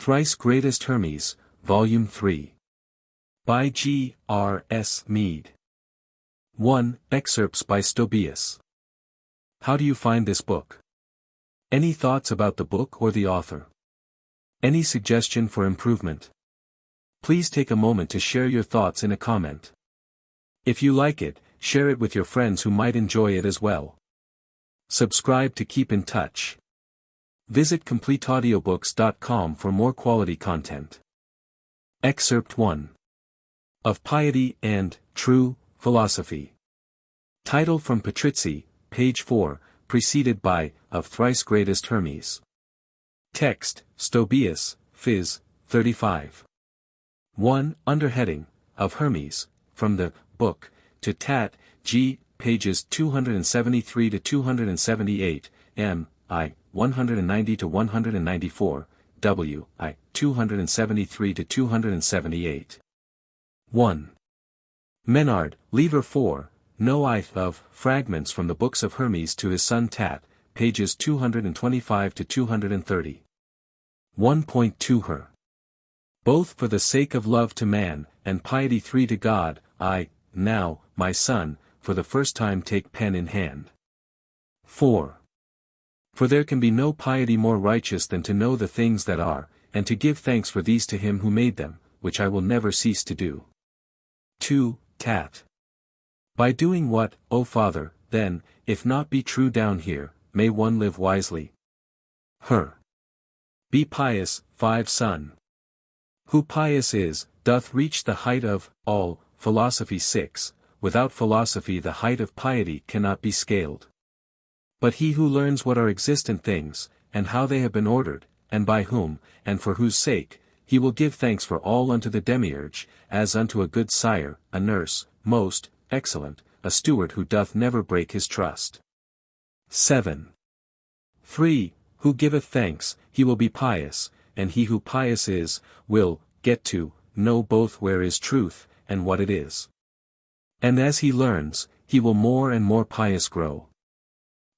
Thrice Greatest Hermes, Volume 3. By G.R.S. Mead. 1. Excerpts by Stobaeus. How do you find this book? Any thoughts about the book or the author? Any suggestion for improvement? Please take a moment to share your thoughts in a comment. If you like it, share it with your friends who might enjoy it as well. Subscribe to keep in touch. Visit completeaudiobooks.com for more quality content. Excerpt 1. Of Piety and True Philosophy. Title from Patrizzi, page 4, preceded by, of Thrice Greatest Hermes. Text, Stobaeus, Phys. 35. 1. Underheading, of Hermes, from the book, to Tat, G. pages 273 to 278, M. I. 190 to 194, W. I. 273 to 278. 1. Menard, Lever 4, No I. of Fragments from the Books of Hermes to his son Tat, pages 225 to 230. 1.2 Her. Both for the sake of love to man, and piety 3 to God, I, now, my son, for the first time take pen in hand. 4. For there can be no piety more righteous than to know the things that are, and to give thanks for these to him who made them, which I will never cease to do. 2. Tat. By doing what, O Father, then, if not be true down here, may one live wisely? Her. Be pious, 5 Son. Who pious is, doth reach the height of, all, philosophy 6, without philosophy the height of piety cannot be scaled. But he who learns what are existent things, and how they have been ordered, and by whom, and for whose sake, he will give thanks for all unto the demiurge, as unto a good sire, a nurse, most, excellent, a steward who doth never break his trust. 7. 3. Who giveth thanks, he will be pious, and he who pious is, will, get to, know both where is truth, and what it is. And as he learns, he will more and more pious grow.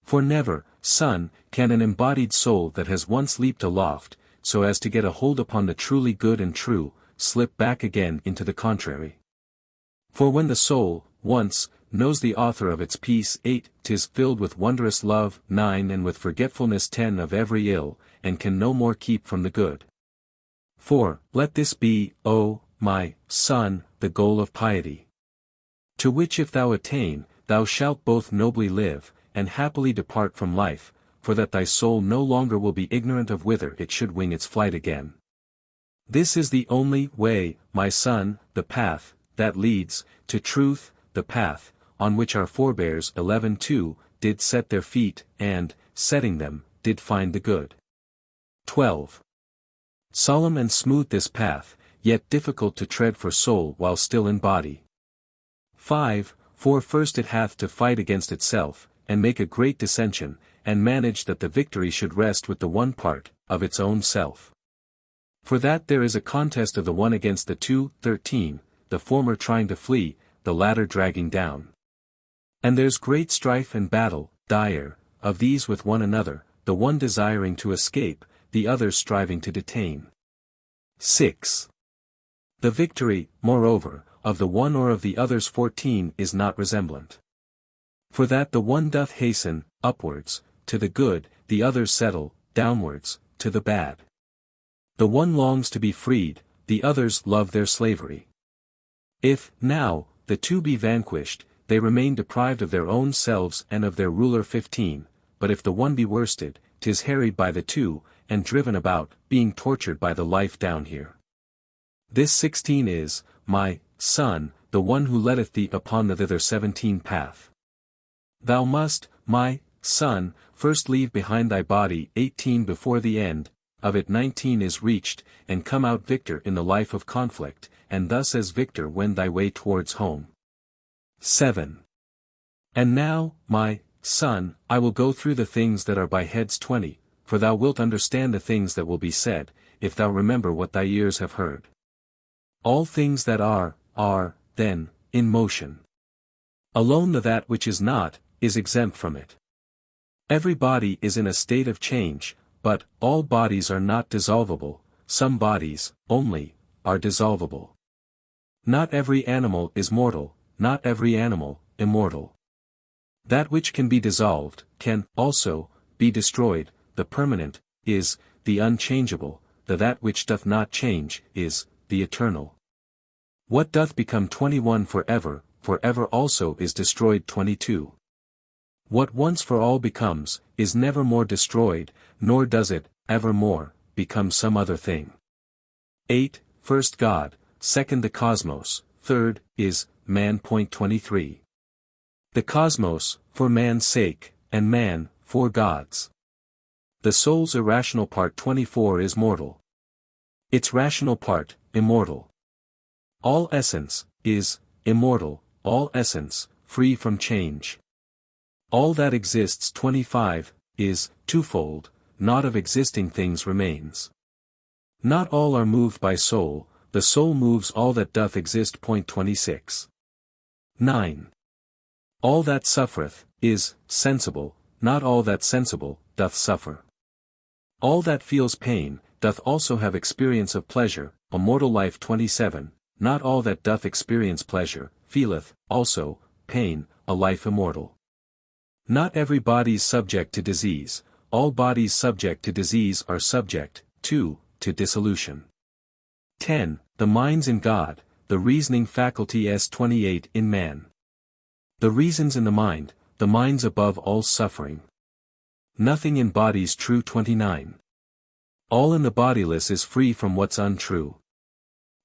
For never, son, can an embodied soul that has once leaped aloft, so as to get a hold upon the truly good and true, slip back again into the contrary. For when the soul, once, knows the author of its peace 8, 'tis filled with wondrous love 9 and with forgetfulness 10 of every ill, and can no more keep from the good. 4. Let this be, O, my, son, the goal of piety. To which if thou attain, thou shalt both nobly live, and happily depart from life, for that thy soul no longer will be ignorant of whither it should wing its flight again. This is the only way, my son, the path, that leads, to truth, the path, on which our forebears 11-2, did set their feet, and, setting them, did find the good. 12. Solemn and smooth this path, yet difficult to tread for soul while still in body. 5. For first it hath to fight against itself, and make a great dissension, and manage that the victory should rest with the one part, of its own self. For that there is a contest of the one against the two, 13, the former trying to flee, the latter dragging down. And there's great strife and battle, dire, of these with one another, the one desiring to escape, the other striving to detain. 6. The victory, moreover, of the one or of the others 14 is not resemblant. For that the one doth hasten, upwards, to the good, the others settle, downwards, to the bad. The one longs to be freed, the others love their slavery. If, now, the two be vanquished, they remain deprived of their own selves and of their ruler 15, but if the one be worsted, 'tis harried by the two, and driven about, being tortured by the life down here. This 16 is, my, son, the one who letteth thee upon the thither 17 path. Thou must, my, son, first leave behind thy body 18 before the end, of it 19 is reached, and come out victor in the life of conflict, and thus as victor wend thy way towards home. 7. And now, my, son, I will go through the things that are by heads 20, for thou wilt understand the things that will be said, if thou remember what thy ears have heard. All things that are, then, in motion. Alone the that which is not, is exempt from it. Every body is in a state of change, but all bodies are not dissolvable, some bodies, only, are dissolvable. Not every animal is mortal, not every animal, immortal. That which can be dissolved, can, also, be destroyed, the permanent, is, the unchangeable, that which doth not change, is, the eternal. What doth become 21 forever also is destroyed 22. What once for all becomes, is never more destroyed, nor does it, evermore, become some other thing. 8. First God, second the cosmos, third, is, man. 23. The cosmos, for man's sake, and man, for God's. The soul's irrational part 24 is mortal. Its rational part, immortal. All essence, is, immortal, all essence, free from change. All that exists 25, is, twofold, not of existing things remains. Not all are moved by soul, the soul moves all that doth exist. 26. 9. All that suffereth, is, sensible, not all that sensible, doth suffer. All that feels pain, doth also have experience of pleasure, a mortal life. 27. Not all that doth experience pleasure, feeleth, also, pain, a life immortal. Not every body's subject to disease, all bodies subject to disease are subject, to dissolution. 10. The mind's in God, the reasoning faculty s. 28 in man. The reason's in the mind's above all suffering. Nothing in body's true. 29. All in the bodiless is free from what's untrue.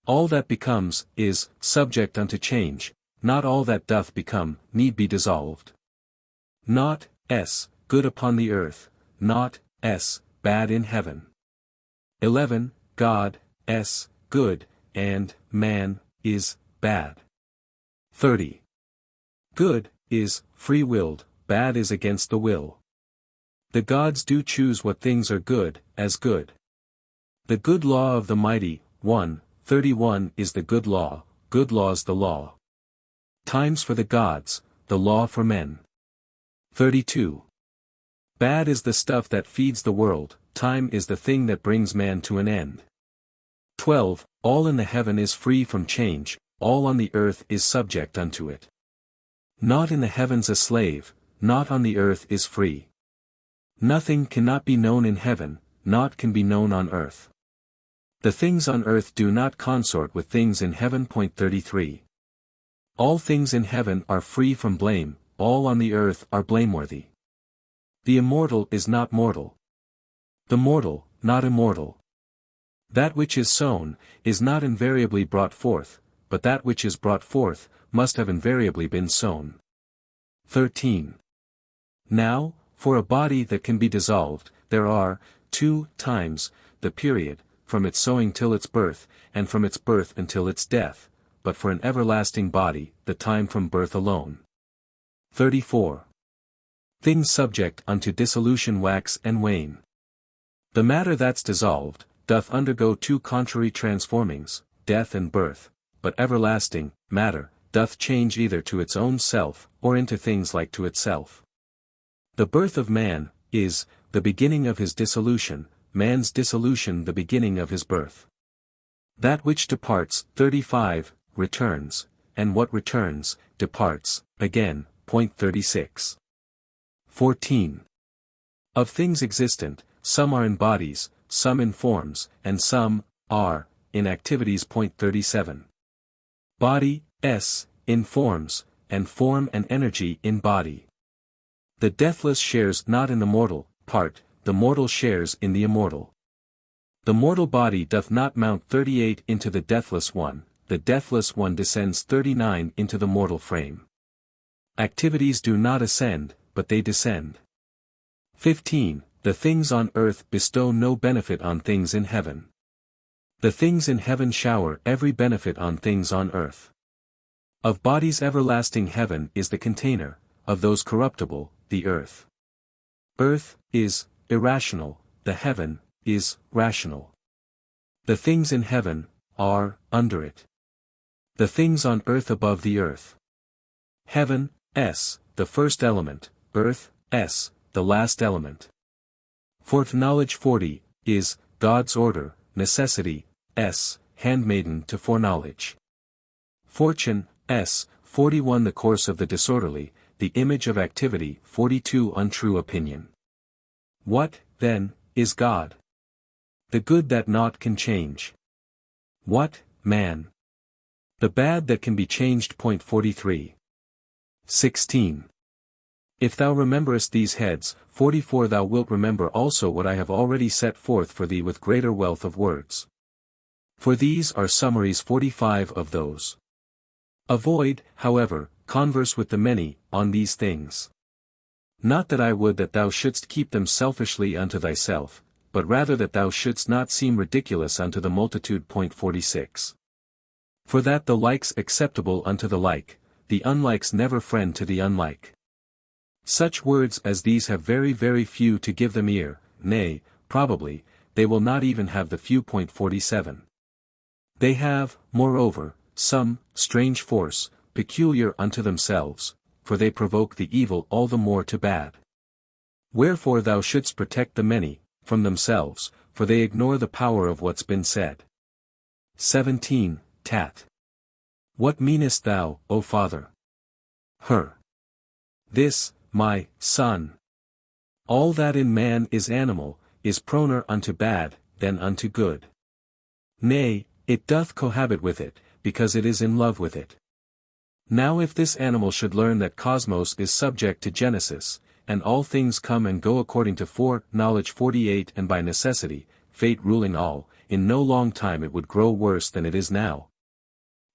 All that becomes, is, subject unto change, not all that doth become, need be dissolved. Not, s, good upon the earth, not, s, bad in heaven. 11. God, s, good, and, man, is, bad. 30. Good, is, free-willed, bad is against the will. The gods do choose what things are good, as good. The good law of the mighty, 1. 31 is the good law's the law. Times for the gods, the law for men. 32. Bad is the stuff that feeds the world, time is the thing that brings man to an end. 12. All in the heaven is free from change, all on the earth is subject unto it. Naught in the heavens a slave, naught on the earth is free. Nothing cannot be known in heaven, naught can be known on earth. The things on earth do not consort with things in heaven. 33. All things in heaven are free from blame, all on the earth are blameworthy. The immortal is not mortal. The mortal, not immortal. That which is sown, is not invariably brought forth, but that which is brought forth, must have invariably been sown. 13. Now, for a body that can be dissolved, there are, 2 times, the period, from its sowing till its birth, and from its birth until its death, but for an everlasting body, the time from birth alone. 34. Things subject unto dissolution wax and wane. The matter that's dissolved, doth undergo 2 contrary transformings, death and birth, but everlasting, matter, doth change either to its own self, or into things like to itself. The birth of man, is, the beginning of his dissolution, man's dissolution the beginning of his birth. That which departs, 35, returns, and what returns, departs, again. 36. 14. Of things existent, some are in bodies, some in forms, and some, are, in activities. 37. Body, s, in forms, and form and energy in body. The deathless shares not in the mortal, part, the mortal shares in the immortal. The mortal body doth not mount 38 into the deathless one, the deathless one descends 39 into the mortal frame. Activities do not ascend, but they descend. 15. The things on earth bestow no benefit on things in heaven. The things in heaven shower every benefit on things on earth. Of bodies everlasting heaven is the container, of those corruptible, the earth. Earth, is, irrational, the heaven, is, rational. The things in heaven, are, under it. The things on earth above the earth. Heaven, s, the first element, earth, s, the last element. Fourth knowledge 40, is, God's order, necessity, s, handmaiden to foreknowledge. Fortune, s, 41 the course of the disorderly, the image of activity, 42 untrue opinion. What, then, is God? The good that naught can change. What, man? The bad that can be changed. 43. 16. If thou rememberest these heads, 44 thou wilt remember also what I have already set forth for thee with greater wealth of words. For these are summaries 45 of those. Avoid, however, converse with the many, on these things. Not that I would that thou shouldst keep them selfishly unto thyself, but rather that thou shouldst not seem ridiculous unto the multitude. 46. For that the like's acceptable unto the like, the unlike's never friend to the unlike. Such words as these have very very few to give them ear, nay, probably, they will not even have the few. 47. They have, moreover, some strange force, peculiar unto themselves, for they provoke the evil all the more to bad. Wherefore thou shouldst protect the many, from themselves, for they ignore the power of what's been said. 17. Tat. What meanest thou, O Father? Her. This, my son. All that in man is animal, is proner unto bad, than unto good. Nay, it doth cohabit with it, because it is in love with it. Now if this animal should learn that cosmos is subject to Genesis, and all things come and go according to foreknowledge 48 and by necessity, fate ruling all, in no long time it would grow worse than it is now.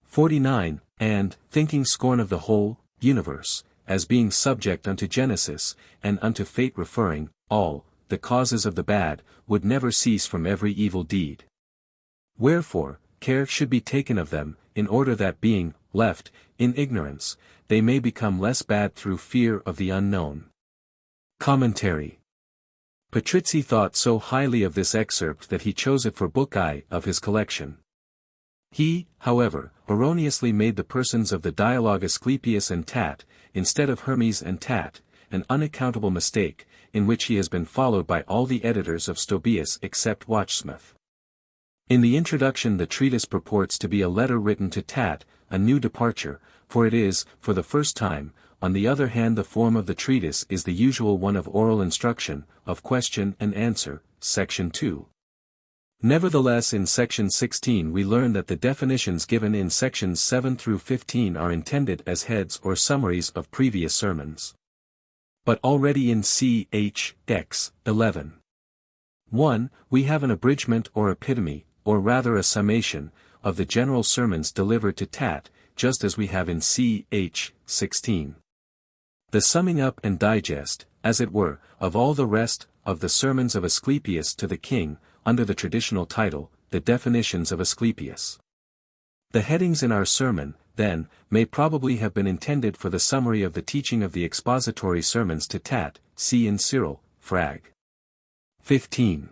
49, and, thinking scorn of the whole universe, as being subject unto Genesis, and unto fate referring, all, the causes of the bad, would never cease from every evil deed. Wherefore, care should be taken of them, in order that being left in ignorance, they may become less bad through fear of the unknown. Commentary. Patrizzi thought so highly of this excerpt that he chose it for Book I of his collection. He, however, erroneously made the persons of the dialogue Asclepius and Tat, instead of Hermes and Tat, an unaccountable mistake, in which he has been followed by all the editors of Stobaeus except Watchsmith. In the introduction the treatise purports to be a letter written to Tat, a new departure, for it is, for the first time. On the other hand the form of the treatise is the usual one of oral instruction, of question and answer, section 2. Nevertheless in section 16 we learn that the definitions given in sections 7 through 15 are intended as heads or summaries of previous sermons. But already in Ch. 11. 1, we have an abridgment or epitome, or rather a summation, of the general sermons delivered to Tat, just as we have in Ch. 16. The summing up and digest, as it were, of all the rest of the sermons of Asclepius to the king, under the traditional title, The Definitions of Asclepius. The headings in our sermon, then, may probably have been intended for the summary of the teaching of the expository sermons to Tat, see in Cyril, Frag. 15.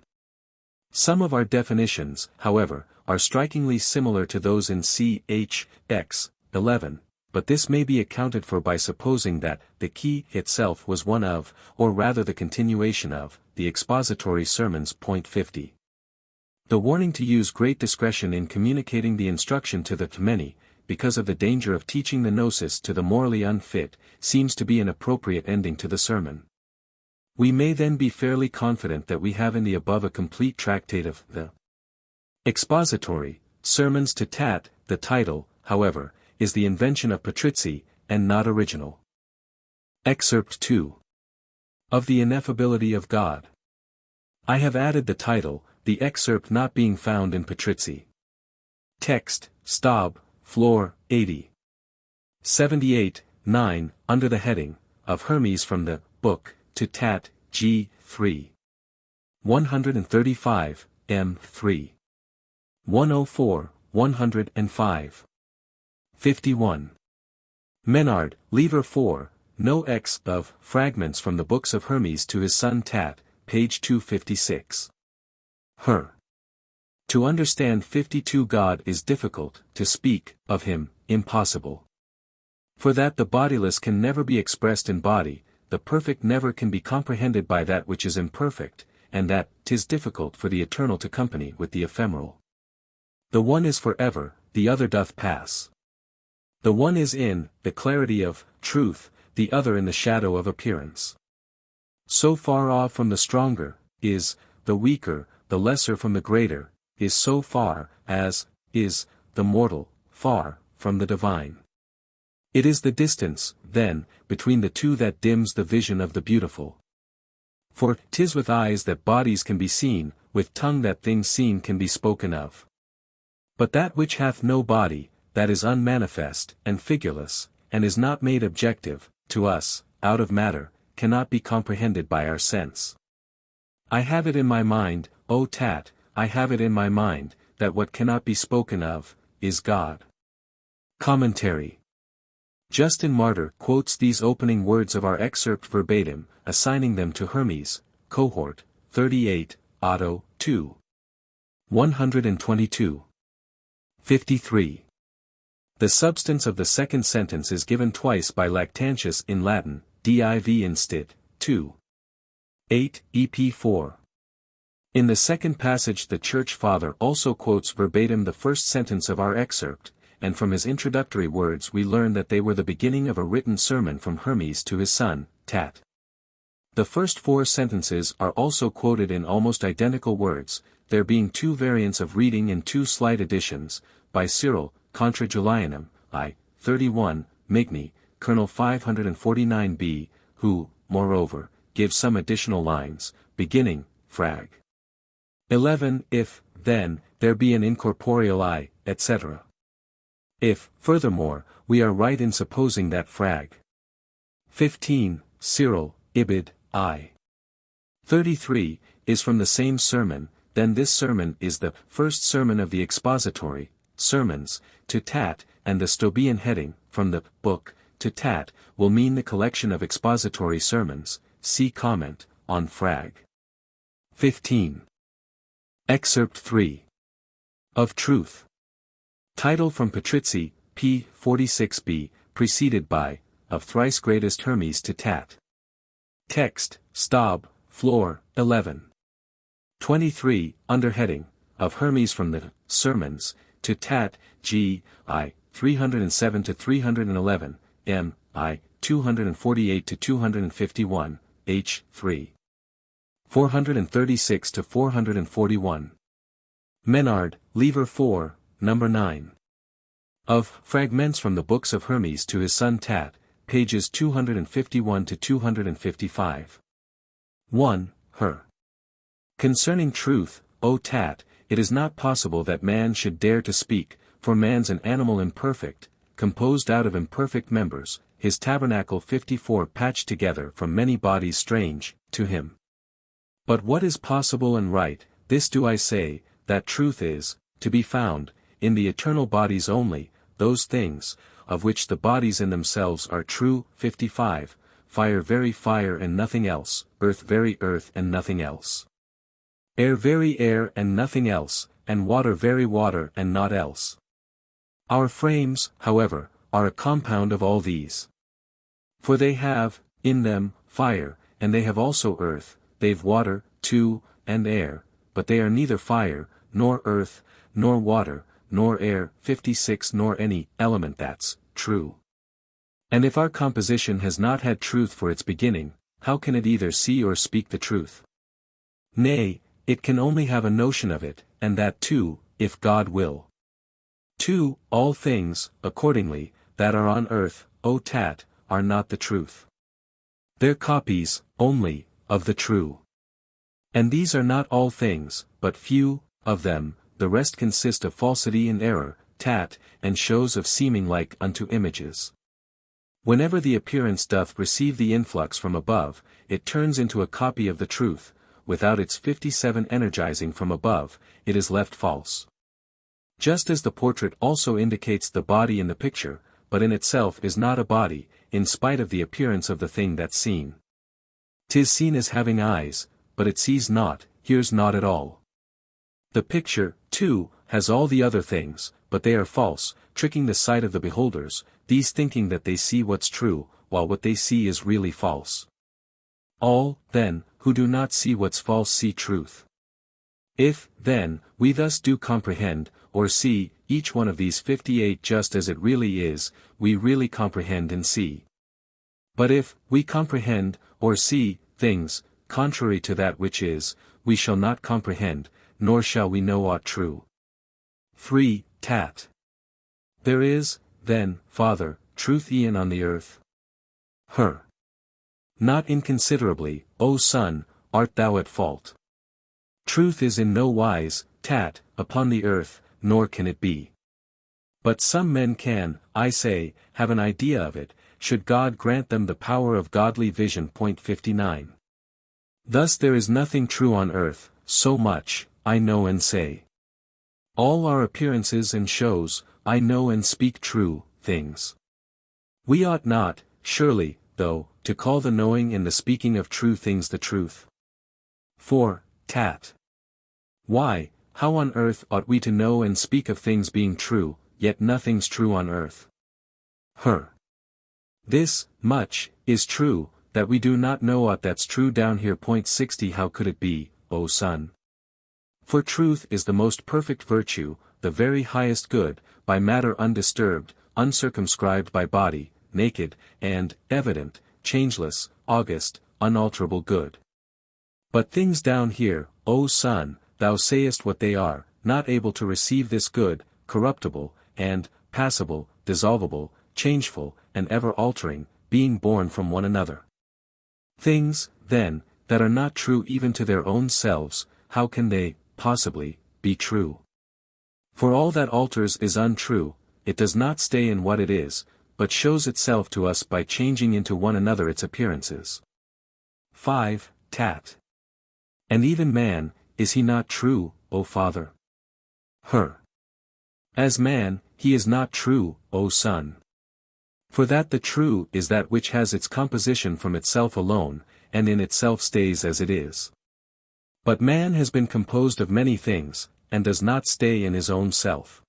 Some of our definitions, however, are strikingly similar to those in Ch. 11. But this may be accounted for by supposing that the key itself was one of, or rather the continuation of, the expository sermons. 50. The warning to use great discretion in communicating the instruction to the many, because of the danger of teaching the gnosis to the morally unfit, seems to be an appropriate ending to the sermon. We may then be fairly confident that we have in the above a complete tractate of the expository sermons to Tat. The title, however, is the invention of Patrizzi, and not original. Excerpt 2. Of the Ineffability of God. I have added the title, the excerpt not being found in Patrizzi. Text, Stob, Floor, 80. 78, 9, under the heading, of Hermes from the book, to Tat, G. 3. 135, M. 3. 104, 105. 51. Menard, Lever 4, No. X. of Fragments from the Books of Hermes to his son Tat, page 256. Her. To understand 52 God is difficult, to speak of him, impossible. For that the bodiless can never be expressed in body, the perfect never can be comprehended by that which is imperfect, and that 'tis difficult for the eternal to company with the ephemeral. The one is forever, the other doth pass. The one is in the clarity of truth, the other in the shadow of appearance. So far off from the stronger, is the weaker, the lesser from the greater, is so far, as is the mortal, far from the divine. It is the distance, then, between the two that dims the vision of the beautiful. For 'tis with eyes that bodies can be seen, with tongue that things seen can be spoken of. But that which hath no body, that is unmanifest, and figureless, and is not made objective, to us, out of matter, cannot be comprehended by our sense. I have it in my mind, O Tat, I have it in my mind, that what cannot be spoken of, is God. Commentary. Justin Martyr quotes these opening words of our excerpt verbatim, assigning them to Hermes, cohort 38, Auto 2. 122. 53. The substance of the second sentence is given twice by Lactantius in Latin, div instit, 2. 8, ep 4. In the second passage the Church Father also quotes verbatim the first sentence of our excerpt, and from his introductory words we learn that they were the beginning of a written sermon from Hermes to his son, Tat. The first 4 sentences are also quoted in almost identical words, there being 2 variants of reading and 2 slight additions, by Cyril, Contra Julianum, I. 31, Migni, Colonel 549b, who, moreover, gives some additional lines, beginning, frag. 11 If, then, there be an incorporeal I, etc. If, furthermore, we are right in supposing that frag. 15, Cyril, Ibid, I. 33, is from the same sermon, then this sermon is the first sermon of the expository sermons, to Tat, and the Stobaean heading, from the book, to Tat, will mean the collection of expository sermons, see comment, on frag. 15. Excerpt 3. Of Truth. Title from Patrizzi, p. 46b, preceded by, of Thrice Greatest Hermes to Tat. Text, Stob, Floor, 11. 23, Underheading, of Hermes from the Sermons, to Tat, G.I. 307-311, M.I. 248-251, H. 3. 436-441. Menard, Lever 4, Number 9. Of Fragments from the Books of Hermes to his son Tat, pages 251-255. 1. Her. Concerning truth, O Tat, it is not possible that man should dare to speak, for man's an animal imperfect, composed out of imperfect members, his tabernacle 54 patched together from many bodies strange, to him. But what is possible and right, this do I say, that truth is, to be found, in the eternal bodies only, those things, of which the bodies in themselves are true, 55, fire very fire and nothing else, earth very earth and nothing else. Air very air and nothing else, and water very water and naught else. Our frames, however, are a compound of all these. For they have, in them, fire, and they have also earth, they've water, too, and air, but they are neither fire, nor earth, nor water, nor air, 56 nor any element that's true. And if our composition has not had truth for its beginning, how can it either see or speak the truth? Nay, it can only have a notion of it, and that too, if God will. 2. All things, accordingly, that are on earth, O Tat, are not the truth. They're copies, only, of the true. And these are not all things, but few, of them, the rest consist of falsity and error, Tat, and shows of seeming like unto images. Whenever the appearance doth receive the influx from above, it turns into a copy of the truth, without its 57 energizing from above, it is left false. Just as the portrait also indicates the body in the picture, but in itself is not a body, in spite of the appearance of the thing that's seen. 'Tis seen as having eyes, but it sees not, hears not at all. The picture, too, has all the other things, but they are false, tricking the sight of the beholders, these thinking that they see what's true, while what they see is really false. All, then, who do not see what's false see truth. If, then, we thus do comprehend, or see, each one of these 58 just as it really is, we really comprehend and see. But if, we comprehend, or see, things, contrary to that which is, we shall not comprehend, nor shall we know aught true. 3. Tat. There is, then, Father, truth e'en on the earth. Her. Not inconsiderably, O Son, art thou at fault. Truth is in no wise, tat, upon the earth, nor can it be. But some men can, I say, have an idea of it, should God grant them the power of godly vision. 59. Thus there is nothing true on earth, so much, I know and say. All are appearances and shows, I know and speak true, things. We ought not, surely, though, to call the knowing and the speaking of true things the truth. 4. Tat. Why, how on earth ought we to know and speak of things being true, yet nothing's true on earth? Her. This, much, is true, that we do not know aught that's true down here. 60 How could it be, O Son? For truth is the most perfect virtue, the very highest good, by matter undisturbed, uncircumscribed by body, naked, and, evident, changeless, august, unalterable good. But things down here, O Son, thou sayest what they are, not able to receive this good, corruptible, and, passable, dissolvable, changeful, and ever-altering, being born from one another. Things, then, that are not true even to their own selves, how can they, possibly, be true? For all that alters is untrue, it does not stay in what it is, but shows itself to us by changing into one another its appearances. 5. Tat. And even man, is he not true, O Father? Her. As man, he is not true, O Son. For that the true is that which has its composition from itself alone, and in itself stays as it is. But man has been composed of many things, and does not stay in his own self.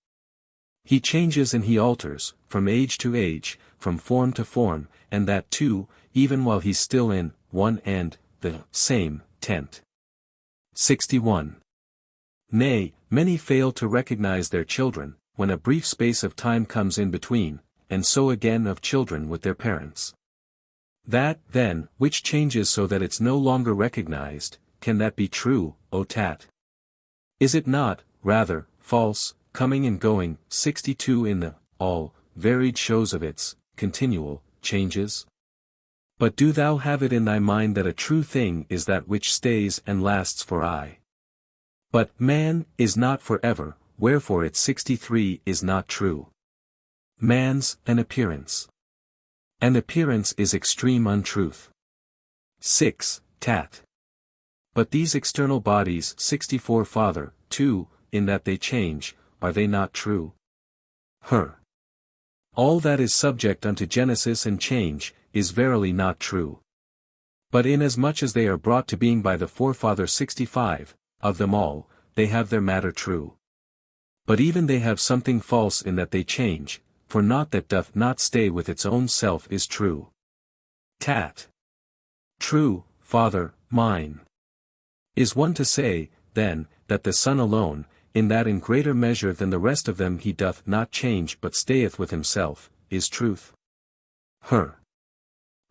He changes and he alters, from age to age, from form to form, and that too, even while he's still in, one and, the, same, tent. 61. Nay, many fail to recognize their children, when a brief space of time comes in between, and so again of children with their parents. That, then, which changes so that it's no longer recognized, can that be true, O Tat? Is it not, rather, false, coming and going, 62 in the, all, varied shows of its, continual, changes? But do thou have it in thy mind that a true thing is that which stays and lasts for aye. But, man, is not forever, wherefore its 63 is not true. Man's, an appearance. And appearance is extreme untruth. 6. Tat. But these external bodies 64 Father, too, in that they change, are they not true? Her. All that is subject unto genesis and change, is verily not true. But inasmuch as they are brought to being by the forefather 65, of them all, they have their matter true. But even they have something false in that they change, for naught that doth not stay with its own self is true. Tat. True, Father, mine. Is one to say, then, that the Son alone, in that in greater measure than the rest of them he doth not change but stayeth with himself, is truth? Her.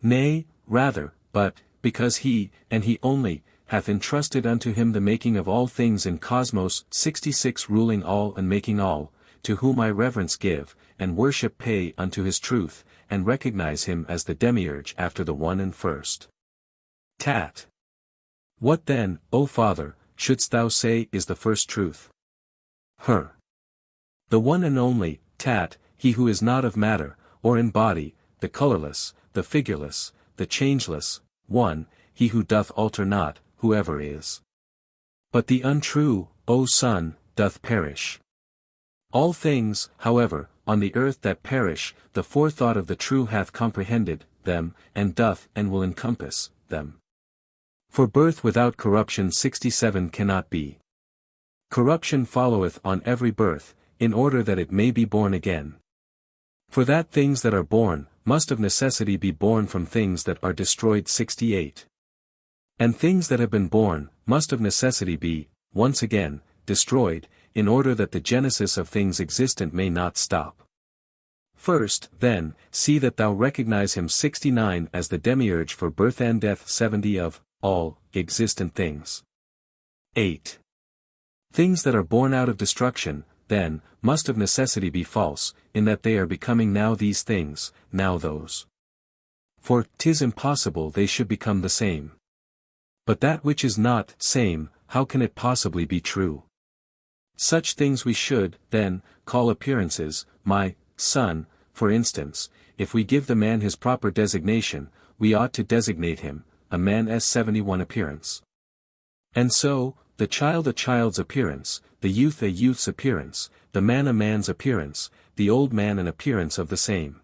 Nay, rather, but, because he, and he only, hath entrusted unto him the making of all things in cosmos 66 ruling all and making all, to whom I reverence give, and worship pay unto his truth, and recognize him as the demiurge after the one and first. Tat. What then, O Father, shouldst thou say is the first truth? Her. The one and only, Tat, he who is not of matter, or in body, the colorless, the figureless, the changeless, one, he who doth alter not, whoever is. But the untrue, O Son, doth perish. All things, however, on the earth that perish, the forethought of the true hath comprehended them, and doth and will encompass them. For birth without corruption 67 cannot be. Corruption followeth on every birth, in order that it may be born again. For that things that are born, must of necessity be born from things that are destroyed 68. And things that have been born, must of necessity be, once again, destroyed, in order that the genesis of things existent may not stop. First, then, see that thou recognize him 69 as the demiurge for birth and death 70 of all existent things. 8. Things that are born out of destruction, then, must of necessity be false, in that they are becoming now these things, now those. For 'tis impossible they should become the same. But that which is not same, how can it possibly be true? Such things we should, then, call appearances. My son, for instance, if we give the man his proper designation, we ought to designate him, a man's 71 appearance. And so, the child a child's appearance, the youth a youth's appearance, the man a man's appearance, the old man an appearance of the same.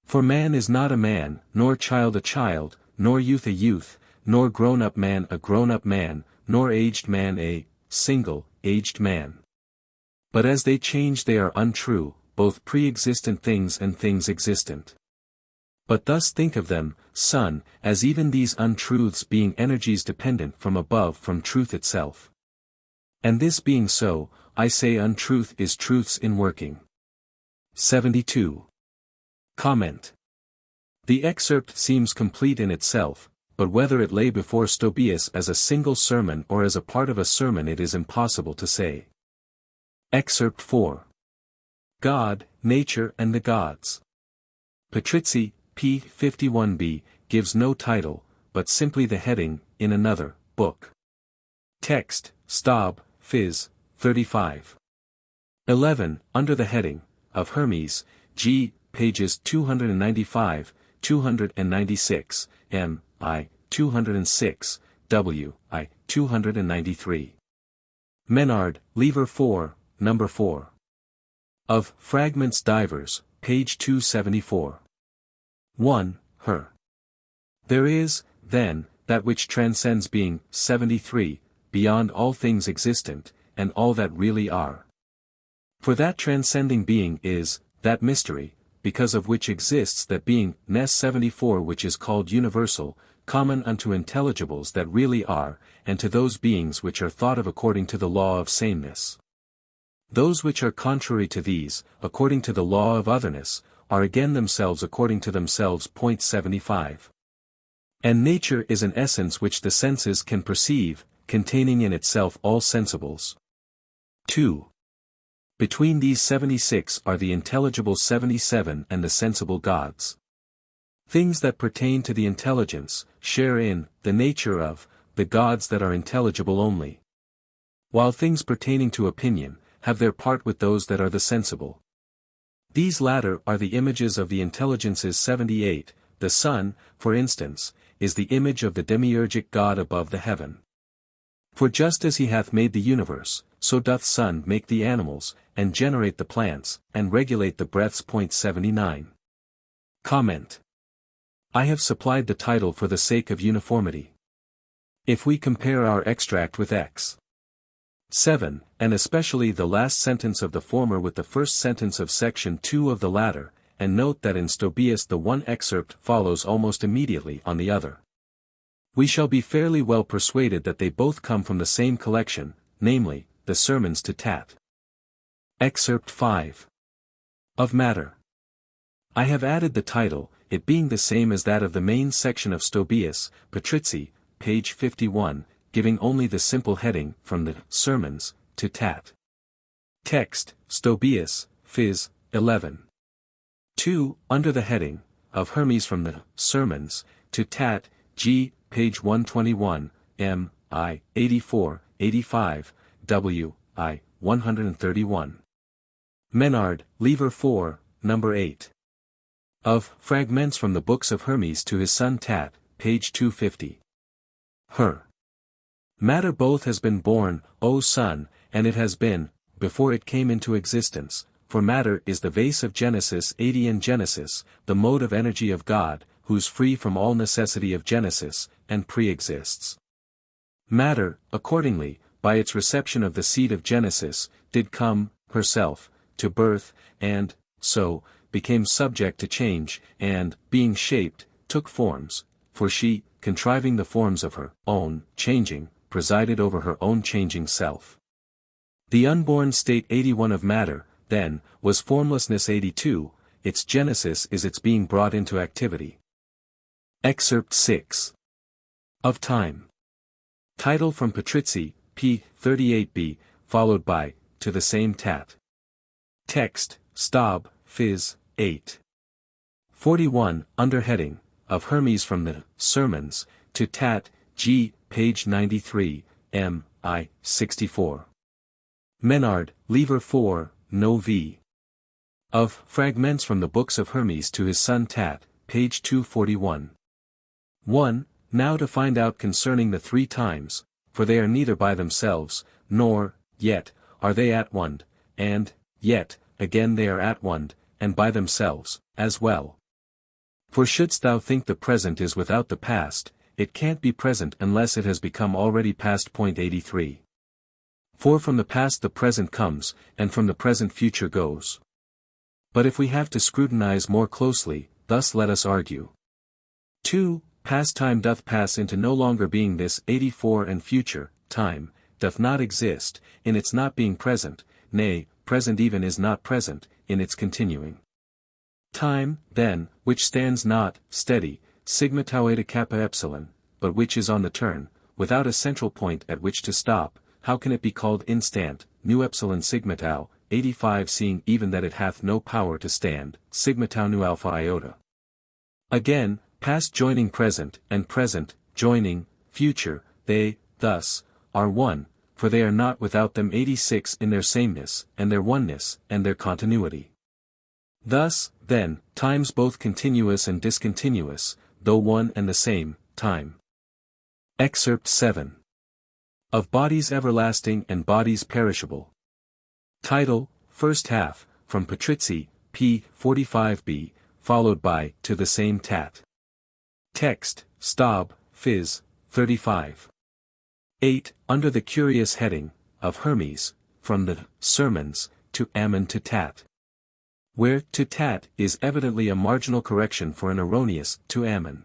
For man is not a man, nor child a child, nor youth a youth, nor grown-up man a grown-up man, nor aged man a single, aged man. But as they change they are untrue, both pre-existent things and things existent. But thus think of them, son, as even these untruths being energies dependent from above from truth itself. And this being so, I say untruth is truths in working. 72. Comment. The excerpt seems complete in itself, but whether it lay before Stobaeus as a single sermon or as a part of a sermon it is impossible to say. Excerpt 4. God, Nature and the Gods. Patrizzi, p. 51b, gives no title, but simply the heading, in another book. Text, Stob, Phys. 35. 11, under the heading, of Hermes, G. pages 295, 296, M. I. 206, W. I. 293. Menard, Lever 4, number 4. Of Fragments Divers, page 274. 1. Her. There is, then, that which transcends being, 73, beyond all things existent, and all that really are. For that transcending being is, that mystery, because of which exists that being, Nes 74 which is called universal, common unto intelligibles that really are, and to those beings which are thought of according to the law of sameness. Those which are contrary to these, according to the law of otherness, are again themselves according to themselves. 75. And nature is an essence which the senses can perceive, containing in itself all sensibles. 2. Between these 76 are the intelligible 77 and the sensible gods. Things that pertain to the intelligence, share in, the nature of, the gods that are intelligible only. While things pertaining to opinion, have their part with those that are the sensible. These latter are the images of the intelligences 78, the sun, for instance, is the image of the demiurgic God above the heaven. For just as he hath made the universe, so doth sun make the animals, and generate the plants, and regulate the breaths. 79. Comment. I have supplied the title for the sake of uniformity. If we compare our extract with X. 7, and especially the last sentence of the former with the first sentence of section 2 of the latter, and note that in Stobaeus the one excerpt follows almost immediately on the other, we shall be fairly well persuaded that they both come from the same collection, namely, the Sermons to Tat. Excerpt 5. Of Matter. I have added the title, it being the same as that of the main section of Stobaeus, Patrizzi, page 51, giving only the simple heading, from the Sermons, to Tat. Text, Stobaeus, Phys. 11. 2, under the heading, of Hermes from the Sermons, to Tat, G. page 121, M. I. 84, 85, W. I. 131. Menard, Lever 4, number 8. Of Fragments from the Books of Hermes to his son Tat, page 250. Her. Matter both has been born, O son, and it has been, before it came into existence, for matter is the vase of Genesis 80 and Genesis, the mode of energy of God, who's free from all necessity of Genesis, and pre-exists. Matter, accordingly, by its reception of the seed of Genesis, did come, herself, to birth, and, so, became subject to change, and, being shaped, took forms, for she, contriving the forms of her own changing, presided over her own changing self. The unborn state 81 of matter, then, was formlessness 82, its genesis is its being brought into activity. Excerpt 6. Of Time. Title from Patrizzi, p. 38b, followed by, to the same tat. Text, Stob, Phys. 8. 41, underheading, of Hermes from the Sermons, to tat, G, page 93, M, I, 64. Menard, Lever 4, no v. Of Fragments from the Books of Hermes to his son Tat, page 241. 1. Now to find out concerning the 3 times, for they are neither by themselves, nor, yet, are they at one, and, yet, again they are at one, and by themselves, as well. For shouldst thou think the present is without the past, it can't be present unless it has become already past. Point 83. For from the past the present comes, and from the present future goes. But if we have to scrutinize more closely, thus let us argue. 2. Past time doth pass into no longer being this 84 and future, time, doth not exist, in its not being present, nay, present even is not present, in its continuing. Time, then, which stands not, steady, sigma tau eta kappa epsilon, but which is on the turn, without a central point at which to stop, how can it be called instant, nu epsilon sigma tau, 85 seeing even that it hath no power to stand, sigma tau nu alpha iota. Again, past joining present, and present, joining, future, they, thus, are one, for they are not without them 86 in their sameness, and their oneness, and their continuity. Thus, then, times both continuous and discontinuous, though one and the same, time. Excerpt 7. Of Bodies Everlasting and Bodies Perishable. Title, First Half, from Patrizzi, p. 45b, followed by, to the same tat. Text, Stob, Phys. 35. 8. Under the curious heading, of Hermes, from the Sermons, to Ammon to tat. Where to tat is evidently a marginal correction for an erroneous to Ammon.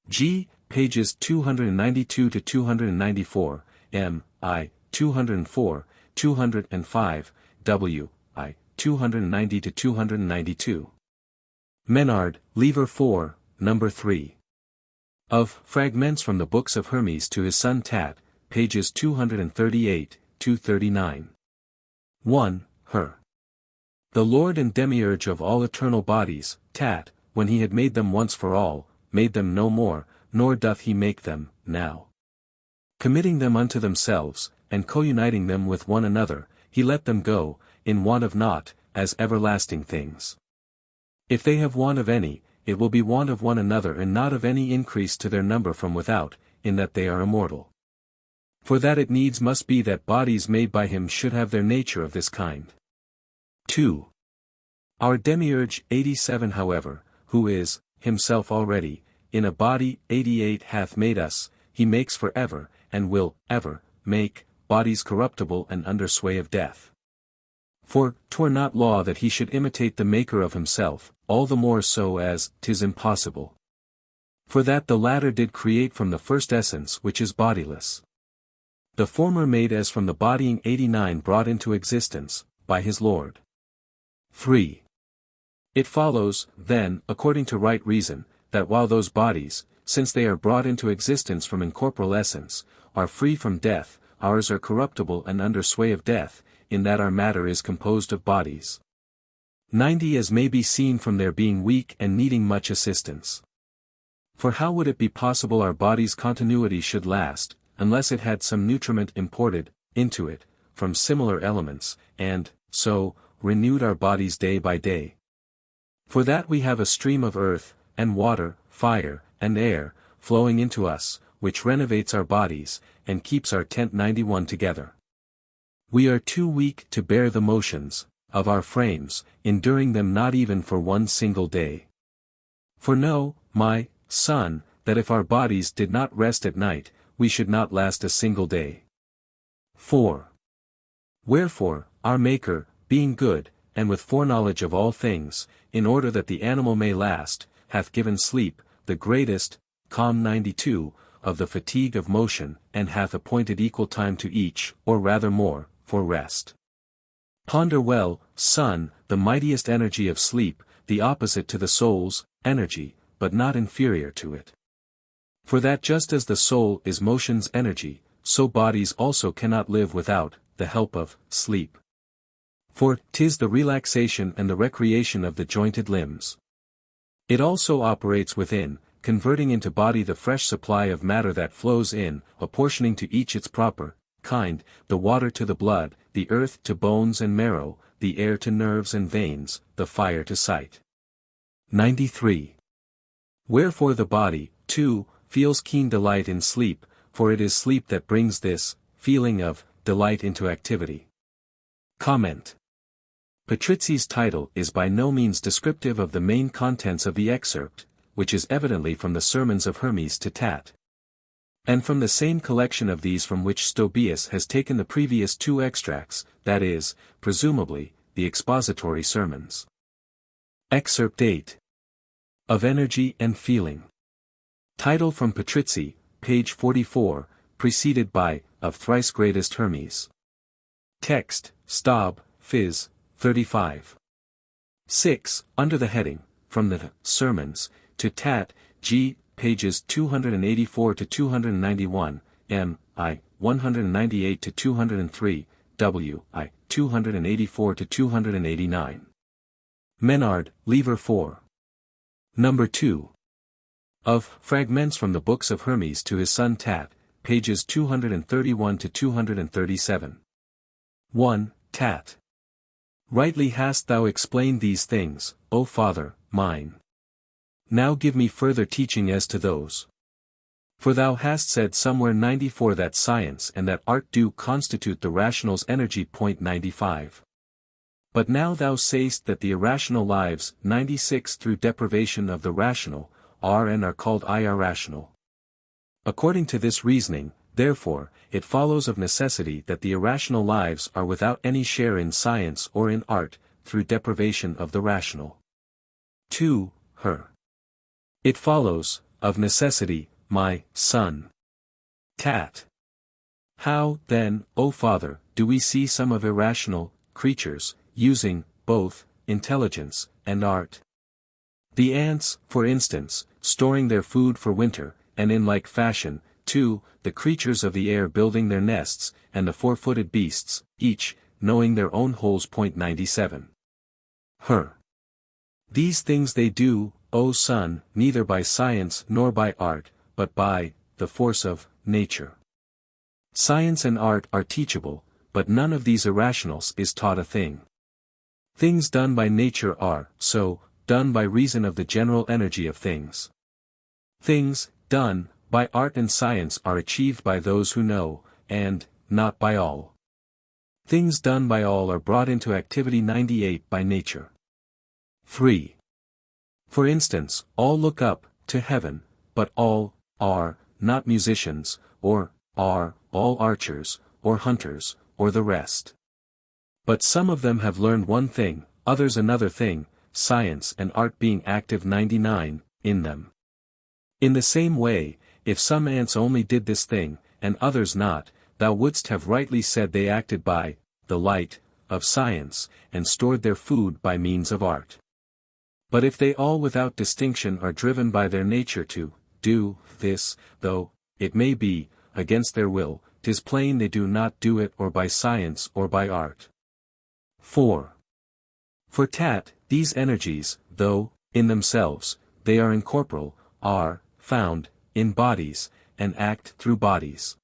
G. Pages 292 to 294, M. I. 204, 205, W. I. 290 to 292. Menard, Lever 4, number 3. Of Fragments from the Books of Hermes to his son Tat, pages 238, 239. 1. Her. The Lord and Demiurge of all eternal bodies, Tat, when he had made them once for all, made them no more, nor doth he make them, now. Committing them unto themselves, and co-uniting them with one another, he let them go, in want of naught, as everlasting things. If they have want of any, it will be want of one another and not of any increase to their number from without, in that they are immortal. For that it needs must be that bodies made by him should have their nature of this kind. 2. Our Demiurge 87 however, who is, himself already, in a body 88 hath made us, he makes for ever, and will, ever, make, bodies corruptible and under sway of death. For, 'twere not law that he should imitate the maker of himself, all the more so as, 'tis impossible. For that the latter did create from the first essence which is bodiless. The former made as from the bodying 89 brought into existence, by his Lord. 3. It follows, then, according to right reason, that while those bodies, since they are brought into existence from incorporeal essence, are free from death, ours are corruptible and under sway of death, in that our matter is composed of bodies. 90 as may be seen from their being weak and needing much assistance. For how would it be possible our body's continuity should last, unless it had some nutriment imported, into it, from similar elements, and, so, renewed our bodies day by day? For that we have a stream of earth, and water, fire, and air, flowing into us, which renovates our bodies, and keeps our tent 91 together. We are too weak to bear the motions, of our frames, enduring them not even for one single day. For know, my son, that if our bodies did not rest at night, we should not last a single day. 4. Wherefore, our Maker, being good, and with foreknowledge of all things, in order that the animal may last, hath given sleep, the greatest, Com 92, of the fatigue of motion, and hath appointed equal time to each, or rather more, for rest. Ponder well, son, the mightiest energy of sleep, the opposite to the soul's energy, but not inferior to it. For that just as the soul is motion's energy, so bodies also cannot live without the help of sleep. For 'tis the relaxation and the recreation of the jointed limbs. It also operates within, converting into body the fresh supply of matter that flows in, apportioning to each its proper kind, the water to the blood, the earth to bones and marrow, the air to nerves and veins, the fire to sight. 93. Wherefore the body, too, feels keen delight in sleep, for it is sleep that brings this feeling of delight into activity. Comment. Patrizzi's title is by no means descriptive of the main contents of the excerpt, which is evidently from the sermons of Hermes to Tat. And from the same collection of these from which Stobaeus has taken the previous two extracts, that is, presumably, the expository sermons. Excerpt 8. Of Energy and Feeling. Title from Patrizzi, page 44, preceded by, of Thrice Greatest Hermes. Text, Stob, Phys. 35. 6. Under the heading, From the Sermons, to Tat, G. pages 284 to 291, M. I. 198 to 203, W. I. 284 to 289. Menard, Lever 4. Number 2. Of Fragments from the Books of Hermes to his son Tat, pages 231 to 237. 1. Tat. Rightly hast thou explained these things, O Father, mine. Now give me further teaching as to those. For thou hast said somewhere 94 that science and that art do constitute the rational's energy. 95. But now thou sayest that the irrational lives, 96 through deprivation of the rational, are and are called irrational. According to this reasoning, therefore, it follows of necessity that the irrational lives are without any share in science or in art, through deprivation of the rational. 2. Her. It follows, of necessity, my son. Tat. How, then, O Father, do we see some of irrational creatures, using, both, intelligence, and art? The ants, for instance, storing their food for winter, and in like fashion, 2. The creatures of the air building their nests, and the four-footed beasts, each, knowing their own holes. 97. Her. These things they do, O son, neither by science nor by art, but by the force of nature. Science and art are teachable, but none of these irrationals is taught a thing. Things done by nature are, so, done by reason of the general energy of things. Things, done, by art and science are achieved by those who know, and, not by all. Things done by all are brought into activity. 98 by nature. 3. For instance, all look up, to heaven, but all, are, not musicians, or, are, all archers, or hunters, or the rest. But some of them have learned one thing, others another thing, science and art being active. 99, in them. In the same way, if some ants only did this thing, and others not, thou wouldst have rightly said they acted by the light of science, and stored their food by means of art. But if they all without distinction are driven by their nature to do this, though, it may be, against their will, 'tis plain they do not do it or by science or by art. 4. For Tat, these energies, though, in themselves, they are incorporeal, are found in bodies, and act through bodies.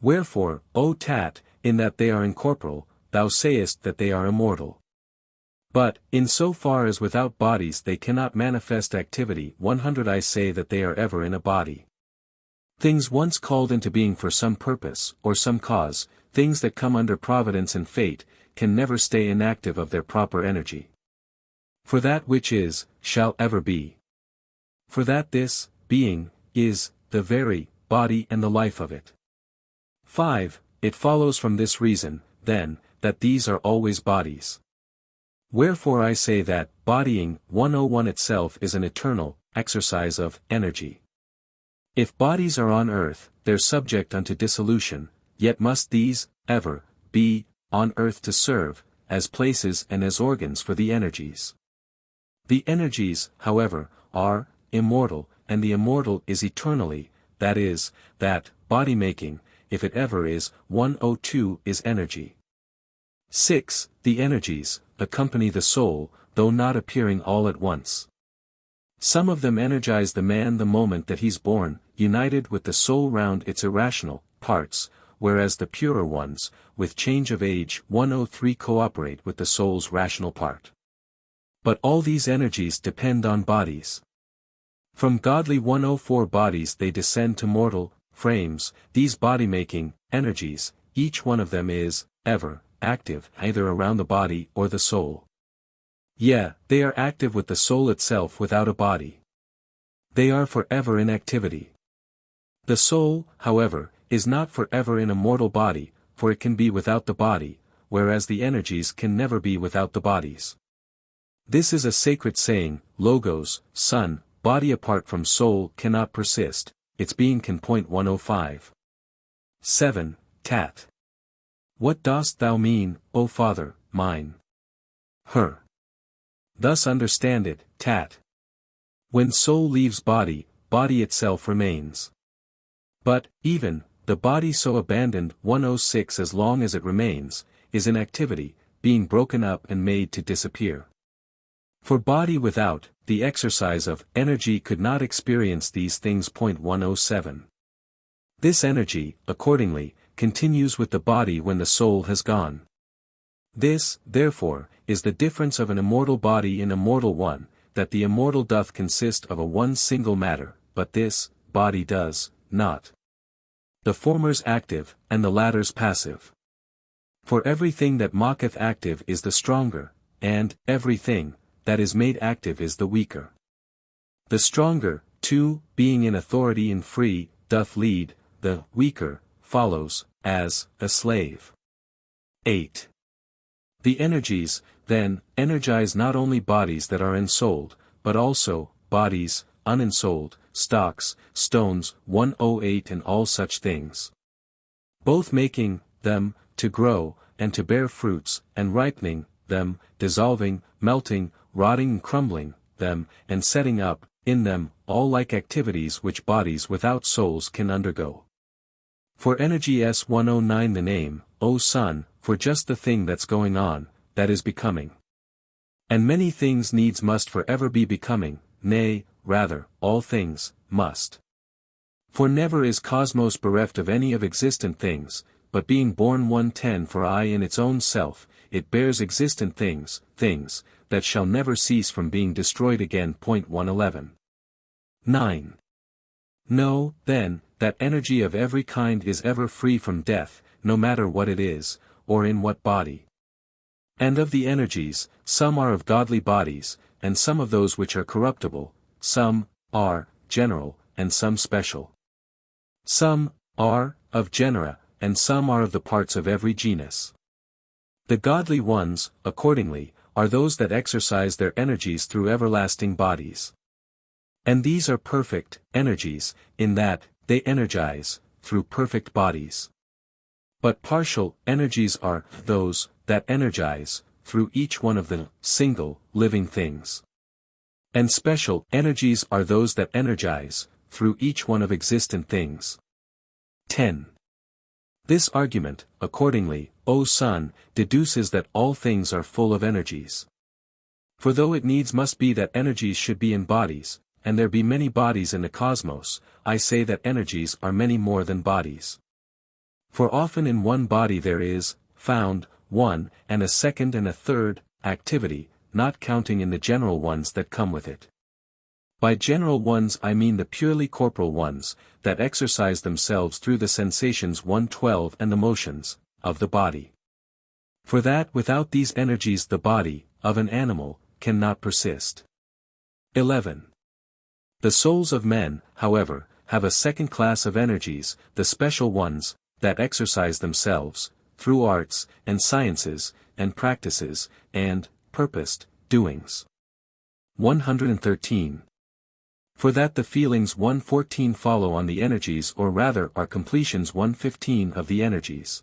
Wherefore, O Tat, in that they are incorporeal, thou sayest that they are immortal. But, in so far as without bodies they cannot manifest activity. 100 I say that they are ever in a body. Things once called into being for some purpose, or some cause, things that come under Providence and Fate, can never stay inactive of their proper energy. For that which is, shall ever be. For that this, being, is, the very, body and the life of it. 5. It follows from this reason, then, that these are always bodies. Wherefore I say that, bodying, 101 itself is an eternal, exercise of, energy. If bodies are on earth, they're subject unto dissolution, yet must these, ever, be, on earth to serve, as places and as organs for the energies. The energies, however, are, immortal, and the immortal is eternally, that is, that, body-making, if it ever is, 102 is energy. 6. The energies, accompany the soul, though not appearing all at once. Some of them energize the man the moment that he's born, united with the soul round its irrational parts, whereas the purer ones, with change of age 103 cooperate with the soul's rational part. But all these energies depend on bodies. From godly 104 bodies they descend to mortal frames. These body-making energies, each one of them is, ever, active, either around the body or the soul. Yeah, they are active with the soul itself without a body. They are forever in activity. The soul, however, is not forever in a mortal body, for it can be without the body, whereas the energies can never be without the bodies. This is a sacred saying, logos, son, body apart from soul cannot persist, its being can. 105. 7. Tat. What dost thou mean, O Father, mine? Her. Thus understand it, Tat. When soul leaves body, body itself remains. But, even, the body so abandoned 106 as long as it remains, is in activity, being broken up and made to disappear. For body without, the exercise of energy could not experience these things. 107. This energy, accordingly, continues with the body when the soul has gone. This, therefore, is the difference of an immortal body in a mortal one, that the immortal doth consist of a one single matter, but this, body does, not. The former's active, and the latter's passive. For everything that mocketh active is the stronger, and, everything, that is made active is the weaker. The stronger, too, being in authority and free, doth lead, the weaker, follows, as, a slave. 8. The energies, then, energize not only bodies that are ensouled, but also, bodies, unensouled, stocks, stones, 108 and all such things. Both making, them, to grow, and to bear fruits, and ripening, them, dissolving, melting, rotting and crumbling, them, and setting up, in them, all like activities which bodies without souls can undergo. For energy S109 the name, O Son, for just the thing that's going on, that is becoming. And many things needs must forever be becoming, nay, rather, all things, must. For never is cosmos bereft of any of existent things, but being born 110 for I in its own self, it bears existent things, things, that shall never cease from being destroyed again. 111. 9. Know, then, that energy of every kind is ever free from death, no matter what it is, or in what body. And of the energies, some are of godly bodies, and some of those which are corruptible, some are general, and some special. Some are of genera, and some are of the parts of every genus. The godly ones, accordingly, are those that exercise their energies through everlasting bodies. And these are perfect energies, in that they energize through perfect bodies. But partial energies are those that energize through each one of the single living things. And special energies are those that energize through each one of existent things. 10. This argument, accordingly, O Son, deduces that all things are full of energies. For though it needs must be that energies should be in bodies, and there be many bodies in the cosmos, I say that energies are many more than bodies. For often in one body there is, found, one, and a second and a third, activity, not counting in the general ones that come with it. By general ones I mean the purely corporal ones, that exercise themselves through the sensations 112 and the motions, of the body. For that without these energies the body, of an animal, cannot persist. 11. The souls of men, however, have a second class of energies, the special ones, that exercise themselves, through arts, and sciences, and practices, and, purposed, doings. 113. For that the feelings 114 follow on the energies or rather are completions 115 of the energies.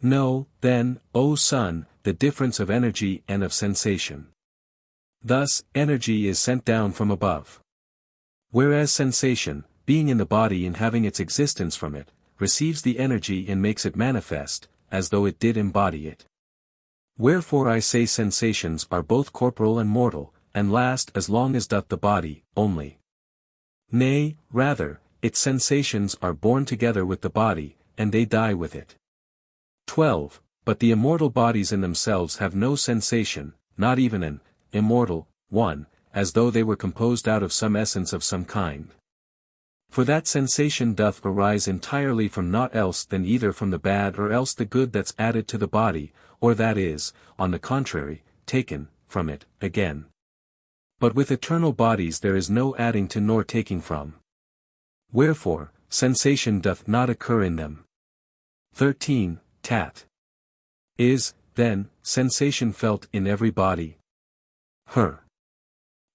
Know, then, O son, the difference of energy and of sensation. Thus, energy is sent down from above. Whereas sensation, being in the body and having its existence from it, receives the energy and makes it manifest, as though it did embody it. Wherefore I say sensations are both corporal and mortal, and last as long as doth the body, only. Nay, rather, its sensations are born together with the body, and they die with it. 12. But the immortal bodies in themselves have no sensation, not even an immortal one, as though they were composed out of some essence of some kind. For that sensation doth arise entirely from naught else than either from the bad or else the good that's added to the body, or that is, on the contrary, taken from it, again. But with eternal bodies there is no adding to nor taking from. Wherefore, sensation doth not occur in them. 13. Tat. Is, then, sensation felt in every body? Her.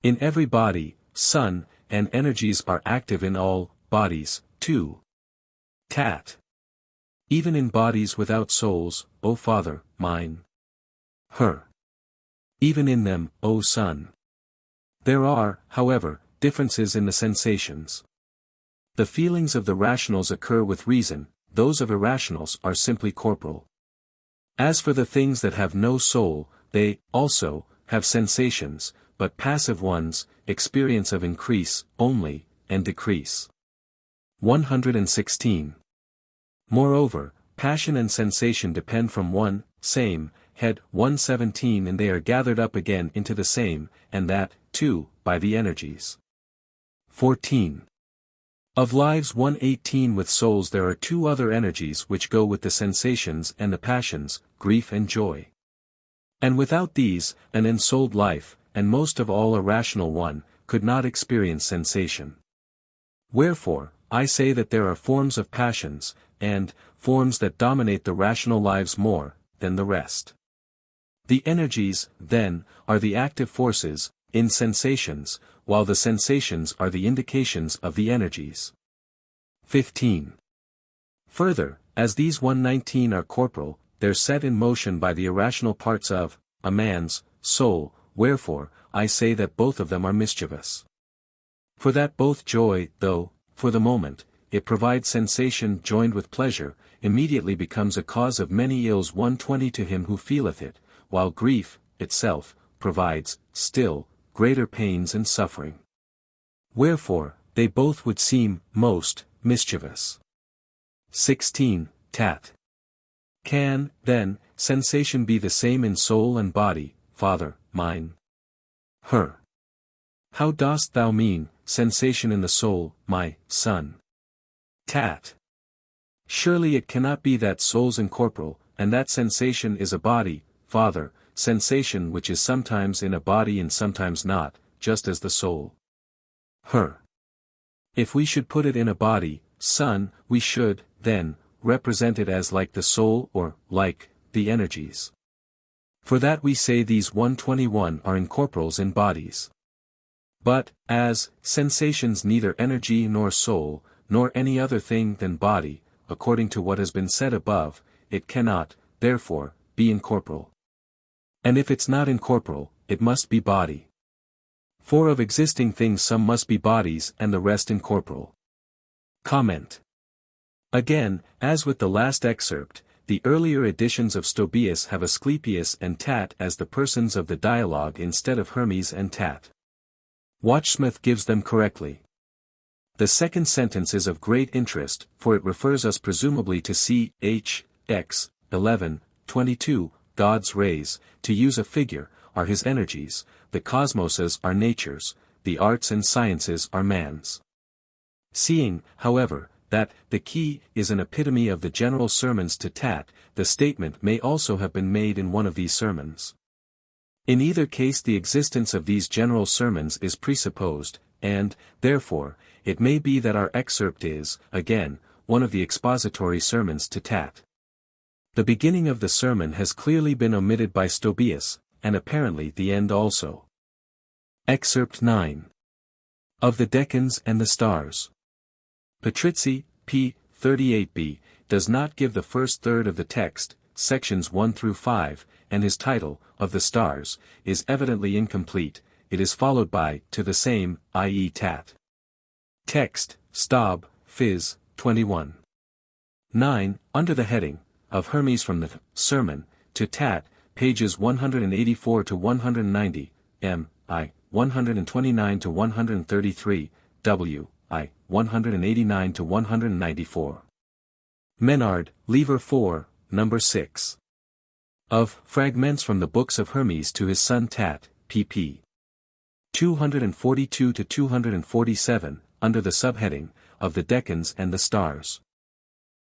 In every body, son, and energies are active in all bodies, too. Tat. Even in bodies without souls, O Father, mine. Her. Even in them, O Son. There are, however, differences in the sensations. The feelings of the rationals occur with reason, those of irrationals are simply corporal. As for the things that have no soul, they, also, have sensations, but passive ones, experience of increase, only, and decrease. 116. Moreover, passion and sensation depend from one, same, head 117 and they are gathered up again into the same, and that, too, by the energies. 14. Of lives 118 with souls there are two other energies which go with the sensations and the passions, grief and joy. And without these, an ensouled life, and most of all a rational one, could not experience sensation. Wherefore, I say that there are forms of passions, and forms that dominate the rational lives more than the rest. The energies, then, are the active forces, in sensations, while the sensations are the indications of the energies. 15. Further, as these 119 are corporal, they're set in motion by the irrational parts of a man's soul, wherefore, I say that both of them are mischievous. For that both joy, though, for the moment, it provides sensation joined with pleasure, immediately becomes a cause of many ills 120 to him who feeleth it, while grief, itself, provides, still, greater pains and suffering. Wherefore, they both would seem, most, mischievous. 16. Tat. Can, then, sensation be the same in soul and body, Father, mine? Her. How dost thou mean, sensation in the soul, my son? Tat. Surely it cannot be that soul's incorporeal, and that sensation is a body, Father, sensation which is sometimes in a body and sometimes not, just as the soul. Her. If we should put it in a body, son, we should, then, represent it as like the soul or, like, the energies. For that we say these 121 are incorporeals in bodies. But, as, sensations neither energy nor soul, nor any other thing than body, according to what has been said above, it cannot, therefore, be incorporeal. And if it's not incorporeal, it must be body. For of existing things some must be bodies and the rest incorporeal. Comment. Again, as with the last excerpt, the earlier editions of Stobaeus have Asclepius and Tat as the persons of the dialogue instead of Hermes and Tat. Watchsmith gives them correctly. The second sentence is of great interest, for it refers us presumably to ch. x. 11:22, God's rays, to use a figure, are his energies, the cosmoses are natures, the arts and sciences are man's. Seeing, however, that the key is an epitome of the general sermons to Tat, the statement may also have been made in one of these sermons. In either case the existence of these general sermons is presupposed, and, therefore, it may be that our excerpt is, again, one of the expository sermons to Tat. The beginning of the sermon has clearly been omitted by Stobaeus, and apparently the end also. Excerpt 9. Of the Decans and the Stars. Patrizzi, p. 38b, does not give the first third of the text, sections 1 through 5, and his title, Of the Stars, is evidently incomplete. It is followed by, to the same, i.e. Tat. Text, Stob, Phys. 21. 9, under the heading, Of Hermes from the Sermon, to Tat, pages 184 to 190, m. I. 129 to 133, w. I. 189 to 194. Menard, Lever 4, number 6. Of Fragments from the Books of Hermes to his son Tat, pp. 242 to 247, under the subheading, Of the Decans and the Stars.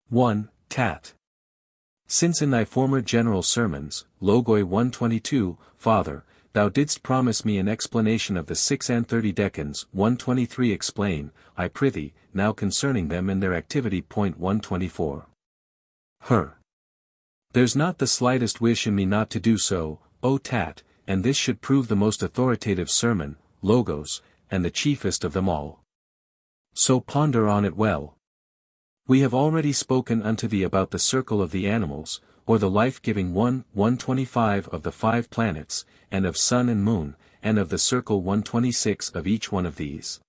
1. Tat. Since in thy former general sermons, Logoi 122, Father, thou didst promise me an explanation of the 36 Decans, 123 explain, I prithee, now concerning them and their activity. Point 124. There's not the slightest wish in me not to do so, O Tat, and this should prove the most authoritative sermon, Logos, and the chiefest of them all. So ponder on it well. We have already spoken unto thee about the circle of the animals, or the life-giving 125 of the 5 planets, and of sun and moon, and of the circle 126 of each one of these.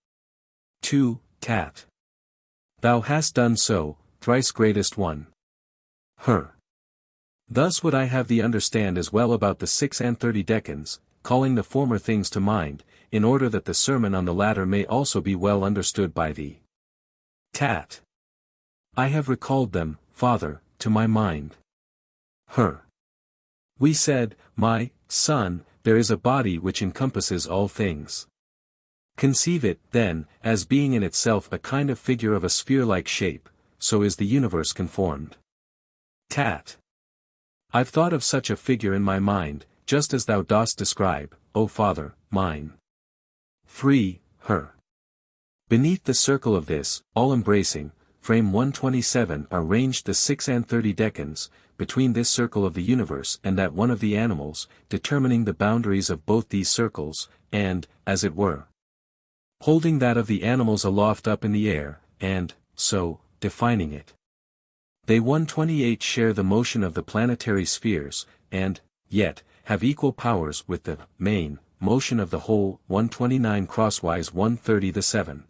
2. Tat. Thou hast done so, thrice greatest one. Thus would I have thee understand as well about the 36 Decans, calling the former things to mind, in order that the sermon on the latter may also be well understood by thee. Tat. I have recalled them, Father, to my mind. We said, my son, there is a body which encompasses all things. Conceive it, then, as being in itself a kind of figure of a sphere-like shape, so is the universe conformed. Tat. I've thought of such a figure in my mind, just as thou dost describe, O Father, mine. 3. Beneath the circle of this, all-embracing, frame 127 are ranged the 36 Decans, between this circle of the universe and that one of the animals, determining the boundaries of both these circles, and, as it were, holding that of the animals aloft up in the air, and, so, defining it. They 128 share the motion of the planetary spheres, and, yet, have equal powers with the main motion of the whole 129 crosswise 130 the 7.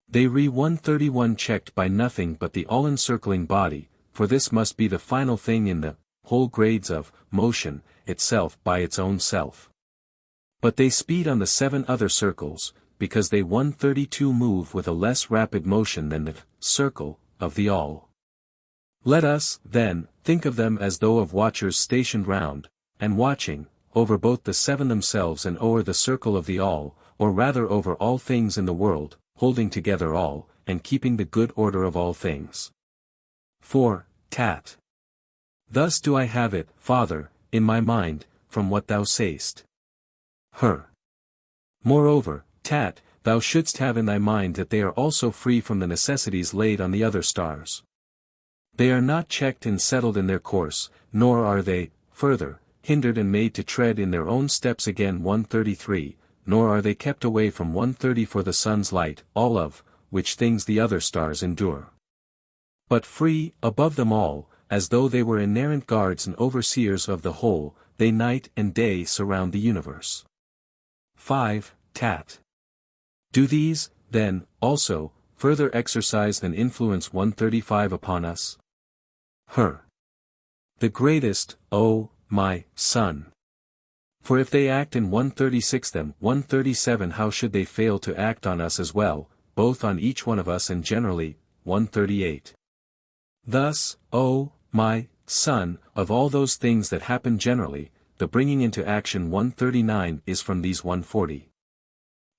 They 131 checked by nothing but the all-encircling body, for this must be the final thing in the whole grades of motion, itself by its own self. But they speed on the 7 other circles, because they 132 move with a less rapid motion than the circle of the all. Let us, then, think of them as though of watchers stationed round, and watching, over both the 7 themselves and o'er the circle of the all, or rather over all things in the world, holding together all, and keeping the good order of all things. 4. Tat. Thus do I have it, Father, in my mind, from what thou say'st. Moreover, Tat, thou shouldst have in thy mind that they are also free from the necessities laid on the other stars. They are not checked and settled in their course, nor are they, further, hindered and made to tread in their own steps again 133, nor are they kept away from 130 for the sun's light, all of which things the other stars endure. But free, above them all, as though they were inerrant guards and overseers of the whole, they night and day surround the universe. 5. Tat. Do these, then, also, further exercise and influence 135 upon us? The greatest, O, my son. For if they act in 136 them 137 how should they fail to act on us as well, both on each one of us and generally, 138. Thus, O, my son, of all those things that happen generally, the bringing into action 139 is from these 140.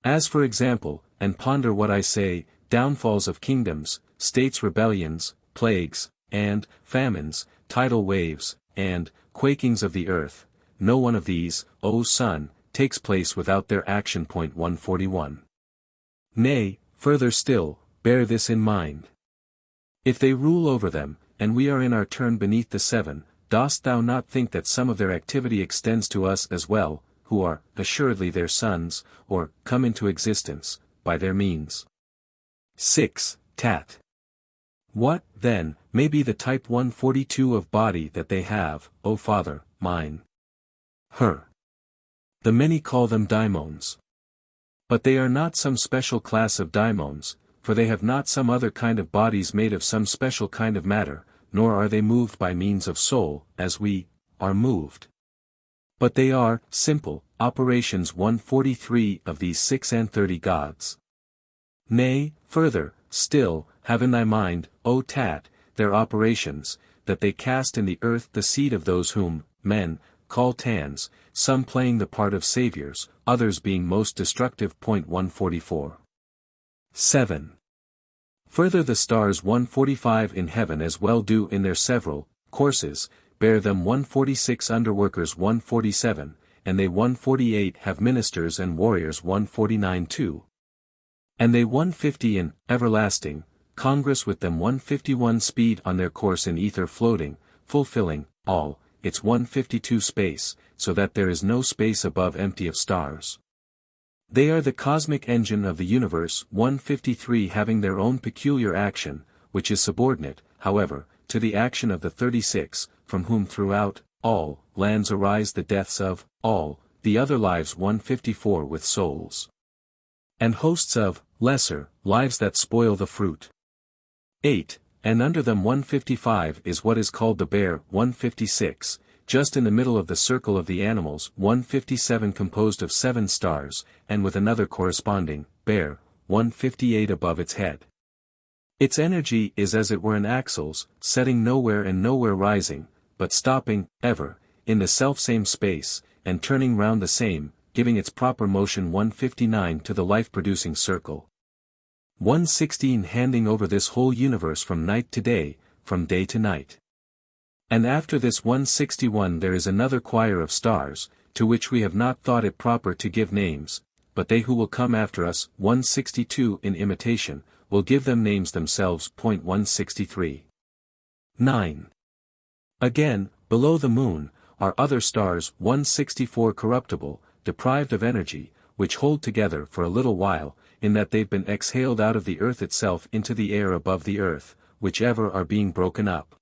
As for example, and ponder what I say, downfalls of kingdoms, states rebellions, plagues, and famines, tidal waves, and quakings of the earth, no one of these, O son, takes place without their action. Point 141. Nay, further still, bear this in mind. If they rule over them, and we are in our turn beneath the 7, dost thou not think that some of their activity extends to us as well, who are, assuredly their sons, or, come into existence, by their means. 6. Tat. What, then, may be the type 142 of body that they have, O Father, mine? Her. The many call them daimons. But they are not some special class of daimons, for they have not some other kind of bodies made of some special kind of matter, nor are they moved by means of soul, as we are moved. But they are simple operations 143 of these 36 gods. Nay, further, still, have in thy mind, O Tat, their operations, that they cast in the earth the seed of those whom men call Tans, some playing the part of saviors, others being most destructive. 144. 7. Further, the stars 145 in heaven as well do in their several courses, bear them 146 underworkers 147, and they 148 have ministers and warriors 149 too. And they 150 in everlasting congress with them 151 speed on their course in ether floating, fulfilling all its 152 space, so that there is no space above empty of stars. They are the cosmic engine of the universe 153 having their own peculiar action, which is subordinate, however, to the action of the 36, from whom throughout all lands arise the deaths of all the other lives 154 with souls. And hosts of lesser lives that spoil the fruit. 8. And under them 155 is what is called the bear 156, just in the middle of the circle of the animals 157 composed of 7 stars, and with another corresponding, bear, 158 above its head. Its energy is as it were an axle's, setting nowhere and nowhere rising, but stopping, ever, in the selfsame space, and turning round the same, giving its proper motion 159 to the life-producing circle. 116 handing over this whole universe from night to day, from day to night. And after this 161 there is another choir of stars, to which we have not thought it proper to give names, but they who will come after us 162 in imitation, will give them names themselves. 163. 9. Again, below the moon, are other stars 164 corruptible, deprived of energy, which hold together for a little while, in that they've been exhaled out of the earth itself into the air above the earth, which ever are being broken up.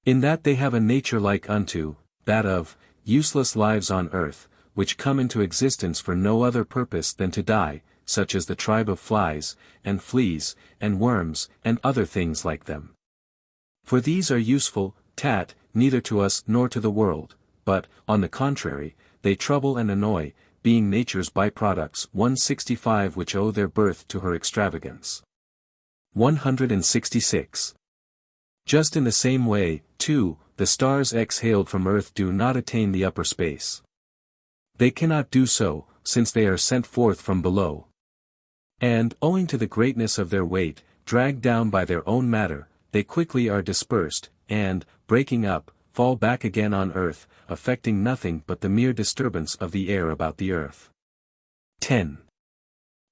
In that they have a nature like unto that of useless lives on earth, which come into existence for no other purpose than to die, such as the tribe of flies, and fleas, and worms, and other things like them. For these are useful, Tat, neither to us nor to the world, but, on the contrary, they trouble and annoy, being nature's byproducts 165 which owe their birth to her extravagance. 166. Just in the same way, too, the stars exhaled from earth do not attain the upper space. They cannot do so, since they are sent forth from below. And, owing to the greatness of their weight, dragged down by their own matter, they quickly are dispersed, and, breaking up, fall back again on earth, affecting nothing but the mere disturbance of the air about the earth. 10.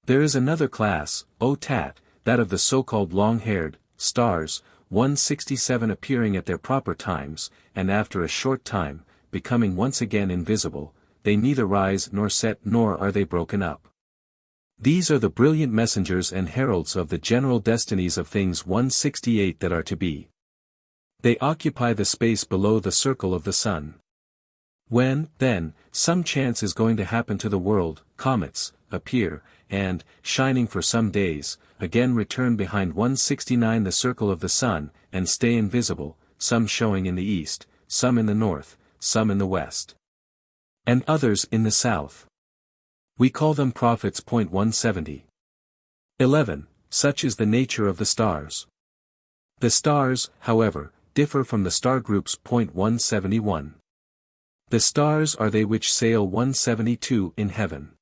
There is another class, O Tat, that of the so-called long-haired stars, 167 appearing at their proper times, and after a short time, becoming once again invisible, they neither rise nor set nor are they broken up. These are the brilliant messengers and heralds of the general destinies of things 168 that are to be. They occupy the space below the circle of the sun. When, then, some chance is going to happen to the world, comets appear, and, shining for some days, again return behind 169 the circle of the sun, and stay invisible, some showing in the east, some in the north, some in the west, and others in the south. We call them prophets. 170. 11. Such is the nature of the stars. The stars, however, differ from the star groups. 171. The stars are they which sail 172 in heaven.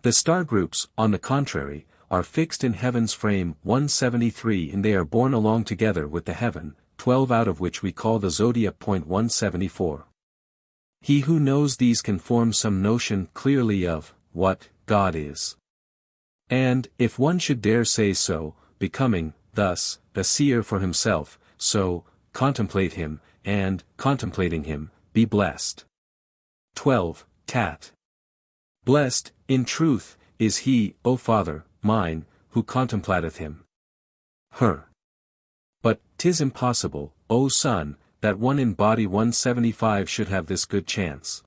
The star groups, on the contrary, are fixed in heaven's frame 173 and they are borne along together with the heaven, 12 out of which we call the zodiac. 174. He who knows these can form some notion clearly of what God is. And, if one should dare say so, becoming, thus, a seer for himself, so, contemplate him, and, contemplating him, be blessed. 12. Tat. Blessed, in truth, is he, O Father, mine, who contemplateth him. But 'tis impossible, O son, that one in body 175 should have this good chance.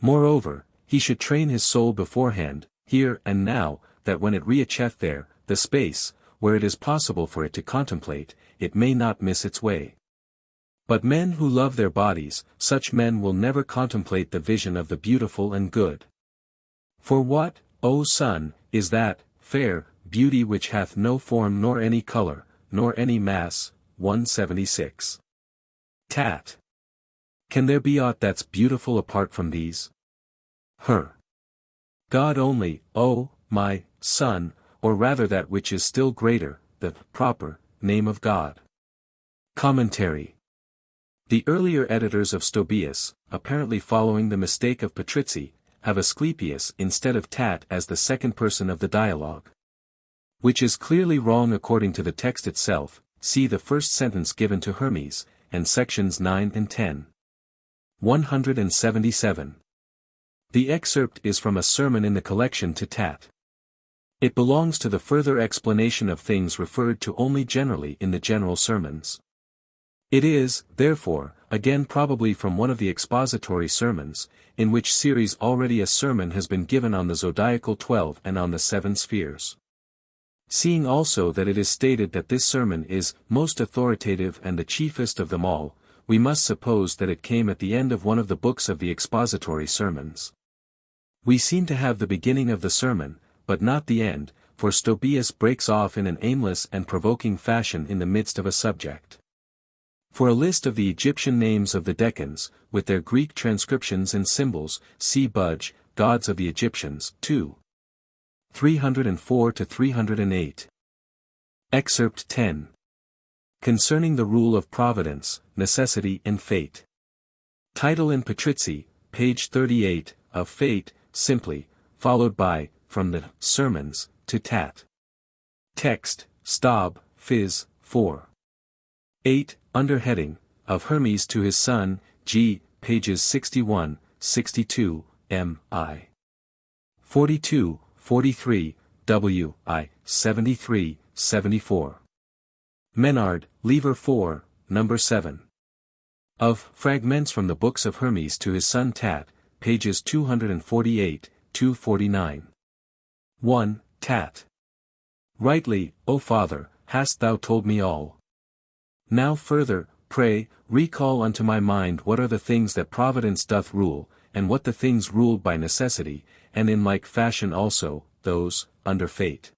Moreover, he should train his soul beforehand, here and now, that when it reacheth there, the space, where it is possible for it to contemplate, it may not miss its way. But men who love their bodies, such men will never contemplate the vision of the beautiful and good. For what, O son, is that, fair, beauty which hath no form nor any color, nor any mass? 176. Tat. Can there be aught that's beautiful apart from these? God only, O, my son, or rather that which is still greater, the proper name of God. Commentary. The earlier editors of Stobaeus, apparently following the mistake of Patrizzi, have Asclepius instead of Tat as the second person of the dialogue. Which is clearly wrong according to the text itself. See the first sentence given to Hermes, and sections 9 and 10. 177. The excerpt is from a sermon in the collection to Tat. It belongs to the further explanation of things referred to only generally in the general sermons. It is, therefore, again probably from one of the expository sermons, in which series already a sermon has been given on the zodiacal 12 and on the 7 spheres. Seeing also that it is stated that this sermon is most authoritative and the chiefest of them all, we must suppose that it came at the end of one of the books of the expository sermons. We seem to have the beginning of the sermon, but not the end, for Stobaeus breaks off in an aimless and provoking fashion in the midst of a subject. For a list of the Egyptian names of the Decans, with their Greek transcriptions and symbols, see Budge, Gods of the Egyptians, 2. 304-308. Excerpt 10. Concerning the Rule of Providence, Necessity and Fate. Title in Patrizzi, page 38, of Fate, simply, followed by, from the Sermons, to Tat. Text, Stob, Phys. 4. 8, underheading, of Hermes to his son, G, pages 61, 62, M.I. 42, 43, W.I. 73, 74. Menard, Lever 4, number 7. Of Fragments from the Books of Hermes to his son Tat, pages 248, 249. 1. Tat. Rightly, O father, hast thou told me all. Now further, pray, recall unto my mind what are the things that Providence doth rule, and what the things ruled by necessity, and in like fashion also, those, under Fate.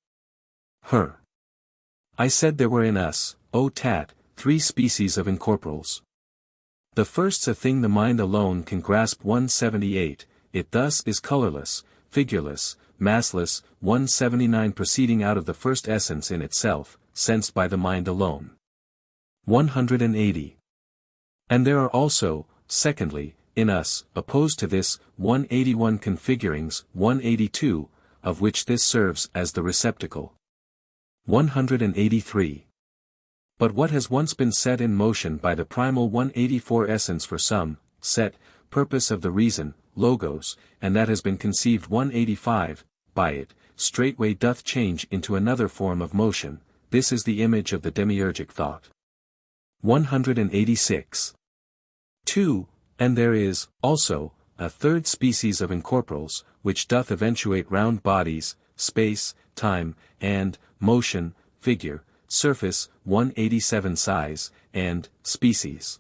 I said there were in us, O Tat, 3 species of incorporals. The first's a thing the mind alone can grasp. 178, it thus is colorless, figureless, massless. 179 proceeding out of the first essence in itself, sensed by the mind alone. 180. And there are also, secondly, in us, opposed to this, 181 configurings. 182, of which this serves as the receptacle. 183. But what has once been set in motion by the primal 184 essence for some, set, purpose of the reason, logos, and that has been conceived 185, by it, straightway doth change into another form of motion, this is the image of the demiurgic thought. 186. 2. And there is, also, a third species of incorporals, which doth eventuate round bodies, space, time, and, motion, figure, surface, 187 size, and, species.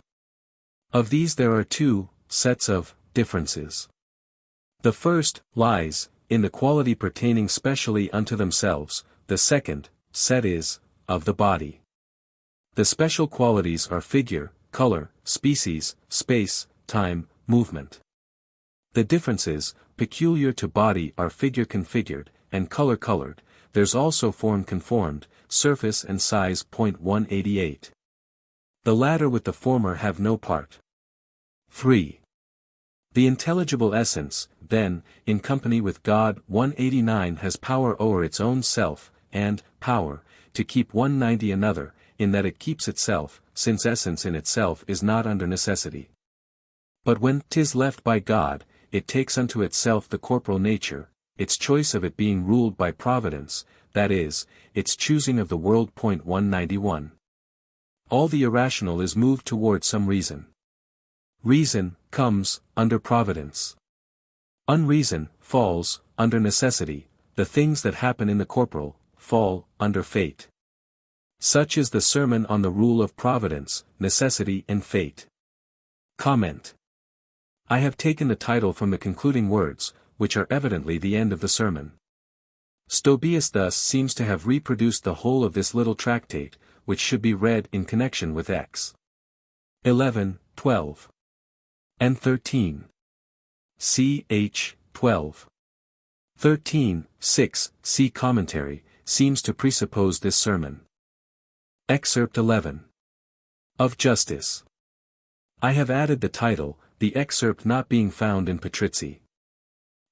Of these there are 2 sets of differences. The first lies in the quality pertaining specially unto themselves, the second set is of the body. The special qualities are figure, color, species, space, time, movement. The differences, peculiar to body, are figure configured, and color colored. There's also form conformed, surface and size. 188. The latter with the former have no part. 3. The intelligible essence, then, in company with God. 189 has power o'er its own self, and power to keep. 190 another, in that it keeps itself, since essence in itself is not under necessity. But when 'tis left by God, it takes unto itself the corporal nature, its choice of it being ruled by Providence, that is, its choosing of the world. 191. All the irrational is moved toward some reason. Reason comes under Providence. Unreason falls under necessity. The things that happen in the corporal fall under fate. Such is the sermon on the rule of Providence, necessity and fate. Comment. I have taken the title from the concluding words, which are evidently the end of the sermon. Stobaeus thus seems to have reproduced the whole of this little tractate, which should be read in connection with X. 11, 12. And 13. Ch. 12. 13, 6, see commentary, seems to presuppose this sermon. Excerpt 11. Of Justice. I have added the title, the excerpt not being found in Patrizzi.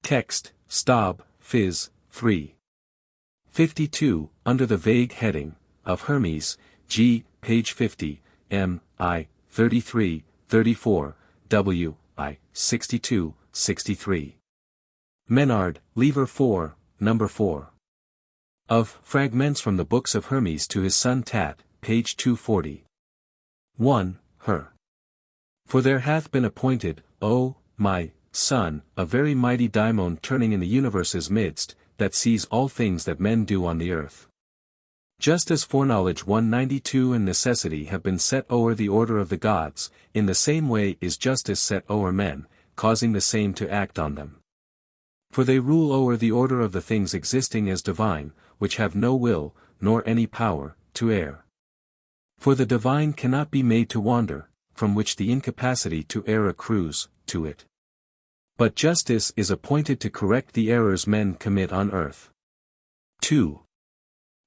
Text, Stob, Phys. 3. 52, under the vague heading, of Hermes, G. page 50, M. I. 33, 34, W. I. 62, 63. Menard, Lever 4, number 4. Of Fragments from the Books of Hermes to his son Tat, page 240. 1. Her. For there hath been appointed, O, my son, a very mighty daimon turning in the universe's midst, that sees all things that men do on the earth. Just as foreknowledge 192 and necessity have been set o'er the order of the gods, in the same way is justice set o'er men, causing the same to act on them. For they rule o'er the order of the things existing as divine, which have no will, nor any power, to err. For the divine cannot be made to wander, from which the incapacity to err accrues, to it. But justice is appointed to correct the errors men commit on earth. 2.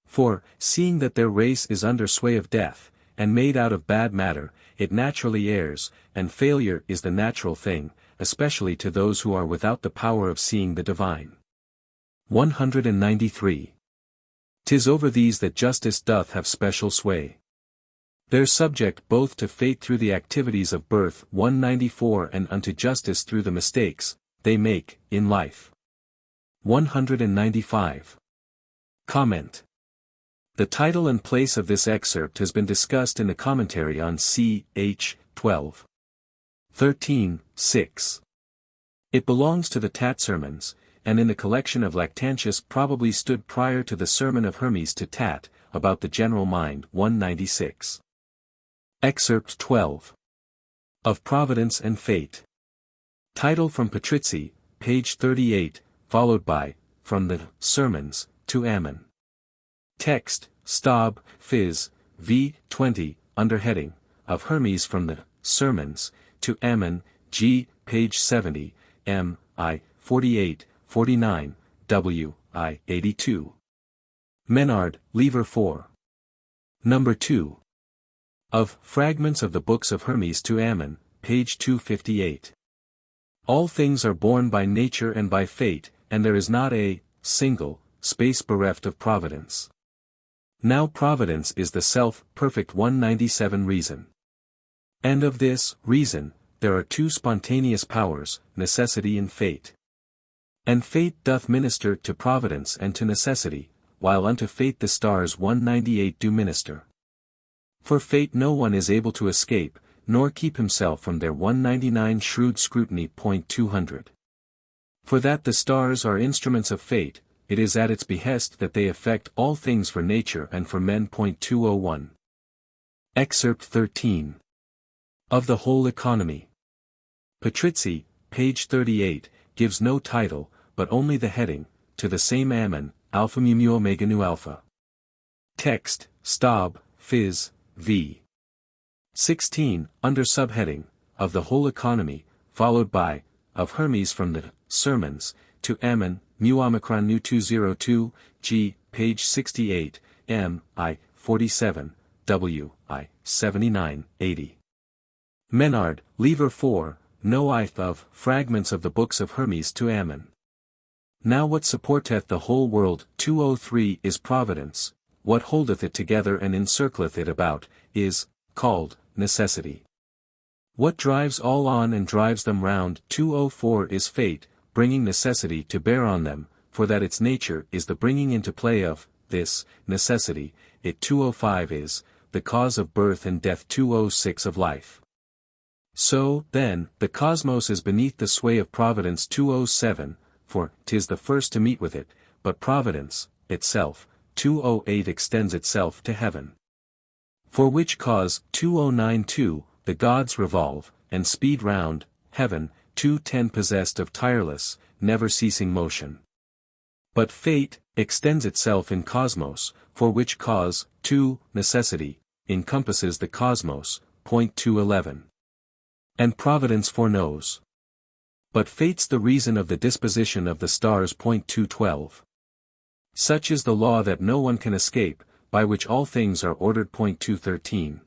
For, seeing that their race is under sway of death, and made out of bad matter, it naturally errs, and failure is the natural thing, especially to those who are without the power of seeing the divine. 193. 'Tis over these that justice doth have special sway. They're subject both to fate through the activities of birth 194 and unto justice through the mistakes they make in life. 195. Comment. The title and place of this excerpt has been discussed in the commentary on Ch. 12. 13, 6. It belongs to the Tat sermons, and in the collection of Lactantius probably stood prior to the sermon of Hermes to Tat, about the general mind 196. Excerpt 12. Of Providence and Fate. Title from Patrizzi, page 38, followed by, from the Sermons, to Ammon. Text, Stob, Phys. v. 20, under heading, of Hermes from the Sermons, to Ammon, G. page 70, M. I. 48, 49, W. I. 82. Menard, Lever 4. Number 2. Of Fragments of the Books of Hermes to Ammon, page 258. All things are born by nature and by fate, and there is not a single space bereft of providence. Now providence is the self-perfect 197 reason. And of this reason, there are two spontaneous powers, necessity and fate. And fate doth minister to providence and to necessity, while unto fate the stars 198 do minister. For fate no one is able to escape, nor keep himself from their 199 shrewd scrutiny. 200. For that the stars are instruments of fate, it is at its behest that they affect all things for nature and for men. 201. Excerpt 13. Of the Whole Economy. Patrizzi, page 38, gives no title, but only the heading, to the same Ammon, Alpha mu mu Omega nu Alpha. Text, Stob, Phys. v. 16, under subheading, of the Whole Economy, followed by, of Hermes from the Sermons, to Ammon, mu Omicron nu 202, G. page 68, M. I. 47, W. I. 79, 80. Menard, Lever 4, no ith of Fragments of the Books of Hermes to Ammon. Now what supporteth the whole world 203 is providence, what holdeth it together and encircleth it about, is called necessity. What drives all on and drives them round 204 is fate, bringing necessity to bear on them, for that its nature is the bringing into play of, this, necessity, it 205 is, the cause of birth and death 206 of life. So, then, the cosmos is beneath the sway of Providence 207, for 'tis the first to meet with it, but Providence, itself, 208 extends itself to heaven. For which cause, 2092, the gods revolve, and speed round, heaven, 210 possessed of tireless, never-ceasing motion. But fate, extends itself in cosmos, for which cause, 2, necessity, encompasses the cosmos, point 211. And Providence foreknows. But fate's the reason of the disposition of the stars, point 212. Such is the law that no one can escape, by which all things are ordered, point 213.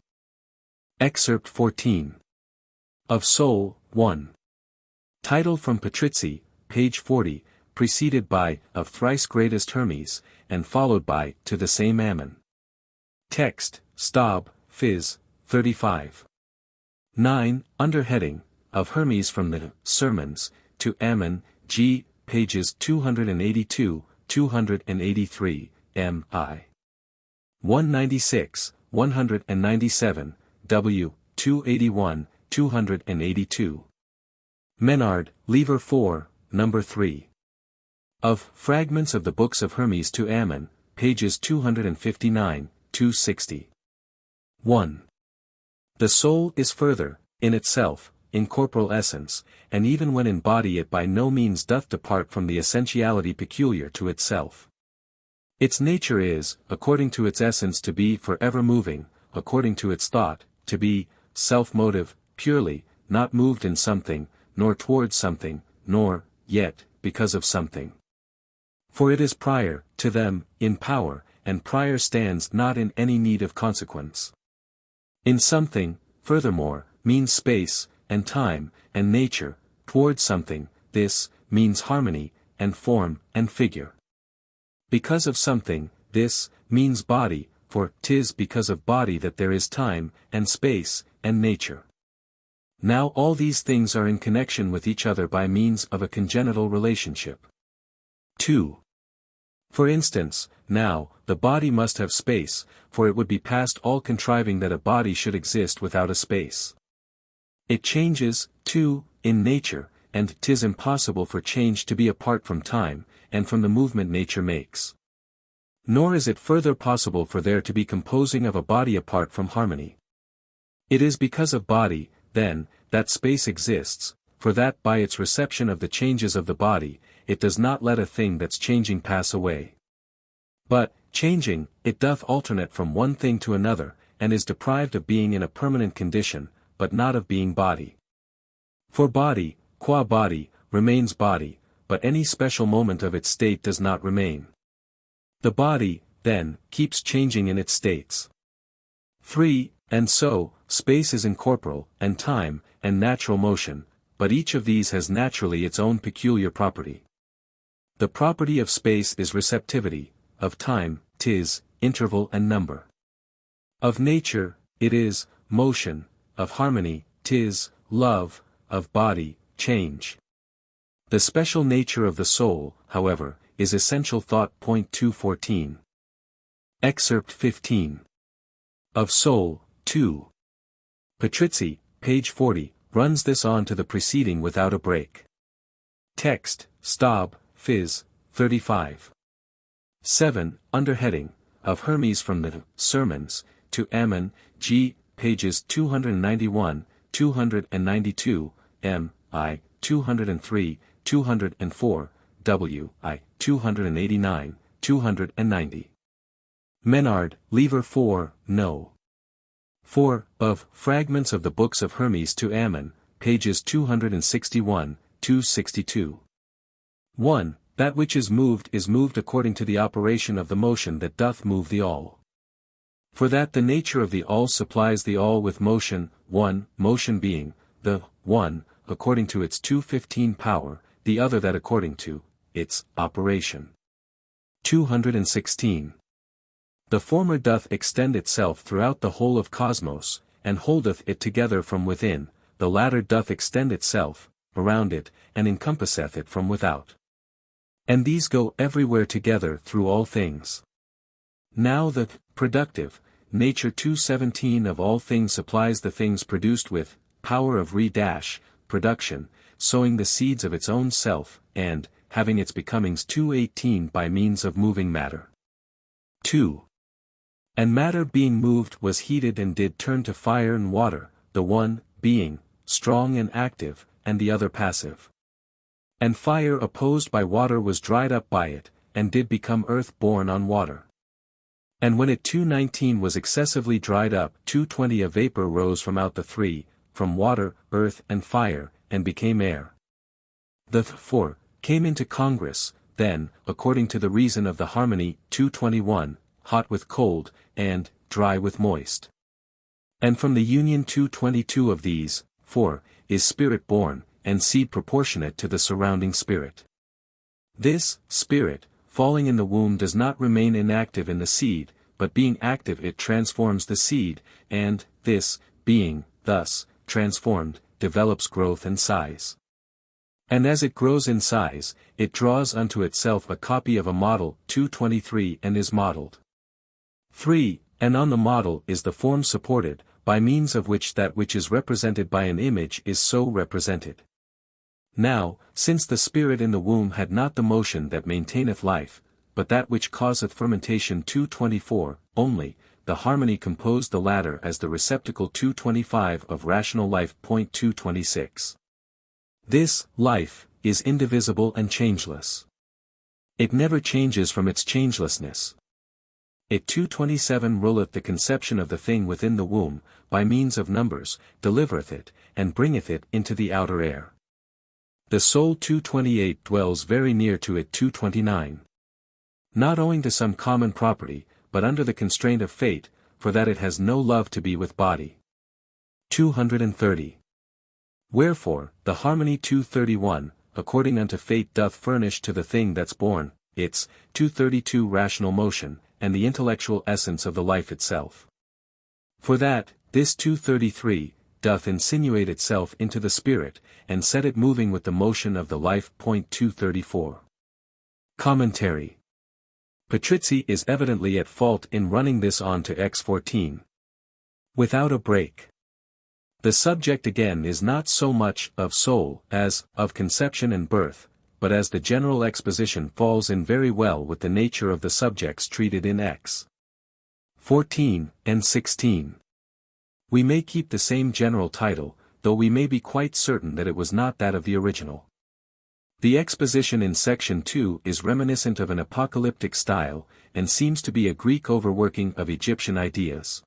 Excerpt 14. Of Soul, 1. Title from Patrizzi, page 40, preceded by, of Thrice Greatest Hermes, and followed by, to the same Ammon. Text, Phys. 35. 9. Underheading, of Hermes from the Sermons, to Ammon, G. pages 282, 283, M.I. 196, 197, W. 281, 282. Menard, Lever 4, number 3. Of Fragments of the Books of Hermes to Ammon, pages 259, 260. 1. The soul is further, in itself, in corporal essence, and even when in body it by no means doth depart from the essentiality peculiar to itself. Its nature is, according to its essence to be for ever moving, according to its thought, to be, self-motive, purely, not moved in something, nor towards something, nor, yet, because of something. For it is prior, to them, in power, and prior stands not in any need of consequence. In something, furthermore, means space, and time, and nature, towards something, this, means harmony, and form, and figure. Because of something, this, means body, for 'tis because of body that there is time, and space, and nature. Now all these things are in connection with each other by means of a congenital relationship. 2. For instance, now, the body must have space, for it would be past all contriving that a body should exist without a space. It changes, too, in nature, and 'tis impossible for change to be apart from time, and from the movement nature makes. Nor is it further possible for there to be composing of a body apart from harmony. It is because of body, then, that space exists, for that by its reception of the changes of the body, it does not let a thing that's changing pass away. But, changing, it doth alternate from one thing to another, and is deprived of being in a permanent condition, but not of being body. For body, qua body, remains body, but any special moment of its state does not remain. The body, then, keeps changing in its states. 3. And so, space is incorporeal, and time, and natural motion, but each of these has naturally its own peculiar property. The property of space is receptivity, of time, 'tis, interval and number. Of nature, it is, motion, of harmony, 'tis, love, of body, change. The special nature of the soul, however, is essential thought. Point 214. Excerpt 15. Of Soul, 2. Patrizzi, page 40, runs this on to the preceding without a break. Text, Phys. 35. 7. Underheading, of Hermes from the Sermons, to Ammon, G. pages 291, 292, M.I. 203, 204, W.I. 289, 290. Menard, Lever 4, No. 4. Of Fragments of the Books of Hermes to Ammon, pages 261, 262. 1. That which is moved according to the operation of the motion that doth move the all. For that the nature of the all supplies the all with motion, 1, motion being, the 1, according to its 215 power, the other that according to its operation. 216. The former doth extend itself throughout the whole of cosmos, and holdeth it together from within, the latter doth extend itself, around it, and encompasseth it from without. And these go everywhere together through all things. Now the productive nature 217 of all things supplies the things produced with power of production, sowing the seeds of its own self, and having its becomings 218 by means of moving matter. 2. And matter being moved was heated and did turn to fire and water, the one being strong and active, and the other passive. And fire opposed by water was dried up by it, and did become earth born on water. And when it 219 was excessively dried up, 220 a vapor rose from out the three, from water, earth and fire, and became air. The four came into congress, then, according to the reason of the harmony, 221, hot with cold, and dry with moist. And from the union 222 of these, four, is spirit born, and seed proportionate to the surrounding spirit. This spirit, falling in the womb, does not remain inactive in the seed, but being active it transforms the seed, and, this, being, thus, transformed, develops growth and size. And as it grows in size, it draws unto itself a copy of a model, 223, and is modeled. 3. And on the model is the form supported, by means of which that which is represented by an image is so represented. Now, since the spirit in the womb had not the motion that maintaineth life, but that which causeth fermentation 224, only, the harmony composed the latter as the receptacle 225 of rational life. 226. This, life, is indivisible and changeless. It never changes from its changelessness. It 227 ruleth the conception of the thing within the womb, by means of numbers, delivereth it, and bringeth it into the outer air. The soul 228 dwells very near to it 229. Not owing to some common property, but under the constraint of fate, for that it has no love to be with body. 230. Wherefore, the harmony 231, according unto fate doth furnish to the thing that's born, its 232 rational motion, and the intellectual essence of the life itself. For that, this 233, doth insinuate itself into the spirit, and set it moving with the motion of the life. 234. Commentary. Patrizzi is evidently at fault in running this on to X14. Without a break. The subject again is not so much of soul as of conception and birth, but as the general exposition falls in very well with the nature of the subjects treated in X 14 and 16. We may keep the same general title, though we may be quite certain that it was not that of the original. The exposition in section 2 is reminiscent of an apocalyptic style, and seems to be a Greek overworking of Egyptian ideas.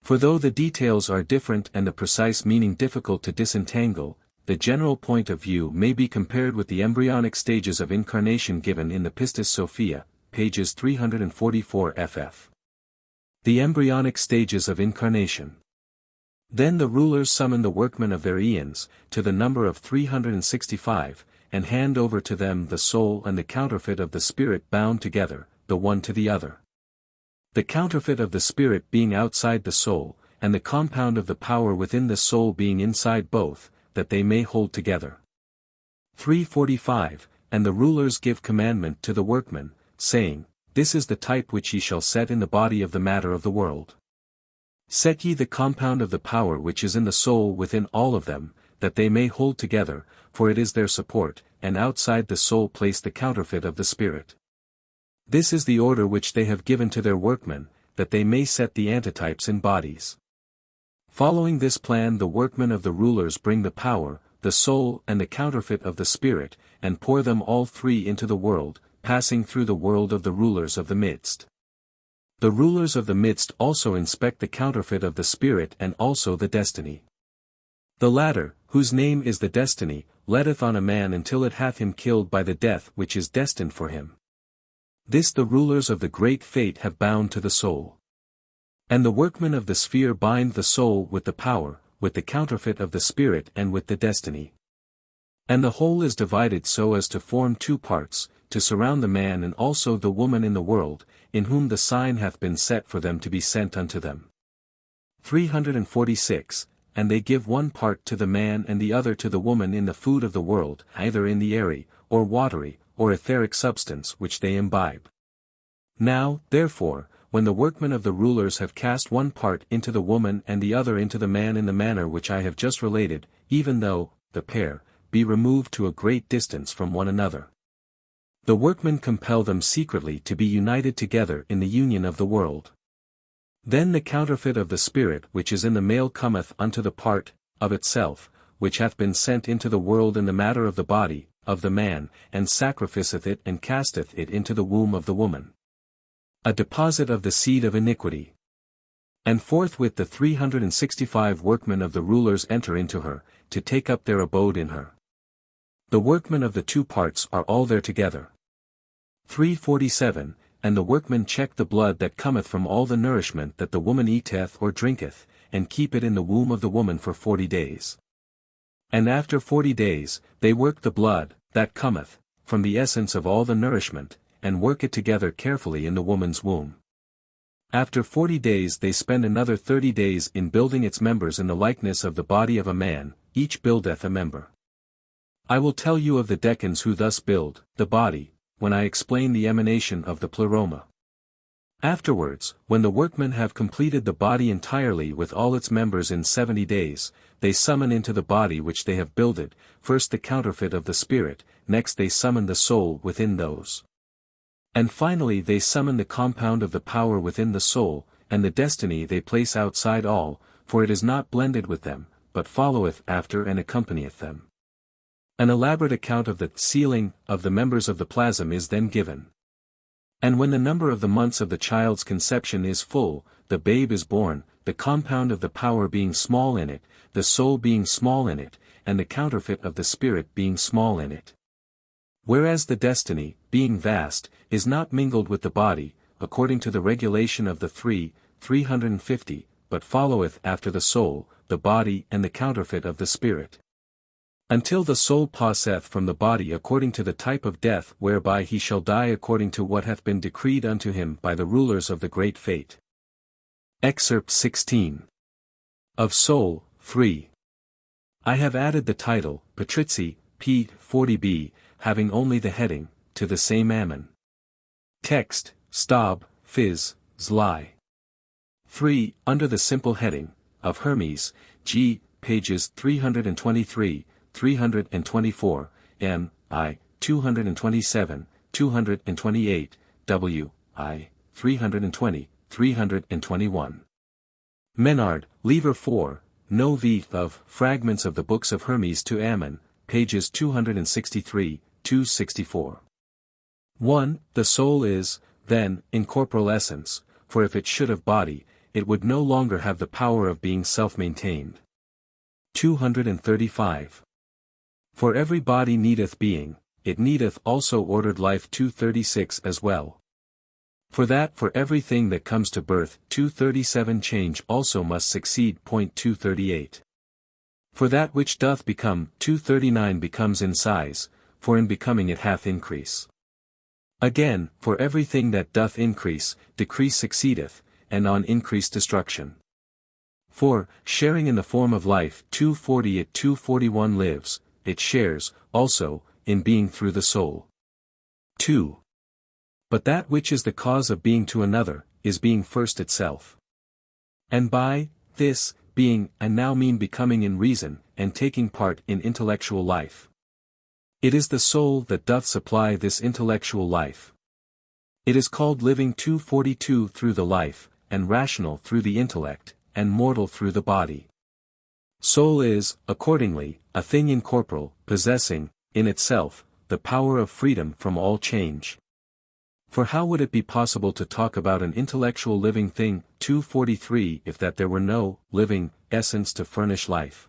For though the details are different and the precise meaning difficult to disentangle, the general point of view may be compared with the embryonic stages of incarnation given in the Pistis Sophia, pages 344 ff. The embryonic stages of incarnation. Then the rulers summon the workmen of their eons, to the number of 365, and hand over to them the soul and the counterfeit of the spirit bound together, the one to the other. The counterfeit of the spirit being outside the soul, and the compound of the power within the soul being inside both, that they may hold together. 345, and the rulers give commandment to the workmen, saying, This is the type which ye shall set in the body of the matter of the world. Set ye the compound of the power which is in the soul within all of them, that they may hold together, for it is their support, and outside the soul place the counterfeit of the spirit. This is the order which they have given to their workmen, that they may set the antitypes in bodies. Following this plan, the workmen of the rulers bring the power, the soul and the counterfeit of the spirit, and pour them all three into the world, passing through the world of the rulers of the midst. The rulers of the midst also inspect the counterfeit of the spirit and also the destiny. The latter, whose name is the destiny, letteth on a man until it hath him killed by the death which is destined for him. This the rulers of the great fate have bound to the soul. And the workmen of the sphere bind the soul with the power, with the counterfeit of the spirit and with the destiny. And the whole is divided so as to form two parts, to surround the man and also the woman in the world, in whom the sign hath been set for them to be sent unto them. 346, and they give one part to the man and the other to the woman in the food of the world, either in the airy, or watery, or etheric substance which they imbibe. Now, therefore, when the workmen of the rulers have cast one part into the woman and the other into the man in the manner which I have just related, even though, the pair, be removed to a great distance from one another, the workmen compel them secretly to be united together in the union of the world. Then the counterfeit of the spirit which is in the male cometh unto the part, of itself, which hath been sent into the world in the matter of the body, of the man, and sacrificeth it and casteth it into the womb of the woman. A deposit of the seed of iniquity. And forthwith the 365 workmen of the rulers enter into her, to take up their abode in her. The workmen of the two parts are all there together. 347, and the workmen check the blood that cometh from all the nourishment that the woman eateth or drinketh, and keep it in the womb of the woman for 40 days. And after 40 days, they work the blood, that cometh, from the essence of all the nourishment, and work it together carefully in the woman's womb. After 40 days they spend another 30 days in building its members in the likeness of the body of a man, each buildeth a member. I will tell you of the Decans who thus build, the body, when I explain the emanation of the pleroma. Afterwards, when the workmen have completed the body entirely with all its members in 70 days, they summon into the body which they have builded, first the counterfeit of the spirit, next they summon the soul within those. And finally they summon the compound of the power within the soul, and the destiny they place outside all, for it is not blended with them, but followeth after and accompanieth them. An elaborate account of the sealing of the members of the plasm is then given. And when the number of the months of the child's conception is full, the babe is born, the compound of the power being small in it, the soul being small in it, and the counterfeit of the spirit being small in it. Whereas the destiny, being vast, is not mingled with the body, according to the regulation of the 350, but followeth after the soul, the body and the counterfeit of the spirit. Until the soul passeth from the body according to the type of death whereby he shall die according to what hath been decreed unto him by the rulers of the great fate. Excerpt 16. Of Soul, 3. I have added the title, Patrizi, p. 40b, having only the heading, to the same Ammon. Text, Stob, Phys, Zli. 3. Under the simple heading, of Hermes, G. pages 323, 324, M. I. 227, 228, W. I. 320, 321. Menard, Lever 4, No V. of Fragments of the Books of Hermes to Ammon, pages 263, 264. 1. The soul is, then, incorporeal essence, for if it should have body, it would no longer have the power of being self-maintained. 235. For every body needeth being, it needeth also ordered life. 236 as well. For that for everything that comes to birth. 237 change also must succeed. 238. For that which doth become. 239 becomes in size, for in becoming it hath increase. Again, for everything that doth increase, decrease succeedeth, and on increase destruction. 4. Sharing in the form of life. 240 at 241 lives, it shares, also, in being through the soul. 2. But that which is the cause of being to another, is being first itself. And by this, being, I now mean becoming in reason, and taking part in intellectual life. It is the soul that doth supply this intellectual life. It is called living. 242 through the life, and rational through the intellect, and mortal through the body. Soul is, accordingly, a thing incorporeal, possessing, in itself, the power of freedom from all change. For how would it be possible to talk about an intellectual living thing, 243, if that there were no living essence to furnish life?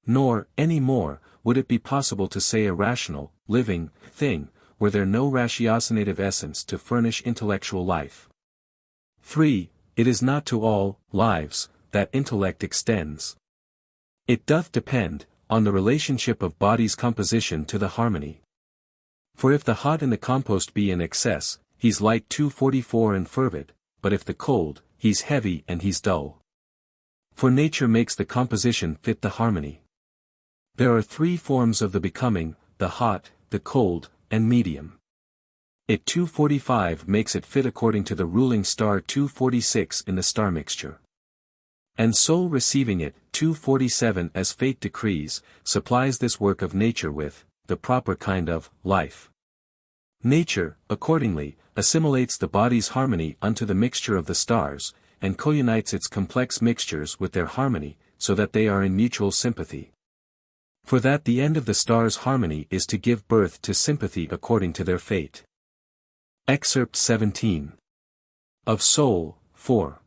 Nor, any more, would it be possible to say a rational, living thing, were there no ratiocinative essence to furnish intellectual life. 3. It is not to all lives that intellect extends. It doth depend on the relationship of body's composition to the harmony. For if the hot in the compost be in excess, he's light. 244 and fervid, but if the cold, he's heavy and he's dull. For nature makes the composition fit the harmony. There are 3 forms of the becoming, the hot, the cold, and medium. It 245 makes it fit according to the ruling star 246 in the star mixture. And soul receiving it, 247 as fate decrees, supplies this work of nature with the proper kind of life. Nature, accordingly, assimilates the body's harmony unto the mixture of the stars, and co-unites its complex mixtures with their harmony, so that they are in mutual sympathy. For that the end of the stars' harmony is to give birth to sympathy according to their fate. Excerpt 17. Of Soul, 4.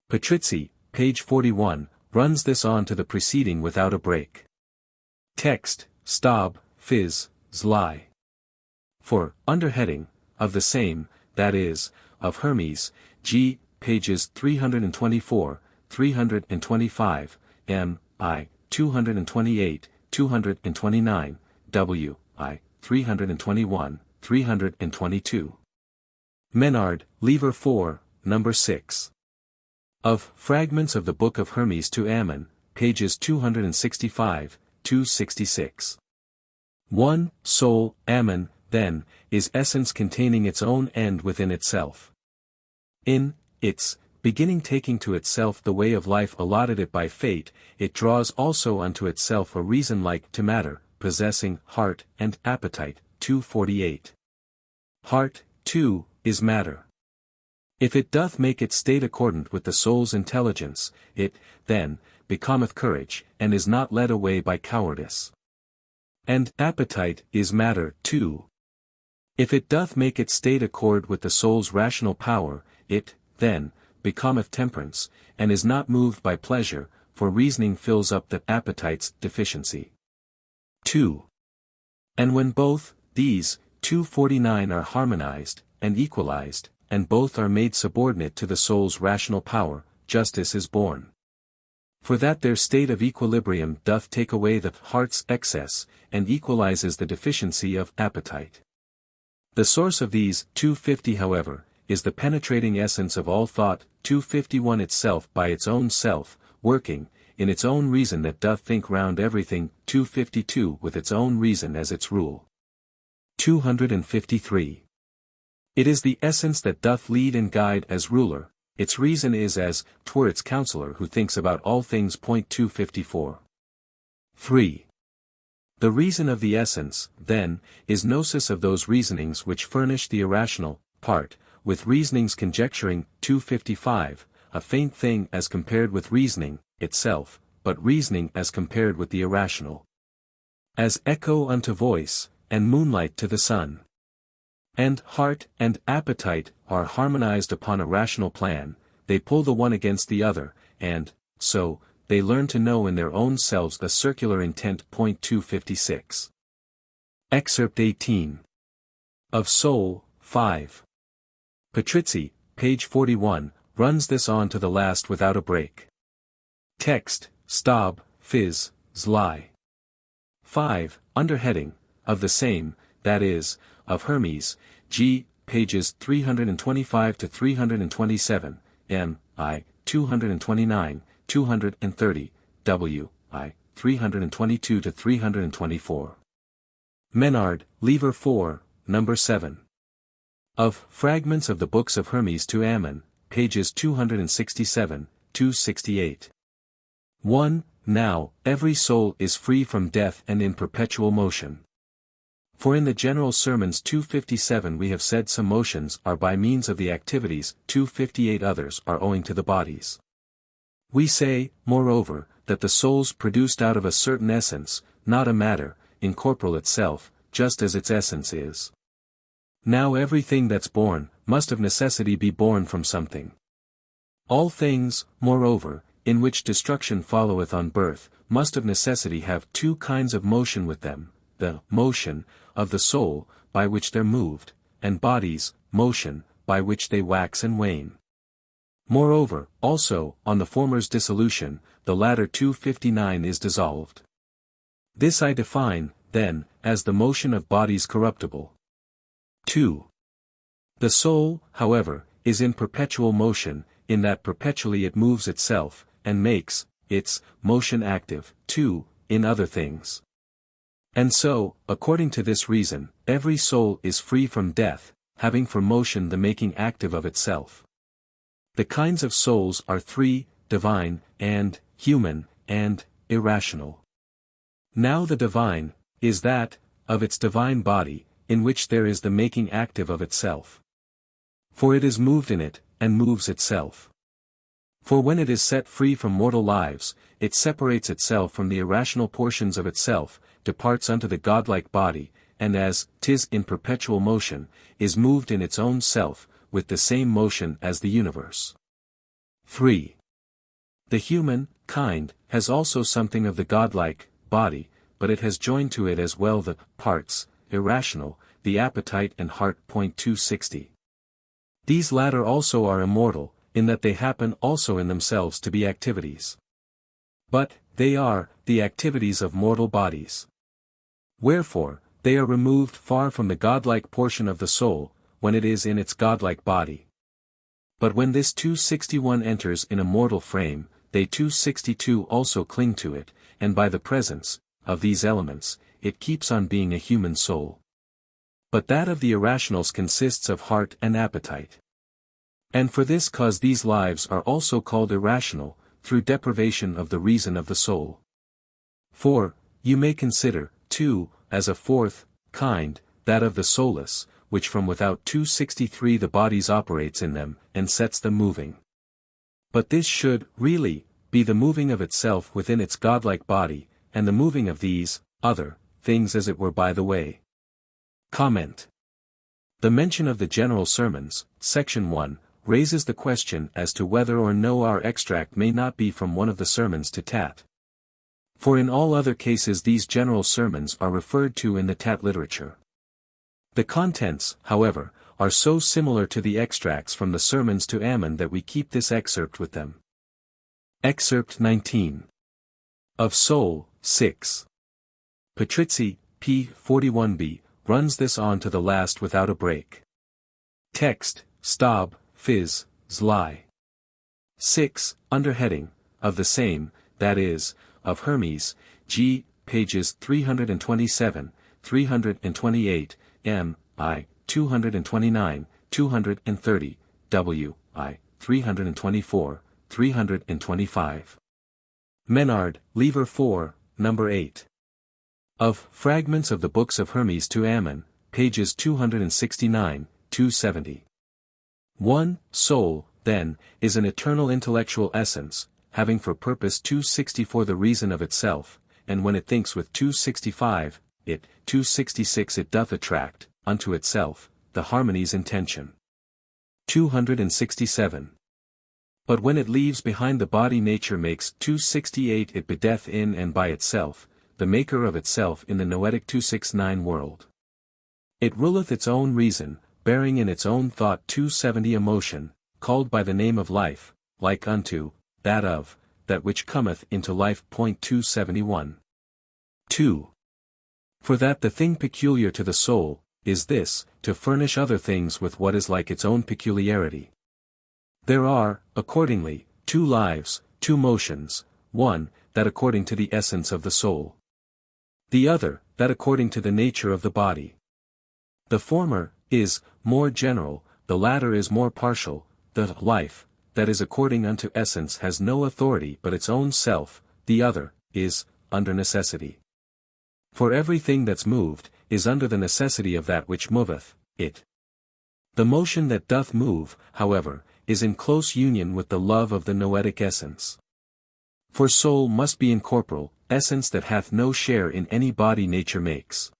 Patrizzi, page 41, runs this on to the preceding without a break. Text, Stobaeus, Zli. For, underheading, of the same, that is, of Hermes, G. pages 324, 325, M. I. 228, 229, W. I. 321, 322. Menard, Lever 4, number 6. Of Fragments of the Book of Hermes to Ammon, pages 265, 266. 1. Soul, Ammon, then, is essence containing its own end within itself. In its beginning taking to itself the way of life allotted it by fate, it draws also unto itself a reason like to matter, possessing heart and appetite, 248. Heart, too, is matter. If it doth make its state accordant with the soul's intelligence, it, then, becometh courage, and is not led away by cowardice. And appetite is matter, too. If it doth make its state accord with the soul's rational power, it, then, becometh temperance, and is not moved by pleasure, for reasoning fills up the appetite's deficiency. 2. And when both, these, 249 are harmonized, and equalized, and both are made subordinate to the soul's rational power, justice is born. For that their state of equilibrium doth take away the heart's excess, and equalizes the deficiency of appetite. The source of these, 250 however, is the penetrating essence of all thought, 251 itself by its own self, working, in its own reason that doth think round everything, 252 with its own reason as its rule. 253. It is the essence that doth lead and guide as ruler, its reason is as 'twere its counselor who thinks about all things. 254. 3. The reason of the essence, then, is gnosis of those reasonings which furnish the irrational part, with reasonings conjecturing, 255, a faint thing as compared with reasoning, itself, but reasoning as compared with the irrational. As echo unto voice, and moonlight to the sun. And heart and appetite are harmonized upon a rational plan, they pull the one against the other, and, so, they learn to know in their own selves the circular intent. 256. Excerpt 18. Of Soul, 5. Patrizzi, page 41, runs this on to the last without a break. Text, Stobaeus, Zli. 5. Underheading, of the same, that is, of Hermes, G. pages 325 to 327, M. I. 229, 230, W. I. 322 to 324. Menard, Lever 4, number 7. Of Fragments of the Books of Hermes to Ammon, pages 267, 268. 1. Now, every soul is free from death and in perpetual motion. For in the general sermons 257 we have said some motions are by means of the activities, 258 others are owing to the bodies. We say, moreover, that the soul's produced out of a certain essence, not a matter, incorporeal itself, just as its essence is. Now everything that's born, must of necessity be born from something. All things, moreover, in which destruction followeth on birth, must of necessity have two kinds of motion with them, the motion of the soul, by which they're moved, and bodies, motion, by which they wax and wane. Moreover, also, on the former's dissolution, the latter 259 is dissolved. This I define, then, as the motion of bodies corruptible. 2. The soul, however, is in perpetual motion, in that perpetually it moves itself, and makes its motion active, 2, in other things. And so, according to this reason, every soul is free from death, having for motion the making active of itself. The kinds of souls are three, divine, and human, and irrational. Now the divine, is that, of its divine body, in which there is the making active of itself. For it is moved in it, and moves itself. For when it is set free from mortal lives, it separates itself from the irrational portions of itself, departs unto the godlike body, and as 'tis in perpetual motion, is moved in its own self, with the same motion as the universe. 3. The human kind has also something of the godlike body, but it has joined to it as well the parts, irrational, the appetite and heart. 260. These latter also are immortal, in that they happen also in themselves to be activities. But they are the activities of mortal bodies. Wherefore, they are removed far from the godlike portion of the soul, when it is in its godlike body. But when this 261 enters in a mortal frame, they 262 also cling to it, and by the presence of these elements, it keeps on being a human soul. But that of the irrationals consists of heart and appetite. And for this cause these lives are also called irrational, through deprivation of the reason of the soul. For, you may consider, too, as a fourth kind, that of the soulless, which from without 263 the bodies operates in them, and sets them moving. But this should, really, be the moving of itself within its godlike body, and the moving of these, other, things as it were by the way. Comment. The mention of the general sermons, section 1, raises the question as to whether or no our extract may not be from one of the sermons to Tat. For in all other cases these general sermons are referred to in the Tat literature. The contents, however, are so similar to the extracts from the sermons to Ammon that we keep this excerpt with them. Excerpt 19. Of Soul, 6. Patrizzi, p. 41b, runs this on to the last without a break. Text, Stob, Phys, Zli. 6, underheading, of the same, that is, of Hermes, G, pages 327, 328, M, I, 229, 230, W, I, 324, 325. Menard, Lever 4, number 8. Of Fragments of the Books of Hermes to Ammon, pages 269, 270. 1. Soul, then, is an eternal intellectual essence, having for purpose 264 the reason of itself, and when it thinks with 265, it, 266 it doth attract, unto itself, the harmony's intention. 267. But when it leaves behind the body nature makes 268 it bedeth in and by itself, the maker of itself in the noetic 269 world. It ruleth its own reason, bearing in its own thought 270 emotion, called by the name of life, like unto, that of, that which cometh into life. 271. 2. For that the thing peculiar to the soul, is this, to furnish other things with what is like its own peculiarity. There are, accordingly, two lives, two motions, one, that according to the essence of the soul. The other, that according to the nature of the body. The former, is, more general, the latter is more partial. The life, that is according unto essence has no authority but its own self, the other, is, under necessity. For everything that's moved, is under the necessity of that which moveth, it. The motion that doth move, however, is in close union with the love of the noetic essence. For soul must be incorporeal, essence that hath no share in any body nature makes.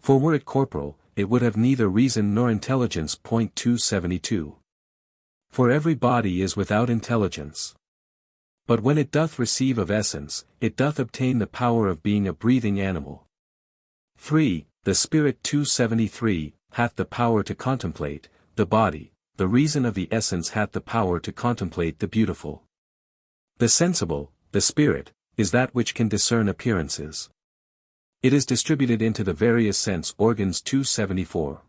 For were it corporeal, it would have neither reason nor intelligence. 272. For every body is without intelligence. But when it doth receive of essence, it doth obtain the power of being a breathing animal. 3. The spirit 273, hath the power to contemplate, the body, the reason of the essence hath the power to contemplate the beautiful. The sensible, the spirit, is that which can discern appearances. It is distributed into the various sense organs. 274.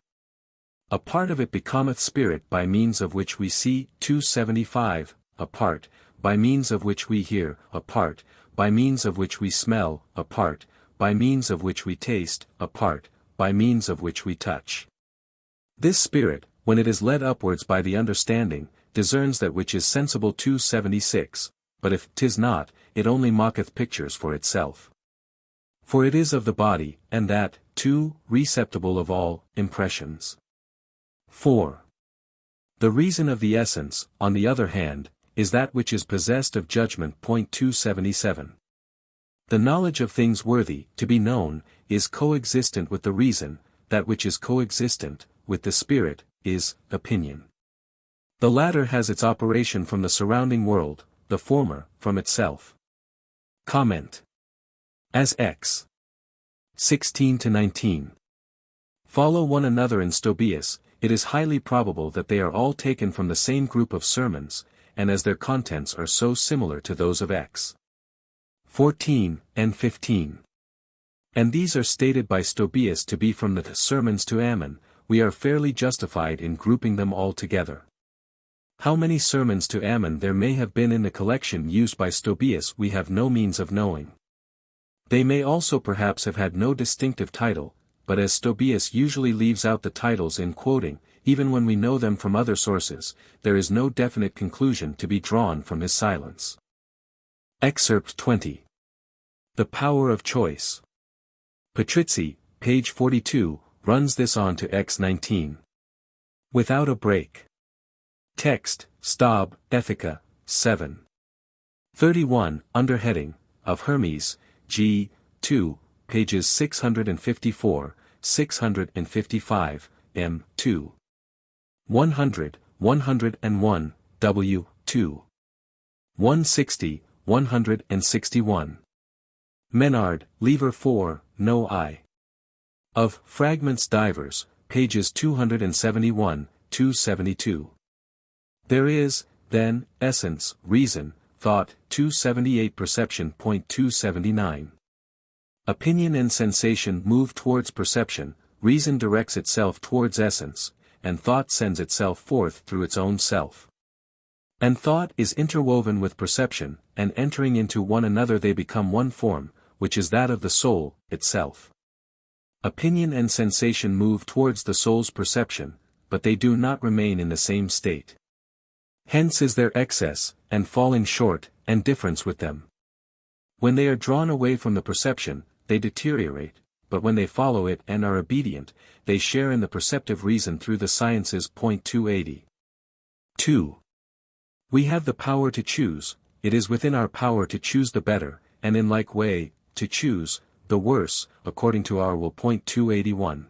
A part of it becometh spirit by means of which we see. 275, a part, by means of which we hear, a part, by means of which we smell, a part, by means of which we taste, a part, by means of which we touch. This spirit, when it is led upwards by the understanding, discerns that which is sensible. 276, but if 'tis not, it only mocketh pictures for itself. For it is of the body, and that, too, receptible of all impressions. 4. The reason of the essence, on the other hand, is that which is possessed of judgment. 277. The knowledge of things worthy to be known is coexistent with the reason, that which is coexistent with the spirit is opinion. The latter has its operation from the surrounding world, the former from itself. Comment. As x. 16 to 19 follow one another in Stobaeus, it is highly probable that they are all taken from the same group of sermons, and as their contents are so similar to those of x. 14 and 15. And these are stated by Stobaeus to be from the sermons to Ammon, we are fairly justified in grouping them all together. How many sermons to Ammon there may have been in the collection used by Stobaeus we have no means of knowing. They may also perhaps have had no distinctive title, but as Stobaeus usually leaves out the titles in quoting, even when we know them from other sources, there is no definite conclusion to be drawn from his silence. Excerpt 20. The Power of Choice. Patrizzi, page 42, runs this on to x19. Without a break. Text, Stob, Ethica, 7. 31, under heading, of Hermes, G. 2, pages 654, 655, M. 2. 100, 101, W. 2. 160, 161. Menard, Lever 4, No I. Of Fragments Divers, pages 271, 272. There is, then, essence, reason, thought, 278 perception. 279. Opinion and sensation move towards perception, reason directs itself towards essence, and thought sends itself forth through its own self. And thought is interwoven with perception, and entering into one another they become one form, which is that of the soul, itself. Opinion and sensation move towards the soul's perception, but they do not remain in the same state. Hence is their excess, and falling short, and difference with them. When they are drawn away from the perception, they deteriorate, but when they follow it and are obedient, they share in the perceptive reason through the sciences. 280. 2. We have the power to choose, it is within our power to choose the better, and in like way, to choose the worse, according to our will. 281.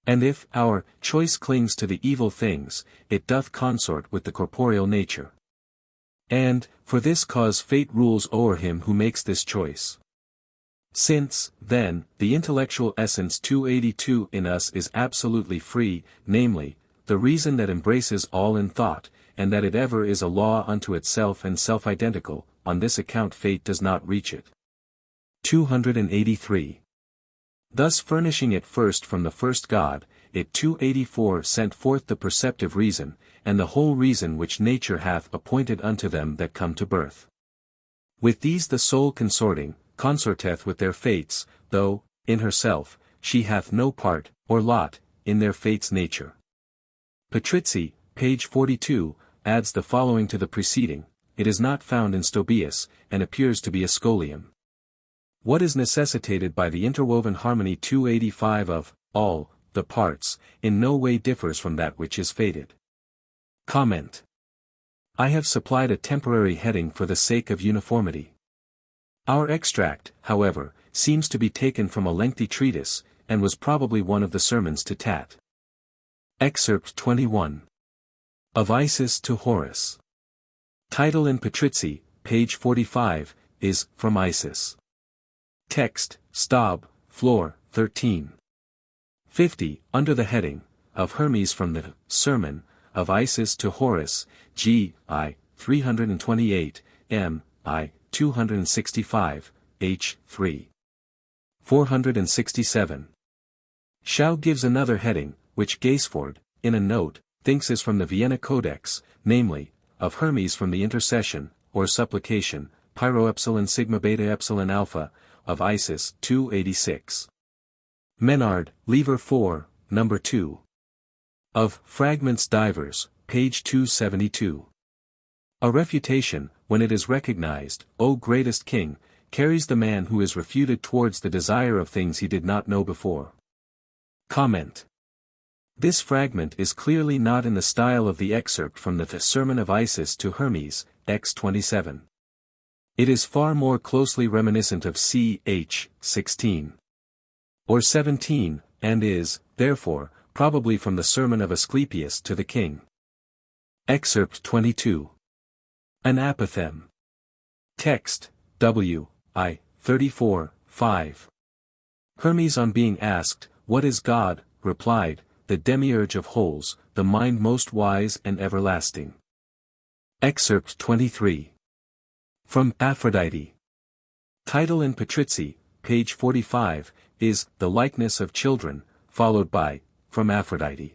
And if our choice clings to the evil things, it doth consort with the corporeal nature. And, for this cause fate rules o'er him who makes this choice. Since, then, the intellectual essence 282 in us is absolutely free, namely, the reason that embraces all in thought, and that it ever is a law unto itself and self-identical, on this account fate does not reach it. 283. Thus furnishing it first from the first God, it 284 sent forth the perceptive reason, and the whole reason which nature hath appointed unto them that come to birth. With these the soul consorteth with their fates, though, in herself, she hath no part, or lot, in their fate's nature. Patrizzi, page 42, adds the following to the preceding, it is not found in Stobaeus, and appears to be a scholium. What is necessitated by the interwoven harmony 285 of all the parts, in no way differs from that which is fated. Comment. I have supplied a temporary heading for the sake of uniformity. Our extract, however, seems to be taken from a lengthy treatise, and was probably one of the sermons to Tat. Excerpt 21. Of Isis to Horus. Title in Patrizzi, page 45, is, From Isis. Text, Stob, Floor, 13. 50, under the heading, of Hermes from the Sermon, of Isis to Horus, G.I. 328, M.I. 265, H. 3. 467. Schau gives another heading, which Gaisford, in a note, thinks is from the Vienna Codex, namely, of Hermes from the intercession, or supplication, Pyro Epsilon Sigma Beta Epsilon Alpha, of Isis 286. Menard, Lever 4, number 2. Of Fragments Divers, page 272. A refutation, when it is recognized, O greatest king, carries the man who is refuted towards the desire of things he did not know before. Comment. This fragment is clearly not in the style of the excerpt from the Sermon of Isis to Hermes, X 27. It is far more closely reminiscent of ch. 16. Or 17, and is, therefore, probably from the Sermon of Asclepius to the king. Excerpt 22. An Apophthegm. Text, W. I. 34, 5. Hermes on being asked, What is God? Replied, The demiurge of wholes, the mind most wise and everlasting. Excerpt 23. From Aphrodite. Title in Patrizzi, page 45, is The Likeness of Children, followed by, From Aphrodite.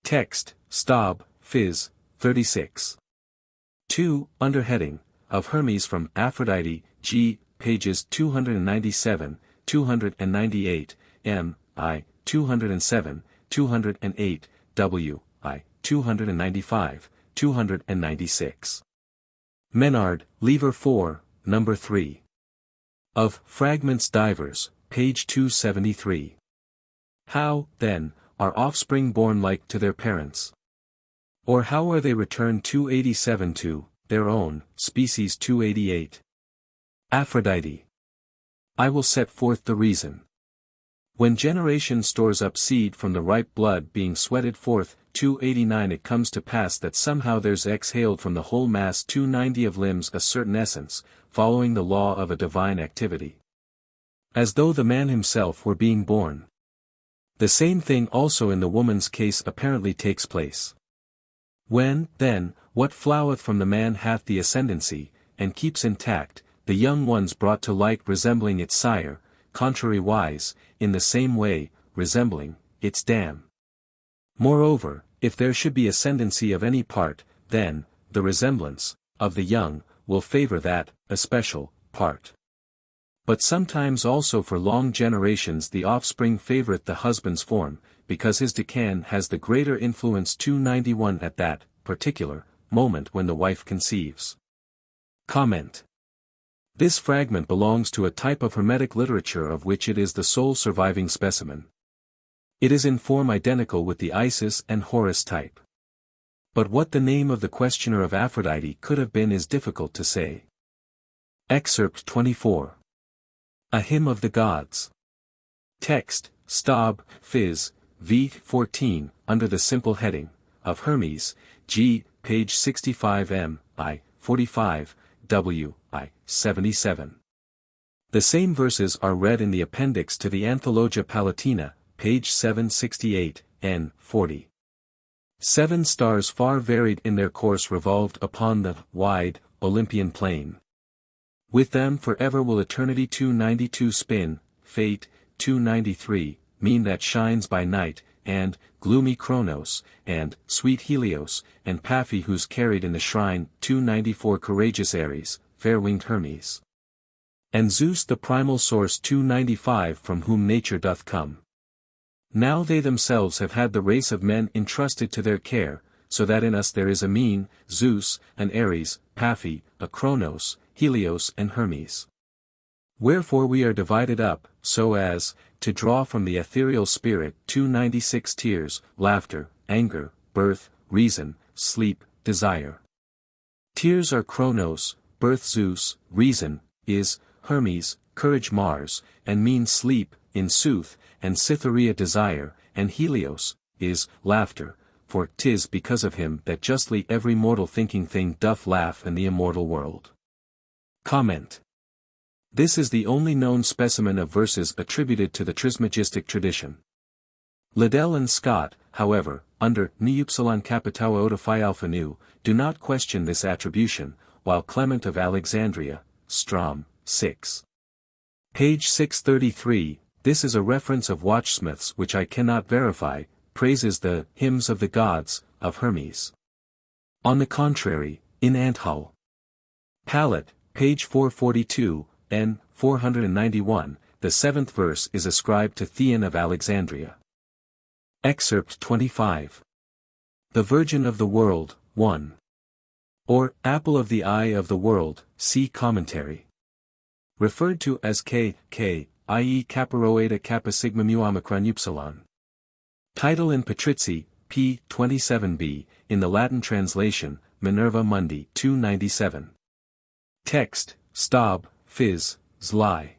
Text, Stob, Phys. 36. 2. Underheading, of Hermes from Aphrodite, G. pages 297, 298, M. I. 207, 208, W. I. 295, 296. Menard, Lever 4, number 3. Of Fragments Divers, page 273. How, then, are offspring born like to their parents? Or how are they returned 287 to, their own, species 288? Aphrodite. I will set forth the reason. When generation stores up seed from the ripe blood being sweated forth, 289 it comes to pass that somehow there's exhaled from the whole mass 290 of limbs a certain essence, following the law of a divine activity. As though the man himself were being born. The same thing also in the woman's case apparently takes place. When, then, what floweth from the man hath the ascendancy, and keeps intact, the young ones brought to light resembling its sire, contrariwise, in the same way, resembling, its dam. Moreover, if there should be ascendancy of any part, then, the resemblance, of the young, will favor that, especial, part. But sometimes also for long generations the offspring favoreth the husband's form, because his decan has the greater influence 291 at that, particular, moment when the wife conceives. Comment. This fragment belongs to a type of Hermetic literature of which it is the sole surviving specimen. It is in form identical with the Isis and Horus type. But what the name of the questioner of Aphrodite could have been is difficult to say. Excerpt 24. A Hymn of the Gods. Text, Stob, Phys. v. 14, under the simple heading, of Hermes, G. page 65 M. I. 45, W. I. 77. The same verses are read in the appendix to the Anthologia Palatina, page 768, N. 40. 7 stars far varied in their course revolved upon the wide, Olympian plain. With them forever will eternity 292 spin, fate, 293, mean that shines by night, and, gloomy Kronos, and, sweet Helios, and Paphi who's carried in the shrine, 294 courageous Ares, fair-winged Hermes. And Zeus the primal source 295 from whom nature doth come. Now they themselves have had the race of men entrusted to their care, so that in us there is a mean, Zeus, an Ares, Paphi, a Kronos, Helios and Hermes. Wherefore we are divided up, so as, to draw from the ethereal spirit 296 tears, laughter, anger, birth, reason, sleep, desire. Tears are Kronos, birth Zeus, reason, is, Hermes, courage Mars, and mean sleep, in sooth, and Cytherea desire, and Helios, is, laughter, for 'tis because of him that justly every mortal thinking thing doth laugh in the immortal world. Comment. This is the only known specimen of verses attributed to the Trismegistic tradition. Liddell and Scott, however, under Neupsilon Capitao Odophi Alpha Nu, do not question this attribution, while Clement of Alexandria, Strom, 6. Page 633, this is a reference of watchsmiths which I cannot verify, praises the hymns of the gods, of Hermes. On the contrary, in Anthull. Pallet, page 442, N. 491, the 7th verse is ascribed to Theon of Alexandria. Excerpt 25. The Virgin of the World, 1. Or, Apple of the Eye of the World, see Commentary. Referred to as K, i.e. Kappa Rho Eta Kappa Sigma Mu Omicron Upsilon. Title in Patrizii, p. 27b, in the Latin translation, Minerva Mundi 297. Text, Stob, Phys, Zli.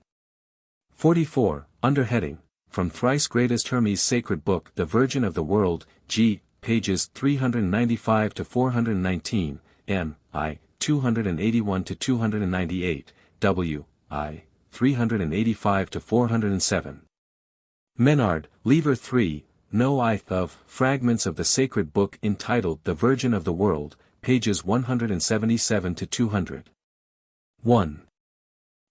44, Underheading, from Thrice Greatest Hermes Sacred Book The Virgin of the World, G, pages 395 to 419, M, I, 281 to 298, W, I, 385 to 407. Menard, Lever 3, No Ith of Fragments of the Sacred Book entitled The Virgin of the World, pages 177 to 200. 1.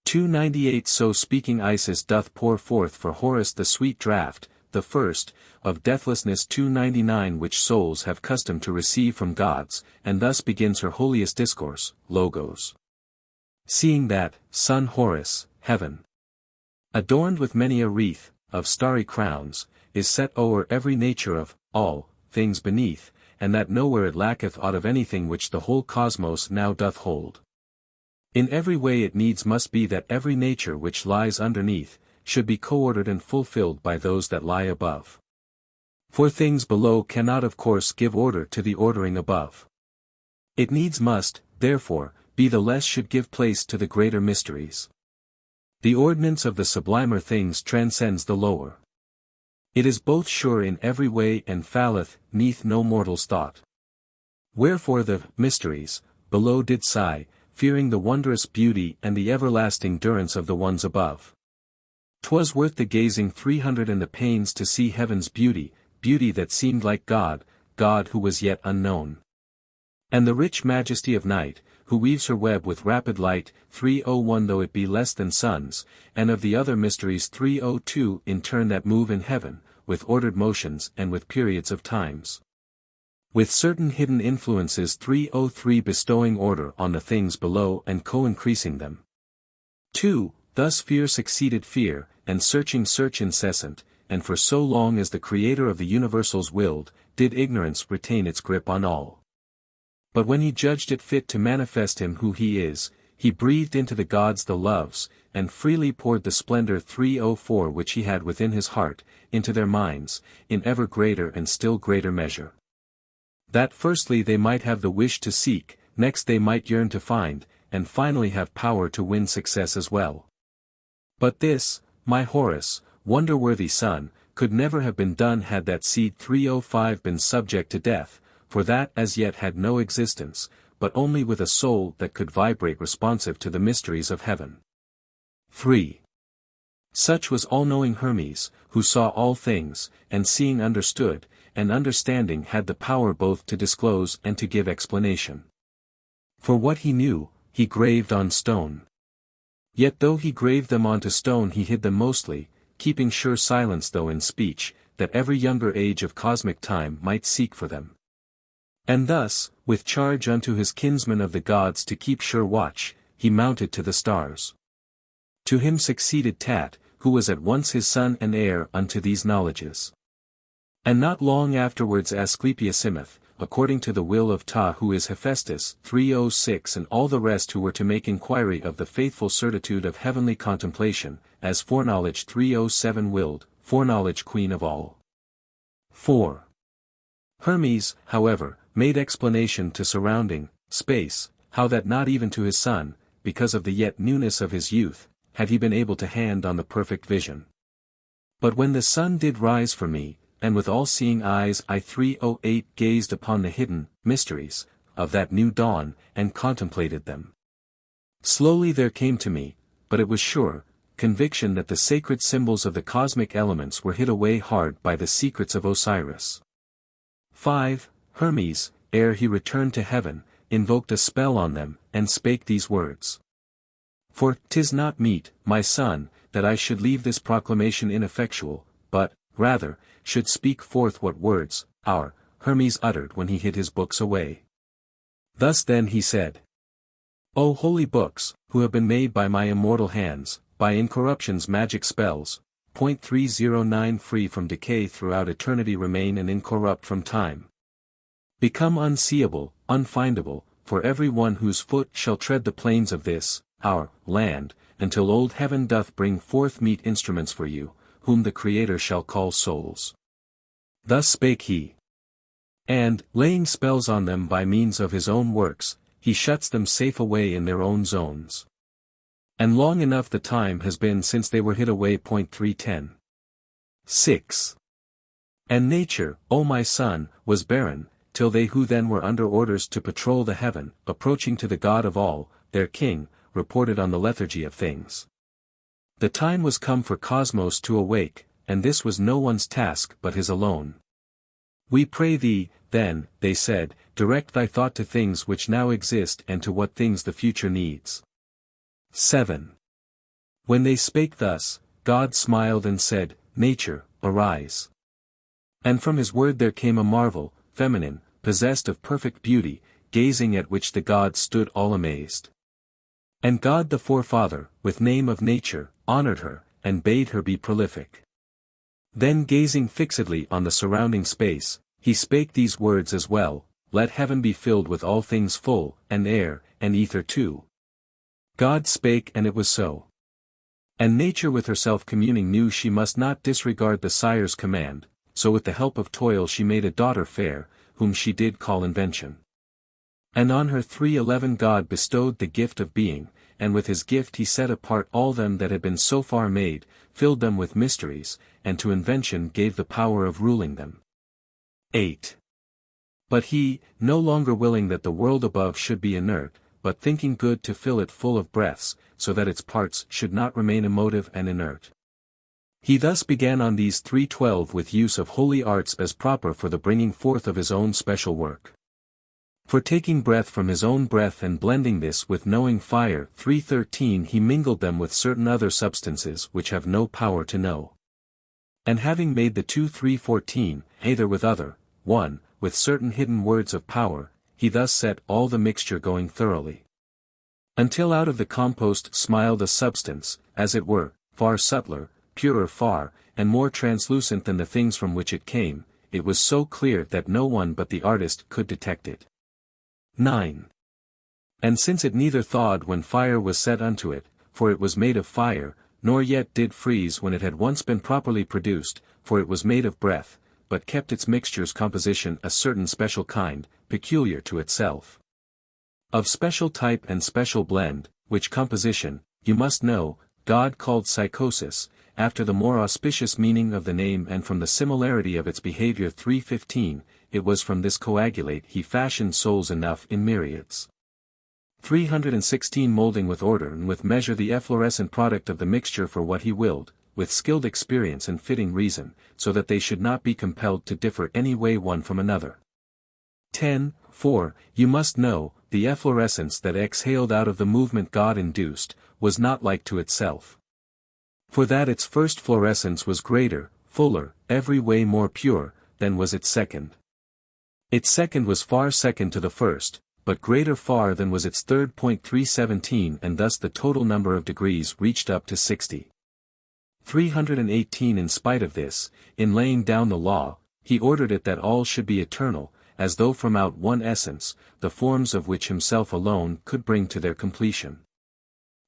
298 So speaking Isis doth pour forth for Horus the sweet draught, the first, of deathlessness 299 which souls have custom to receive from gods, and thus begins her holiest discourse, Logos. Seeing that, Sun Horus, heaven, adorned with many a wreath, of starry crowns, is set o'er every nature of, all, things beneath, and that nowhere it lacketh aught of anything which the whole cosmos now doth hold. In every way it needs must be that every nature which lies underneath, should be co-ordered and fulfilled by those that lie above. For things below cannot of course give order to the ordering above. It needs must, therefore, be the less should give place to the greater mysteries. The ordinance of the sublimer things transcends the lower. It is both sure in every way and falleth, neath no mortal's thought. Wherefore the mysteries, below did sigh, fearing the wondrous beauty and the everlasting durance of the ones above. 'Twas worth the gazing 300 and the pains to see heaven's beauty, beauty that seemed like God, God who was yet unknown. And the rich majesty of night, who weaves her web with rapid light, 301 though it be less than suns, and of the other mysteries 302 in turn that move in heaven, with ordered motions and with periods of times. With certain hidden influences 303 bestowing order on the things below and co-increasing them. 2. Thus fear succeeded fear, and searching search incessant, and for so long as the Creator of the universals willed, did ignorance retain its grip on all. But when he judged it fit to manifest him who he is, he breathed into the gods the loves, and freely poured the splendor 304 which he had within his heart, into their minds, in ever greater and still greater measure. That firstly they might have the wish to seek, next they might yearn to find, and finally have power to win success as well. But this, my Horus, wonder-worthy son, could never have been done had that seed 305 been subject to death, for that as yet had no existence, but only with a soul that could vibrate responsive to the mysteries of heaven. 3. Such was all-knowing Hermes, who saw all things, and seeing understood, and understanding had the power both to disclose and to give explanation. For what he knew, he graved on stone. Yet though he graved them onto stone he hid them mostly, keeping sure silence though in speech, that every younger age of cosmic time might seek for them. And thus, with charge unto his kinsmen of the gods to keep sure watch, he mounted to the stars. To him succeeded Tat, who was at once his son and heir unto these knowledges. And not long afterwards Asclepius, according to the will of Ta who is Hephaestus 306 and all the rest who were to make inquiry of the faithful certitude of heavenly contemplation, as foreknowledge 307 willed, foreknowledge queen of all. 4. Hermes, however, made explanation to surrounding space, how that not even to his son, because of the yet newness of his youth, had he been able to hand on the perfect vision. But when the sun did rise for me, and with all-seeing eyes I 308 gazed upon the hidden mysteries of that new dawn, and contemplated them. Slowly there came to me, but it was sure, conviction that the sacred symbols of the cosmic elements were hid away hard by the secrets of Osiris. 5. Hermes, ere he returned to heaven, invoked a spell on them, and spake these words. For 'tis not meet, my son, that I should leave this proclamation ineffectual, but, rather, should speak forth what words, our Hermes uttered when he hid his books away. Thus then he said, O holy books, who have been made by my immortal hands, by incorruption's magic spells, .309 free from decay throughout eternity remain and incorrupt from time. Become unseeable, unfindable, for every one whose foot shall tread the plains of this, our, land, until old heaven doth bring forth meet instruments for you, whom the Creator shall call souls. Thus spake he. And, laying spells on them by means of his own works, he shuts them safe away in their own zones. And long enough the time has been since they were hid away. 310. 6. And nature, O my son, was barren, till they who then were under orders to patrol the heaven, approaching to the God of all, their king, reported on the lethargy of things. The time was come for Cosmos to awake, and this was no one's task but his alone. We pray thee, then, they said, direct thy thought to things which now exist and to what things the future needs. 7. When they spake thus, God smiled and said, Nature, arise. And from his word there came a marvel, feminine, possessed of perfect beauty, gazing at which the gods stood all amazed. And God the Forefather, with name of Nature, honored her, and bade her be prolific. Then gazing fixedly on the surrounding space, he spake these words as well, Let heaven be filled with all things full, and air, and ether too. God spake and it was so. And Nature with herself communing knew she must not disregard the sire's command, so with the help of toil she made a daughter fair, whom she did call Invention. And on her 311 God bestowed the gift of being, and with his gift he set apart all them that had been so far made, filled them with mysteries, and to Invention gave the power of ruling them. 8. But he, no longer willing that the world above should be inert, but thinking good to fill it full of breaths, so that its parts should not remain emotive and inert. He thus began on these 312 with use of holy arts as proper for the bringing forth of his own special work. For taking breath from his own breath and blending this with knowing fire 313 he mingled them with certain other substances which have no power to know. And having made the 314, either with other, 1, with certain hidden words of power, he thus set all the mixture going thoroughly. Until out of the compost smiled a substance, as it were, far subtler, purer far, and more translucent than the things from which it came, it was so clear that no one but the artist could detect it. 9. And since it neither thawed when fire was set unto it, for it was made of fire, nor yet did freeze when it had once been properly produced, for it was made of breath, but kept its mixture's composition a certain special kind, peculiar to itself. Of special type and special blend, which composition, you must know, God called psychosis, after the more auspicious meaning of the name and from the similarity of its behavior 315, it was from this coagulate he fashioned souls enough in myriads. 316 molding with order and with measure the efflorescent product of the mixture for what he willed, with skilled experience and fitting reason, so that they should not be compelled to differ any way one from another. 10. For, you must know, the efflorescence that exhaled out of the movement God induced, was not like to itself. For that its first fluorescence was greater, fuller, every way more pure, than was its second. Its second was far second to the first, but greater far than was its third. 317 and thus the total number of degrees reached up to 60. 318 In spite of this, in laying down the law, he ordered it that all should be eternal, as though from out one essence, the forms of which himself alone could bring to their completion.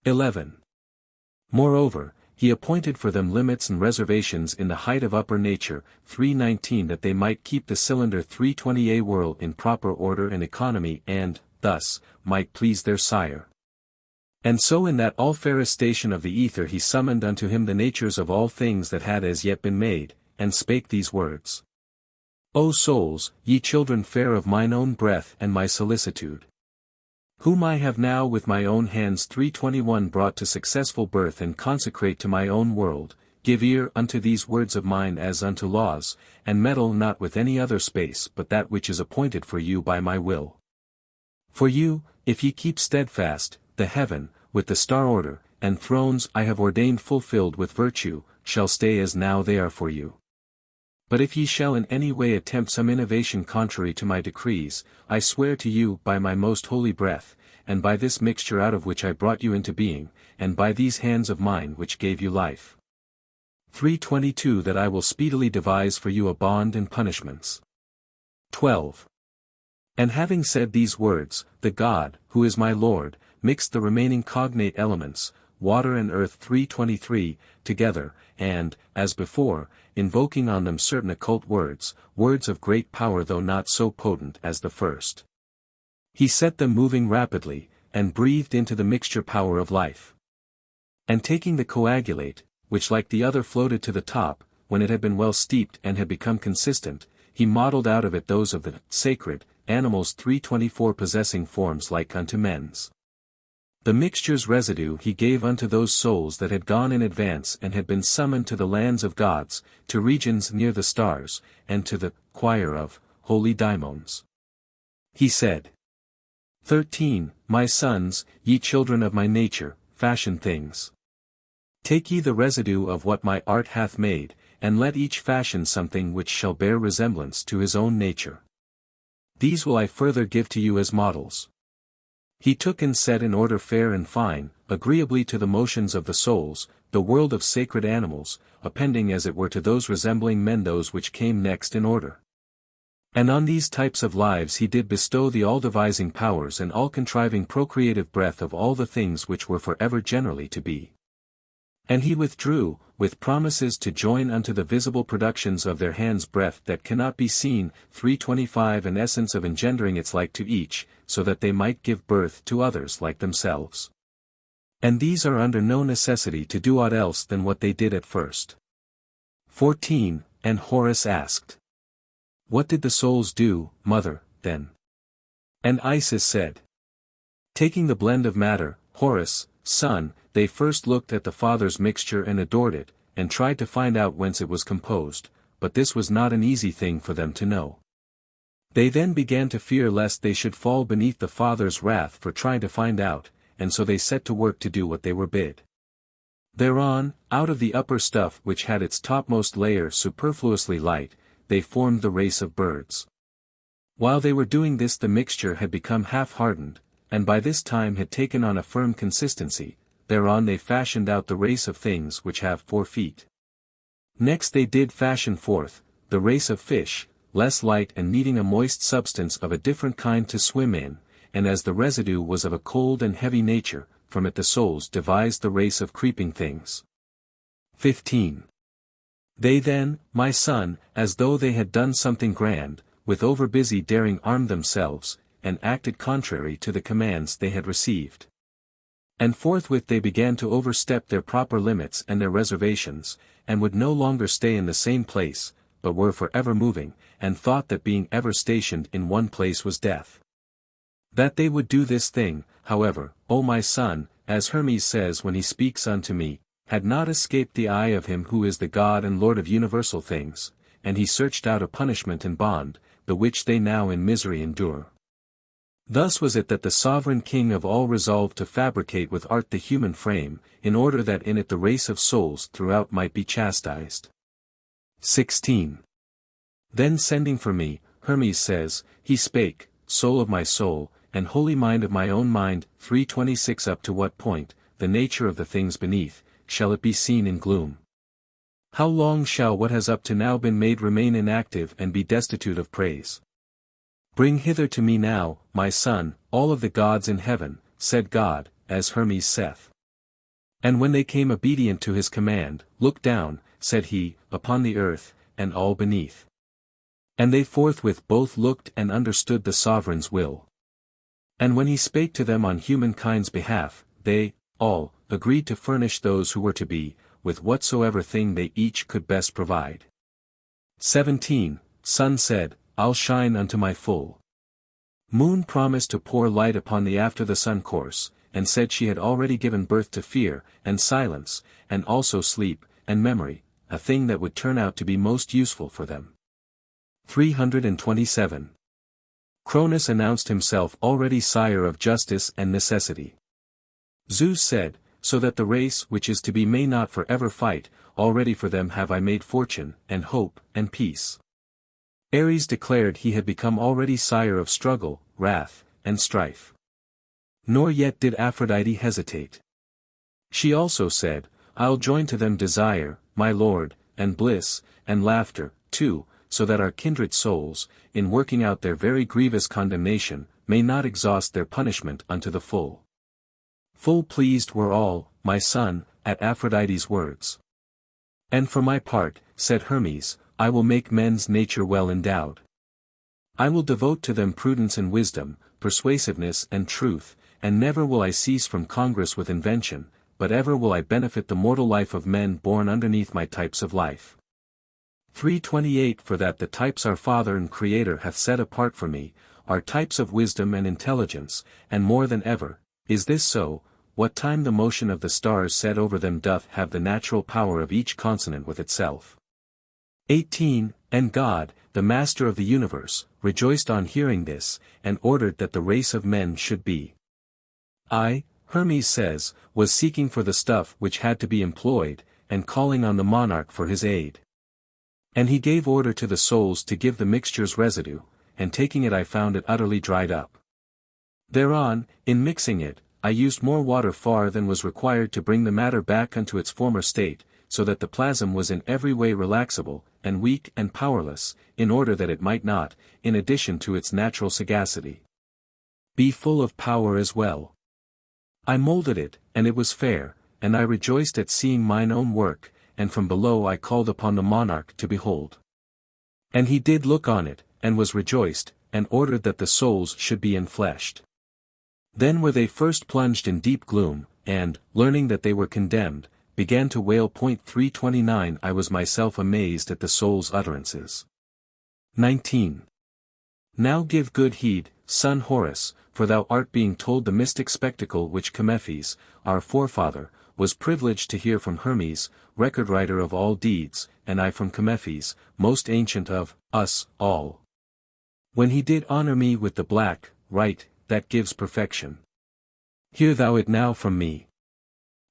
11. Moreover, he appointed for them limits and reservations in the height of upper nature, 319 that they might keep the cylinder 320a whirl in proper order and economy and, thus, might please their sire. And so in that all-fairest station of the ether he summoned unto him the natures of all things that had as yet been made, and spake these words. O souls, ye children fair of mine own breath and my solicitude, whom I have now with my own hands 321 brought to successful birth and consecrate to my own world, give ear unto these words of mine as unto laws, and meddle not with any other space but that which is appointed for you by my will. For you, if ye keep steadfast, the heaven, with the star order, and thrones I have ordained fulfilled with virtue, shall stay as now they are for you. But if ye shall in any way attempt some innovation contrary to my decrees, I swear to you by my most holy breath, and by this mixture out of which I brought you into being, and by these hands of mine which gave you life. 3:22 That I will speedily devise for you a bond and punishments. 12. And having said these words, the God, who is my Lord, mixed the remaining cognate elements, water and earth 3:23, together, and, as before, invoking on them certain occult words, words of great power though not so potent as the first. He set them moving rapidly, and breathed into the mixture power of life. And taking the coagulate, which like the other floated to the top, when it had been well steeped and had become consistent, he modelled out of it those of the sacred animals 3:24 possessing forms like unto men's. The mixture's residue he gave unto those souls that had gone in advance and had been summoned to the lands of gods, to regions near the stars, and to the choir of holy daimons. He said, 13. My sons, ye children of my nature, fashion things. Take ye the residue of what my art hath made, and let each fashion something which shall bear resemblance to his own nature. These will I further give to you as models. He took and set in order fair and fine, agreeably to the motions of the souls, the world of sacred animals, appending as it were to those resembling men those which came next in order. And on these types of lives he did bestow the all-devising powers and all-contriving procreative breath of all the things which were for ever generally to be. And he withdrew, with promises to join unto the visible productions of their hands breath that cannot be seen, 3:25 an essence of engendering its like to each, so that they might give birth to others like themselves. And these are under no necessity to do aught else than what they did at first. 14. And Horus asked, What did the souls do, mother, then? And Isis said, Taking the blend of matter, Horus, son, they first looked at the Father's mixture and adored it, and tried to find out whence it was composed, but this was not an easy thing for them to know. They then began to fear lest they should fall beneath the Father's wrath for trying to find out, and so they set to work to do what they were bid. Thereon, out of the upper stuff which had its topmost layer superfluously light, they formed the race of birds. While they were doing this the mixture had become half-hardened, and by this time had taken on a firm consistency. Thereon they fashioned out the race of things which have 4 feet. Next they did fashion forth, the race of fish, less light and needing a moist substance of a different kind to swim in, and as the residue was of a cold and heavy nature, from it the souls devised the race of creeping things. 15. They then, my son, as though they had done something grand, with over-busy daring armed themselves, and acted contrary to the commands they had received. And forthwith they began to overstep their proper limits and their reservations, and would no longer stay in the same place, but were for ever moving, and thought that being ever stationed in one place was death. That they would do this thing, however, O my son, as Hermes says when he speaks unto me, had not escaped the eye of him who is the God and Lord of universal things, and he searched out a punishment and bond, the which they now in misery endure. Thus was it that the sovereign king of all resolved to fabricate with art the human frame, in order that in it the race of souls throughout might be chastised. 16. Then sending for me, Hermes says, he spake, soul of my soul, and holy mind of my own mind, 3:26 Up to what point, the nature of the things beneath, shall it be seen in gloom? How long shall what has up to now been made remain inactive and be destitute of praise? Bring hither to me now, my son, all of the gods in heaven, said God, as Hermes saith. And when they came obedient to his command, look down, said he, upon the earth, and all beneath. And they forthwith both looked and understood the sovereign's will. And when he spake to them on humankind's behalf, they, all, agreed to furnish those who were to be, with whatsoever thing they each could best provide. 17. Sun said, I'll shine unto my full. Moon promised to pour light upon the after the sun course, and said she had already given birth to fear, and silence, and also sleep, and memory, a thing that would turn out to be most useful for them. 327. Cronus announced himself already sire of justice and necessity. Zeus said, so that the race which is to be may not for ever fight, already for them have I made fortune, and hope, and peace. Ares declared he had become already sire of struggle, wrath, and strife. Nor yet did Aphrodite hesitate. She also said, I'll join to them desire, my lord, and bliss, and laughter, too, so that our kindred souls, in working out their very grievous condemnation, may not exhaust their punishment unto the full. Full pleased were all, my son, at Aphrodite's words. And for my part, said Hermes, I will make men's nature well endowed. I will devote to them prudence and wisdom, persuasiveness and truth, and never will I cease from congress with invention, but ever will I benefit the mortal life of men born underneath my types of life. 328 For that the types our Father and Creator hath set apart for me, are types of wisdom and intelligence, and more than ever, is this so, what time the motion of the stars set over them doth have the natural power of each consonant with itself. 18 And God, the Master of the universe, rejoiced on hearing this, and ordered that the race of men should be. Hermes says, was seeking for the stuff which had to be employed, and calling on the monarch for his aid. And he gave order to the souls to give the mixture's residue, and taking it I found it utterly dried up. Thereon, in mixing it, I used more water far than was required to bring the matter back unto its former state, so that the plasm was in every way relaxable, and weak and powerless, in order that it might not, in addition to its natural sagacity, be full of power as well. I molded it, and it was fair, and I rejoiced at seeing mine own work, and from below I called upon the monarch to behold. And he did look on it, and was rejoiced, and ordered that the souls should be enfleshed. Then were they first plunged in deep gloom, and, learning that they were condemned, began to wail. 329 I was myself amazed at the soul's utterances. 19. Now give good heed, son Horus, for thou art being told the mystic spectacle which Chemephes, our forefather, was privileged to hear from Hermes, record writer of all deeds, and I from Chemephes, most ancient of us all. When he did honor me with the black right, that gives perfection. Hear thou it now from me.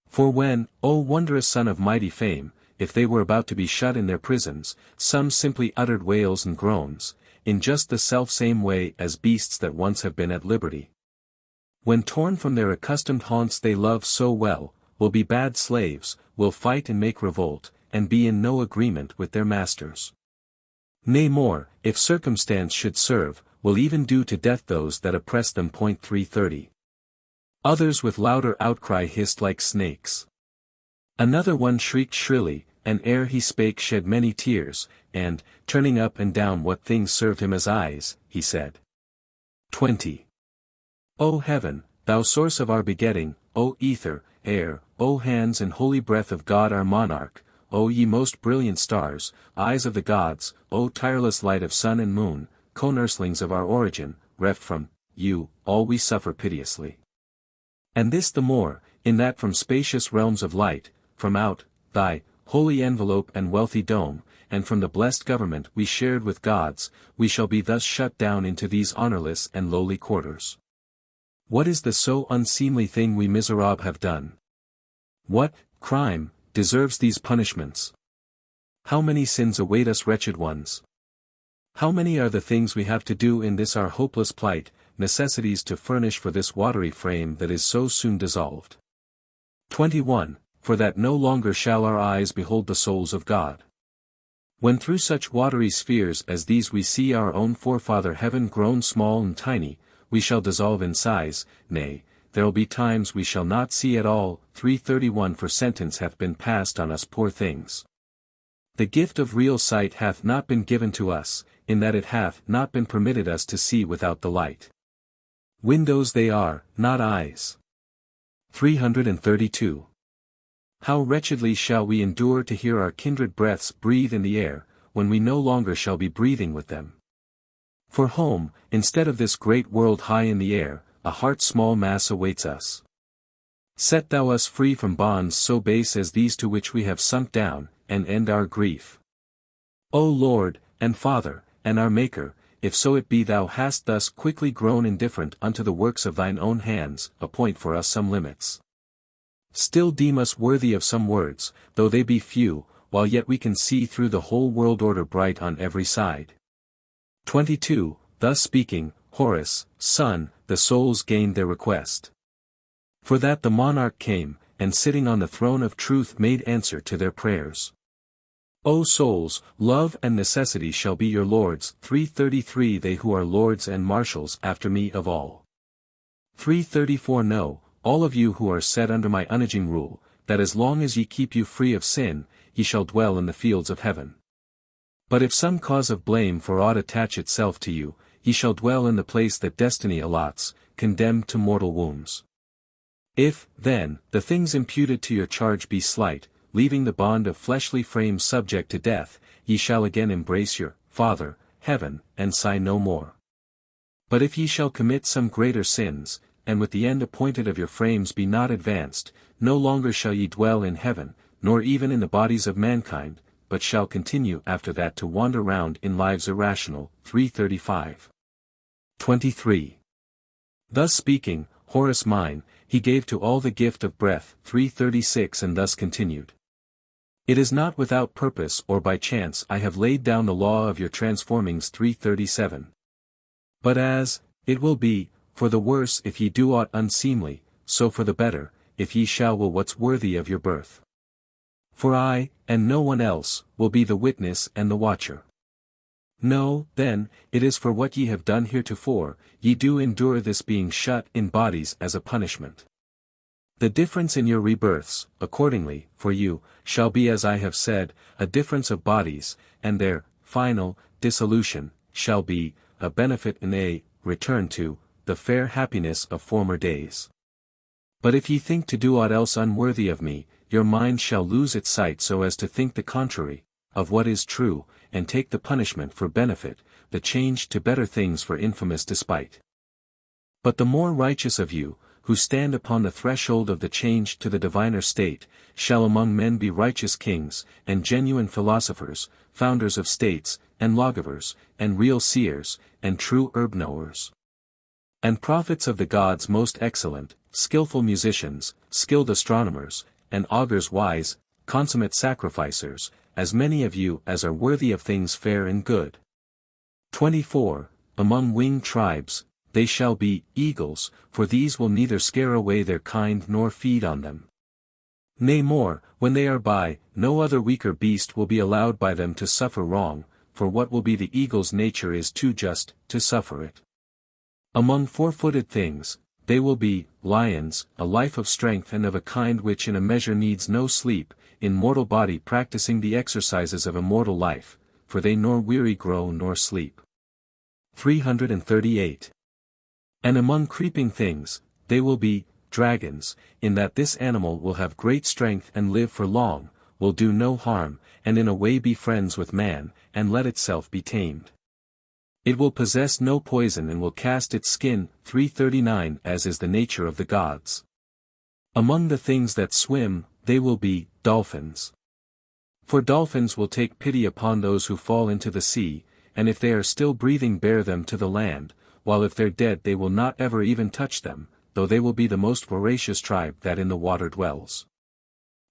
For when, O wondrous son of mighty fame, if they were about to be shut in their prisons, some simply uttered wails and groans, in just the self-same way as beasts that once have been at liberty. When torn from their accustomed haunts they love so well, will be bad slaves, will fight and make revolt, and be in no agreement with their masters. Nay more, if circumstance should serve, will even do to death those that oppress them. 330. Others with louder outcry hissed like snakes. Another one shrieked shrilly, and ere he spake shed many tears, and, turning up and down what things served him as eyes, he said. 20. O heaven, thou source of our begetting, O ether, air, O hands and holy breath of God our monarch, O ye most brilliant stars, eyes of the gods, O tireless light of sun and moon, co-nurslings of our origin, reft from you, all we suffer piteously. And this the more, in that from spacious realms of light, from out thy holy envelope and wealthy dome, and from the blessed government we shared with gods, we shall be thus shut down into these honorless and lowly quarters. What is the so unseemly thing we miserable have done? What crime deserves these punishments? How many sins await us wretched ones? How many are the things we have to do in this our hopeless plight, necessities to furnish for this watery frame that is so soon dissolved. 21. For that no longer shall our eyes behold the souls of God. When through such watery spheres as these we see our own forefather heaven grown small and tiny, we shall dissolve in size, nay, there'll be times we shall not see at all. 331 For sentence hath been passed on us poor things. The gift of real sight hath not been given to us, in that it hath not been permitted us to see without the light. Windows they are, not eyes. 332. How wretchedly shall we endure to hear our kindred breaths breathe in the air, when we no longer shall be breathing with them. For home, instead of this great world high in the air, a heart small mass awaits us. Set thou us free from bonds so base as these to which we have sunk down, and end our grief. O Lord, and Father, and our Maker, if so it be thou hast thus quickly grown indifferent unto the works of thine own hands, appoint for us some limits. Still deem us worthy of some words, though they be few, while yet we can see through the whole world order bright on every side. 22. Thus speaking, Horus, son, the souls gained their request. For that the monarch came, and sitting on the throne of truth made answer to their prayers. O souls, love and necessity shall be your lords. 333 They who are lords and marshals after me of all. 334 Know, all of you who are set under my unaging rule, that as long as ye keep you free of sin, ye shall dwell in the fields of heaven. But if some cause of blame for aught attach itself to you, ye shall dwell in the place that destiny allots, condemned to mortal wounds. If, then, the things imputed to your charge be slight, leaving the bond of fleshly frame subject to death, ye shall again embrace your Father, heaven, and sigh no more. But if ye shall commit some greater sins, and with the end appointed of your frames be not advanced, no longer shall ye dwell in heaven, nor even in the bodies of mankind, but shall continue after that to wander round in lives irrational. 335. 23. Thus speaking, Horus mine, he gave to all the gift of breath. 336 And thus continued. It is not without purpose or by chance I have laid down the law of your transformings. 337. But as, it will be, for the worse if ye do aught unseemly, so for the better, if ye shall will what's worthy of your birth. For I, and no one else, will be the witness and the watcher. No, then, it is for what ye have done heretofore, ye do endure this being shut in bodies as a punishment. The difference in your rebirths, accordingly, for you, shall be as I have said, a difference of bodies, and their final dissolution shall be a benefit and a return to the fair happiness of former days. But if ye think to do aught else unworthy of me, your mind shall lose its sight so as to think the contrary of what is true, and take the punishment for benefit, the change to better things for infamous despite. But the more righteous of you, who stand upon the threshold of the change to the diviner state, shall among men be righteous kings, and genuine philosophers, founders of states, and lawgivers, and real seers, and true herb-knowers. And prophets of the gods most excellent, skillful musicians, skilled astronomers, and augurs wise, consummate sacrificers, as many of you as are worthy of things fair and good. 24. Among winged tribes, they shall be eagles, for these will neither scare away their kind nor feed on them. Nay more, when they are by, no other weaker beast will be allowed by them to suffer wrong, for what will be the eagle's nature is too just to suffer it. Among four-footed things, they will be lions, a life of strength and of a kind which in a measure needs no sleep, in mortal body practicing the exercises of immortal life, for they nor weary grow nor sleep. 338. And among creeping things, they will be dragons, in that this animal will have great strength and live for long, will do no harm, and in a way be friends with man, and let itself be tamed. It will possess no poison and will cast its skin. 339 As is the nature of the gods. Among the things that swim, they will be dolphins. For dolphins will take pity upon those who fall into the sea, and if they are still breathing bear them to the land, while if they're dead they will not ever even touch them, though they will be the most voracious tribe that in the water dwells.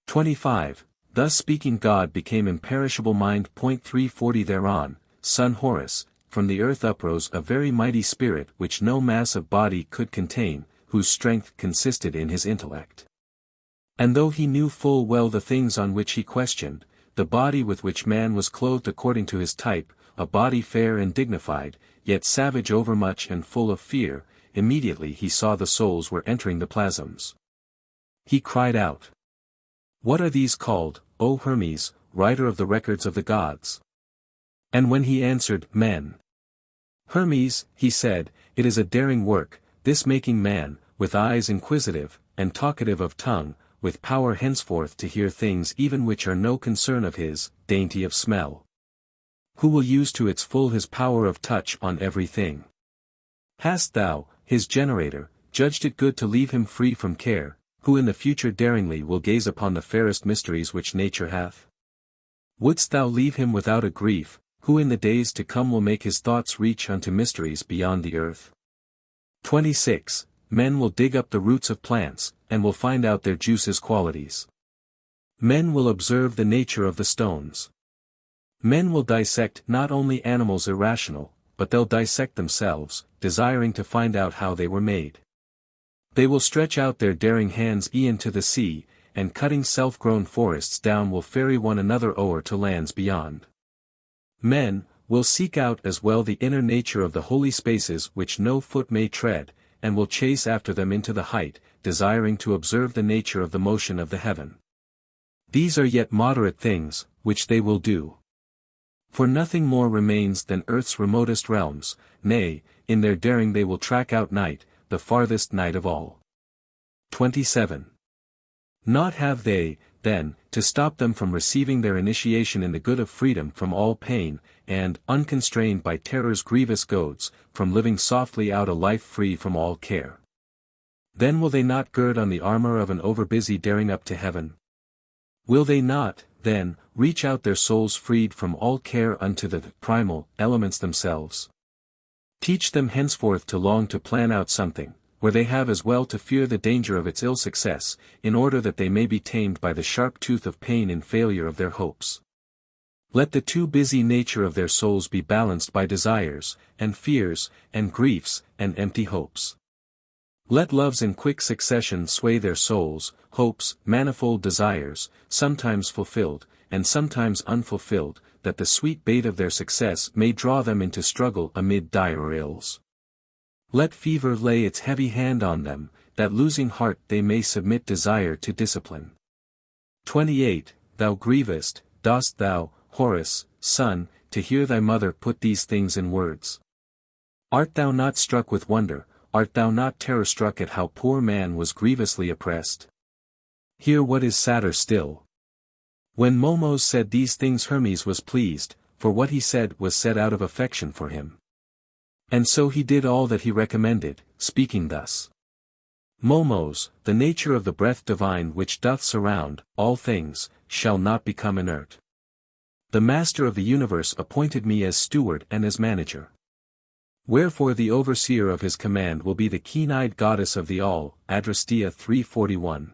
25. Thus speaking God became imperishable mind. 340 Thereon, son Horus, from the earth uprose a very mighty spirit which no mass of body could contain, whose strength consisted in his intellect. And though he knew full well the things on which he questioned, the body with which man was clothed according to his type, a body fair and dignified, yet savage overmuch and full of fear, immediately he saw the souls were entering the plasms. He cried out, "What are these called, O Hermes, writer of the records of the gods?" And when he answered, "Men." "Hermes," he said, "it is a daring work, this making man, with eyes inquisitive, and talkative of tongue, with power henceforth to hear things even which are no concern of his, dainty of smell. Who will use to its full his power of touch on every thing? Hast thou, his generator, judged it good to leave him free from care, who in the future daringly will gaze upon the fairest mysteries which nature hath? Wouldst thou leave him without a grief, who in the days to come will make his thoughts reach unto mysteries beyond the earth? 26. Men will dig up the roots of plants, and will find out their juices qualities. Men will observe the nature of the stones. Men will dissect not only animals irrational, but they'll dissect themselves, desiring to find out how they were made. They will stretch out their daring hands e'en to the sea, and cutting self-grown forests down will ferry one another o'er to lands beyond. Men will seek out as well the inner nature of the holy spaces which no foot may tread, and will chase after them into the height, desiring to observe the nature of the motion of the heaven. These are yet moderate things, which they will do. For nothing more remains than earth's remotest realms, nay, in their daring they will track out night, the farthest night of all. 27. Naught have they, then, to stop them from receiving their initiation in the good of freedom from all pain, and, unconstrained by terror's grievous goads, from living softly out a life free from all care. Then will they not gird on the armor of an overbusy daring up to heaven? Will they not, then, reach out their souls freed from all care unto the primal elements themselves? Teach them henceforth to long to plan out something, where they have as well to fear the danger of its ill success, in order that they may be tamed by the sharp tooth of pain in failure of their hopes. Let the too busy nature of their souls be balanced by desires, and fears, and griefs, and empty hopes. Let loves in quick succession sway their souls, hopes, manifold desires, sometimes fulfilled, and sometimes unfulfilled, that the sweet bait of their success may draw them into struggle amid dire ills. Let fever lay its heavy hand on them, that losing heart they may submit desire to discipline. 28. Thou grievest, dost thou, Horus, son, to hear thy mother put these things in words? Art thou not struck with wonder, art thou not terror-struck at how poor man was grievously oppressed? Hear what is sadder still. When Momos said these things Hermes was pleased, for what he said was said out of affection for him. And so he did all that he recommended, speaking thus. Momos, the nature of the breath divine which doth surround all things, shall not become inert. The Master of the universe appointed me as steward and as manager. Wherefore the overseer of his command will be the keen-eyed goddess of the all, Adrastea 341.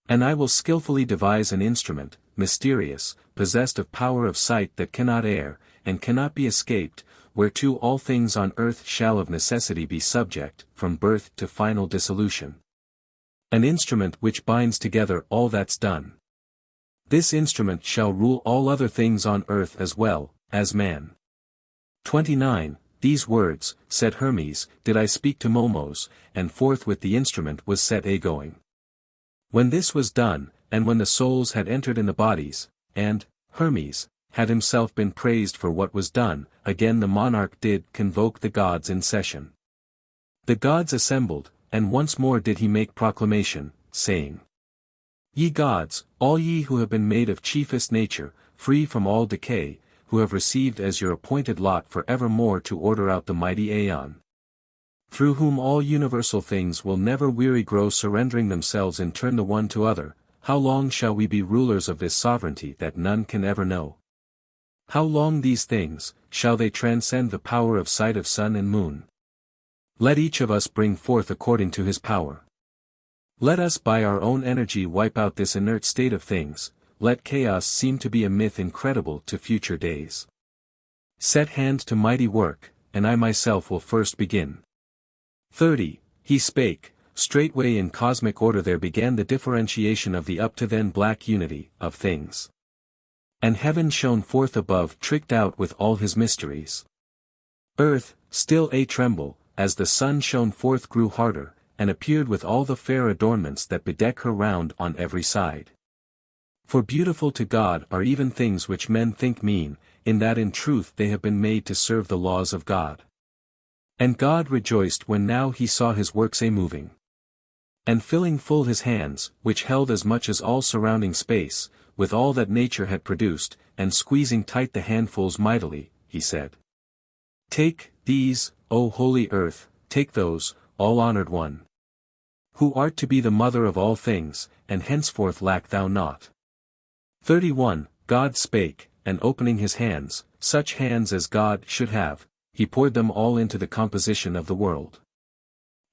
And I will skillfully devise an instrument, mysterious, possessed of power of sight that cannot err, and cannot be escaped, whereto all things on earth shall of necessity be subject, from birth to final dissolution. An instrument which binds together all that's done. This instrument shall rule all other things on earth as well, as man. 29. These words, said Hermes, did I speak to Momos, and forthwith the instrument was set a-going. When this was done, and when the souls had entered in the bodies, and, Hermes, had himself been praised for what was done, again the monarch did convoke the gods in session. The gods assembled, and once more did he make proclamation, saying, Ye gods, all ye who have been made of chiefest nature, free from all decay, who have received as your appointed lot for evermore to order out the mighty aeon, through whom all universal things will never weary grow surrendering themselves in turn the one to other, how long shall we be rulers of this sovereignty that none can ever know? How long these things, shall they transcend the power of sight of sun and moon? Let each of us bring forth according to his power. Let us by our own energy wipe out this inert state of things, let chaos seem to be a myth incredible to future days. Set hand to mighty work, and I myself will first begin. 30. He spake, straightway in cosmic order there began the differentiation of the up to then black unity of things. And heaven shone forth above tricked out with all his mysteries. Earth, still a-tremble, as the sun shone forth grew harder, and appeared with all the fair adornments that bedeck her round on every side. For beautiful to God are even things which men think mean, in that in truth they have been made to serve the laws of God. And God rejoiced when now he saw his works a-moving. And filling full his hands, which held as much as all surrounding space, with all that nature had produced, and squeezing tight the handfuls mightily, he said, Take these, O holy earth, take those, all-honored one, who art to be the mother of all things, and henceforth lack thou naught. 31. God spake, and opening his hands, such hands as God should have, he poured them all into the composition of the world.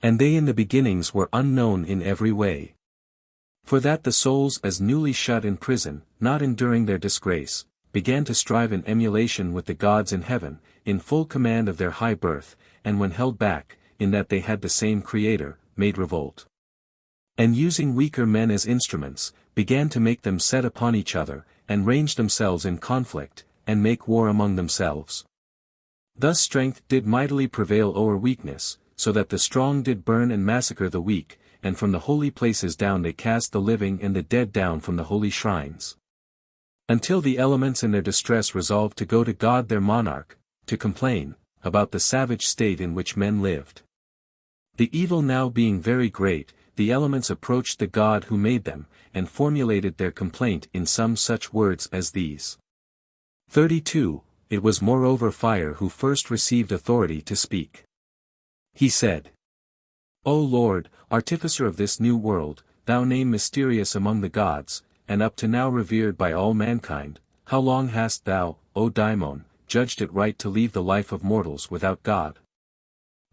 And they in the beginnings were unknown in every way. For that the souls as newly shut in prison, not enduring their disgrace, began to strive in emulation with the gods in heaven, in full command of their high birth, and when held back, in that they had the same Creator, made revolt. And using weaker men as instruments, began to make them set upon each other, and range themselves in conflict, and make war among themselves. Thus strength did mightily prevail o'er weakness, so that the strong did burn and massacre the weak, and from the holy places down they cast the living and the dead down from the holy shrines. Until the elements in their distress resolved to go to God their monarch, to complain about the savage state in which men lived. The evil now being very great, the elements approached the God who made them, and formulated their complaint in some such words as these. 32. It was moreover fire who first received authority to speak. He said, O Lord, artificer of this new world, thou name mysterious among the gods, and up to now revered by all mankind, how long hast thou, O Daimon, judged it right to leave the life of mortals without God?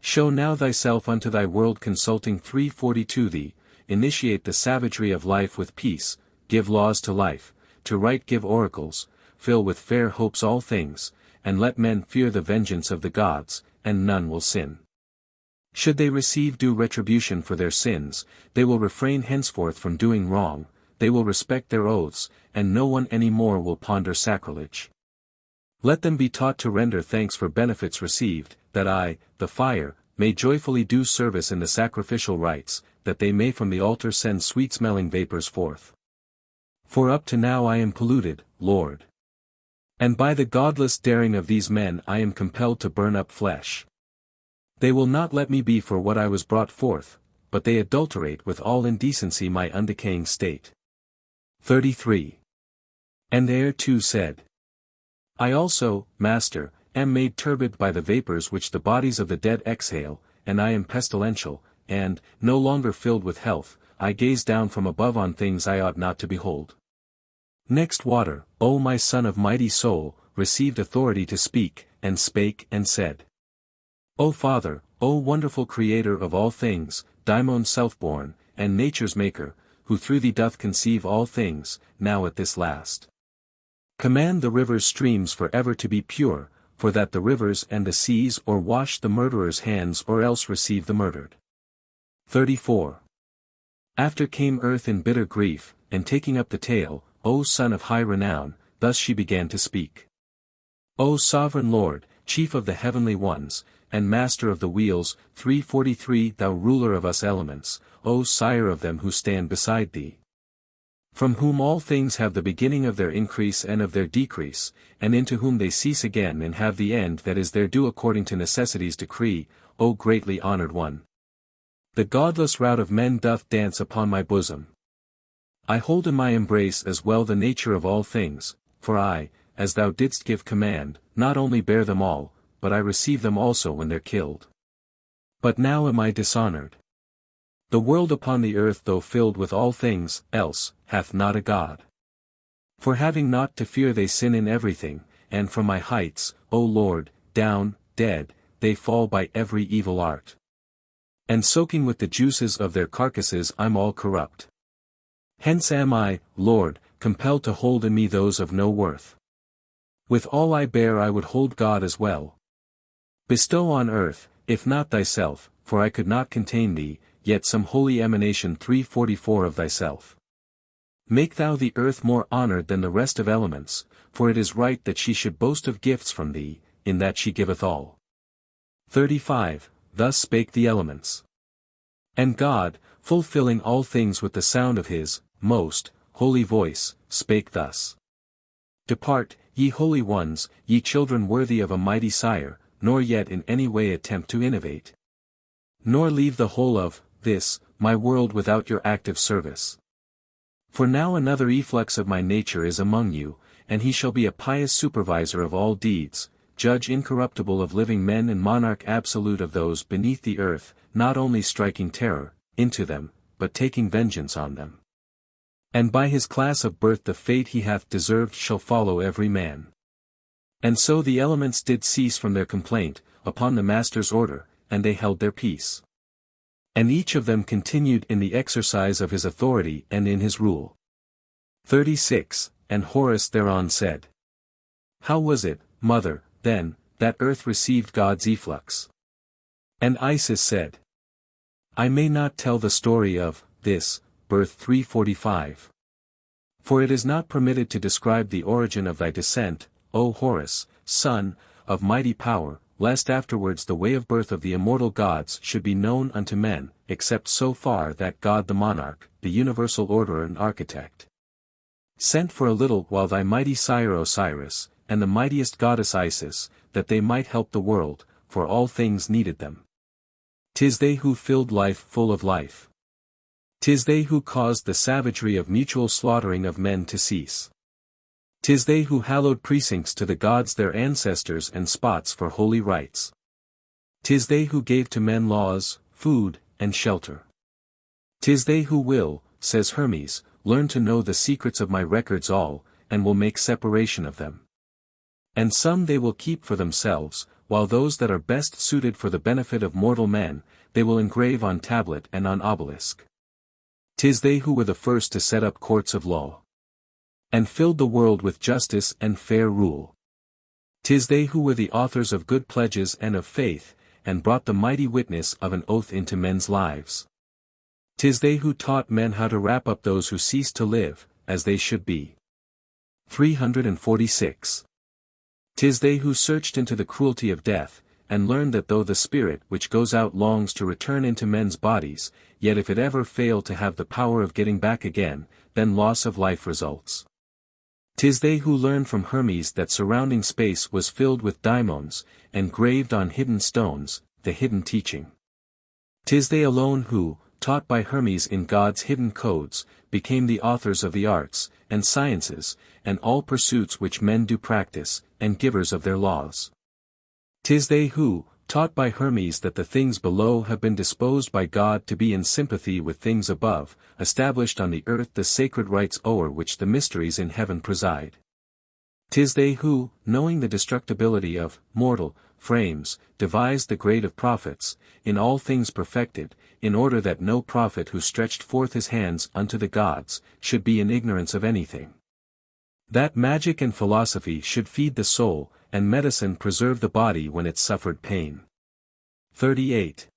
Show now thyself unto thy world consulting 342 thee, initiate the savagery of life with peace, give laws to life, to right give oracles, fill with fair hopes all things, and let men fear the vengeance of the gods, and none will sin. Should they receive due retribution for their sins, they will refrain henceforth from doing wrong, they will respect their oaths, and no one any more will ponder sacrilege. Let them be taught to render thanks for benefits received, that I, the fire, may joyfully do service in the sacrificial rites, that they may from the altar send sweet-smelling vapors forth. For up to now I am polluted, Lord. And by the godless daring of these men I am compelled to burn up flesh. They will not let me be for what I was brought forth, but they adulterate with all indecency my undecaying state. 33. And there too said, I also, Master, am made turbid by the vapors which the bodies of the dead exhale, and I am pestilential, and, no longer filled with health, I gaze down from above on things I ought not to behold. Next water, O my son of mighty soul, received authority to speak, and spake and said, O Father, O wonderful Creator of all things, Daimon self-born, and nature's maker, who through thee doth conceive all things, now at this last. Command the rivers' streams for ever to be pure, for that the rivers and the seas or wash the murderer's hands or else receive the murdered. 34. After came earth in bitter grief, and taking up the tale, O son of high renown, thus she began to speak. O sovereign Lord, chief of the heavenly ones, and master of the wheels, 343 thou ruler of us elements, O sire of them who stand beside thee. From whom all things have the beginning of their increase and of their decrease, and into whom they cease again and have the end that is their due according to necessity's decree, O greatly honored one. The godless rout of men doth dance upon my bosom. I hold in my embrace as well the nature of all things, for I, as thou didst give command, not only bear them all, but I receive them also when they're killed. But now am I dishonored. The world upon the earth though filled with all things, else, hath not a God. For having naught to fear they sin in everything, and from my heights, O Lord, down, dead, they fall by every evil art. And soaking with the juices of their carcasses I'm all corrupt. Hence am I, Lord, compelled to hold in me those of no worth. With all I bear I would hold God as well. Bestow on earth, if not thyself, for I could not contain thee, yet some holy emanation 344 of thyself. Make thou the earth more honored than the rest of elements, for it is right that she should boast of gifts from thee, in that she giveth all. 35. Thus spake the elements. And God, fulfilling all things with the sound of his, most, holy voice, spake thus. Depart, ye holy ones, ye children worthy of a mighty sire, nor yet in any way attempt to innovate. Nor leave the whole of, this, my world without your active service. For now another efflux of my nature is among you, and he shall be a pious supervisor of all deeds, judge incorruptible of living men and monarch absolute of those beneath the earth, not only striking terror into them, but taking vengeance on them. And by his class of birth the fate he hath deserved shall follow every man. And so the elements did cease from their complaint, upon the master's order, and they held their peace. And each of them continued in the exercise of his authority and in his rule. 36. And Horus thereon said, How was it, mother, then, that earth received God's efflux? And Isis said, I may not tell the story of this birth 345. For it is not permitted to describe the origin of thy descent, O Horus, son of mighty power, lest afterwards the way of birth of the immortal gods should be known unto men, except so far that God the monarch, the universal orderer and architect, sent for a little while thy mighty sire Osiris, and the mightiest goddess Isis, that they might help the world, for all things needed them. 'Tis they who filled life full of life. 'Tis they who caused the savagery of mutual slaughtering of men to cease. 'Tis they who hallowed precincts to the gods their ancestors and spots for holy rites. 'Tis they who gave to men laws, food, and shelter. 'Tis they who will, says Hermes, learn to know the secrets of my records all, and will make separation of them. And some they will keep for themselves, while those that are best suited for the benefit of mortal men, they will engrave on tablet and on obelisk. 'Tis they who were the first to set up courts of law, and filled the world with justice and fair rule. 'Tis they who were the authors of good pledges and of faith, and brought the mighty witness of an oath into men's lives. 'Tis they who taught men how to wrap up those who ceased to live, as they should be. 346. 'Tis they who searched into the cruelty of death, and learned that though the spirit which goes out longs to return into men's bodies, yet if it ever fail to have the power of getting back again, then loss of life results. 'Tis they who learned from Hermes that surrounding space was filled with daimons, engraved on hidden stones, the hidden teaching. 'Tis they alone who, taught by Hermes in God's hidden codes, became the authors of the arts, and sciences, and all pursuits which men do practice, and givers of their laws. 'Tis they who, taught by Hermes that the things below have been disposed by God to be in sympathy with things above, established on the earth the sacred rites o'er which the mysteries in heaven preside. 'Tis they who, knowing the destructibility of mortal frames, devised the grade of prophets, in all things perfected, in order that no prophet who stretched forth his hands unto the gods, should be in ignorance of anything. That magic and philosophy should feed the soul, and medicine preserve the body when it suffered pain. 38.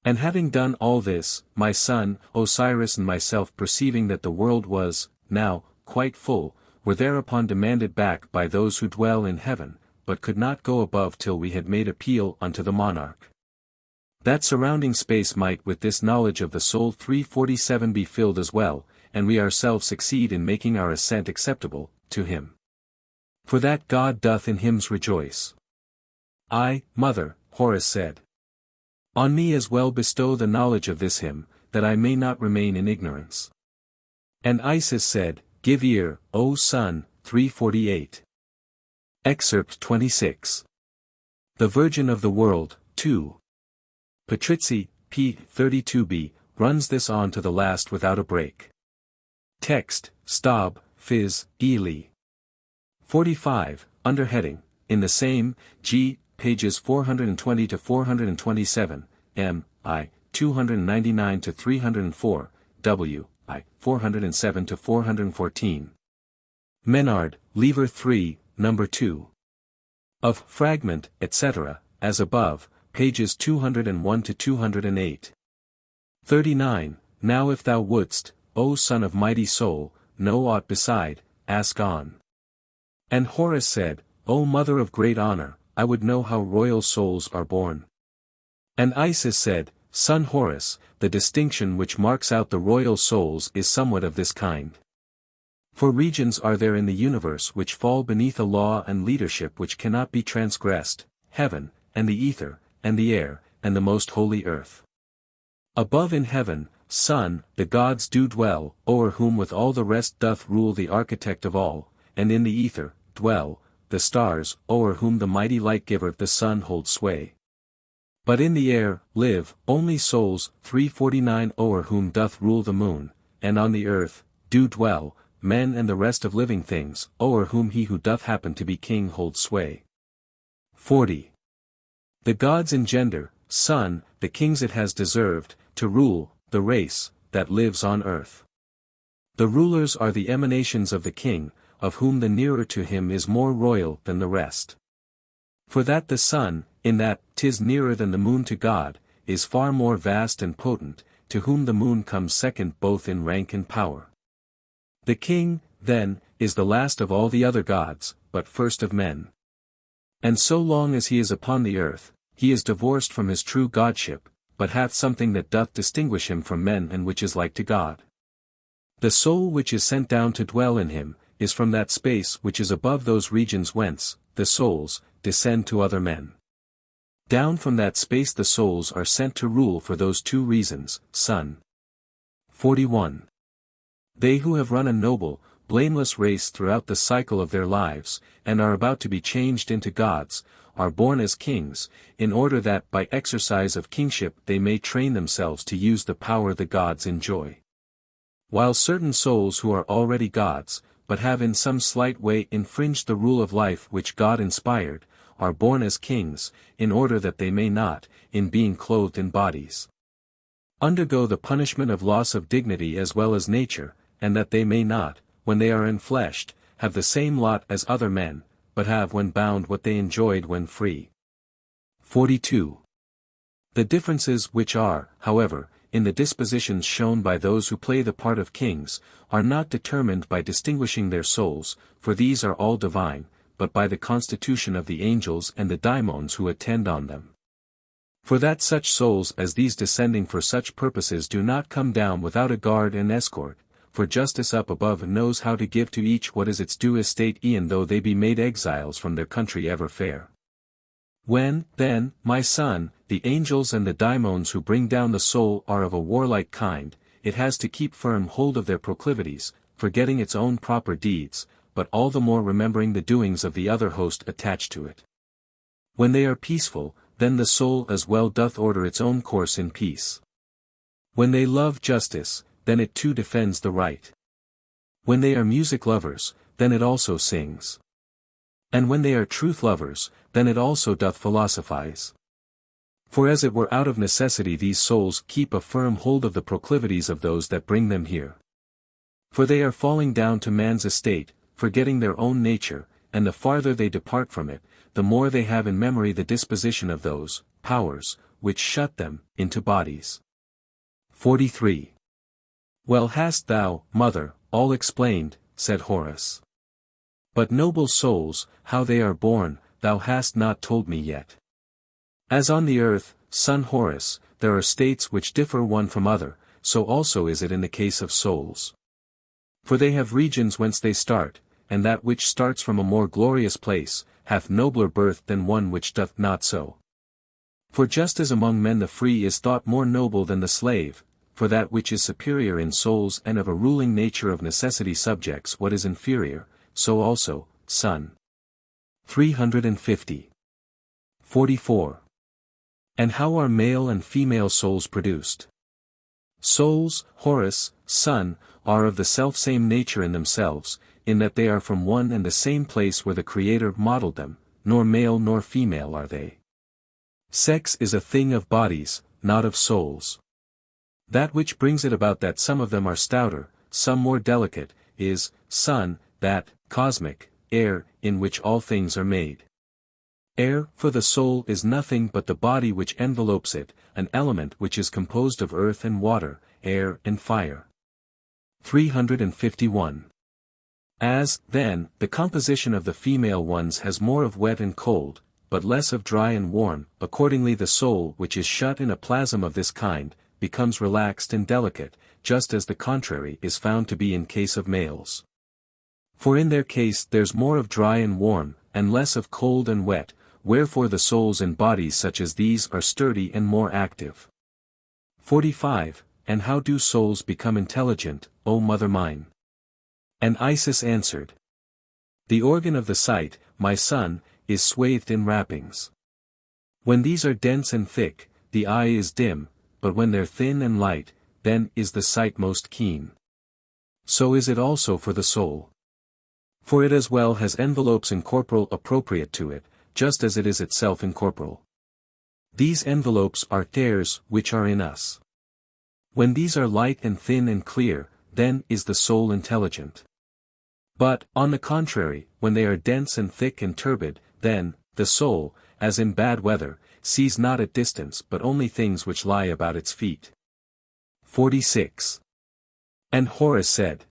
And having done all this, my son, Osiris and myself perceiving that the world was, now, quite full, were thereupon demanded back by those who dwell in heaven, but could not go above till we had made appeal unto the monarch. That surrounding space might with this knowledge of the soul 347 be filled as well, and we ourselves succeed in making our ascent acceptable to him. For that God doth in hymns rejoice. I, mother, Horus said, on me as well bestow the knowledge of this hymn, that I may not remain in ignorance. And Isis said, give ear, O son, 348. Excerpt 26. The Virgin of the World, 2. Patrizzi, p. 32b, runs this on to the last without a break. Text, Stob, Phys. Ely. 45, underheading, in the same, G, pages 420 to 427, M, I, 299 to 304, W, I, 407 to 414. Menard, Lever 3, number 2. Of Fragment, etc., as above, pages 201 to 208. 39, now if thou wouldst, O son of mighty soul, know aught beside, ask on. And Horus said, O mother of great honor, I would know how royal souls are born. And Isis said, son Horus, the distinction which marks out the royal souls is somewhat of this kind. For regions are there in the universe which fall beneath a law and leadership which cannot be transgressed, heaven, and the ether, and the air, and the most holy earth. Above in heaven, son, the gods do dwell, o'er whom with all the rest doth rule the architect of all, and in the ether, dwell, the stars, o'er whom the mighty light-giver the sun holds sway. But in the air, live, only souls, 349 o'er whom doth rule the moon, and on the earth, do dwell, men and the rest of living things, o'er whom he who doth happen to be king holds sway. 40. The gods engender, son, the kings it has deserved, to rule, the race, that lives on earth. The rulers are the emanations of the king, of whom the nearer to him is more royal than the rest. For that the sun, in that 'tis nearer than the moon to God, is far more vast and potent, to whom the moon comes second both in rank and power. The king, then, is the last of all the other gods, but first of men. And so long as he is upon the earth, he is divorced from his true godship, but hath something that doth distinguish him from men and which is like to God. The soul which is sent down to dwell in him, is from that space which is above those regions whence, the souls, descend to other men. Down from that space the souls are sent to rule for those two reasons, Son. 41. They who have run a noble, blameless race throughout the cycle of their lives, and are about to be changed into gods, are born as kings, in order that by exercise of kingship they may train themselves to use the power the gods enjoy. While certain souls who are already gods, but have in some slight way infringed the rule of life which God inspired, are born as kings, in order that they may not, in being clothed in bodies, undergo the punishment of loss of dignity as well as nature, and that they may not, when they are enfleshed, have the same lot as other men, but have when bound what they enjoyed when free. 42. The differences which are, however, in the dispositions shown by those who play the part of kings, are not determined by distinguishing their souls, for these are all divine, but by the constitution of the angels and the daimons who attend on them. For that such souls as these descending for such purposes do not come down without a guard and escort, for justice up above knows how to give to each what is its due estate e'en though they be made exiles from their country ever fair. When, then, my son, the angels and the daimons who bring down the soul are of a warlike kind, it has to keep firm hold of their proclivities, forgetting its own proper deeds, but all the more remembering the doings of the other host attached to it. When they are peaceful, then the soul as well doth order its own course in peace. When they love justice, then it too defends the right. When they are music lovers, then it also sings. And when they are truth lovers, then it also doth philosophize. For as it were out of necessity these souls keep a firm hold of the proclivities of those that bring them here. For they are falling down to man's estate, forgetting their own nature, and the farther they depart from it, the more they have in memory the disposition of those powers, which shut them into bodies. 43. Well hast thou, mother, all explained, said Horus. But noble souls, how they are born, thou hast not told me yet. As on the earth, son Horus, there are states which differ one from other, so also is it in the case of souls. For they have regions whence they start, and that which starts from a more glorious place, hath nobler birth than one which doth not so. For just as among men the free is thought more noble than the slave, for that which is superior in souls and of a ruling nature of necessity subjects what is inferior, so also, son. 350. 44. And how are male and female souls produced? Souls, Horus, son, are of the selfsame nature in themselves, in that they are from one and the same place where the Creator modeled them, nor male nor female are they. Sex is a thing of bodies, not of souls. That which brings it about that some of them are stouter, some more delicate, is, son, that, cosmic, air, in which all things are made. Air, for the soul is nothing but the body which envelopes it, an element which is composed of earth and water, air and fire. 351. As, then, the composition of the female ones has more of wet and cold, but less of dry and warm, accordingly the soul which is shut in a plasm of this kind, becomes relaxed and delicate, just as the contrary is found to be in case of males. For in their case there's more of dry and warm, and less of cold and wet, wherefore the souls in bodies such as these are sturdy and more active. 45. And how do souls become intelligent, O mother mine? And Isis answered. The organ of the sight, my son, is swathed in wrappings. When these are dense and thick, the eye is dim, but when they're thin and light, then is the sight most keen. So is it also for the soul. For it as well has envelopes incorporeal appropriate to it, just as it is itself incorporeal. These envelopes are tears which are in us. When these are light and thin and clear, then is the soul intelligent. But, on the contrary, when they are dense and thick and turbid, then, the soul, as in bad weather, sees not at distance but only things which lie about its feet. 46. And Horus said,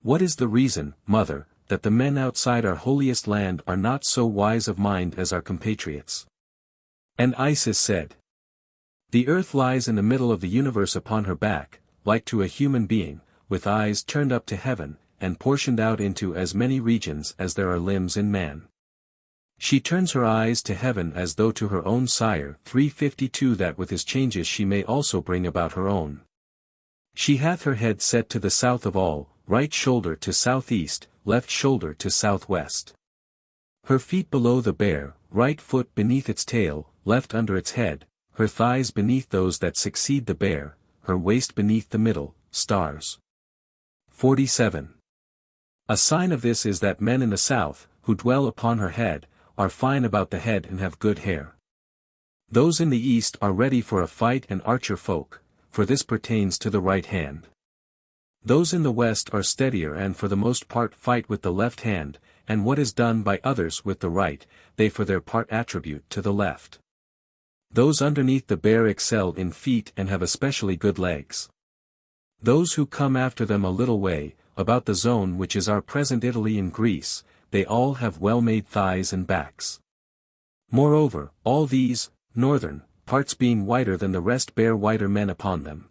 What is the reason, mother, that the men outside our holiest land are not so wise of mind as our compatriots? And Isis said, The earth lies in the middle of the universe upon her back, like to a human being, with eyes turned up to heaven, and portioned out into as many regions as there are limbs in man. She turns her eyes to heaven as though to her own sire. 352 That with his changes she may also bring about her own. She hath her head set to the south of all, right shoulder to southeast, left shoulder to southwest. Her feet below the bear, right foot beneath its tail, left under its head, her thighs beneath those that succeed the bear, her waist beneath the middle, stars. 47. A sign of this is that men in the south, who dwell upon her head, are fine about the head and have good hair. Those in the east are ready for a fight and archer folk, for this pertains to the right hand. Those in the west are steadier and for the most part fight with the left hand, and what is done by others with the right, they for their part attribute to the left. Those underneath the bear excel in feet and have especially good legs. Those who come after them a little way, about the zone which is our present Italy and Greece, they all have well-made thighs and backs. Moreover, all these, northern, parts being whiter than the rest bear whiter men upon them.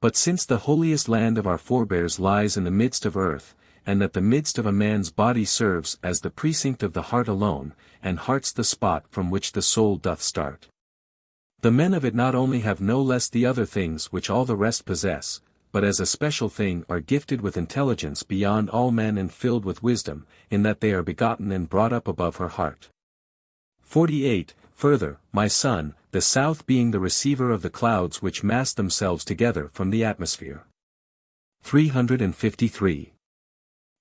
But since the holiest land of our forebears lies in the midst of earth, and that the midst of a man's body serves as the precinct of the heart alone, and heart's the spot from which the soul doth start. The men of it not only have no less the other things which all the rest possess, but as a special thing are gifted with intelligence beyond all men and filled with wisdom, in that they are begotten and brought up above her heart. 48. Further, my son, the south being the receiver of the clouds which mass themselves together from the atmosphere. 353.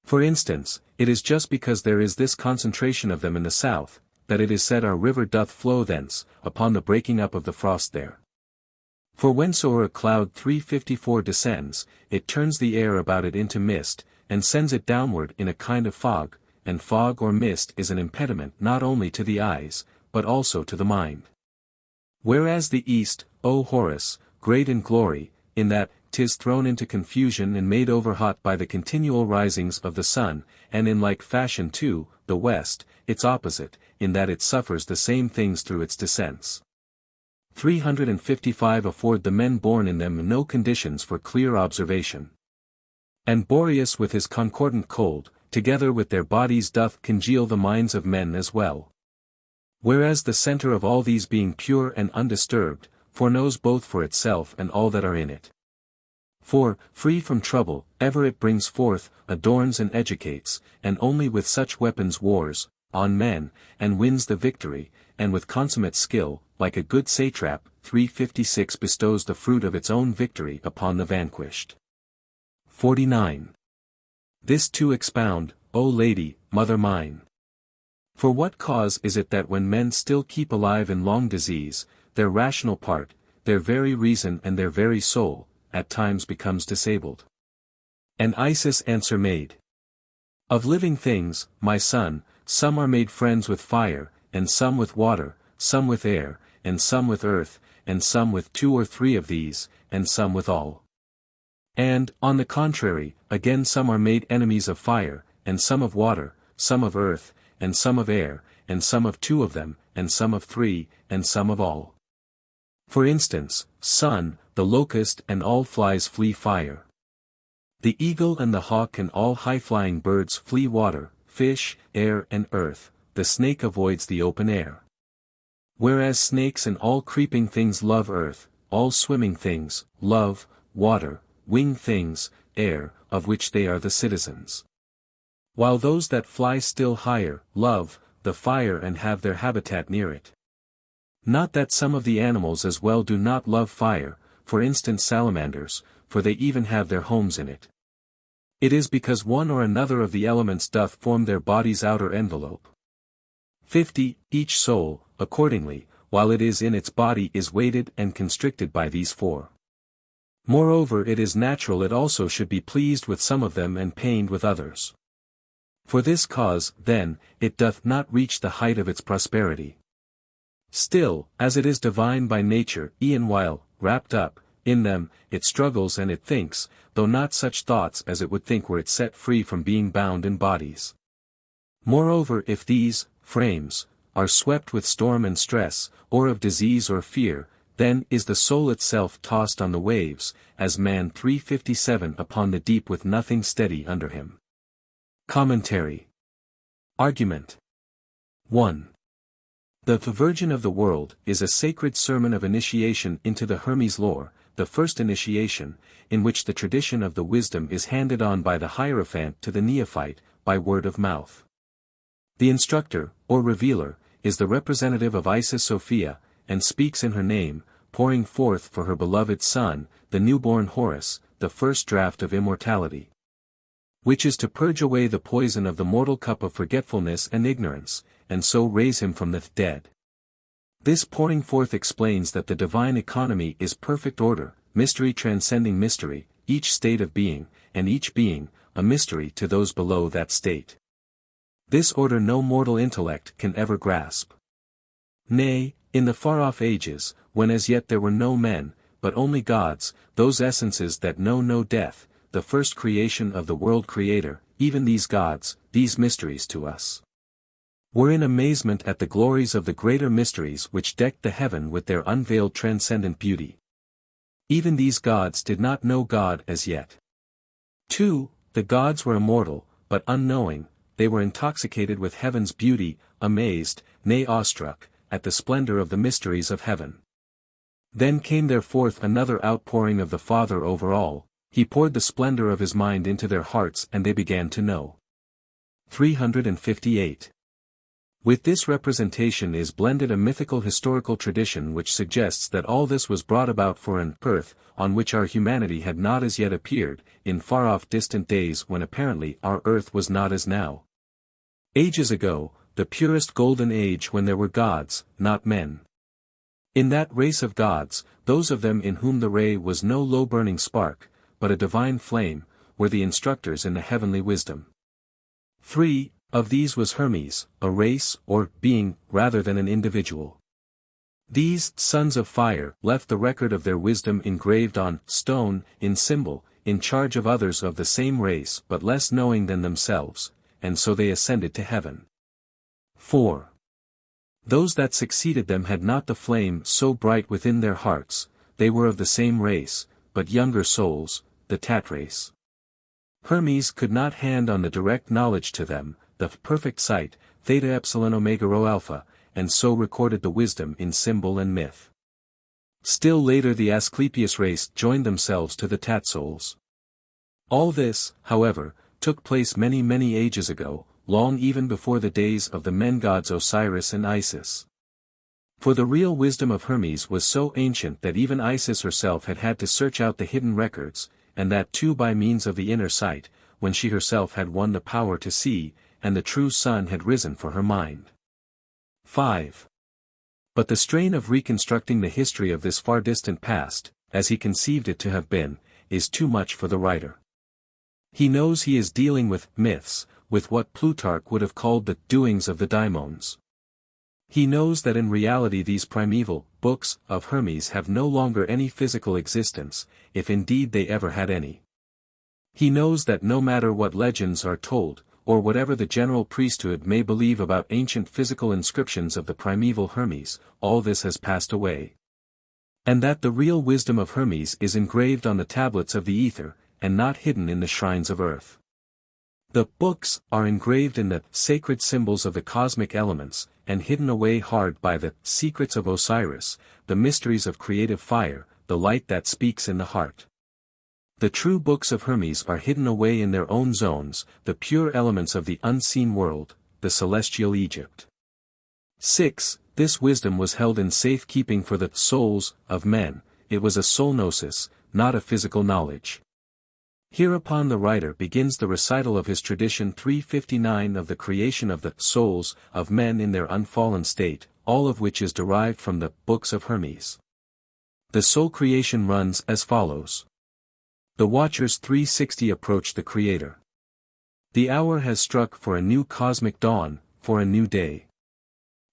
For instance, it is just because there is this concentration of them in the south, that it is said our river doth flow thence, upon the breaking up of the frost there. For whensoever a cloud 354 descends, it turns the air about it into mist, and sends it downward in a kind of fog, and fog or mist is an impediment not only to the eyes, but also to the mind. Whereas the east, O Horus, great in glory, in that 'tis thrown into confusion and made overhot by the continual risings of the sun, and in like fashion too, the west, its opposite, in that it suffers the same things through its descents. 355 Afford the men born in them no conditions for clear observation. And Boreas with his concordant cold, together with their bodies doth congeal the minds of men as well. Whereas the center of all these being pure and undisturbed, foreknows both for itself and all that are in it. For, free from trouble, ever it brings forth, adorns and educates, and only with such weapons wars, on men, and wins the victory, and with consummate skill, like a good satrap. 356 bestows the fruit of its own victory upon the vanquished. 49. This too expound, O lady, mother mine. For what cause is it that when men still keep alive in long disease, their rational part, their very reason and their very soul, at times becomes disabled? And Isis answer made. Of living things, my son, some are made friends with fire, and some with water, some with air, and some with earth, and some with 2 or 3 of these, and some with all. And, on the contrary, again some are made enemies of fire, and some of water, some of earth, and some of air, and some of 2 of them, and some of 3, and some of all. For instance, sun, the locust and all flies flee fire. The eagle and the hawk and all high-flying birds flee water, fish, air and earth, the snake avoids the open air. Whereas snakes and all creeping things love earth, all swimming things, love, water, winged things, air, of which they are the citizens. While those that fly still higher, love, the fire and have their habitat near it. Not that some of the animals as well do not love fire, for instance salamanders, for they even have their homes in it. It is because one or another of the elements doth form their body's outer envelope. 50. Each soul, accordingly, while it is in its body is weighted and constricted by these 4. Moreover it is natural it also should be pleased with some of them and pained with others. For this cause, then, it doth not reach the height of its prosperity. Still, as it is divine by nature, e'en while, wrapped up, in them, it struggles and it thinks, though not such thoughts as it would think were it set free from being bound in bodies. Moreover, if these, frames, are swept with storm and stress, or of disease or fear, then is the soul itself tossed on the waves, as man 357 upon the deep with nothing steady under him. Commentary. Argument. 1. The Virgin of the World is a sacred sermon of initiation into the Hermes lore, the first initiation, in which the tradition of the wisdom is handed on by the Hierophant to the neophyte, by word of mouth. The instructor, or revealer, is the representative of Isis Sophia, and speaks in her name, pouring forth for her beloved son, the newborn Horus, the first draught of immortality, which is to purge away the poison of the mortal cup of forgetfulness and ignorance, and so raise him from the dead. This pouring forth explains that the divine economy is perfect order, mystery transcending mystery, each state of being, and each being, a mystery to those below that state. This order no mortal intellect can ever grasp. Nay, in the far-off ages, when as yet there were no men, but only gods, those essences that know no death, the first creation of the world creator, even these gods, these mysteries to us, were in amazement at the glories of the greater mysteries which decked the heaven with their unveiled transcendent beauty. Even these gods did not know God as yet. 2. The gods were immortal, but unknowing, they were intoxicated with heaven's beauty, amazed, nay awestruck, at the splendor of the mysteries of heaven. Then came there forth another outpouring of the Father over all, he poured the splendor of his mind into their hearts and they began to know. 358. With this representation is blended a mythical historical tradition which suggests that all this was brought about for an earth, on which our humanity had not as yet appeared, in far-off distant days when apparently our earth was not as now. Ages ago, the purest golden age when there were gods, not men. In that race of gods, those of them in whom the ray was no low-burning spark, but a divine flame, were the instructors in the heavenly wisdom. 3. Of these was Hermes, a race, or being, rather than an individual. These sons of fire left the record of their wisdom engraved on stone, in symbol, in charge of others of the same race but less knowing than themselves, and so they ascended to heaven. 4. Those that succeeded them had not the flame so bright within their hearts, they were of the same race, but younger souls, the Tat race. Hermes could not hand on the direct knowledge to them, the perfect sight, theta epsilon omega rho alpha, and so recorded the wisdom in symbol and myth. Still later the Asclepius race joined themselves to the Tat souls. All this, however, took place many ages ago, long even before the days of the men-gods Osiris and Isis. For the real wisdom of Hermes was so ancient that even Isis herself had had to search out the hidden records, and that too by means of the inner sight, when she herself had won the power to see, and the true sun had risen for her mind. 5. But the strain of reconstructing the history of this far distant past, as he conceived it to have been, is too much for the writer. He knows he is dealing with myths, with what Plutarch would have called the doings of the daimons. He knows that in reality these primeval books of Hermes have no longer any physical existence, if indeed they ever had any. He knows that no matter what legends are told, or whatever the general priesthood may believe about ancient physical inscriptions of the primeval Hermes, all this has passed away. And that the real wisdom of Hermes is engraved on the tablets of the ether, and not hidden in the shrines of earth. The books are engraved in the sacred symbols of the cosmic elements, and hidden away hard by the secrets of Osiris, the mysteries of creative fire, the light that speaks in the heart. The true books of Hermes are hidden away in their own zones, the pure elements of the unseen world, the celestial Egypt. 6. This wisdom was held in safe keeping for the souls of men, it was a soul gnosis, not a physical knowledge. Hereupon the writer begins the recital of his tradition 359 of the creation of the souls of men in their unfallen state, all of which is derived from the books of Hermes. The soul creation runs as follows. The watchers 360 approach the Creator. The hour has struck for a new cosmic dawn, for a new day.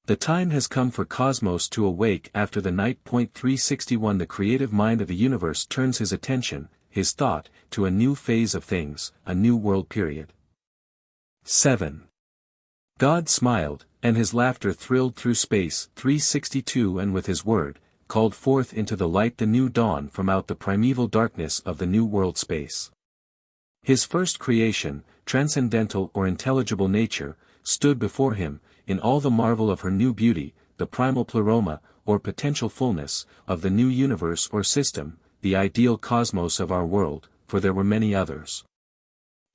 The time has come for cosmos to awake after the night. 361 The creative mind of the universe turns his attention, his thought, to a new phase of things, a new world period. 7. God smiled, and his laughter thrilled through space. 362 And with his word, called forth into the light the new dawn from out the primeval darkness of the new world space. His first creation, transcendental or intelligible nature, stood before him, in all the marvel of her new beauty, the primal pleroma, or potential fullness, of the new universe or system, the ideal cosmos of our world, for there were many others.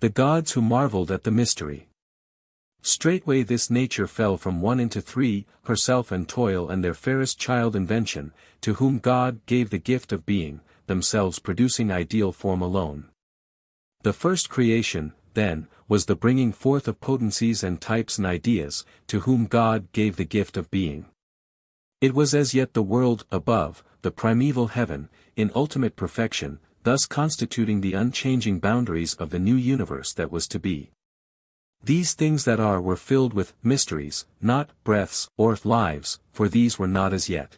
The gods who marveled at the mystery. Straightway this nature fell from one into three, herself and toil and their fairest child invention, to whom God gave the gift of being, themselves producing ideal form alone. The first creation, then, was the bringing forth of potencies and types and ideas, to whom God gave the gift of being. It was as yet the world above, the primeval heaven, in ultimate perfection, thus constituting the unchanging boundaries of the new universe that was to be. These things that are were filled with mysteries, not breaths or lives, for these were not as yet.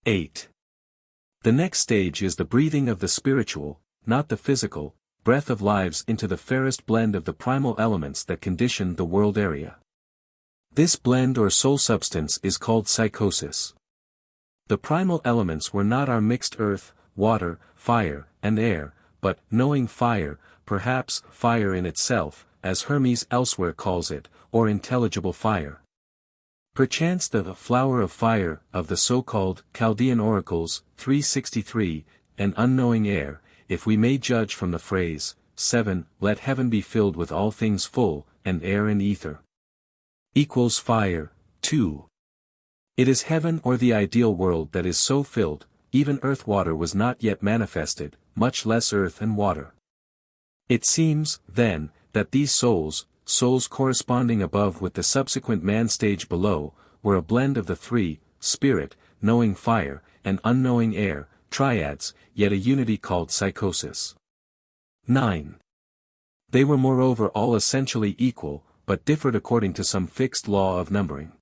8. The next stage is the breathing of the spiritual, not the physical, breath of lives into the fairest blend of the primal elements that conditioned the world area. This blend or soul substance is called psychosis. The primal elements were not our mixed earth, water, fire, and air, but, knowing fire, perhaps fire in itself, as Hermes elsewhere calls it, or intelligible fire. Perchance the flower of fire, of the so-called Chaldean oracles, 363, and unknowing air, if we may judge from the phrase, 7, let heaven be filled with all things full, and air and ether. Equals fire, 2. It is heaven or the ideal world that is so filled, even earth water was not yet manifested, much less earth and water. It seems, then, that these souls corresponding above with the subsequent man stage below, were a blend of the three, spirit, knowing fire, and unknowing air, triads, yet a unity called psychosis. 9. They were moreover all essentially equal, but differed according to some fixed law of numbering.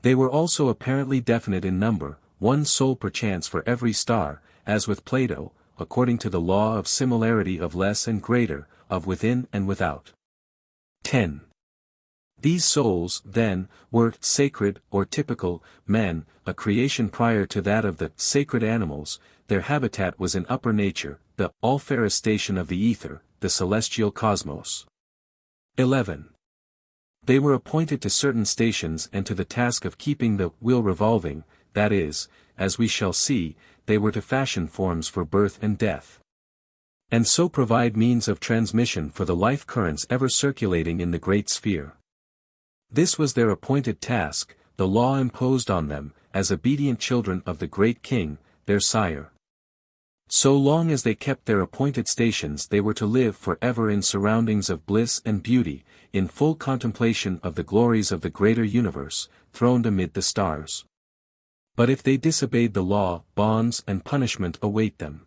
They were also apparently definite in number, one soul perchance for every star, as with Plato, according to the law of similarity of less and greater, of within and without. 10. These souls, then, were sacred or typical men, a creation prior to that of the sacred animals. Their habitat was in upper nature, the all-fairest station of the ether, the celestial cosmos. 11. They were appointed to certain stations and to the task of keeping the wheel revolving, that is, as we shall see, they were to fashion forms for birth and death, and so provide means of transmission for the life currents ever circulating in the great sphere. This was their appointed task, the law imposed on them, as obedient children of the great king, their sire. So long as they kept their appointed stations they were to live forever in surroundings of bliss and beauty, in full contemplation of the glories of the greater universe, throned amid the stars. But if they disobeyed the law, bonds and punishment await them.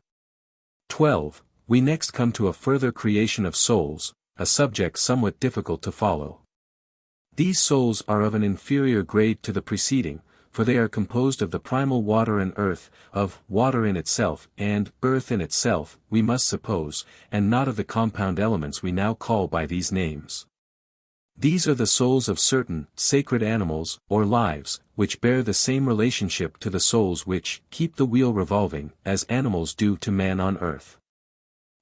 12. We next come to a further creation of souls, a subject somewhat difficult to follow. These souls are of an inferior grade to the preceding, for they are composed of the primal water and earth, of water in itself and earth in itself, we must suppose, and not of the compound elements we now call by these names. These are the souls of certain sacred animals, or lives, which bear the same relationship to the souls which keep the wheel revolving, as animals do to man on earth.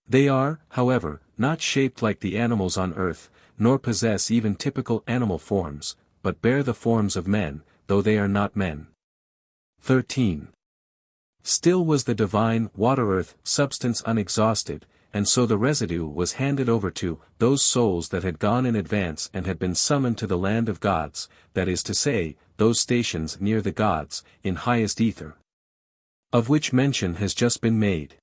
They are, however, not shaped like the animals on earth, nor possess even typical animal forms, but bear the forms of men, though they are not men. 13. Still was the divine water-earth substance unexhausted, and so the residue was handed over to those souls that had gone in advance and had been summoned to the land of gods, that is to say, those stations near the gods, in highest ether, of which mention has just been made.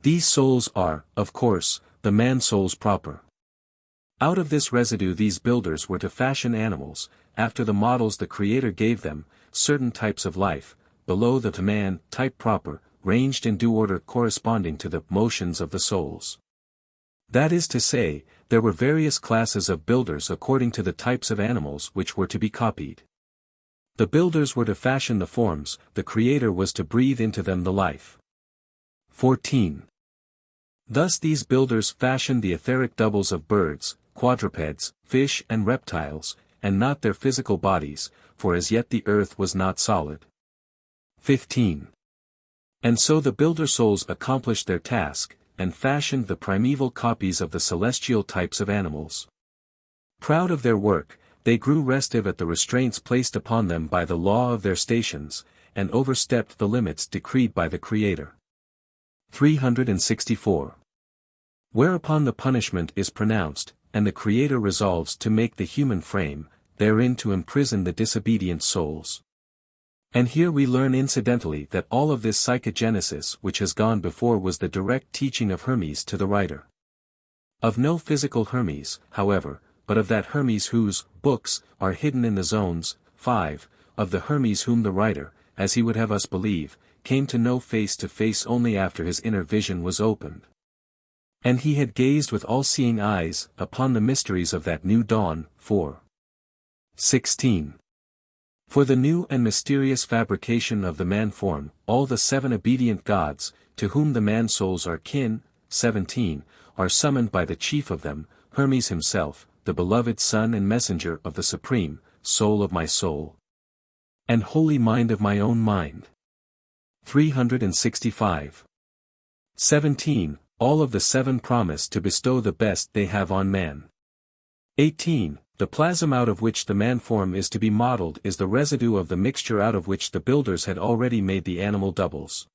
These souls are, of course, the man-souls proper. Out of this residue these builders were to fashion animals, after the models the Creator gave them, certain types of life, below the man type proper, ranged in due order corresponding to the motions of the souls. That is to say, there were various classes of builders according to the types of animals which were to be copied. The builders were to fashion the forms, the Creator was to breathe into them the life. 14. Thus these builders fashioned the etheric doubles of birds, quadrupeds, fish and reptiles, and not their physical bodies, for as yet the earth was not solid. 15. And so the builder souls accomplished their task, and fashioned the primeval copies of the celestial types of animals. Proud of their work, they grew restive at the restraints placed upon them by the law of their stations, and overstepped the limits decreed by the Creator. 364. Whereupon the punishment is pronounced, and the Creator resolves to make the human frame, therein to imprison the disobedient souls. And here we learn incidentally that all of this psychogenesis which has gone before was the direct teaching of Hermes to the writer. Of no physical Hermes, however, but of that Hermes whose books are hidden in the zones, 5, of the Hermes whom the writer, as he would have us believe, came to know face to face only after his inner vision was opened. And he had gazed with all-seeing eyes upon the mysteries of that new dawn. 4. 16. For the new and mysterious fabrication of the man-form, all the 7 obedient gods, to whom the man-souls are kin, 17, are summoned by the chief of them, Hermes himself, the beloved Son and Messenger of the Supreme, Soul of my soul, and Holy Mind of my own mind. 365. 17. All of the 7 promise to bestow the best they have on man. 18. The plasm out of which the man-form is to be modeled is the residue of the mixture out of which the builders had already made the animal doubles.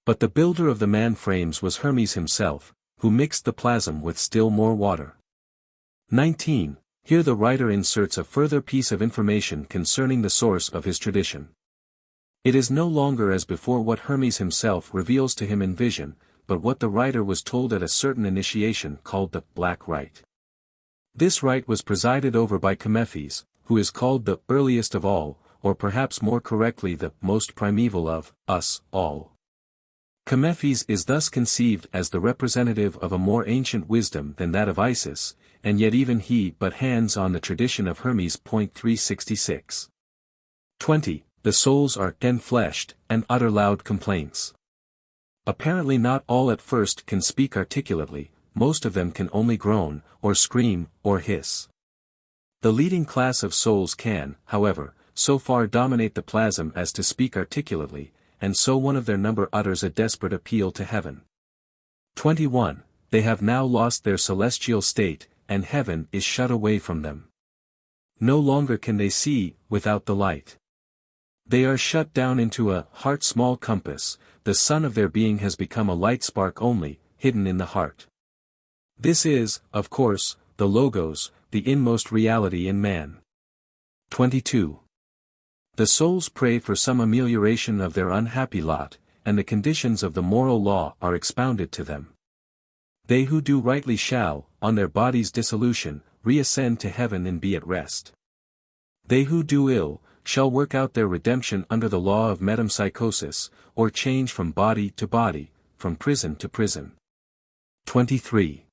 But the builder of the man-frames was Hermes himself, who mixed the plasm with still more water. 19. Here the writer inserts a further piece of information concerning the source of his tradition. It is no longer as before what Hermes himself reveals to him in vision, but what the writer was told at a certain initiation called the Black Rite. This rite was presided over by Chemephes, who is called the earliest of all, or perhaps more correctly the most primeval of us all. Chemephes is thus conceived as the representative of a more ancient wisdom than that of Isis, and yet even he but hands on the tradition of Hermes. 366. 20. The souls are enfleshed, and utter loud complaints. Apparently not all at first can speak articulately, most of them can only groan, or scream, or hiss. The leading class of souls can, however, so far dominate the plasm as to speak articulately, and so one of their number utters a desperate appeal to heaven. 21. They have now lost their celestial state, and heaven is shut away from them. No longer can they see, without the light. They are shut down into a heart-small compass, the sun of their being has become a light spark only, hidden in the heart. This is, of course, the Logos, the inmost reality in man. 22. The souls pray for some amelioration of their unhappy lot, and the conditions of the moral law are expounded to them. They who do rightly shall, on their body's dissolution, reascend to heaven and be at rest. They who do ill, shall work out their redemption under the law of metempsychosis, or change from body to body, from prison to prison. 23.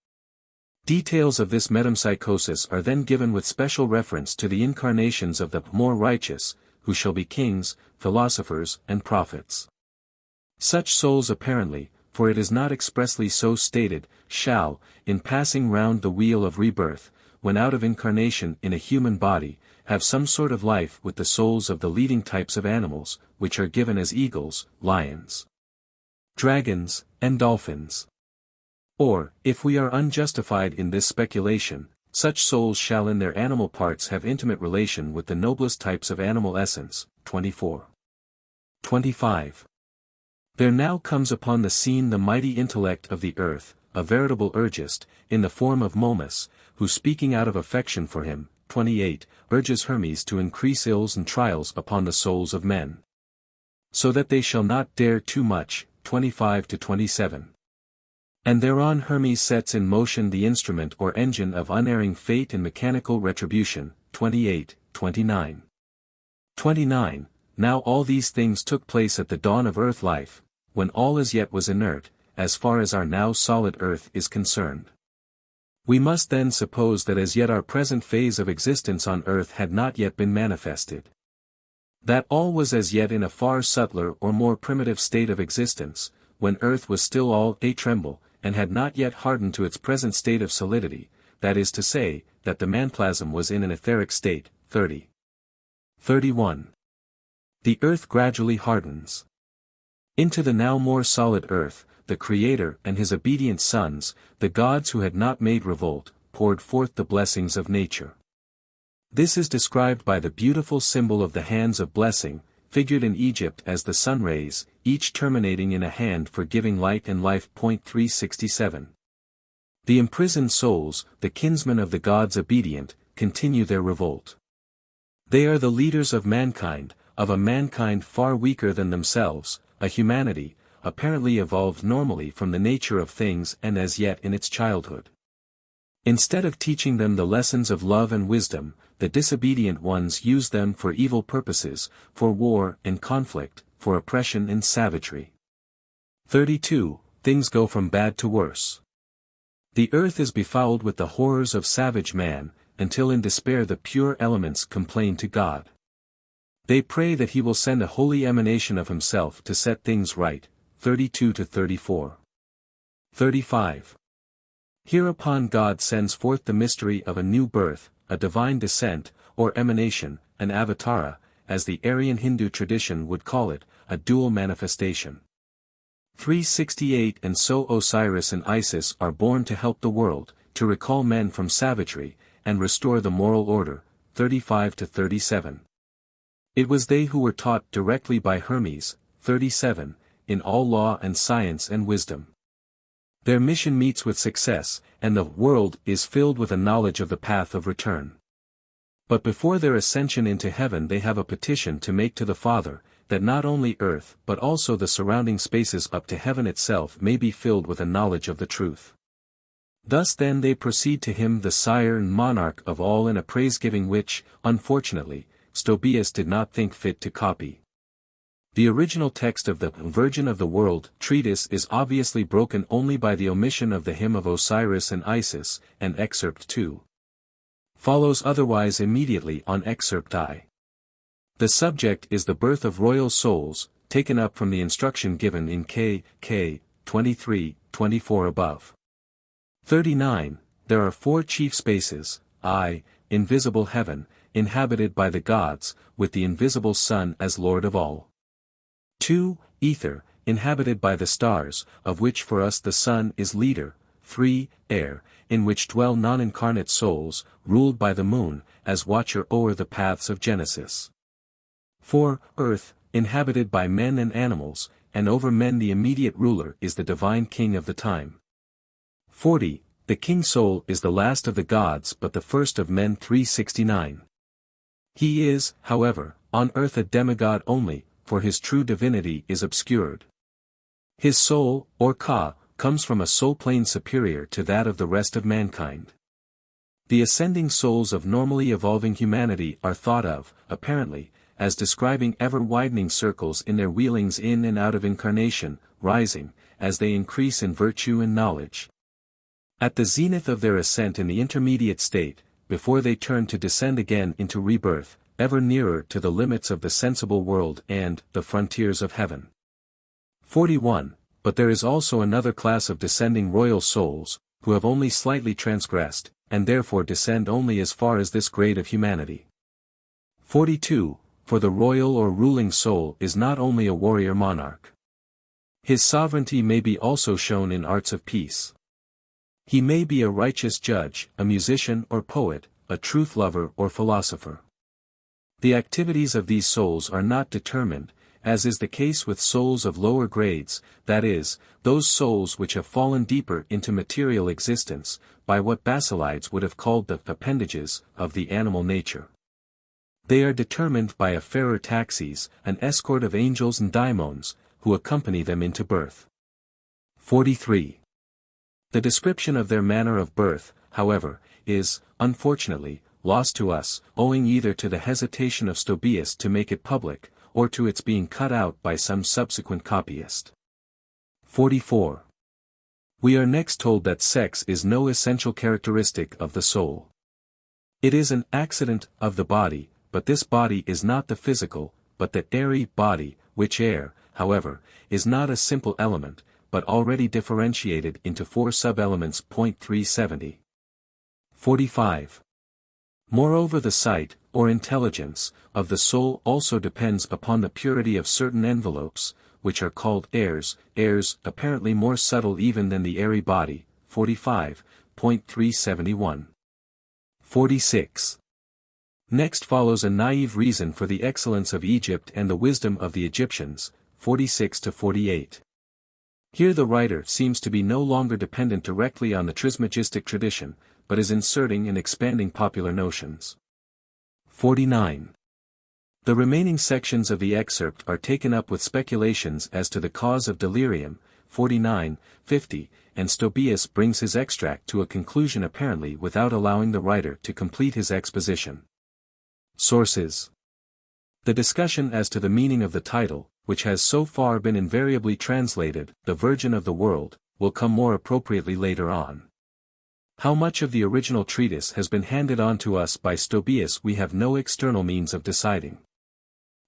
Details of this metempsychosis are then given with special reference to the incarnations of the more righteous, who shall be kings, philosophers, and prophets. Such souls apparently, for it is not expressly so stated, shall, in passing round the wheel of rebirth, when out of incarnation in a human body, have some sort of life with the souls of the leading types of animals, which are given as eagles, lions, dragons, and dolphins. Or, if we are unjustified in this speculation, such souls shall in their animal parts have intimate relation with the noblest types of animal essence. 24. 25. There now comes upon the scene the mighty intellect of the earth, a veritable urgist, in the form of Momus, who speaking out of affection for him, 28, urges Hermes to increase ills and trials upon the souls of men, so that they shall not dare too much. 25 to 27. And thereon Hermes sets in motion the instrument or engine of unerring fate and mechanical retribution. 28, 29. 29. Now all these things took place at the dawn of earth life, when all as yet was inert, as far as our now solid earth is concerned. We must then suppose that as yet our present phase of existence on earth had not yet been manifested. That all was as yet in a far subtler or more primitive state of existence, when earth was still all a-tremble, and had not yet hardened to its present state of solidity, that is to say, that the manplasm was in an etheric state. 31. The earth gradually hardens. Into the now more solid earth, the Creator and his obedient sons, the gods who had not made revolt, poured forth the blessings of nature. This is described by the beautiful symbol of the hands of blessing, figured in Egypt as the sun rays, each terminating in a hand for giving light and life. 367. The imprisoned souls, the kinsmen of the gods obedient, continue their revolt. They are the leaders of mankind, of a mankind far weaker than themselves, a humanity, apparently evolved normally from the nature of things and as yet in its childhood. Instead of teaching them the lessons of love and wisdom, the disobedient ones use them for evil purposes, for war and conflict, for oppression and savagery. 32. Things go from bad to worse. The earth is befouled with the horrors of savage man, until in despair the pure elements complain to God. They pray that he will send a holy emanation of himself to set things right. 32-34. 35. Hereupon God sends forth the mystery of a new birth, a divine descent, or emanation, an avatara, as the Aryan Hindu tradition would call it, a dual manifestation. 368. And so Osiris and Isis are born to help the world, to recall men from savagery, and restore the moral order. 35-37. It was they who were taught directly by Hermes. 37. In all law and science and wisdom. Their mission meets with success, and the world is filled with a knowledge of the path of return. But before their ascension into heaven they have a petition to make to the Father, that not only earth but also the surrounding spaces up to heaven itself may be filled with a knowledge of the truth. Thus then they proceed to him, the sire and monarch of all, in a praise-giving which, unfortunately, Stobaeus did not think fit to copy. The original text of the Virgin of the World treatise is obviously broken only by the omission of the hymn of Osiris and Isis, and excerpt 2 follows otherwise immediately on excerpt I. The subject is the birth of royal souls, taken up from the instruction given in K. 23-24 above. 39. There are 4 chief spaces, I, invisible heaven, inhabited by the gods, with the invisible sun as lord of all. 2. Ether, inhabited by the stars, of which for us the sun is leader. 3. Air, in which dwell non-incarnate souls, ruled by the moon, as watcher o'er the paths of Genesis. 4. Earth, inhabited by men and animals, and over men the immediate ruler is the divine king of the time. 40. The king soul is the last of the gods but the first of men. 369. He is, however, on earth a demigod only, for his true divinity is obscured. His soul, or Ka, comes from a soul plane superior to that of the rest of mankind. The ascending souls of normally evolving humanity are thought of, apparently, as describing ever-widening circles in their wheelings in and out of incarnation, rising, as they increase in virtue and knowledge. At the zenith of their ascent in the intermediate state, before they turn to descend again into rebirth, ever nearer to the limits of the sensible world and the frontiers of heaven. 41. But there is also another class of descending royal souls, who have only slightly transgressed, and therefore descend only as far as this grade of humanity. 42. For the royal or ruling soul is not only a warrior monarch. His sovereignty may be also shown in arts of peace. He may be a righteous judge, a musician or poet, a truth lover or philosopher. The activities of these souls are not determined, as is the case with souls of lower grades, that is, those souls which have fallen deeper into material existence, by what Basilides would have called the appendages of the animal nature. They are determined by a fairer taxis, an escort of angels and daimons, who accompany them into birth. 43. The description of their manner of birth, however, is, unfortunately, lost to us, owing either to the hesitation of Stobaeus to make it public, or to its being cut out by some subsequent copyist. 44. We are next told that sex is no essential characteristic of the soul. It is an accident of the body, but this body is not the physical, but that airy body, which air, however, is not a simple element, but already differentiated into 4 sub-elements. 370. 45. Moreover, the sight, or intelligence, of the soul also depends upon the purity of certain envelopes, which are called airs, apparently more subtle even than the airy body. 45. 371. 46. Next follows a naive reason for the excellence of Egypt and the wisdom of the Egyptians. 46-48. Here the writer seems to be no longer dependent directly on the Trismegistic tradition, but is inserting and expanding popular notions. 49. The remaining sections of the excerpt are taken up with speculations as to the cause of delirium. 49, 50, and Stobaeus brings his extract to a conclusion apparently without allowing the writer to complete his exposition. Sources. The discussion as to the meaning of the title, which has so far been invariably translated, "The Virgin of the World," will come more appropriately later on. How much of the original treatise has been handed on to us by Stobaeus we have no external means of deciding.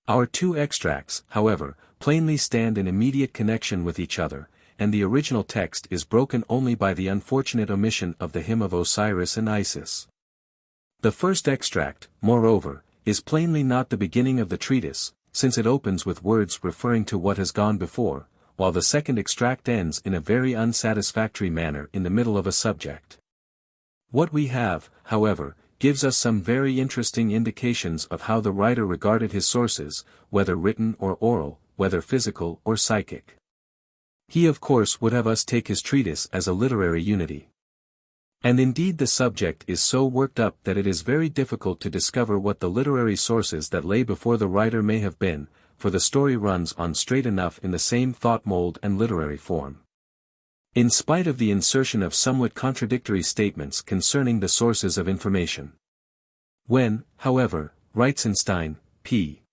Our 2 extracts, however, plainly stand in immediate connection with each other, and the original text is broken only by the unfortunate omission of the hymn of Osiris and Isis. The first extract, moreover, is plainly not the beginning of the treatise, since it opens with words referring to what has gone before, while the second extract ends in a very unsatisfactory manner in the middle of a subject. What we have, however, gives us some very interesting indications of how the writer regarded his sources, whether written or oral, whether physical or psychic. He of course would have us take his treatise as a literary unity. And indeed the subject is so worked up that it is very difficult to discover what the literary sources that lay before the writer may have been, for the story runs on straight enough in the same thought mold and literary form. In spite of the insertion of somewhat contradictory statements concerning the sources of information. When, however, Reitzenstein, p.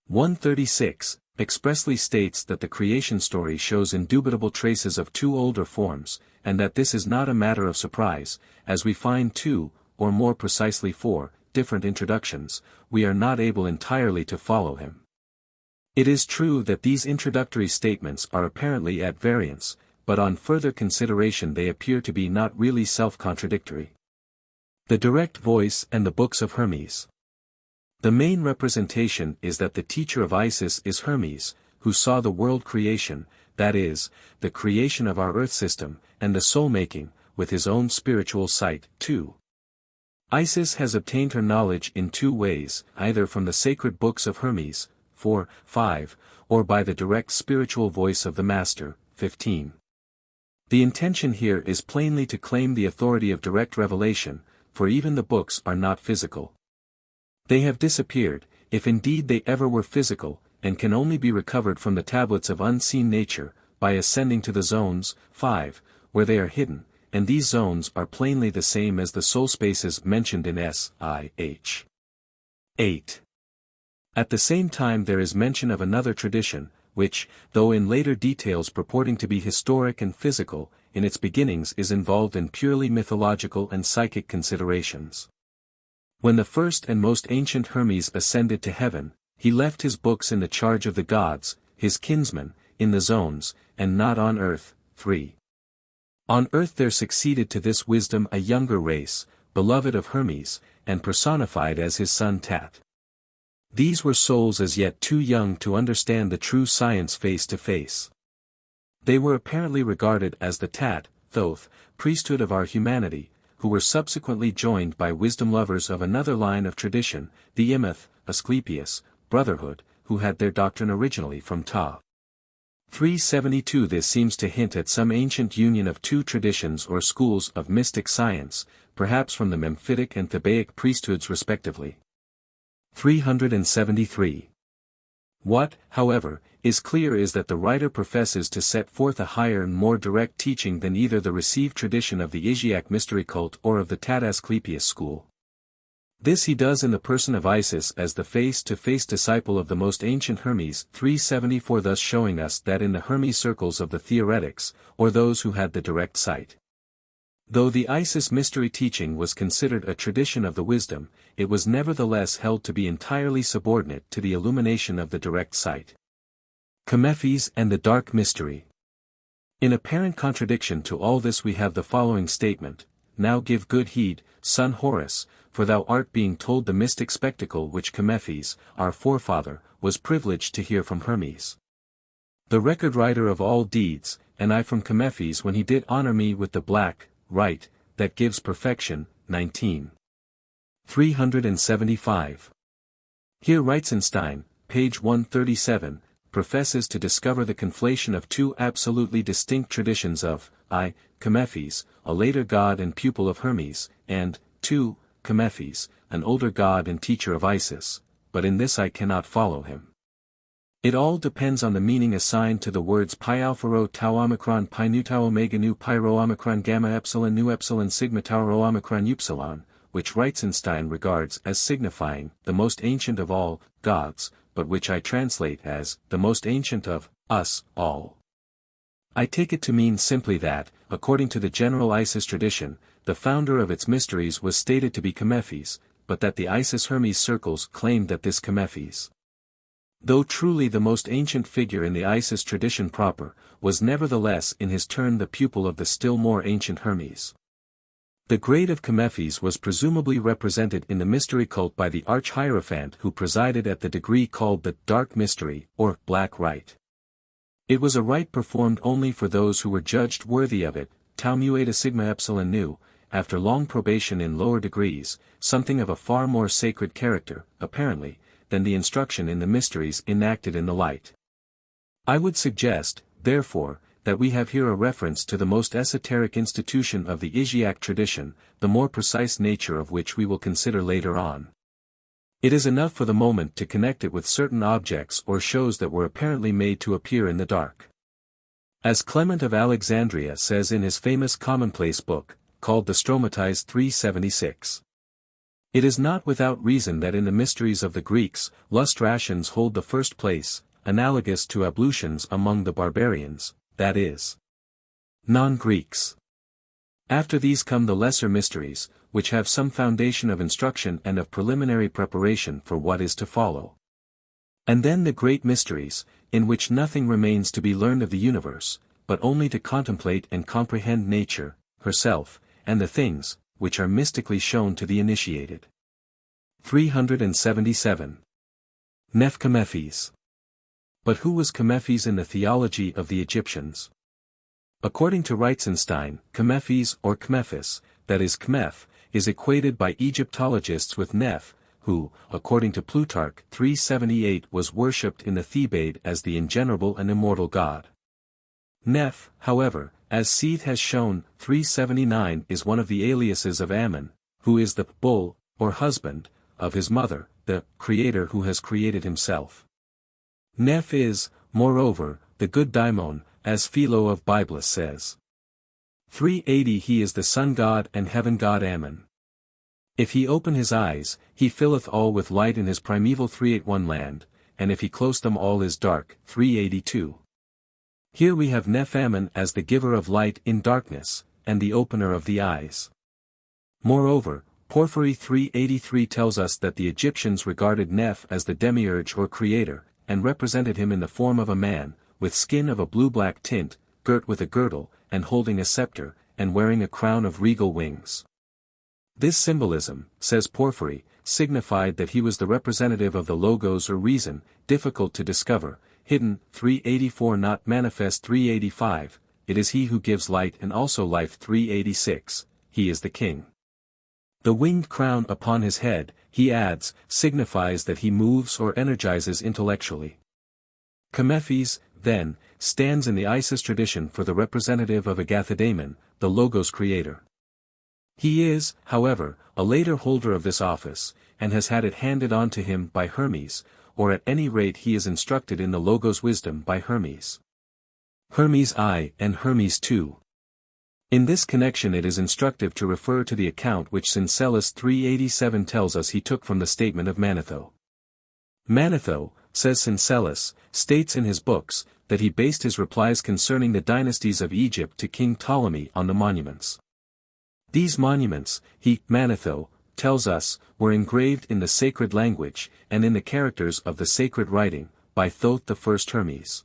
136, expressly states that the creation story shows indubitable traces of 2 older forms, and that this is not a matter of surprise, as we find 2, or more precisely 4, different introductions, we are not able entirely to follow him. It is true that these introductory statements are apparently at variance, but on further consideration they appear to be not really self-contradictory. The direct voice and the books of Hermes. The main representation is that the teacher of Isis is Hermes, who saw the world creation, that is, the creation of our earth system, and the soul-making, with his own spiritual sight, too. Isis has obtained her knowledge in 2 ways, either from the sacred books of Hermes, 4, 5, or by the direct spiritual voice of the Master, 15. The intention here is plainly to claim the authority of direct revelation, for even the books are not physical. They have disappeared, if indeed they ever were physical, and can only be recovered from the tablets of unseen nature, by ascending to the zones, 5, where they are hidden, and these zones are plainly the same as the soul spaces mentioned in S.I.H. 8. At the same time there is mention of another tradition, which, though in later details purporting to be historic and physical, in its beginnings is involved in purely mythological and psychic considerations. When the first and most ancient Hermes ascended to heaven, he left his books in the charge of the gods, his kinsmen, in the zones, and not on earth. 3. On earth there succeeded to this wisdom a younger race, beloved of Hermes, and personified as his son Tat. These were souls as yet too young to understand the true science face to face. They were apparently regarded as the Tat, Thoth, priesthood of our humanity, who were subsequently joined by wisdom lovers of another line of tradition, the Imeth, Asclepius, brotherhood, who had their doctrine originally from Ta. 372. This seems to hint at some ancient union of 2 traditions or schools of mystic science, perhaps from the Memphitic and Thebaic priesthoods respectively. 373. What, however, is clear is that the writer professes to set forth a higher and more direct teaching than either the received tradition of the Isiac mystery cult or of the Tat Asclepius school. This he does in the person of Isis as the face-to-face disciple of the most ancient Hermes. 374, thus showing us that in the Hermes circles of the theoretics, or those who had the direct sight, Though the Isis mystery teaching was considered a tradition of the wisdom, it was nevertheless held to be entirely subordinate to the illumination of the direct sight. Chemephes and the Dark Mystery. In apparent contradiction to all this we have the following statement: Now give good heed, son Horus, for thou art being told the mystic spectacle which Chemephes, our forefather, was privileged to hear from Hermes, the record writer of all deeds, and I from Chemephes when he did honor me with the black right, that gives perfection. 19. 375. Here Reitzenstein, page 137, professes to discover the conflation of two absolutely distinct traditions of, I, Chemephes, a later god and pupil of Hermes, and, 2, Chemephes, an older god and teacher of Isis, but in this I cannot follow him. It all depends on the meaning assigned to the words pi alpha rho tau omicron pi nu tau omega nu pi rho omicron gamma epsilon nu epsilon sigma tau rho omicron upsilon, which Reitzenstein regards as signifying the most ancient of all gods, but which I translate as the most ancient of us all. I take it to mean simply that, according to the general Isis tradition, the founder of its mysteries was stated to be Chemephes, but that the Isis-Hermes circles claimed that this Chemephes, though truly the most ancient figure in the Isis tradition proper, was nevertheless in his turn the pupil of the still more ancient Hermes. The grade of Chemephes was presumably represented in the mystery cult by the arch-hierophant who presided at the degree called the Dark Mystery, or Black Rite. It was a rite performed only for those who were judged worthy of it, tau mu eta sigma epsilon nu, after long probation in lower degrees, something of a far more sacred character, apparently, than the instruction in the mysteries enacted in the light. I would suggest, therefore, that we have here a reference to the most esoteric institution of the Isiac tradition, the more precise nature of which we will consider later on. It is enough for the moment to connect it with certain objects or shows that were apparently made to appear in the dark. As Clement of Alexandria says in his famous commonplace book, called the Stromatize 376. It is not without reason that in the mysteries of the Greeks, lustrations hold the first place, analogous to ablutions among the barbarians, that is, non-Greeks. After these come the lesser mysteries, which have some foundation of instruction and of preliminary preparation for what is to follow. And then the great mysteries, in which nothing remains to be learned of the universe, but only to contemplate and comprehend nature, herself, and the things, which are mystically shown to the initiated. 377. Neph Chemephes. But who was Chemephes in the theology of the Egyptians? According to Reitzenstein, Chemephes or Chmephis, that is Chmeph, is equated by Egyptologists with Neph, who, according to Plutarch 378 was worshipped in the Thebaid as the ingenerable and immortal god. Neph, however, as Seeth has shown, 379 is one of the aliases of Ammon, who is the bull, or husband, of his mother, the creator who has created himself. Neph is, moreover, the good daimon, as Philo of Byblus says. 380 He is the sun god and heaven god Ammon. If he open his eyes, he filleth all with light in his primeval 381 land, and if he close them all is dark. 382. Here we have Neph Ammon as the giver of light in darkness, and the opener of the eyes. Moreover, Porphyry 383 tells us that the Egyptians regarded Neph as the demiurge or creator, and represented him in the form of a man, with skin of a blue-black tint, girt with a girdle, and holding a scepter, and wearing a crown of regal wings. This symbolism, says Porphyry, signified that he was the representative of the logos or reason, difficult to discover, hidden. 384 Not manifest. 385, it is he who gives light and also life. 386, he is the king. The winged crown upon his head, he adds, signifies that he moves or energizes intellectually. Chemephes, then, stands in the Isis tradition for the representative of Agathodaimon, the Logos creator. He is, however, a later holder of this office, and has had it handed on to him by Hermes, or at any rate he is instructed in the Logos wisdom by Hermes. Hermes I and Hermes II. In this connection it is instructive to refer to the account which Syncellus 387 tells us he took from the statement of Manetho. Manetho, says Syncellus, states in his books, that he based his replies concerning the dynasties of Egypt to King Ptolemy on the monuments. These monuments, he, Manetho, tells us, were engraved in the sacred language, and in the characters of the sacred writing, by Thoth the first Hermes.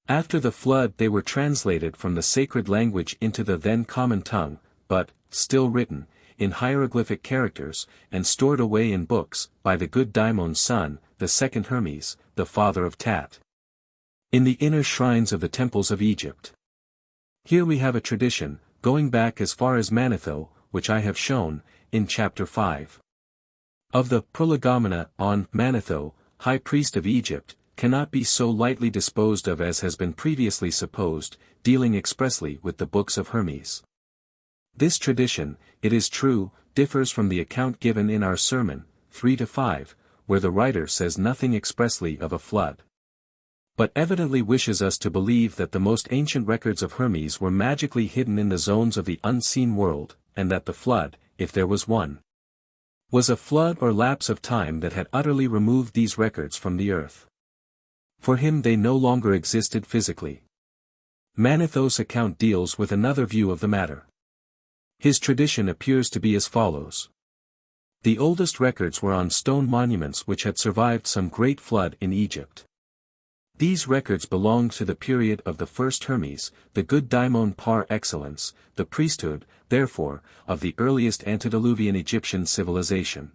After the flood they were translated from the sacred language into the then common tongue, but, still written, in hieroglyphic characters, and stored away in books, by the good Daimon's son, the second Hermes, the father of Tat, in the inner shrines of the temples of Egypt. Here we have a tradition, going back as far as Manetho, which I have shown, in chapter 5. Of the prolegomena on Manetho, high priest of Egypt, cannot be so lightly disposed of as has been previously supposed, dealing expressly with the books of Hermes. This tradition, it is true, differs from the account given in our sermon, 3-5, where the writer says nothing expressly of a flood, but evidently wishes us to believe that the most ancient records of Hermes were magically hidden in the zones of the unseen world, and that the flood, if there was one, was a flood or lapse of time that had utterly removed these records from the earth. For him they no longer existed physically. Manetho's account deals with another view of the matter. His tradition appears to be as follows. The oldest records were on stone monuments which had survived some great flood in Egypt. These records belonged to the period of the first Hermes, the good daimon par excellence, the priesthood, therefore, of the earliest antediluvian Egyptian civilization.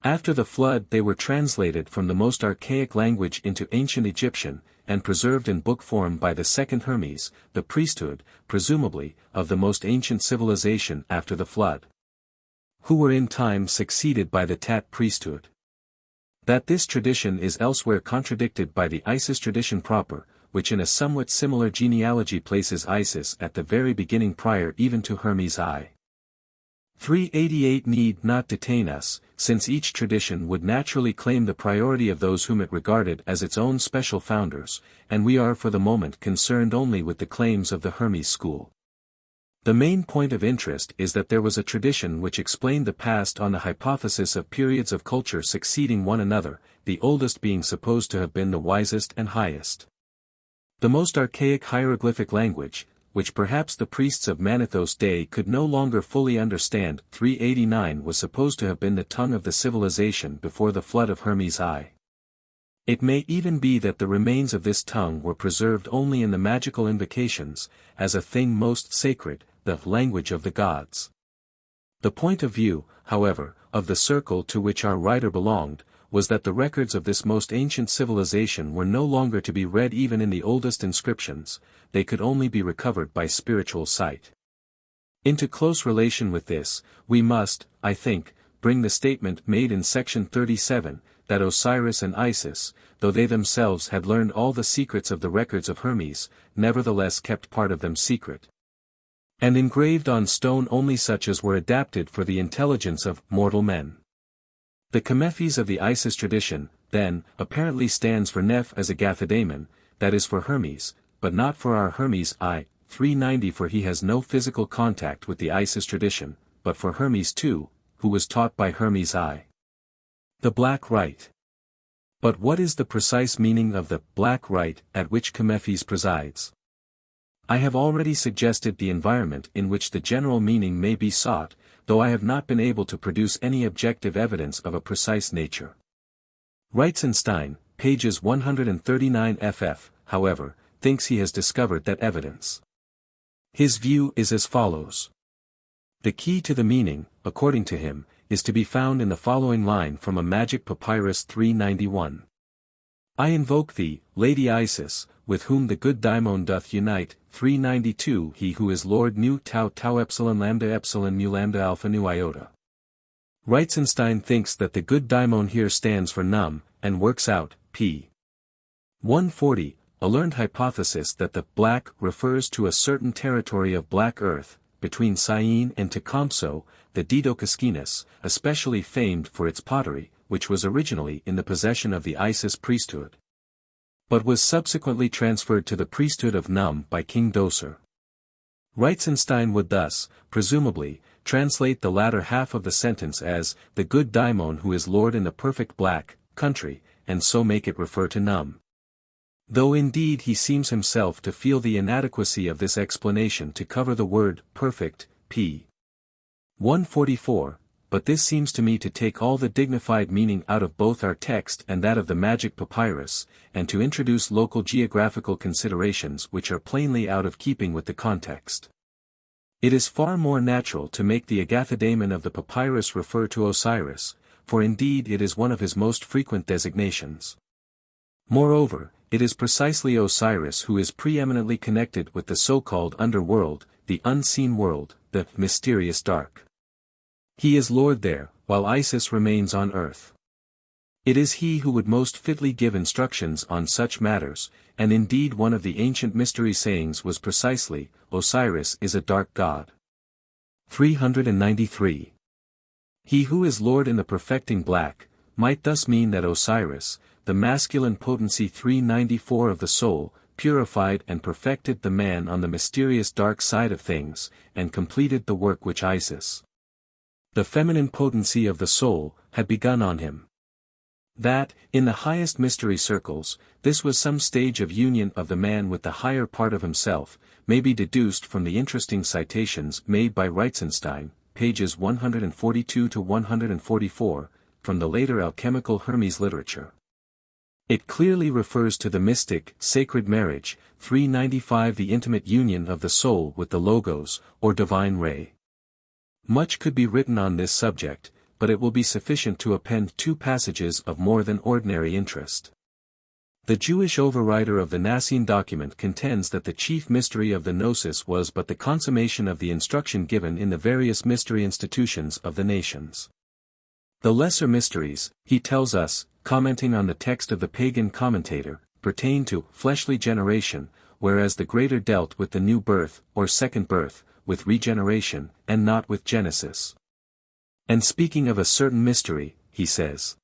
After the flood they were translated from the most archaic language into ancient Egyptian, and preserved in book form by the second Hermes, the priesthood, presumably, of the most ancient civilization after the flood, who were in time succeeded by the Tat priesthood. That this tradition is elsewhere contradicted by the Isis tradition proper, which in a somewhat similar genealogy places Isis at the very beginning prior even to Hermes I. 388 need not detain us, since each tradition would naturally claim the priority of those whom it regarded as its own special founders, and we are for the moment concerned only with the claims of the Hermes school. The main point of interest is that there was a tradition which explained the past on the hypothesis of periods of culture succeeding one another, the oldest being supposed to have been the wisest and highest. The most archaic hieroglyphic language, which perhaps the priests of Manetho's day could no longer fully understand, 389 was supposed to have been the tongue of the civilization before the flood of Hermes I. It may even be that the remains of this tongue were preserved only in the magical invocations, as a thing most sacred, the language of the gods. The point of view, however, of the circle to which our writer belonged, was that the records of this most ancient civilization were no longer to be read even in the oldest inscriptions, they could only be recovered by spiritual sight. Into close relation with this, we must, I think, bring the statement made in section 37, that Osiris and Isis, though they themselves had learned all the secrets of the records of Hermes, nevertheless kept part of them secret, and engraved on stone only such as were adapted for the intelligence of mortal men. The Chemephes of the Isis tradition, then, apparently stands for Neph as Agathodaimon, that is for Hermes, but not for our Hermes I, 390 for he has no physical contact with the Isis tradition, but for Hermes II, who was taught by Hermes I. The Black Rite. But what is the precise meaning of the Black Rite at which Chemephes presides? I have already suggested the environment in which the general meaning may be sought, though I have not been able to produce any objective evidence of a precise nature. Reitzenstein, pages 139 ff., however, thinks he has discovered that evidence. His view is as follows. The key to the meaning, according to him, is to be found in the following line from a magic papyrus 391. I invoke thee, Lady Isis, with whom the good daimon doth unite, 392 he who is Lord nu tau tau epsilon lambda epsilon mu lambda alpha nu iota. Reitzenstein thinks that the good daimon here stands for Num, and works out, p. 140, a learned hypothesis that the black refers to a certain territory of black earth, between Syene and Tecumseh, the Didocascinus, especially famed for its pottery, which was originally in the possession of the Isis priesthood, but was subsequently transferred to the priesthood of Num by King Dosir. Reitzenstein would thus, presumably, translate the latter half of the sentence as, the good daimon who is lord in the perfect black country, and so make it refer to Num. Though indeed he seems himself to feel the inadequacy of this explanation to cover the word perfect, p. 144, but this seems to me to take all the dignified meaning out of both our text and that of the magic papyrus, and to introduce local geographical considerations which are plainly out of keeping with the context. It is far more natural to make the agathadaemon of the papyrus refer to Osiris, for indeed it is one of his most frequent designations. Moreover, it is precisely Osiris who is preeminently connected with the so-called underworld, the unseen world, the mysterious dark. He is Lord there, while Isis remains on earth. It is he who would most fitly give instructions on such matters, and indeed one of the ancient mystery sayings was precisely, Osiris is a dark god. 393. He who is Lord in the perfecting black, might thus mean that Osiris, the masculine potency 394 of the soul, purified and perfected the man on the mysterious dark side of things, and completed the work which Isis, the feminine potency of the soul, had begun on him. That, in the highest mystery circles, this was some stage of union of the man with the higher part of himself, may be deduced from the interesting citations made by Reitzenstein, pages 142 to 144, from the later alchemical Hermes literature. It clearly refers to the mystic, sacred marriage, 395 the intimate union of the soul with the Logos, or divine ray. Much could be written on this subject, but it will be sufficient to append two passages of more than ordinary interest. The Jewish overwriter of the Nicene document contends that the chief mystery of the Gnosis was but the consummation of the instruction given in the various mystery institutions of the nations. The lesser mysteries, he tells us, commenting on the text of the pagan commentator, pertain to fleshly generation, whereas the greater dealt with the new birth, or second birth, with regeneration, and not with Genesis. And speaking of a certain mystery, he says,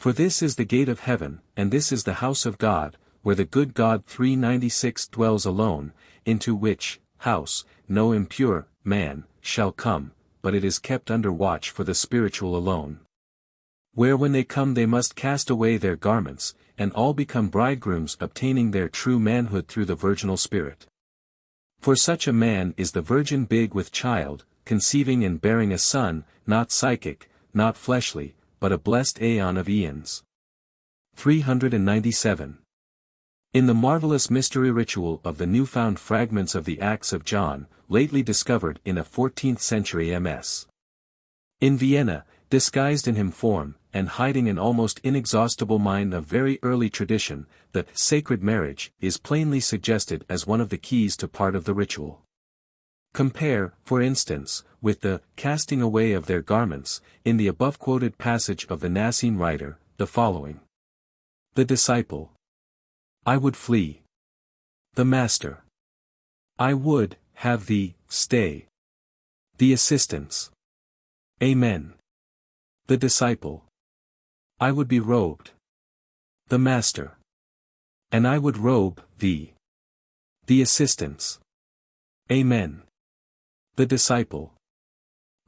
for this is the gate of heaven, and this is the house of God, where the good God 396 dwells alone, into which house no impure man shall come, but it is kept under watch for the spiritual alone. Where when they come they must cast away their garments, and all become bridegrooms obtaining their true manhood through the virginal spirit. For such a man is the virgin big with child, conceiving and bearing a son, not psychic, not fleshly, but a blessed aeon of eons. 397. In the marvelous mystery ritual of the newfound fragments of the Acts of John, lately discovered in a 14th century MS. In Vienna, disguised in him form, and hiding an almost inexhaustible mine of very early tradition, the sacred marriage is plainly suggested as one of the keys to part of the ritual. Compare, for instance, with the casting away of their garments, in the above-quoted passage of the Nicene writer, the following. The disciple. I would flee. The master. I would have thee stay. The assistants. Amen. The disciple. I would be robed. The master. And I would robe thee. The assistants. Amen. The disciple.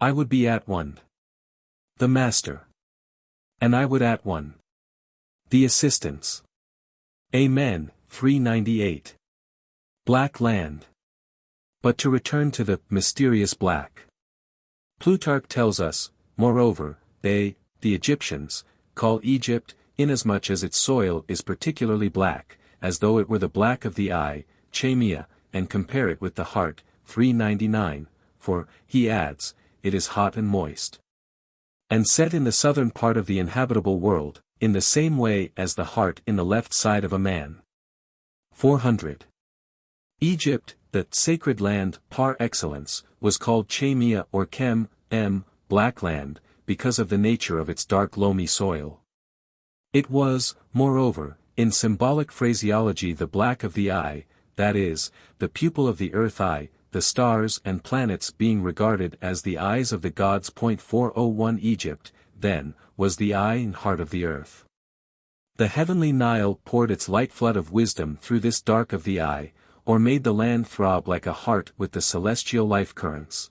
I would be at one. The master. And I would at one. The assistants. Amen. 398. Black land. But to return to the mysterious black. Plutarch tells us, moreover, they, the Egyptians, call Egypt, inasmuch as its soil is particularly black, as though it were the black of the eye, chamia, and compare it with the heart, 399, for, he adds, it is hot and moist. And set in the southern part of the inhabitable world, in the same way as the heart in the left side of a man. 400. Egypt, the sacred land par excellence, was called chamia or chem, black land, because of the nature of its dark loamy soil. It was, moreover, in symbolic phraseology the black of the eye, that is, the pupil of the earth eye, the stars and planets being regarded as the eyes of the gods. 401 Egypt, then, was the eye and heart of the earth. The heavenly Nile poured its light flood of wisdom through this dark of the eye, or made the land throb like a heart with the celestial life currents.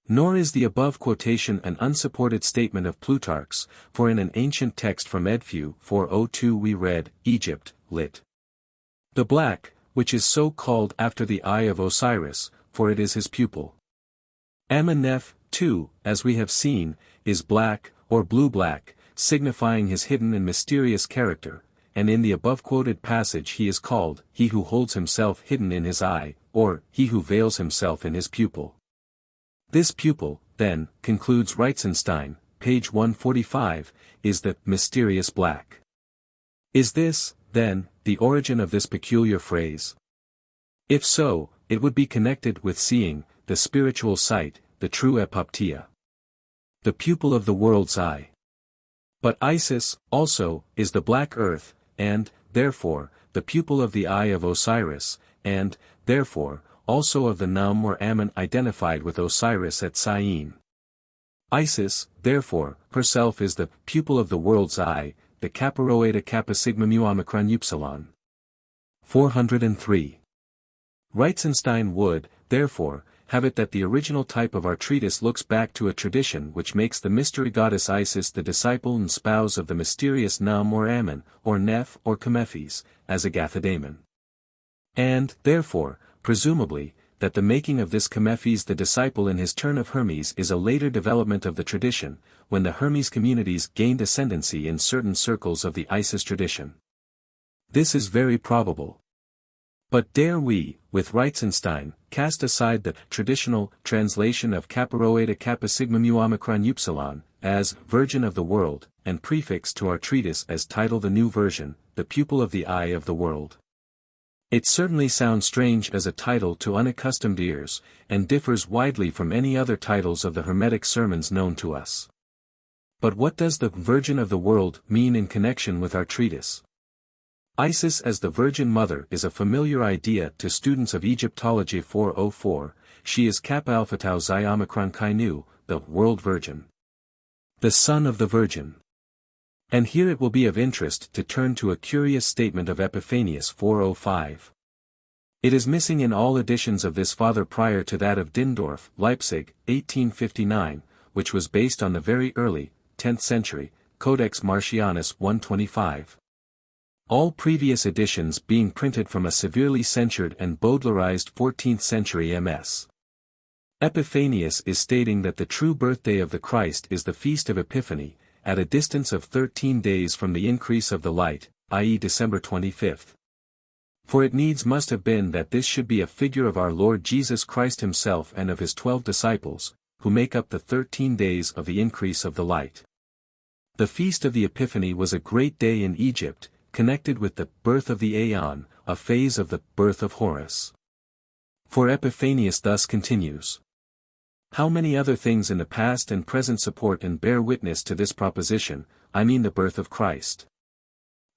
Nor is the above quotation an unsupported statement of Plutarch's, for in an ancient text from Edfu 402 we read, Egypt, lit. The black, which is so called after the eye of Osiris, for it is his pupil. Ameneph, 2, as we have seen, is black, or blue-black, signifying his hidden and mysterious character, and in the above-quoted passage he is called, he who holds himself hidden in his eye, or, he who veils himself in his pupil. This pupil, then, concludes Reitzenstein, page 145, is the mysterious black. Is this, then, the origin of this peculiar phrase? If so, it would be connected with seeing, the spiritual sight, the true epoptea. The pupil of the world's eye. But Isis, also, is the black earth, and, therefore, the pupil of the eye of Osiris, and, therefore, also of the Num or Ammon identified with Osiris at Syene. Isis, therefore, herself is the pupil of the world's eye, the Kappa Kappa Sigma Mu Omicron Upsilon. 403. Reitzenstein would, therefore, have it that the original type of our treatise looks back to a tradition which makes the mystery goddess Isis the disciple and spouse of the mysterious Num or Ammon, or Neph or Chemephes, as Agathodaimon. And, therefore, presumably, that the making of this Chemephes the disciple in his turn of Hermes is a later development of the tradition, when the Hermes communities gained ascendancy in certain circles of the Isis tradition. This is very probable. But dare we, with Reitzenstein, cast aside the traditional translation of Kappa Kappa Sigma Mu Omicron Upsilon, as Virgin of the World, and prefix to our treatise as title the new version, the pupil of the eye of the world. It certainly sounds strange as a title to unaccustomed ears, and differs widely from any other titles of the Hermetic sermons known to us. But what does the Virgin of the World mean in connection with our treatise? Isis as the Virgin Mother is a familiar idea to students of Egyptology 404, she is Kappa Alpha Tau Xi Omicron Chi Nu, the World Virgin. The Son of the Virgin. And here it will be of interest to turn to a curious statement of Epiphanius 405. It is missing in all editions of this father prior to that of Dindorf, Leipzig, 1859, which was based on the very early, 10th century, Codex Martianus 125. All previous editions being printed from a severely censured and Baudelarized 14th century MS. Epiphanius is stating that the true birthday of the Christ is the Feast of Epiphany, at a distance of 13 days from the increase of the light, i.e. December 25th. For it needs must have been that this should be a figure of our Lord Jesus Christ himself and of his 12 disciples, who make up the 13 days of the increase of the light. The Feast of the Epiphany was a great day in Egypt, connected with the birth of the Aeon, a phase of the birth of Horus. For Epiphanius thus continues. How many other things in the past and present support and bear witness to this proposition, I mean the birth of Christ.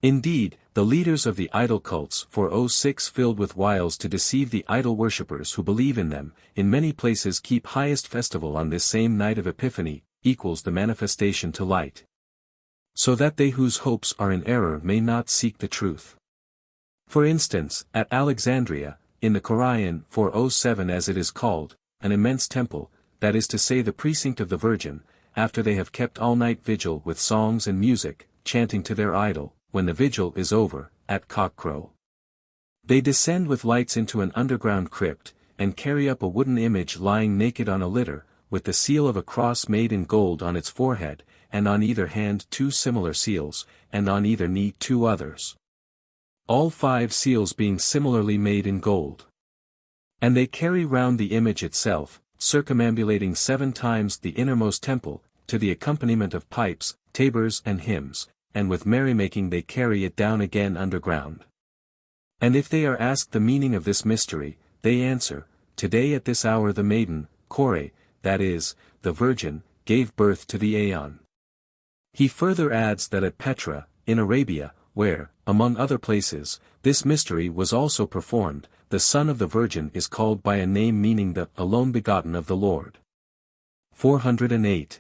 Indeed, the leaders of the idol cults 406 filled with wiles to deceive the idol worshippers who believe in them, in many places keep highest festival on this same night of Epiphany, equals the manifestation to light. So that they whose hopes are in error may not seek the truth. For instance, at Alexandria, in the Koraion 407 as it is called, an immense temple, that is to say the precinct of the Virgin, after they have kept all night vigil with songs and music, chanting to their idol, when the vigil is over, at cockcrow. They descend with lights into an underground crypt, and carry up a wooden image lying naked on a litter, with the seal of a cross made in gold on its forehead, and on either hand 2 similar seals, and on either knee 2 others. All 5 seals being similarly made in gold. And they carry round the image itself, circumambulating 7 times the innermost temple, to the accompaniment of pipes, tabors and hymns, and with merrymaking they carry it down again underground. And if they are asked the meaning of this mystery, they answer, today at this hour the maiden, Kore, that is, the Virgin, gave birth to the Aeon. He further adds that at Petra, in Arabia, where, among other places, this mystery was also performed, the Son of the Virgin is called by a name meaning the alone begotten of the Lord. 408.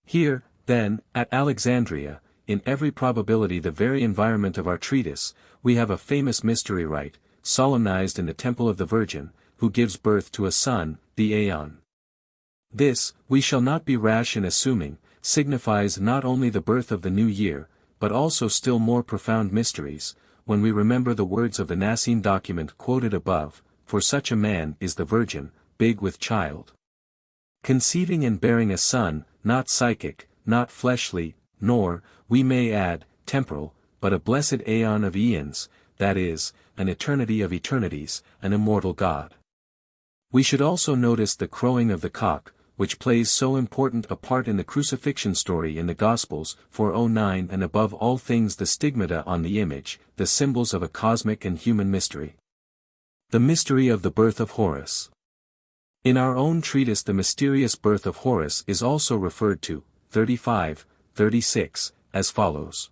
Here, then, at Alexandria, in every probability the very environment of our treatise, we have a famous mystery rite, solemnized in the temple of the Virgin, who gives birth to a son, the Aeon. This, we shall not be rash in assuming, signifies not only the birth of the new year, but also still more profound mysteries, when we remember the words of the Nicene document quoted above, for such a man is the Virgin, big with child. Conceiving and bearing a son, not psychic, not fleshly, nor, we may add, temporal, but a blessed aeon of aeons, that is, an eternity of eternities, an immortal God. We should also notice the crowing of the cock, which plays so important a part in the crucifixion story in the Gospels, 409, and above all things the stigmata on the image, the symbols of a cosmic and human mystery. The mystery of the birth of Horus. In our own treatise The Mysterious Birth of Horus is also referred to, 35, 36, as follows.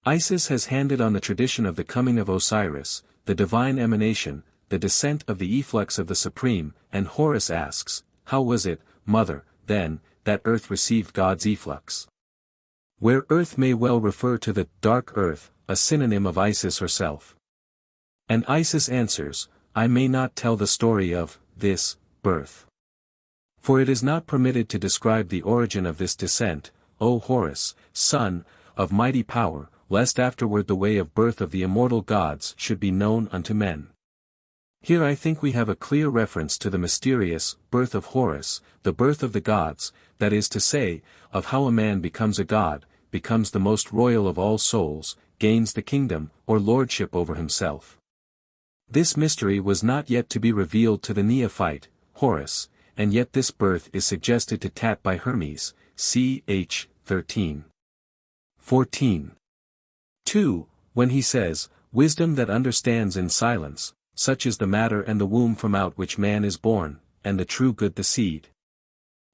Isis has handed on the tradition of the coming of Osiris, the divine emanation, the descent of the efflux of the Supreme, and Horus asks, how was it, Mother, then, that earth received God's efflux? Where earth may well refer to the dark earth, a synonym of Isis herself. And Isis answers, I may not tell the story of this birth. For it is not permitted to describe the origin of this descent, O Horus, son of mighty power, lest afterward the way of birth of the immortal gods should be known unto men. Here I think we have a clear reference to the mysterious birth of Horus, the birth of the gods, that is to say, of how a man becomes a god, becomes the most royal of all souls, gains the kingdom, or lordship over himself. This mystery was not yet to be revealed to the neophyte, Horus, and yet this birth is suggested to Tat by Hermes, ch. 13. 14. 2. When he says, wisdom that understands in silence, such is the matter and the womb from out which man is born, and the true good the seed.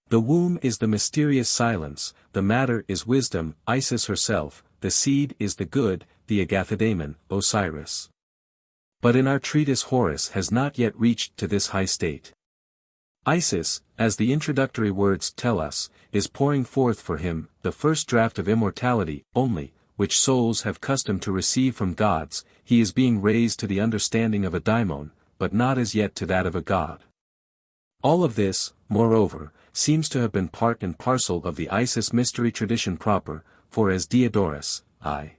The womb is the mysterious silence, the matter is wisdom, Isis herself, the seed is the good, the Agathodaimon, Osiris. But in our treatise Horus has not yet reached to this high state. Isis, as the introductory words tell us, is pouring forth for him the first draught of immortality only, which souls have custom to receive from gods. He is being raised to the understanding of a daimon, but not as yet to that of a god. All of this, moreover, seems to have been part and parcel of the Isis mystery tradition proper, for as G.R.S, I.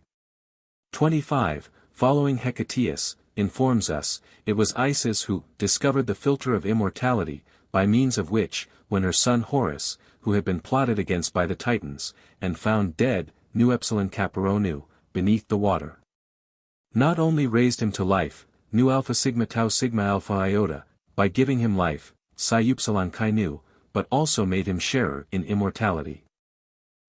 25, following Hecataeus, informs us, it was Isis who discovered the filter of immortality, by means of which, when her son Horus, who had been plotted against by the Titans, and found dead, nu epsilon caparonu, beneath the water, not only raised him to life, nu alpha sigma tau sigma alpha iota, by giving him life, psi upsilon chi nu, but also made him sharer in immortality.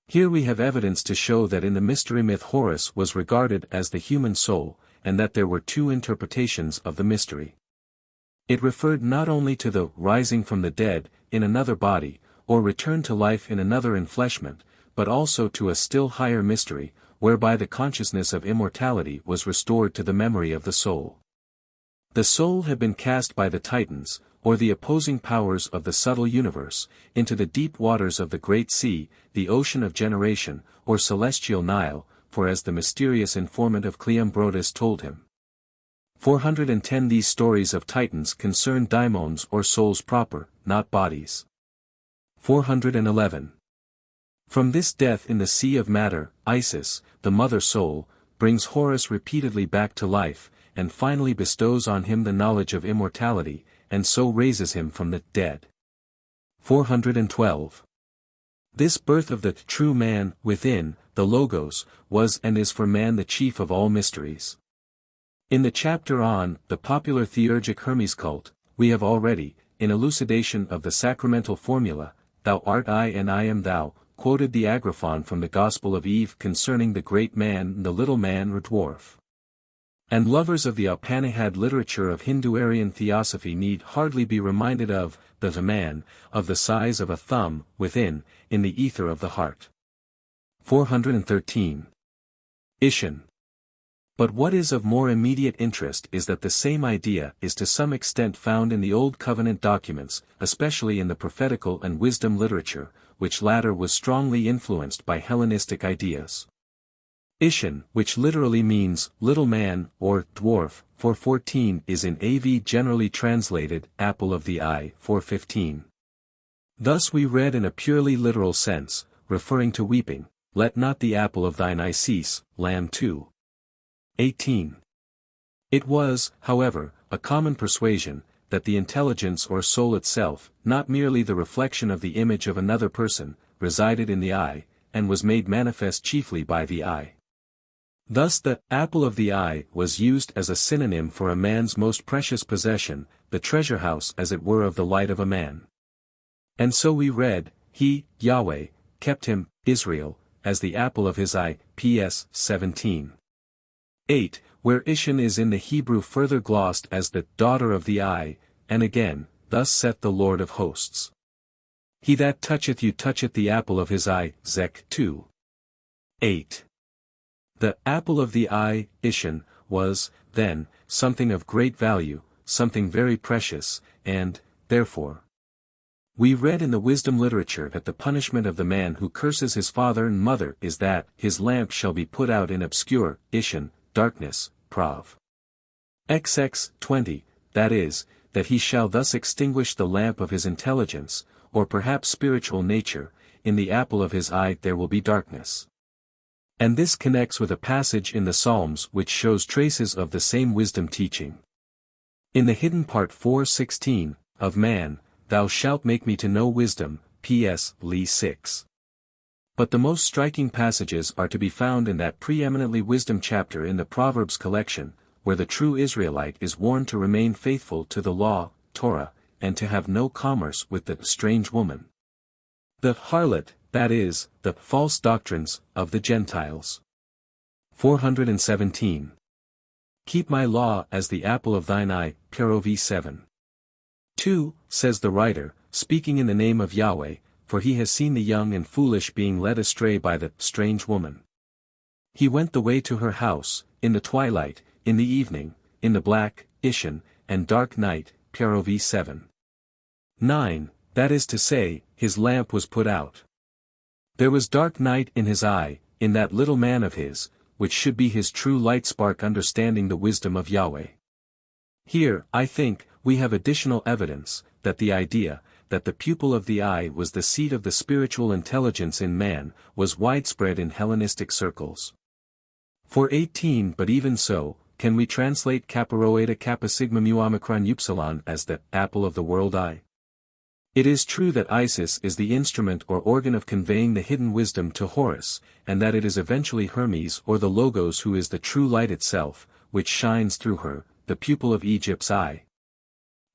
Here we have evidence to show that in the mystery myth Horus was regarded as the human soul, and that there were two interpretations of the mystery. It referred not only to the rising from the dead, in another body, or return to life in another enfleshment, but also to a still higher mystery, whereby the consciousness of immortality was restored to the memory of the soul. The soul had been cast by the Titans, or the opposing powers of the subtle universe, into the deep waters of the great sea, the ocean of generation, or celestial Nile, for as the mysterious informant of Cleombrotus told him. 410 These stories of Titans concern daimons or souls proper, not bodies. 411. From this death in the sea of matter, Isis, the mother soul, brings Horus repeatedly back to life, and finally bestows on him the knowledge of immortality, and so raises him from the dead. 412. This birth of the true man, within, the Logos, was and is for man the chief of all mysteries. In the chapter on the popular theurgic Hermes cult, we have already, in elucidation of the sacramental formula, Thou art I and I am thou, quoted the agraphon from the Gospel of Eve concerning the great man and the little man or dwarf. And lovers of the Upanishad literature of Hindu-Aryan theosophy need hardly be reminded of the man, of the size of a thumb, within, in the ether of the heart. 413. Ishan. But what is of more immediate interest is that the same idea is to some extent found in the Old Covenant documents, especially in the prophetical and wisdom literature, which latter was strongly influenced by Hellenistic ideas. Ishan, which literally means little man or dwarf, 414 is in AV generally translated apple of the eye, 415. Thus we read in a purely literal sense, referring to weeping, let not the apple of thine eye cease, Lamb 2:18. It was, however, a common persuasion, that the intelligence or soul itself, not merely the reflection of the image of another person, resided in the eye, and was made manifest chiefly by the eye. Thus the apple of the eye was used as a synonym for a man's most precious possession, the treasure house as it were of the light of a man. And so we read, he, Yahweh, kept him, Israel, as the apple of his eye, PS 17. 8, where Ishin is in the Hebrew further glossed as the daughter of the eye, and again, thus saith the Lord of hosts. He that toucheth you toucheth the apple of his eye, Zech 2. 8. The apple of the eye, Ishin, was, then, something of great value, something very precious, and, therefore, we read in the wisdom literature that the punishment of the man who curses his father and mother is that his lamp shall be put out in obscure, Ishin, darkness, Prov. XX 20, that is, that he shall thus extinguish the lamp of his intelligence, or perhaps spiritual nature, in the apple of his eye there will be darkness. And this connects with a passage in the Psalms which shows traces of the same wisdom teaching. In the hidden part 4:16, of man, thou shalt make me to know wisdom, P.S. Lee 6. But the most striking passages are to be found in that preeminently wisdom chapter in the Proverbs collection, where the true Israelite is warned to remain faithful to the law, Torah, and to have no commerce with the strange woman. The harlot, that is, the false doctrines, of the Gentiles. 417. Keep my law as the apple of thine eye, Perov 7. 2, says the writer, speaking in the name of Yahweh, for he has seen the young and foolish being led astray by the strange woman. He went the way to her house, in the twilight, in the evening, in the black, Ishin, and dark night, Perov 7. 9, that is to say, his lamp was put out. There was dark night in his eye, in that little man of his, which should be his true light spark understanding the wisdom of Yahweh. Here, I think, we have additional evidence, that the idea, that the pupil of the eye was the seat of the spiritual intelligence in man, was widespread in Hellenistic circles. For 18 but even so, can we translate Kappa Kappa Sigma Mu Omicron Upsilon as the apple of the world eye? It is true that Isis is the instrument or organ of conveying the hidden wisdom to Horus, and that it is eventually Hermes or the Logos who is the true light itself, which shines through her, the pupil of Egypt's eye.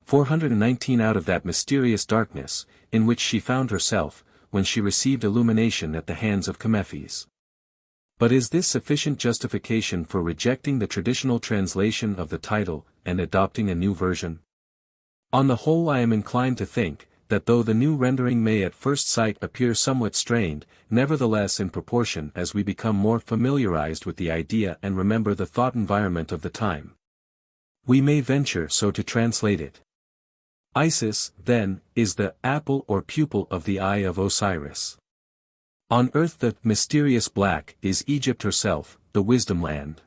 419 out of that mysterious darkness, in which she found herself, when she received illumination at the hands of Chemephes. But is this sufficient justification for rejecting the traditional translation of the title, and adopting a new version? On the whole I am inclined to think, that though the new rendering may at first sight appear somewhat strained, nevertheless in proportion as we become more familiarized with the idea and remember the thought environment of the time, we may venture so to translate it. Isis, then, is the apple or pupil of the eye of Osiris. On earth the mysterious black is Egypt herself, the wisdom land.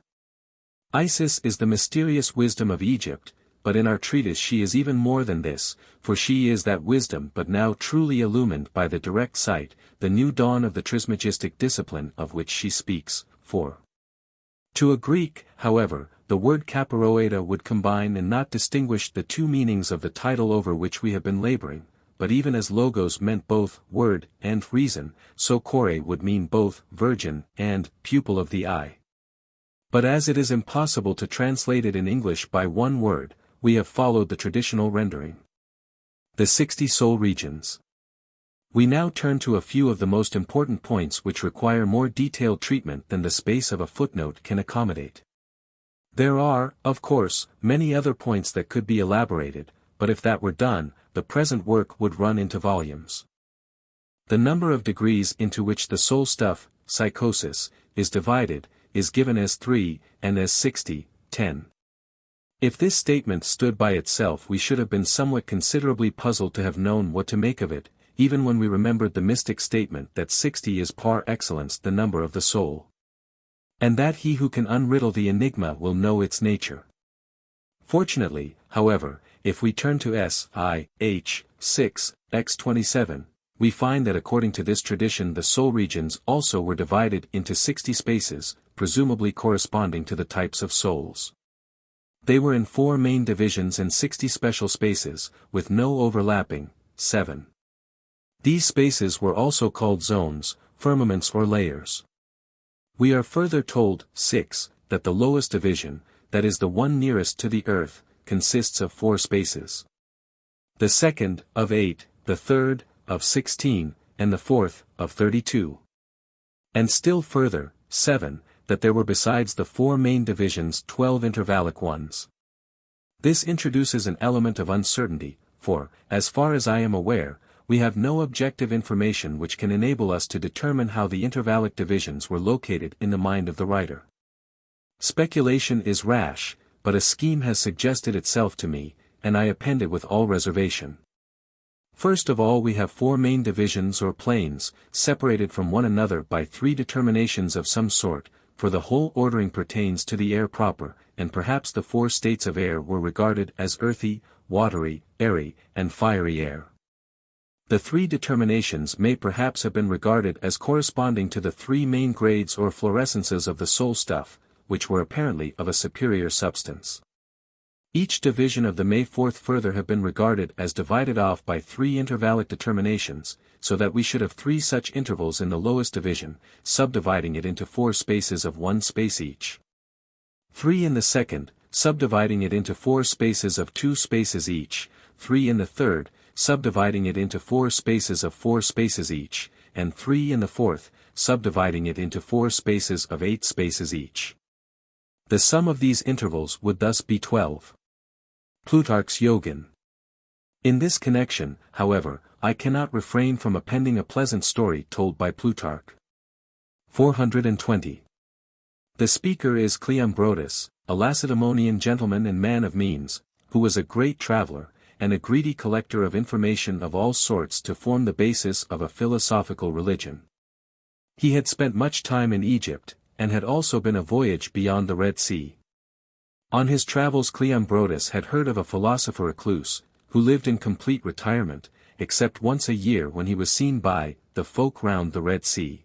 Isis is the mysterious wisdom of Egypt, but in our treatise she is even more than this, for she is that wisdom but now truly illumined by the direct sight, the new dawn of the Trismegistic discipline of which she speaks. 4. To a Greek, however, the word kaparoeta would combine and not distinguish the two meanings of the title over which we have been laboring, but even as logos meant both word and reason, so kore would mean both virgin and pupil of the eye. But as it is impossible to translate it in English by one word, we have followed the traditional rendering. The 60 soul regions. We now turn to a few of the most important points which require more detailed treatment than the space of a footnote can accommodate. There are, of course, many other points that could be elaborated, but if that were done, the present work would run into volumes. The number of degrees into which the soul stuff, psychosis, is divided, is given as 3, and as 60, 10. If this statement stood by itself we should have been somewhat considerably puzzled to have known what to make of it, even when we remembered the mystic statement that 60 is par excellence the number of the soul. And that he who can unriddle the enigma will know its nature. Fortunately, however, if we turn to S.I.H. 6, X 27, we find that according to this tradition the soul regions also were divided into 60 spaces, presumably corresponding to the types of souls. They were in 4 main divisions and 60 special spaces, with no overlapping, 7. These spaces were also called zones, firmaments or layers. We are further told, 6, that the lowest division, that is the one nearest to the earth, consists of 4 spaces. The second, of 8, the third, of 16, and the fourth, of 32. And still further, 7, that there were besides the 4 main divisions 12 intervallic ones. This introduces an element of uncertainty, for, as far as I am aware, we have no objective information which can enable us to determine how the intervallic divisions were located in the mind of the writer. Speculation is rash, but a scheme has suggested itself to me, and I append it with all reservation. First of all, we have 4 main divisions or planes, separated from one another by 3 determinations of some sort, for the whole ordering pertains to the air proper, and perhaps the 4 states of air were regarded as earthy, watery, airy, and fiery air. The 3 determinations may perhaps have been regarded as corresponding to the 3 main grades or fluorescences of the soul stuff, which were apparently of a superior substance. Each division of the may further have been regarded as divided off by 3 intervallic determinations, so that we should have 3 such intervals in the lowest division, subdividing it into 4 spaces of 1 space each. 3 in the second, subdividing it into 4 spaces of 2 spaces each, 3 in the third, subdividing it into 4 spaces of 4 spaces each, and 3 in the fourth, subdividing it into 4 spaces of 8 spaces each. The sum of these intervals would thus be 12. Plutarch's Yogin. In this connection, however, I cannot refrain from appending a pleasant story told by Plutarch. 420. The speaker is Cleombrotus, a Lacedaemonian gentleman and man of means, who was a great traveler, and a greedy collector of information of all sorts to form the basis of a philosophical religion. He had spent much time in Egypt, and had also been a voyage beyond the Red Sea. On his travels Cleombrotus had heard of a philosopher recluse, who lived in complete retirement, except once a year when he was seen by the folk round the Red Sea.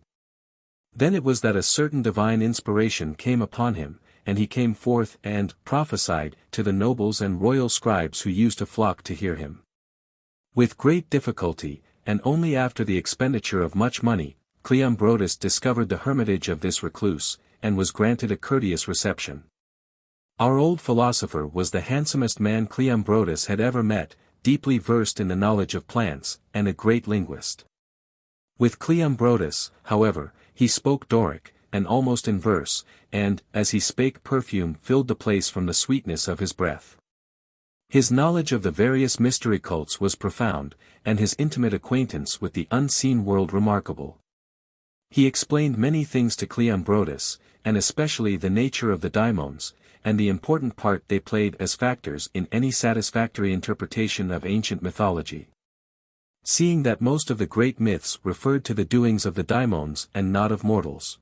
Then it was that a certain divine inspiration came upon him, and he came forth and prophesied to the nobles and royal scribes who used to flock to hear him. With great difficulty, and only after the expenditure of much money, Cleombrotus discovered the hermitage of this recluse, and was granted a courteous reception. Our old philosopher was the handsomest man Cleombrotus had ever met, deeply versed in the knowledge of plants, and a great linguist. With Cleombrotus, however, he spoke Doric, and almost in verse, and, as he spake, perfume filled the place from the sweetness of his breath. His knowledge of the various mystery cults was profound, and his intimate acquaintance with the unseen world remarkable. He explained many things to Cleombrotus, and especially the nature of the daimons, and the important part they played as factors in any satisfactory interpretation of ancient mythology. Seeing that most of the great myths referred to the doings of the daimons and not of mortals.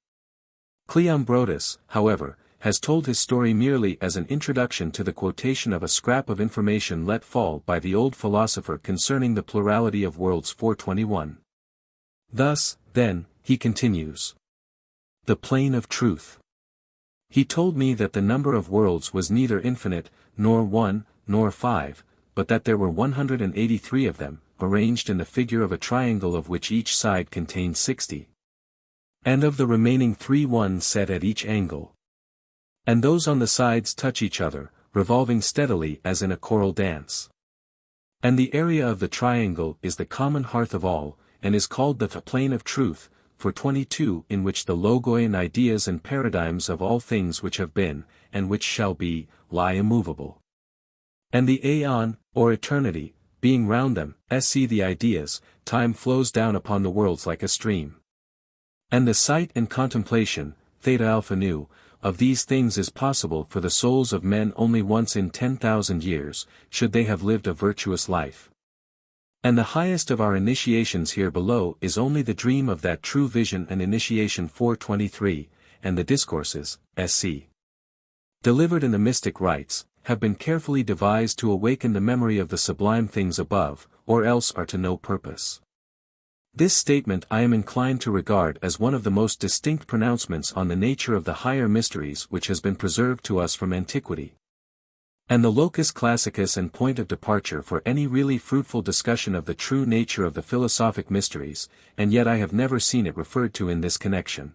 Cleombrotus, however, has told his story merely as an introduction to the quotation of a scrap of information let fall by the old philosopher concerning the plurality of worlds 421. Thus, then, he continues. The plane of truth. He told me that the number of worlds was neither infinite, nor 1, nor 5, but that there were 183 of them, arranged in the figure of a triangle of which each side contained 60. And of the remaining 3 ones set at each angle. And those on the sides touch each other, revolving steadily as in a choral dance. And the area of the triangle is the common hearth of all, and is called the plane of truth, for 22 in which the logoi and ideas and paradigms of all things which have been, and which shall be, lie immovable. And the aeon, or eternity, being round them, sc the ideas, time flows down upon the worlds like a stream. And the sight and contemplation, theta alpha nu, of these things is possible for the souls of men only once in 10,000 years, should they have lived a virtuous life. And the highest of our initiations here below is only the dream of that true vision and initiation 423, and the discourses, sc. delivered in the mystic rites, have been carefully devised to awaken the memory of the sublime things above, or else are to no purpose. This statement I am inclined to regard as one of the most distinct pronouncements on the nature of the higher mysteries which has been preserved to us from antiquity. and the locus classicus and point of departure for any really fruitful discussion of the true nature of the philosophic mysteries, and yet I have never seen it referred to in this connection.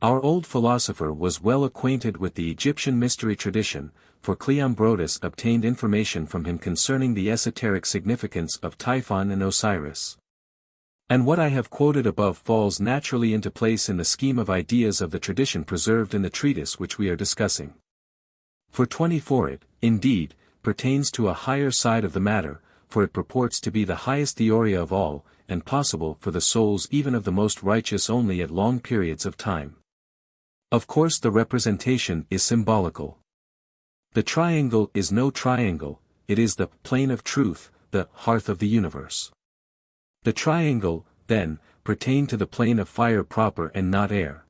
Our old philosopher was well acquainted with the Egyptian mystery tradition, for Cleombrotus obtained information from him concerning the esoteric significance of Typhon and Osiris. And what I have quoted above falls naturally into place in the scheme of ideas of the tradition preserved in the treatise which we are discussing. For 24 it, indeed, pertains to a higher side of the matter, for it purports to be the highest theoria of all, and possible for the souls even of the most righteous only at long periods of time. Of course the representation is symbolical. The triangle is no triangle, it is the plane of truth, the hearth of the universe. The triangle, then, pertained to the plane of fire proper and not air.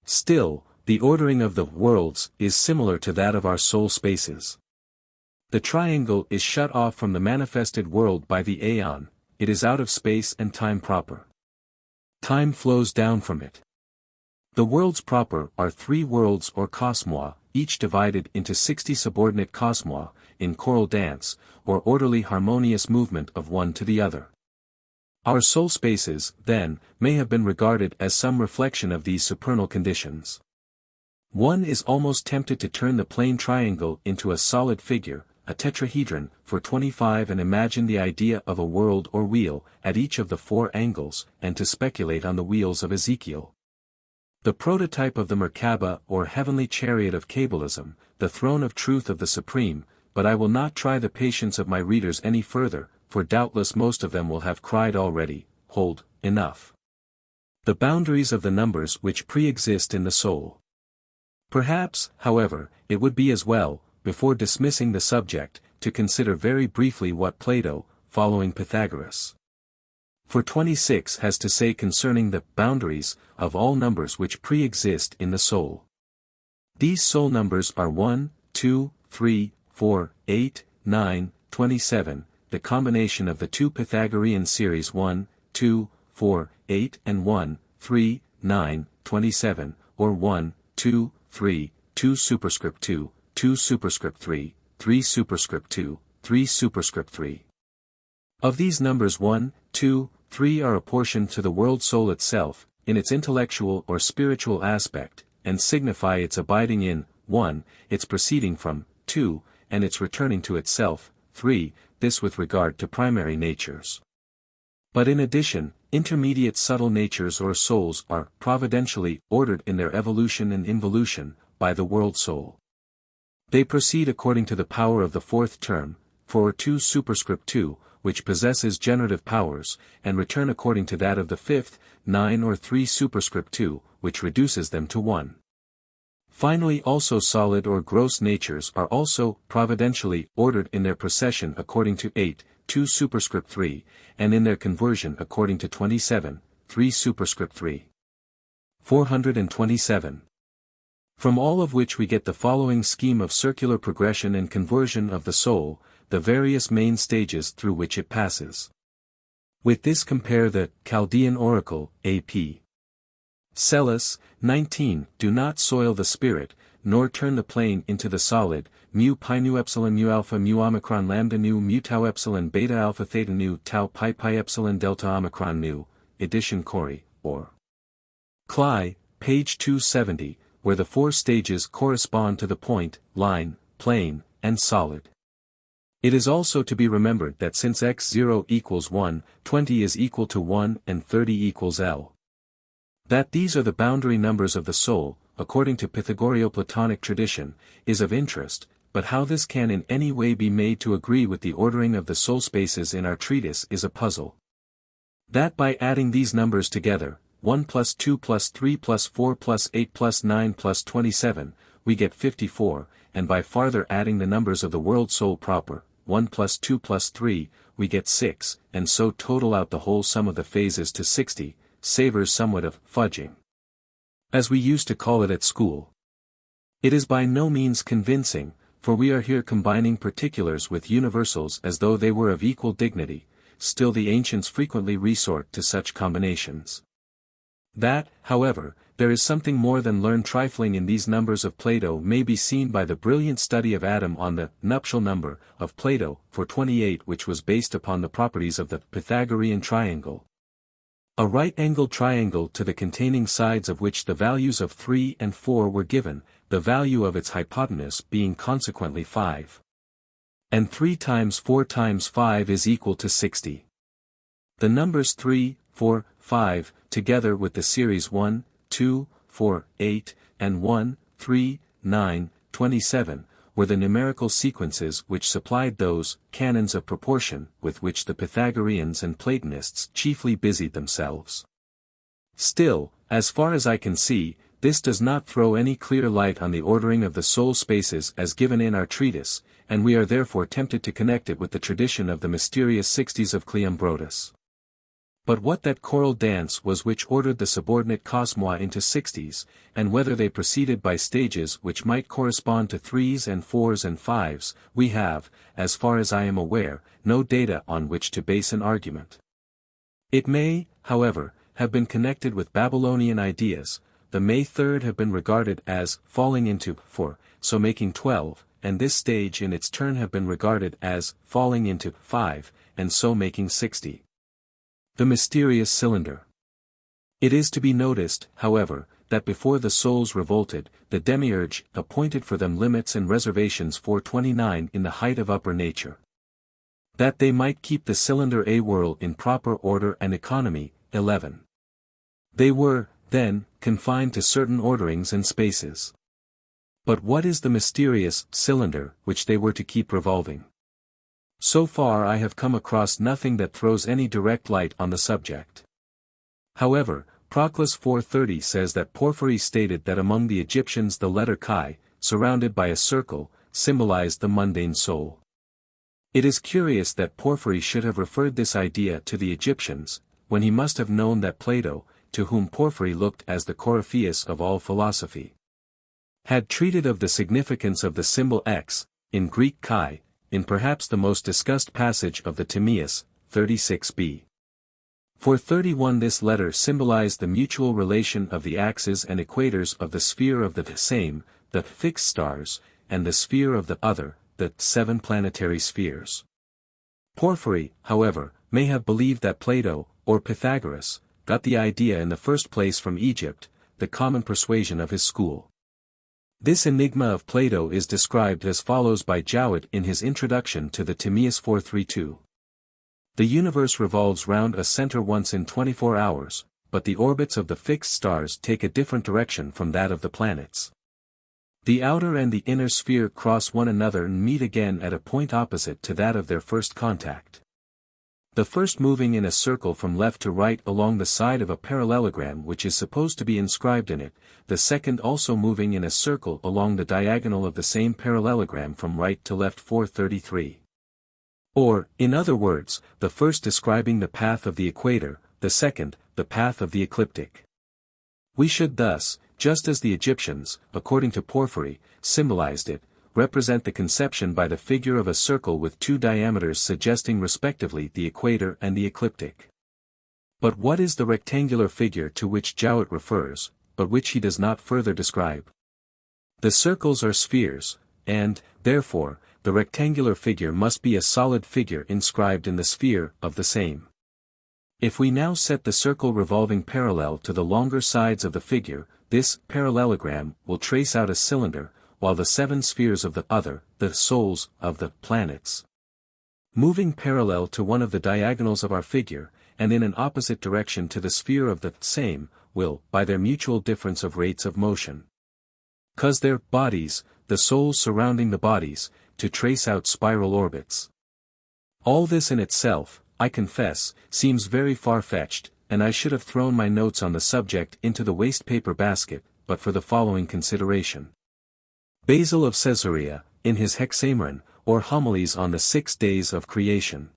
Still, the ordering of the worlds is similar to that of our soul spaces. The triangle is shut off from the manifested world by the aeon, it is out of space and time proper. Time flows down from it. The worlds proper are 3 worlds or cosmoi, each divided into 60 subordinate cosmoi, in choral dance, or orderly harmonious movement of one to the other. Our soul spaces, then, may have been regarded as some reflection of these supernal conditions. One is almost tempted to turn the plane triangle into a solid figure, a tetrahedron, for 25 and imagine the idea of a world or wheel, at each of the 4 angles, and to speculate on the wheels of Ezekiel. The prototype of the Merkaba or heavenly chariot of Kabbalism, the throne of truth of the Supreme, but I will not try the patience of my readers any further, for doubtless most of them will have cried already, hold, enough. The boundaries of the numbers which pre-exist in the soul. Perhaps, however, it would be as well, before dismissing the subject, to consider very briefly what Plato, following Pythagoras, for 26 has to say concerning the boundaries of all numbers which pre-exist in the soul. These soul numbers are 1, 2, 3, 4, 8, 9, 27, the combination of the 2 Pythagorean series 1, 2, 4, 8 and 1, 3, 9, 27, or 1, 2, 3, 2 superscript 2, 2 superscript 3, 3 superscript 2, 3 superscript 3. Of these numbers 1, 2, 3 are apportioned to the world soul itself, in its intellectual or spiritual aspect, and signify its abiding in, 1, its proceeding from, 2, and its returning to itself, 3, this with regard to primary natures. But in addition, intermediate subtle natures or souls are providentially ordered in their evolution and involution, by the world soul. They proceed according to the power of the 4th term, for 2 superscript 2, which possesses generative powers, and return according to that of the 5th, 9 or 3 superscript 2, which reduces them to 1. Finally also solid or gross natures are also providentially ordered in their procession according to 8, 2 superscript 3, and in their conversion according to 27, 3 superscript 3. 427. From all of which we get the following scheme of circular progression and conversion of the soul, the various main stages through which it passes. With this compare the Chaldean Oracle, A.P. Celis, 19, do not soil the spirit, nor turn the plane into the solid, mu pi nu epsilon mu alpha mu omicron lambda nu mu tau epsilon beta alpha theta nu tau pi pi epsilon delta omicron nu, edition Corey, or Cly, page 270, where the 4 stages correspond to the point, line, plane, and solid. It is also to be remembered that since x0 equals 1, 20 is equal to 1 and 30 equals L. That these are the boundary numbers of the soul, according to Pythagorean-Platonic tradition, is of interest, but how this can in any way be made to agree with the ordering of the soul spaces in our treatise is a puzzle. That by adding these numbers together, 1 plus 2 plus 3 plus 4 plus 8 plus 9 plus 27, we get 54, and by farther adding the numbers of the world soul proper, 1 plus 2 plus 3, we get 6, and so total out the whole sum of the phases to 60, savors somewhat of fudging, as we used to call it at school. It is by no means convincing, for we are here combining particulars with universals as though they were of equal dignity, still the ancients frequently resort to such combinations. That, however, there is something more than learned trifling in these numbers of Plato may be seen by the brilliant study of Adam on the nuptial number of Plato for 28, which was based upon the properties of the Pythagorean triangle. A right-angled triangle to the containing sides of which the values of 3 and 4 were given, the value of its hypotenuse being consequently 5. And 3 times 4 times 5 is equal to 60. The numbers 3, 4, 5, together with the series 1, 2, 4, 8, and 1, 3, 9, 27, were the numerical sequences which supplied those canons of proportion with which the Pythagoreans and Platonists chiefly busied themselves. Still, as far as I can see, this does not throw any clear light on the ordering of the soul spaces as given in our treatise, and we are therefore tempted to connect it with the tradition of the mysterious sixties of Cleombrotus. But what that choral dance was which ordered the subordinate cosmoi into sixties, and whether they proceeded by stages which might correspond to 3s and 4s and 5s, we have, as far as I am aware, no data on which to base an argument. It may, however, have been connected with Babylonian ideas. The May third have been regarded as falling into 4, so making 12, and this stage in its turn have been regarded as falling into 5, and so making 60. The mysterious cylinder. It is to be noticed, however, that before the souls revolted, the demiurge appointed for them limits and reservations for 29 in the height of upper nature. That they might keep the cylinder a whirl in proper order and economy, 11. They were, then, confined to certain orderings and spaces. But what is the mysterious cylinder which they were to keep revolving? So far I have come across nothing that throws any direct light on the subject. However, Proclus 430 says that Porphyry stated that among the Egyptians the letter chi, surrounded by a circle, symbolized the mundane soul. It is curious that Porphyry should have referred this idea to the Egyptians, when he must have known that Plato, to whom Porphyry looked as the Coryphaeus of all philosophy, had treated of the significance of the symbol x, in Greek chi, in perhaps the most discussed passage of the Timaeus, 36b. For 31 this letter symbolized the mutual relation of the axes and equators of the sphere of the same, the fixed stars, and the sphere of the other, the 7 planetary spheres. Porphyry, however, may have believed that Plato, or Pythagoras, got the idea in the first place from Egypt, the common persuasion of his school. This enigma of Plato is described as follows by Jowett in his introduction to the Timaeus 432. The universe revolves round a center once in 24 hours, but the orbits of the fixed stars take a different direction from that of the planets. The outer and the inner sphere cross one another and meet again at a point opposite to that of their first contact. The first moving in a circle from left to right along the side of a parallelogram which is supposed to be inscribed in it, the second also moving in a circle along the diagonal of the same parallelogram from right to left 433. Or, in other words, the first describing the path of the equator, the second, the path of the ecliptic. We should thus, just as the Egyptians, according to Porphyry, symbolized it, represent the conception by the figure of a circle with 2 diameters suggesting respectively the equator and the ecliptic. But what is the rectangular figure to which Jowett refers, but which he does not further describe? The circles are spheres, and, therefore, the rectangular figure must be a solid figure inscribed in the sphere of the same. If we now set the circle revolving parallel to the longer sides of the figure, this parallelogram will trace out a cylinder, while the 7 spheres of the other, the souls of the planets, moving parallel to one of the diagonals of our figure, and in an opposite direction to the sphere of the same, will, by their mutual difference of rates of motion, cause their bodies, the souls surrounding the bodies, to trace out spiral orbits. All this in itself, I confess, seems very far-fetched, and I should have thrown my notes on the subject into the waste paper basket, but for the following consideration. Basil of Caesarea, in his Hexameron, or Homilies on the 6 days of creation,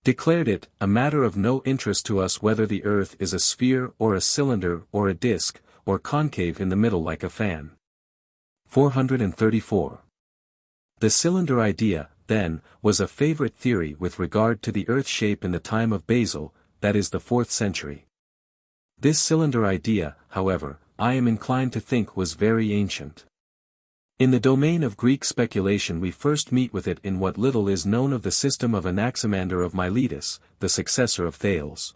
declared it a matter of no interest to us whether the earth is a sphere or a cylinder or a disk, or concave in the middle like a fan. 434. The cylinder idea, then, was a favorite theory with regard to the earth shape in the time of Basil, that is the 4th century. This cylinder idea, however, I am inclined to think was very ancient. In the domain of Greek speculation we first meet with it in what little is known of the system of Anaximander of Miletus, the successor of Thales.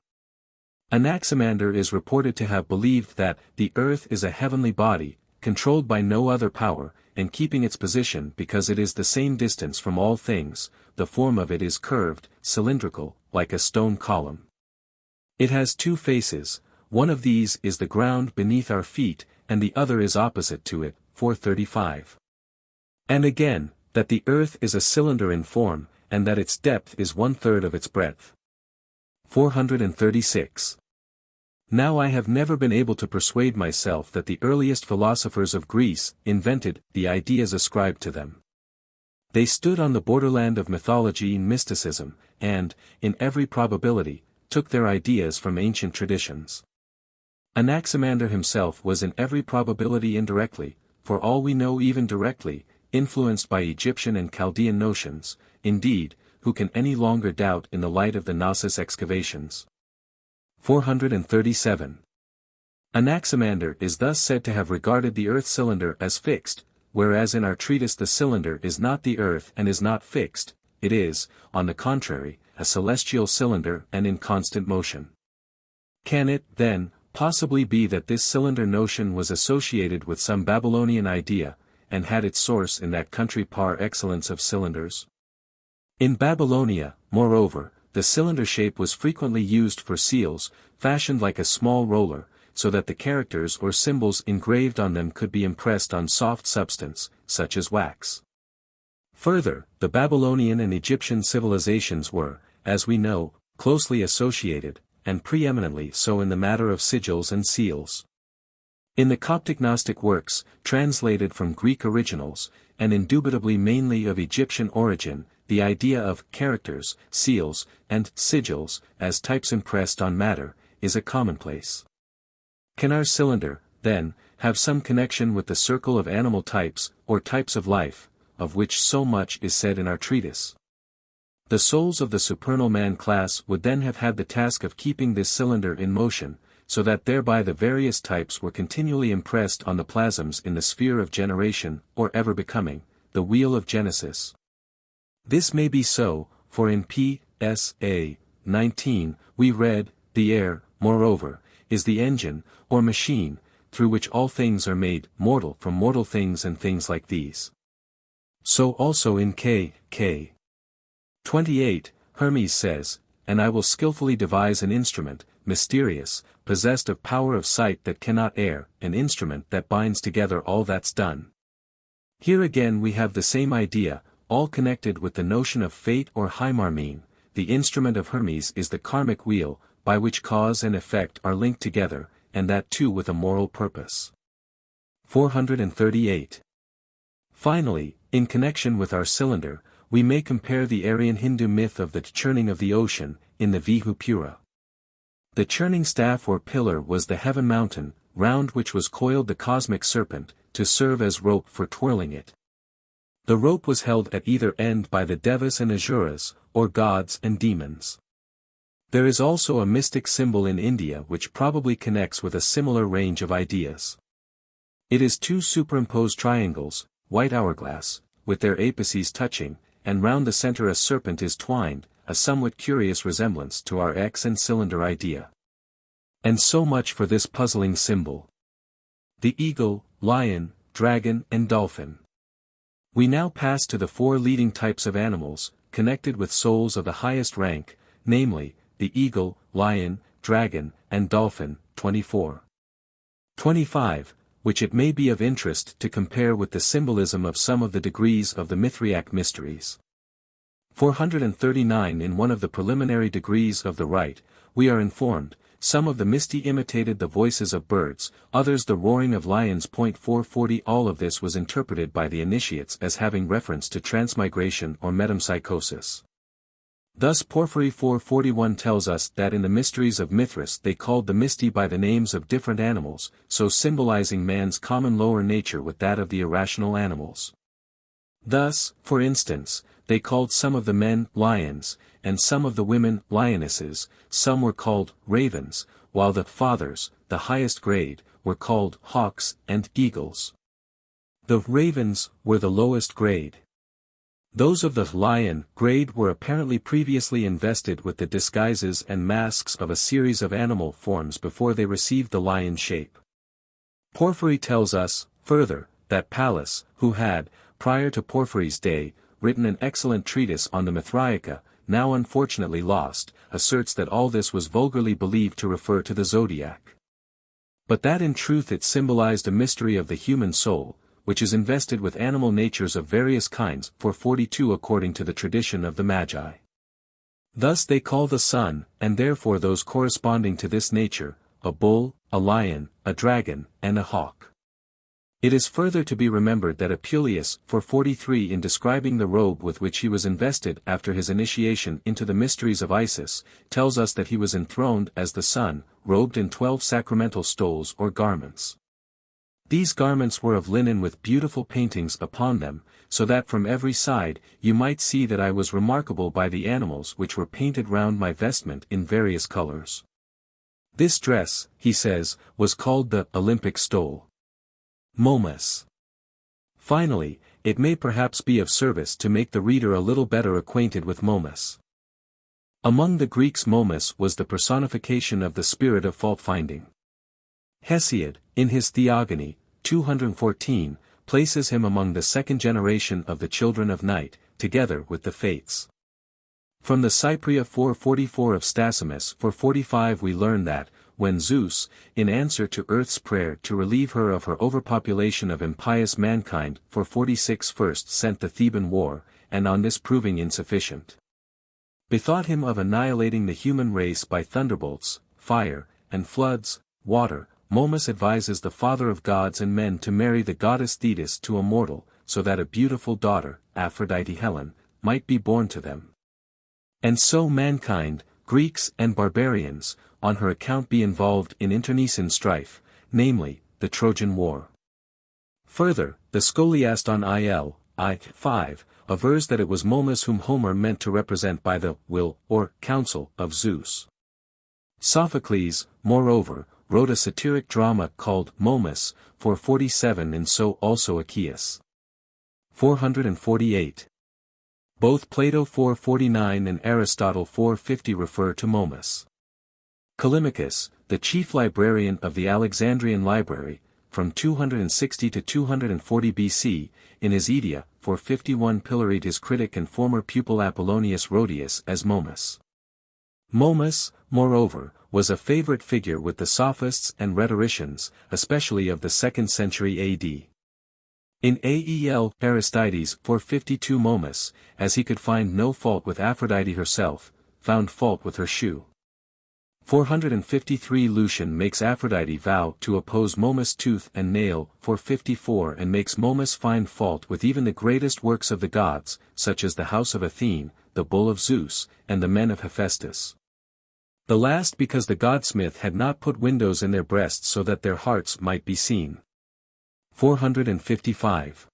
Anaximander is reported to have believed that the earth is a heavenly body, controlled by no other power, and keeping its position because it is the same distance from all things. The form of it is curved, cylindrical, like a stone column. It has two faces, one of these is the ground beneath our feet, and the other is opposite to it, 435. And again, that the earth is a cylinder in form, and that its depth is 1/3 of its breadth. 436. Now I have never been able to persuade myself that the earliest philosophers of Greece invented the ideas ascribed to them. They stood on the borderland of mythology and mysticism, and, in every probability, took their ideas from ancient traditions. Anaximander himself was in every probability indirectly, for all we know even directly, influenced by Egyptian and Chaldean notions. Indeed, who can any longer doubt in the light of the Knossos excavations? 437. Anaximander is thus said to have regarded the earth cylinder as fixed, whereas in our treatise the cylinder is not the earth and is not fixed, it is, on the contrary, a celestial cylinder and in constant motion. Can it, then, possibly be that this cylinder notion was associated with some Babylonian idea, and had its source in that country par excellence of cylinders? In Babylonia, moreover, the cylinder shape was frequently used for seals, fashioned like a small roller, so that the characters or symbols engraved on them could be impressed on soft substance, such as wax. Further, the Babylonian and Egyptian civilizations were, as we know, closely associated, and preeminently so in the matter of sigils and seals. In the Coptic Gnostic works, translated from Greek originals, and indubitably mainly of Egyptian origin, the idea of characters, seals, and sigils, as types impressed on matter, is a commonplace. Can our cylinder, then, have some connection with the circle of animal types, or types of life, of which so much is said in our treatise? The souls of the supernal man class would then have had the task of keeping this cylinder in motion, so that thereby the various types were continually impressed on the plasms in the sphere of generation, or ever becoming, the wheel of Genesis. This may be so, for in P.S.A. 19, we read, the air, moreover, is the engine, or machine, through which all things are made mortal from mortal things and things like these. So also in K. 28, Hermes says, and I will skillfully devise an instrument, mysterious, possessed of power of sight that cannot err, an instrument that binds together all that's done. Here again we have the same idea, all connected with the notion of fate or hymarmene. The instrument of Hermes is the karmic wheel, by which cause and effect are linked together, and that too with a moral purpose. 438. Finally, in connection with our cylinder, we may compare the Aryan Hindu myth of the churning of the ocean, in the Vihu Pura. The churning staff or pillar was the heaven mountain, round which was coiled the cosmic serpent, to serve as rope for twirling it. The rope was held at either end by the Devas and Asuras, or gods and demons. There is also a mystic symbol in India which probably connects with a similar range of ideas. It is two superimposed triangles, white hourglass, with their apices touching, and round the center a serpent is twined, a somewhat curious resemblance to our X and cylinder idea. And so much for this puzzling symbol. The eagle, lion, dragon and dolphin. We now pass to the four leading types of animals, connected with souls of the highest rank, namely, the eagle, lion, dragon, and dolphin, 24. 25, which it may be of interest to compare with the symbolism of some of the degrees of the Mithriac mysteries. 439 In one of the preliminary degrees of the rite, we are informed, some of the mysti imitated the voices of birds, others the roaring of lions. 440 All of this was interpreted by the initiates as having reference to transmigration or metempsychosis. Thus Porphyry 441 tells us that in the mysteries of Mithras they called the mysti by the names of different animals, so symbolizing man's common lower nature with that of the irrational animals. Thus, for instance, they called some of the men lions, and some of the women lionesses, some were called ravens, while the fathers, the highest grade, were called hawks and eagles. The ravens were the lowest grade. Those of the lion grade were apparently previously invested with the disguises and masks of a series of animal forms before they received the lion shape. Porphyry tells us, further, that Pallas, who had, prior to Porphyry's day, written an excellent treatise on the Mithraica, now unfortunately lost, asserts that all this was vulgarly believed to refer to the zodiac. But that in truth it symbolized a mystery of the human soul, which is invested with animal natures of various kinds, for 42 according to the tradition of the Magi. Thus they call the sun, and therefore those corresponding to this nature, a bull, a lion, a dragon, and a hawk. It is further to be remembered that Apuleius, for 43 in describing the robe with which he was invested after his initiation into the mysteries of Isis, tells us that he was enthroned as the sun, robed in 12 sacramental stoles or garments. These garments were of linen with beautiful paintings upon them, so that from every side you might see that I was remarkable by the animals which were painted round my vestment in various colors. This dress, he says, was called the Olympic stole. Momus. Finally, it may perhaps be of service to make the reader a little better acquainted with Momus. Among the Greeks Momus was the personification of the spirit of fault-finding. Hesiod, in his Theogony, 214, places him among the second generation of the children of night, together with the Fates. From the Cypria 444 of Stasimus 445 we learn that, when Zeus, in answer to Earth's prayer to relieve her of her overpopulation of impious mankind, 446 first sent the Theban war, and on this proving insufficient, bethought him of annihilating the human race by thunderbolts, fire, and floods, water. Momus advises the father of gods and men to marry the goddess Thetis to a mortal, so that a beautiful daughter, Aphrodite Helen, might be born to them. And so mankind, Greeks and barbarians, on her account be involved in internecine strife, namely, the Trojan War. Further, the Scholiast on I.5, avers that it was Momus whom Homer meant to represent by the will, or counsel, of Zeus. Sophocles, moreover, wrote a satiric drama called Momus, 447 and so also Achaeus. 448. Both Plato 449 and Aristotle 450 refer to Momus. Callimachus, the chief librarian of the Alexandrian Library, from 260 to 240 BC, in his Edea, 451 pilloried his critic and former pupil Apollonius Rhodius as Momus. Momus, moreover, was a favorite figure with the sophists and rhetoricians, especially of the 2nd century AD. In Ael Aristides 452 Momus, as he could find no fault with Aphrodite herself, found fault with her shoe. 453 Lucian makes Aphrodite vow to oppose Momus tooth and nail, 454 and makes Momus find fault with even the greatest works of the gods, such as the house of Athene, the bull of Zeus, and the men of Hephaestus. The last because the godsmith had not put windows in their breasts so that their hearts might be seen. 455.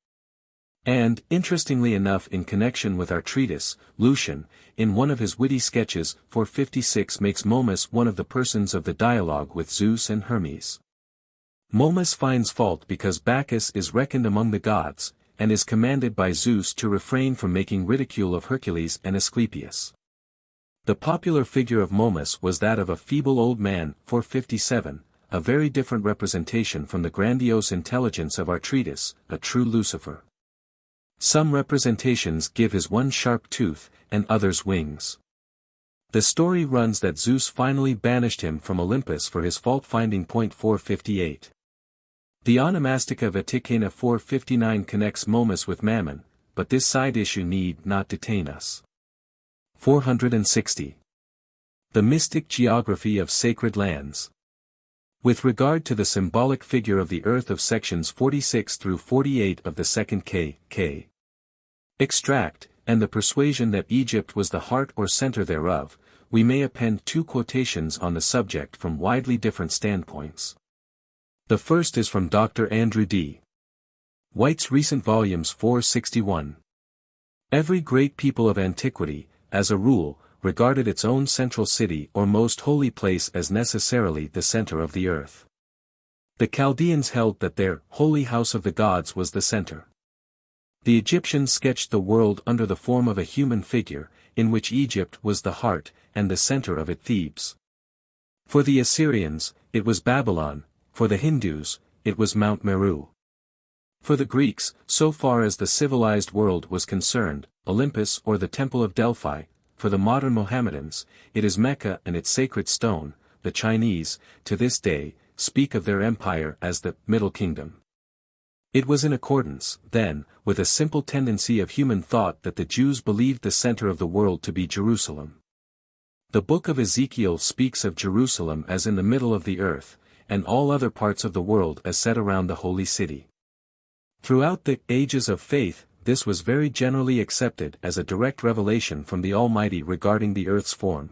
And, interestingly enough in connection with our treatise, Lucian, in one of his witty sketches, 456 makes Momus one of the persons of the dialogue with Zeus and Hermes. Momus finds fault because Bacchus is reckoned among the gods, and is commanded by Zeus to refrain from making ridicule of Hercules and Asclepius. The popular figure of Momus was that of a feeble old man, 457, a very different representation from the grandiose intelligence of our treatise, a true Lucifer. Some representations give his one sharp tooth, and others wings. The story runs that Zeus finally banished him from Olympus for his fault-finding. 458. The Onomastica Vaticana 459 connects Momus with Mammon, but this side issue need not detain us. 460. The Mystic Geography of Sacred Lands. With regard to the symbolic figure of the earth of sections 46 through 48 of the second K. Extract, and the persuasion that Egypt was the heart or center thereof, we may append two quotations on the subject from widely different standpoints. The first is from Dr. Andrew D. White's recent volumes 461. Every great people of antiquity, as a rule, regarded its own central city or most holy place as necessarily the center of the earth. The Chaldeans held that their holy house of the gods was the center. The Egyptians sketched the world under the form of a human figure, in which Egypt was the heart, and the center of it Thebes. For the Assyrians, it was Babylon; for the Hindus, it was Mount Meru. For the Greeks, so far as the civilized world was concerned, Olympus or the Temple of Delphi; for the modern Mohammedans, it is Mecca and its sacred stone. The Chinese, to this day, speak of their empire as the Middle Kingdom. It was in accordance, then, with a simple tendency of human thought that the Jews believed the center of the world to be Jerusalem. The book of Ezekiel speaks of Jerusalem as in the middle of the earth, and all other parts of the world as set around the holy city. Throughout the ages of faith, this was very generally accepted as a direct revelation from the Almighty regarding the earth's form.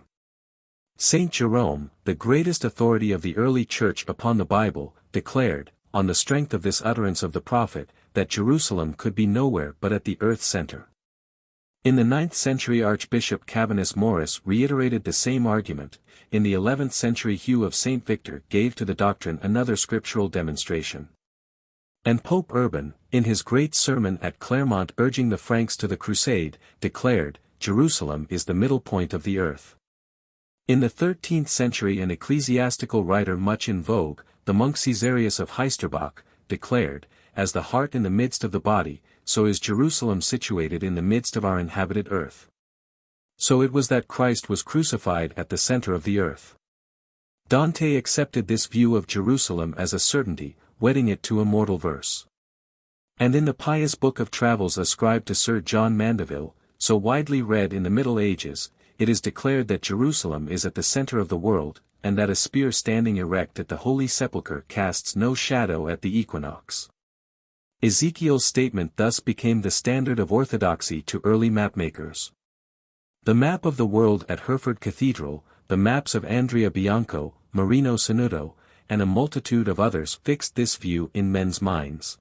Saint Jerome, the greatest authority of the early Church upon the Bible, declared, on the strength of this utterance of the prophet, that Jerusalem could be nowhere but at the earth's center. In the 9th century Archbishop Cabanus Maurus reiterated the same argument. In the 11th century Hugh of St. Victor gave to the doctrine another scriptural demonstration. And Pope Urban, in his great sermon at Clermont urging the Franks to the crusade, declared, Jerusalem is the middle point of the earth. In the 13th century an ecclesiastical writer much in vogue, the monk Caesarius of Heisterbach, declared, as the heart in the midst of the body, so is Jerusalem situated in the midst of our inhabited earth. So it was that Christ was crucified at the center of the earth. Dante accepted this view of Jerusalem as a certainty, wedding it to immortal verse. And in the pious book of travels ascribed to Sir John Mandeville, so widely read in the Middle Ages, it is declared that Jerusalem is at the center of the world, and that a spear standing erect at the Holy Sepulchre casts no shadow at the equinox. Ezekiel's statement thus became the standard of orthodoxy to early mapmakers. The map of the world at Hereford Cathedral, the maps of Andrea Bianco, Marino Sanudo, and a multitude of others fixed this view in men's minds.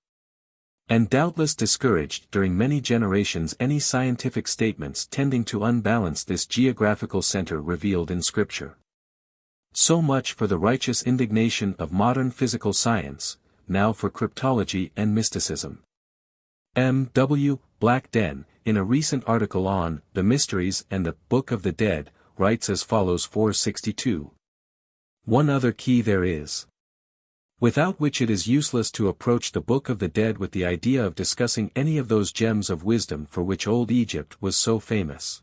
And doubtless discouraged during many generations any scientific statements tending to unbalance this geographical center revealed in Scripture. So much for the righteous indignation of modern physical science, now for cryptology and mysticism. M. W. Blackden, in a recent article on The Mysteries and the Book of the Dead, writes as follows: 462. One other key there is, without which it is useless to approach the Book of the Dead with the idea of discussing any of those gems of wisdom for which old Egypt was so famous.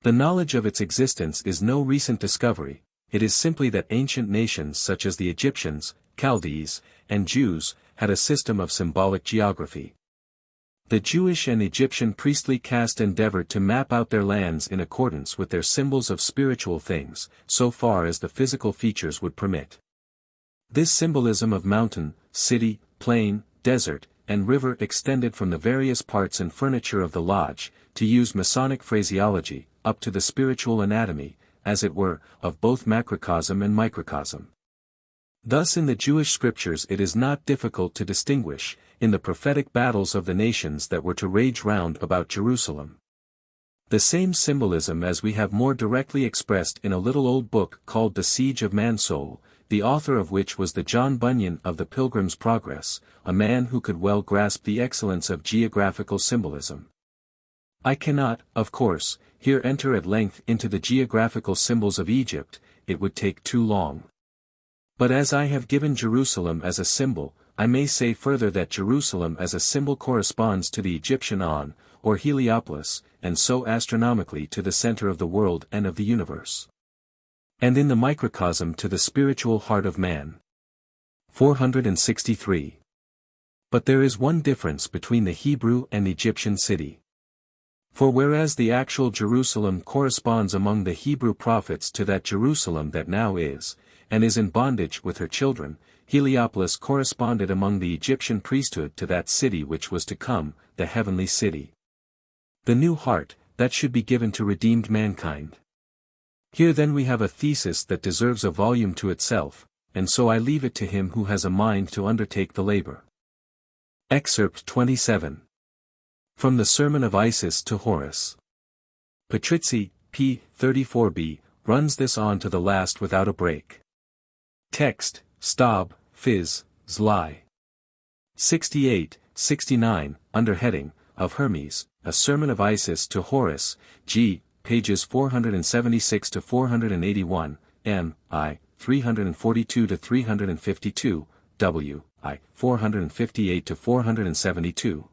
The knowledge of its existence is no recent discovery, it is simply that ancient nations such as the Egyptians, Chaldees, and Jews, had a system of symbolic geography. The Jewish and Egyptian priestly caste endeavored to map out their lands in accordance with their symbols of spiritual things, so far as the physical features would permit. This symbolism of mountain, city, plain, desert, and river extended from the various parts and furniture of the lodge, to use Masonic phraseology, up to the spiritual anatomy, as it were, of both macrocosm and microcosm. Thus in the Jewish scriptures it is not difficult to distinguish, in the prophetic battles of the nations that were to rage round about Jerusalem, the same symbolism as we have more directly expressed in a little old book called The Siege of Mansoul, the author of which was the John Bunyan of the Pilgrim's Progress, a man who could well grasp the excellence of geographical symbolism. I cannot, of course, here enter at length into the geographical symbols of Egypt, it would take too long. But as I have given Jerusalem as a symbol, I may say further that Jerusalem as a symbol corresponds to the Egyptian On, or Heliopolis, and so astronomically to the center of the world and of the universe. And in the microcosm to the spiritual heart of man. 463. But there is one difference between the Hebrew and Egyptian city. For whereas the actual Jerusalem corresponds among the Hebrew prophets to that Jerusalem that now is, and is in bondage with her children, Heliopolis corresponded among the Egyptian priesthood to that city which was to come, the heavenly city. The new heart, that should be given to redeemed mankind. Here then we have a thesis that deserves a volume to itself, and so I leave it to him who has a mind to undertake the labor. Excerpt 27. From the Sermon of Isis to Horus. Patrizii, p. 34b, runs this on to the last without a break. Text, Stob, Phys, Zli. 68, 69, under heading, of Hermes, a sermon of Isis to Horus, G, pages 476 to 481, M, I, 342 to 352, W, I, 458 to 472.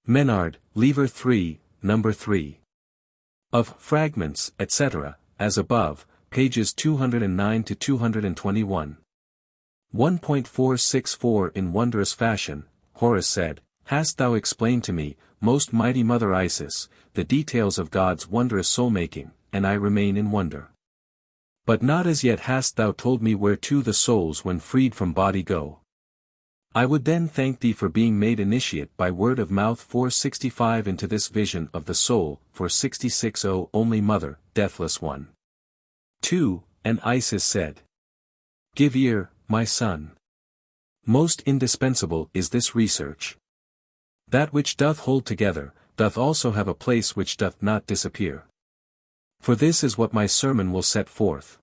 Menard, Lever 3, number 3. Of Fragments, etc., as above, pages 209 to 221. 1.464 In wondrous fashion, Horus said, Hast thou explained to me, most mighty Mother Isis, the details of God's wondrous soul-making, and I remain in wonder. But not as yet hast thou told me whereto the souls when freed from body go. I would then thank thee for being made initiate by word of mouth 465 into this vision of the soul, for 66 O only Mother, deathless one. 2. And Isis said, Give ear, my son. Most indispensable is this research. That which doth hold together, doth also have a place which doth not disappear. For this is what my sermon will set forth.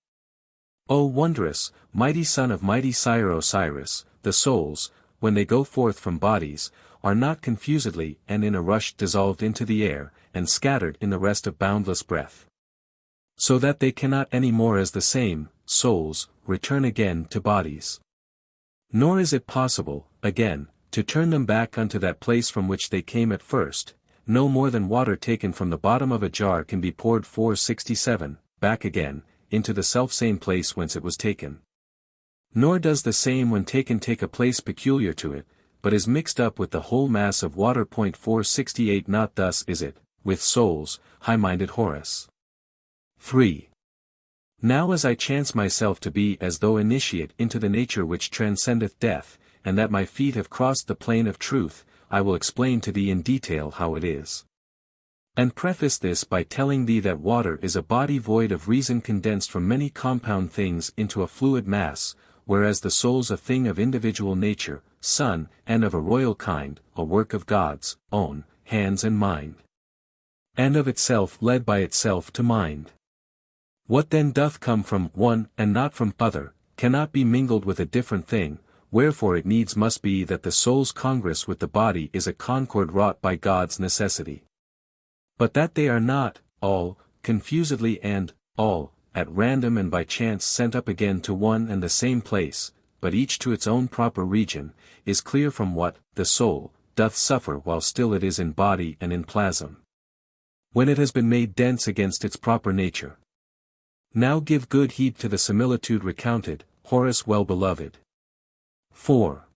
O wondrous, mighty son of mighty sire Osiris, the souls, when they go forth from bodies, are not confusedly and in a rush dissolved into the air, and scattered in the rest of boundless breath. So that they cannot any more as the same, souls, return again to bodies. Nor is it possible, again, to turn them back unto that place from which they came at first, no more than water taken from the bottom of a jar can be poured 467, back again, into the selfsame place whence it was taken. Nor does the same when taken take a place peculiar to it, but is mixed up with the whole mass of water. 468 Not thus is it, with souls, high-minded Horus. 3. Now as I chance myself to be as though initiate into the nature which transcendeth death, and that my feet have crossed the plane of truth, I will explain to thee in detail how it is. And preface this by telling thee that water is a body void of reason condensed from many compound things into a fluid mass, whereas the soul's a thing of individual nature, son, and of a royal kind, a work of God's own hands and mind. And of itself led by itself to mind. What then doth come from one and not from other, cannot be mingled with a different thing, wherefore it needs must be that the soul's congress with the body is a concord wrought by God's necessity. But that they are not, all, confusedly and, all, at random and by chance sent up again to one and the same place, but each to its own proper region, is clear from what, the soul, doth suffer while still it is in body and in plasm. When it has been made dense against its proper nature. Now give good heed to the similitude recounted, Horus well-beloved. 4.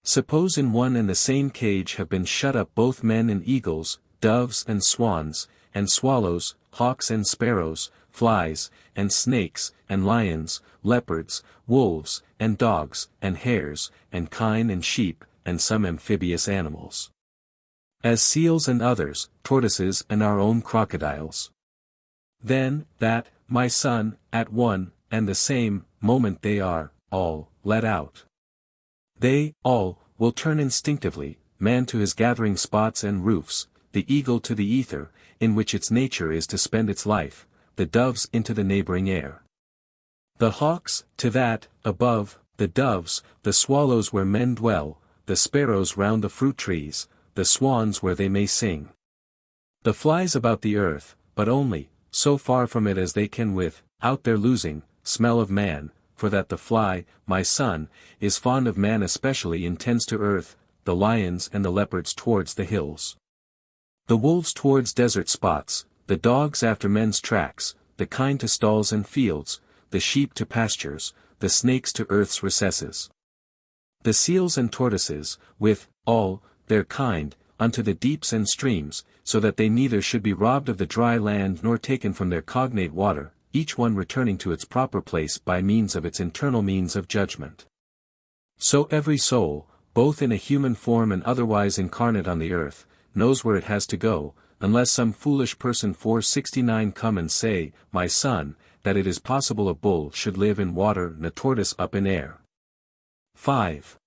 Suppose in one and the same cage have been shut up both men and eagles, doves and swans, and swallows, hawks and sparrows, flies, and snakes, and lions, leopards, wolves, and dogs, and hares, and kine and sheep, and some amphibious animals. As seals and others, tortoises and our own crocodiles. Then, that, my son, at one, and the same, moment they are, all, let out. They, all, will turn instinctively, man to his gathering spots and roofs, the eagle to the ether, in which its nature is to spend its life, the doves into the neighboring air. The hawks, to that, above, the doves, the swallows where men dwell, the sparrows round the fruit trees, the swans where they may sing. The flies about the earth, but only, so far from it as they can without their losing, smell of man, for that the fly, my son, is fond of man especially and tends to earth, the lions and the leopards towards the hills. The wolves towards desert spots, the dogs after men's tracks, the kine to stalls and fields, the sheep to pastures, the snakes to earth's recesses. The seals and tortoises, with, all, their kind, unto the deeps and streams, so that they neither should be robbed of the dry land nor taken from their cognate water, each one returning to its proper place by means of its internal means of judgment. So every soul, both in a human form and otherwise incarnate on the earth, knows where it has to go, unless some foolish person 469 come and say, my son, that it is possible a bull should live in water and a tortoise up in air. 5.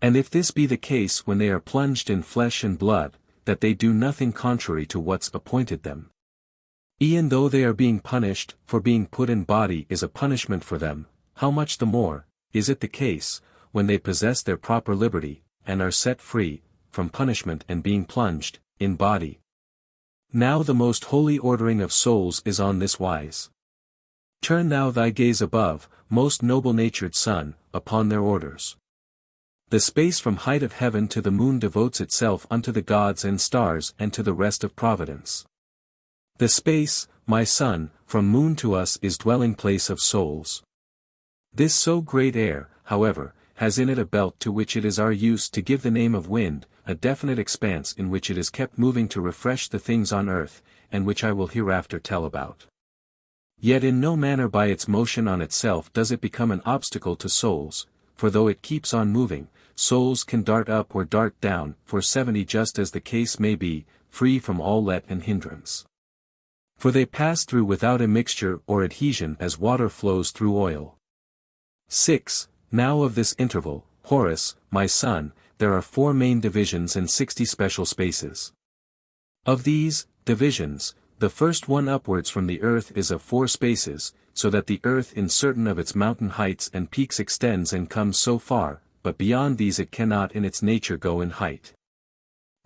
And if this be the case when they are plunged in flesh and blood, that they do nothing contrary to what's appointed them. E'en though they are being punished, for being put in body is a punishment for them, how much the more, is it the case, when they possess their proper liberty, and are set free, from punishment and being plunged, in body. Now the most holy ordering of souls is on this wise. Turn thou thy gaze above, most noble-natured Son, upon their orders. The space from height of heaven to the moon devotes itself unto the gods and stars and to the rest of providence. The space, my son, from moon to us is dwelling place of souls. This so great air, however, has in it a belt to which it is our use to give the name of wind, a definite expanse in which it is kept moving to refresh the things on earth, and which I will hereafter tell about. Yet in no manner by its motion on itself does it become an obstacle to souls, for though it keeps on moving, souls can dart up or dart down, for 70 just as the case may be, free from all let and hindrance. For they pass through without immixture or adhesion as water flows through oil. 6. Now of this interval, Horus, my son, there are 4 main divisions and 60 special spaces. Of these divisions, the first one upwards from the earth is of 4 spaces, so that the earth in certain of its mountain heights and peaks extends and comes so far, but beyond these it cannot in its nature go in height.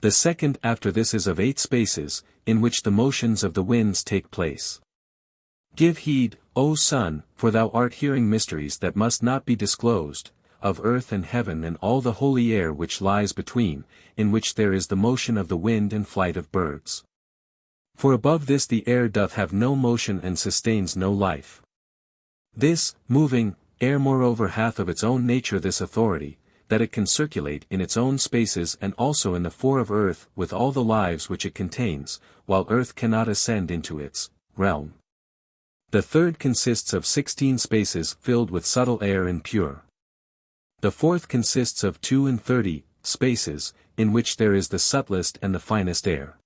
The second after this is of 8 spaces, in which the motions of the winds take place. Give heed, O son, for thou art hearing mysteries that must not be disclosed, of earth and heaven and all the holy air which lies between, in which there is the motion of the wind and flight of birds. For above this the air doth have no motion and sustains no life. This, moving, air moreover hath of its own nature this authority, that it can circulate in its own spaces and also in the 4 of earth with all the lives which it contains, while earth cannot ascend into its realm. The third consists of 16 spaces filled with subtle air and pure. The fourth consists of 32 spaces, in which there is the subtlest and the finest air.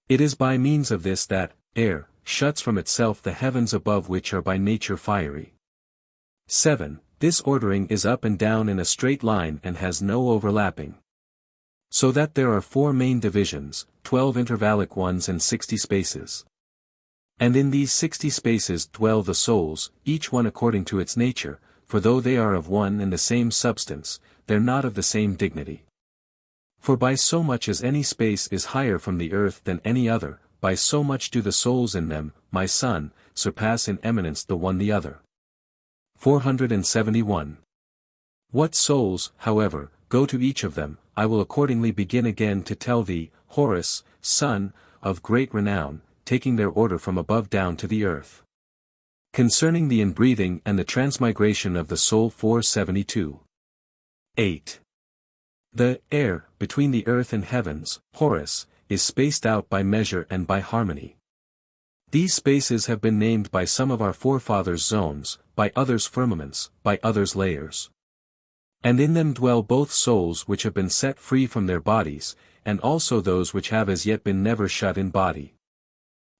It is by means of this that air shuts from itself the heavens above which are by nature fiery. 7. This ordering is up and down in a straight line and has no overlapping. So that there are 4 main divisions, 12 intervallic ones and 60 spaces. And in these 60 spaces dwell the souls, each one according to its nature, for though they are of one and the same substance, they're not of the same dignity. For by so much as any space is higher from the earth than any other, by so much do the souls in them, my son, surpass in eminence the one the other. 471. What souls, however, go to each of them, I will accordingly begin again to tell thee, Horus, son, of great renown, taking their order from above down to the earth. Concerning the inbreathing and the transmigration of the soul 472. 8. The air, between the earth and heavens, Horus, is spaced out by measure and by harmony. These spaces have been named by some of our forefathers zones, by others firmaments, by others layers. And in them dwell both souls which have been set free from their bodies, and also those which have as yet been never shut in body.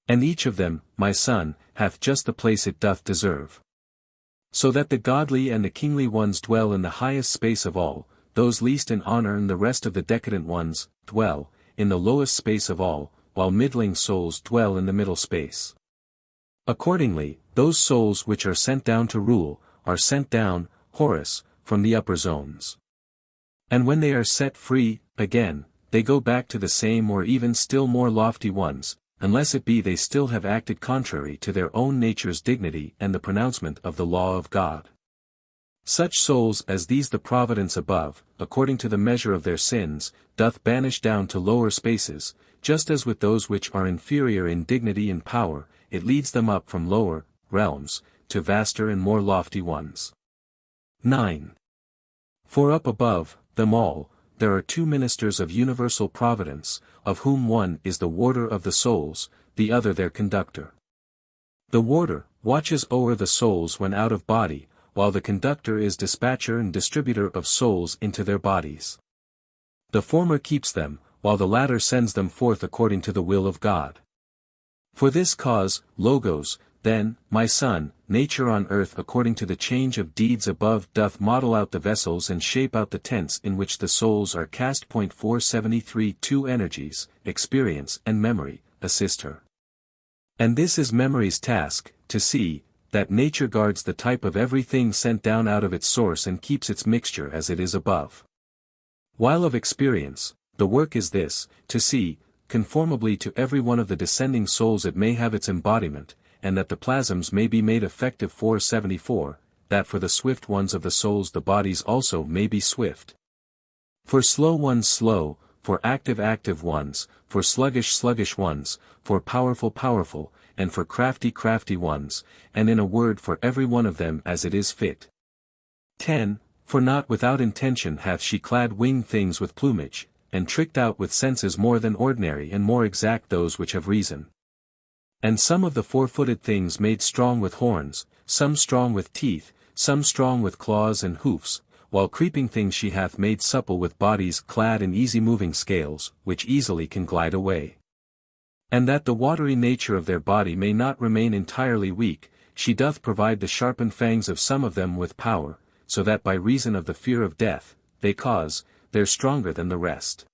And each of them, my son, hath just the place it doth deserve. So that the godly and the kingly ones dwell in the highest space of all, those least in honor and the rest of the decadent ones, dwell, in the lowest space of all, while middling souls dwell in the middle space. Accordingly, those souls which are sent down to rule, are sent down, Horus, from the upper zones. And when they are set free, again, they go back to the same or even still more lofty ones, unless it be they still have acted contrary to their own nature's dignity and the pronouncement of the law of God. Such souls as these the Providence above, according to the measure of their sins, doth banish down to lower spaces, just as with those which are inferior in dignity and power, it leads them up from lower realms, to vaster and more lofty ones. 9. For up above them all, there are 2 ministers of universal providence, of whom one is the warder of the souls, the other their conductor. The warder watches o'er the souls when out of body, while the conductor is dispatcher and distributor of souls into their bodies. The former keeps them, while the latter sends them forth according to the will of God. For this cause, Logos, then, my son, nature on earth according to the change of deeds above doth model out the vessels and shape out the tents in which the souls are cast. 473 2 energies, experience and memory, assist her. And this is memory's task, to see, that nature guards the type of everything sent down out of its source and keeps its mixture as it is above. While of experience, the work is this, to see, conformably to every one of the descending souls it may have its embodiment, and that the plasms may be made effective 474, that for the swift ones of the souls the bodies also may be swift. For slow ones slow, for active ones, for sluggish ones, for powerful, and for crafty ones, and in a word for every one of them as it is fit. 10. For not without intention hath she clad winged things with plumage, and tricked out with senses more than ordinary and more exact those which have reason. And some of the four-footed things made strong with horns, some strong with teeth, some strong with claws and hoofs, while creeping things she hath made supple with bodies clad in easy-moving scales, which easily can glide away. And that the watery nature of their body may not remain entirely weak, she doth provide the sharpened fangs of some of them with power, so that by reason of the fear of death, they're stronger than the rest.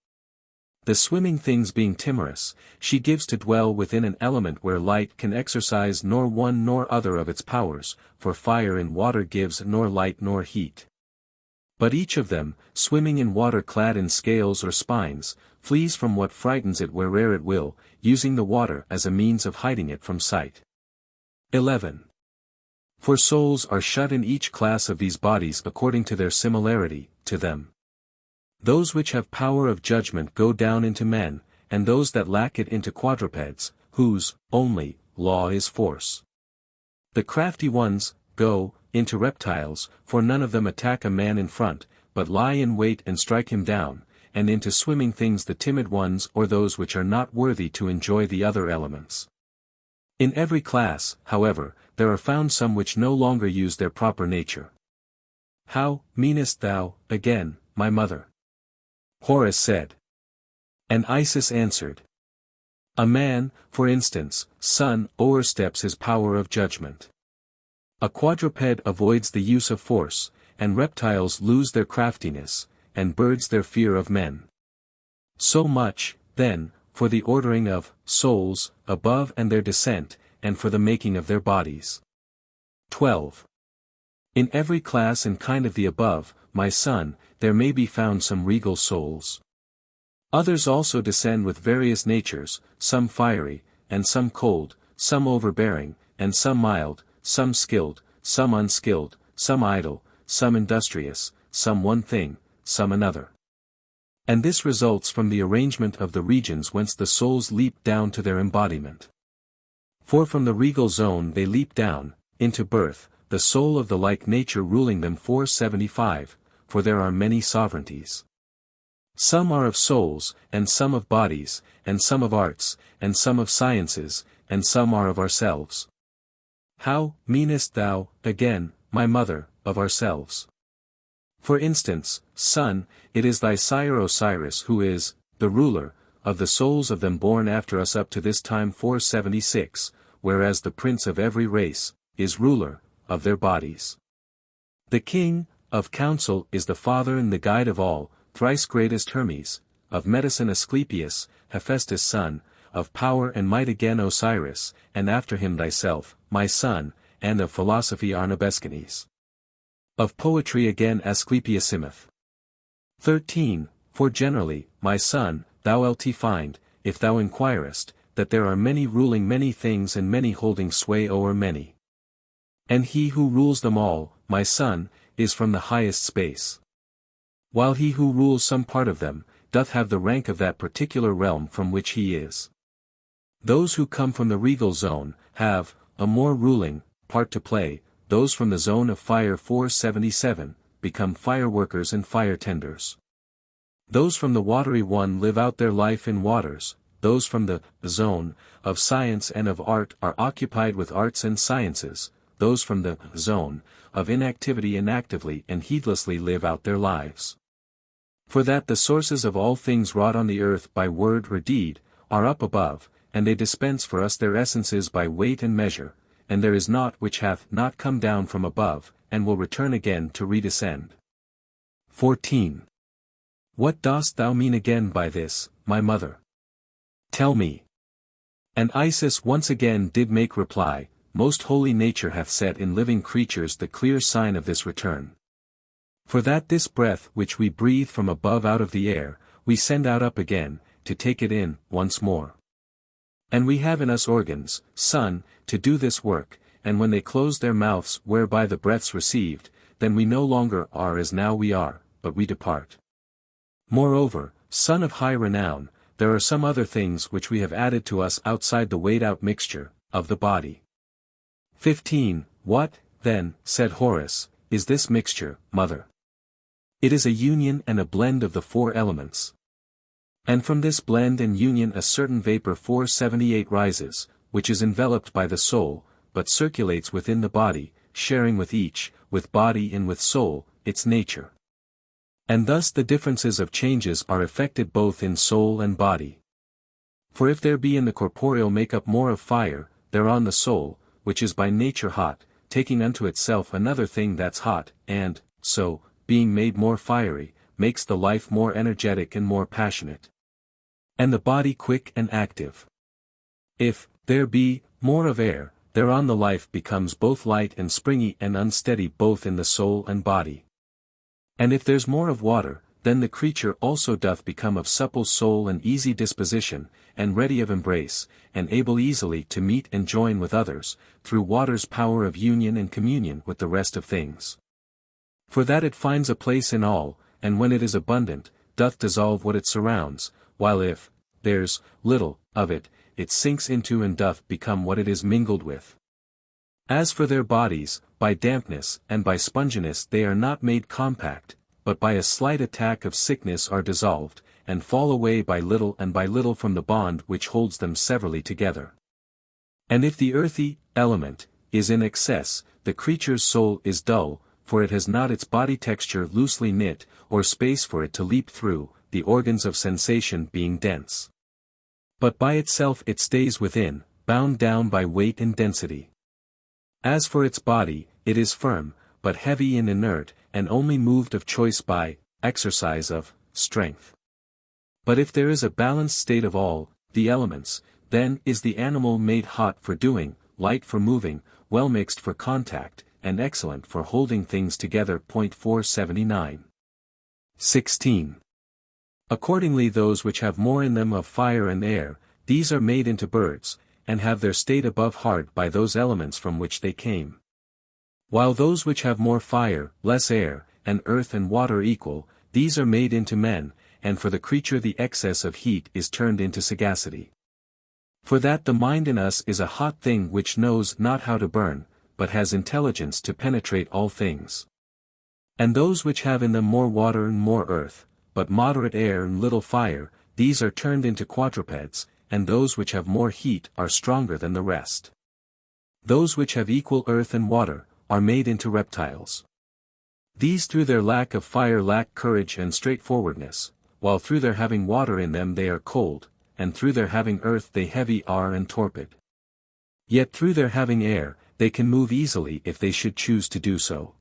The swimming things being timorous, she gives to dwell within an element where light can exercise nor one nor other of its powers, for fire in water gives nor light nor heat. But each of them, swimming in water clad in scales or spines, flees from what frightens it where'er it will, using the water as a means of hiding it from sight. 11. For souls are shut in each class of these bodies according to their similarity to them. Those which have power of judgment go down into men, and those that lack it into quadrupeds, whose only law is force. The crafty ones go into reptiles, for none of them attack a man in front, but lie in wait and strike him down, and into swimming things the timid ones or those which are not worthy to enjoy the other elements. In every class, however, there are found some which no longer use their proper nature. How meanest thou, again, my mother? Horus said. And Isis answered. A man, for instance, son, o'ersteps his power of judgment. A quadruped avoids the use of force, and reptiles lose their craftiness, and birds their fear of men. So much, then, for the ordering of souls above and their descent, and for the making of their bodies. 12. In every class and kind of the above, my son, there may be found some regal souls. Others also descend with various natures, some fiery, and some cold, some overbearing, and some mild, some skilled, some unskilled, some idle, some industrious, some one thing, some another. And this results from the arrangement of the regions whence the souls leap down to their embodiment. For from the regal zone they leap down, into birth, the soul of the like nature ruling them 475, for there are many sovereignties. Some are of souls, and some of bodies, and some of arts, and some of sciences, and some are of ourselves. How meanest thou, again, my mother, of ourselves? For instance, son, it is thy sire Osiris who is, the ruler, of the souls of them born after us up to this time 476, whereas the prince of every race, is ruler, of their bodies. The king, of counsel is the father and the guide of all, thrice greatest Hermes, of medicine Asclepius, Hephaestus' son, of power and might again Osiris, and after him thyself, my son, and of philosophy Arnabescanes. Of poetry again Asclepiusimoth. 13. For generally, my son, thou wilt find, if thou inquirest, that there are many ruling many things and many holding sway o'er many. And he who rules them all, my son, is from the highest space. While he who rules some part of them, doth have the rank of that particular realm from which he is. Those who come from the regal zone, have, a more ruling, part to play, those from the zone of fire 477, become fireworkers and fire tenders. Those from the watery one live out their life in waters, those from the zone of science and of art are occupied with arts and sciences, those from the zone of inactivity inactively and heedlessly live out their lives. For that the sources of all things wrought on the earth by word or deed, are up above, and they dispense for us their essences by weight and measure, and there is naught which hath not come down from above, and will return again to redescend. 14. What dost thou mean again by this, my mother? Tell me. And Isis once again did make reply, most holy nature hath set in living creatures the clear sign of this return. For that this breath which we breathe from above out of the air, we send out up again, to take it in, once more. And we have in us organs, son, to do this work, and when they close their mouths whereby the breath's received, then we no longer are as now we are, but we depart. Moreover, son of high renown, there are some other things which we have added to us outside the weighed-out mixture, of the body. 15. What, then, said Horus, is this mixture, mother? It is a union and a blend of the four elements. And from this blend and union a certain vapor 478 rises, which is enveloped by the soul, but circulates within the body, sharing with each, with body and with soul, its nature. And thus the differences of changes are effected both in soul and body. For if there be in the corporeal makeup more of fire, thereon the soul, which is by nature hot, taking unto itself another thing that's hot, and, so, being made more fiery, makes the life more energetic and more passionate. And the body quick and active. If there be more of air, thereon the life becomes both light and springy and unsteady both in the soul and body. And if there's more of water, then the creature also doth become of supple soul and easy disposition, and ready of embrace, and able easily to meet and join with others, through water's power of union and communion with the rest of things. For that it finds a place in all, and when it is abundant, doth dissolve what it surrounds, while if there's little of it, it sinks into and doth become what it is mingled with. As for their bodies, by dampness and by sponginess they are not made compact, but by a slight attack of sickness are dissolved, and fall away by little and by little from the bond which holds them severally together. And if the earthy element is in excess, the creature's soul is dull, for it has not its body texture loosely knit, or space for it to leap through, the organs of sensation being dense. But by itself it stays within, bound down by weight and density. As for its body, it is firm, but heavy and inert, and only moved of choice by exercise of strength. But if there is a balanced state of all the elements, then is the animal made hot for doing, light for moving, well mixed for contact, and excellent for holding things together. 479. 16. Accordingly those which have more in them of fire and air, these are made into birds, and have their state above hard by those elements from which they came. While those which have more fire, less air, and earth and water equal, these are made into men, and for the creature the excess of heat is turned into sagacity. For that the mind in us is a hot thing which knows not how to burn, but has intelligence to penetrate all things. And those which have in them more water and more earth, but moderate air and little fire, these are turned into quadrupeds, and those which have more heat are stronger than the rest. Those which have equal earth and water, are made into reptiles. These through their lack of fire lack courage and straightforwardness, while through their having water in them they are cold, and through their having earth they heavy are and torpid. Yet through their having air, they can move easily if they should choose to do so.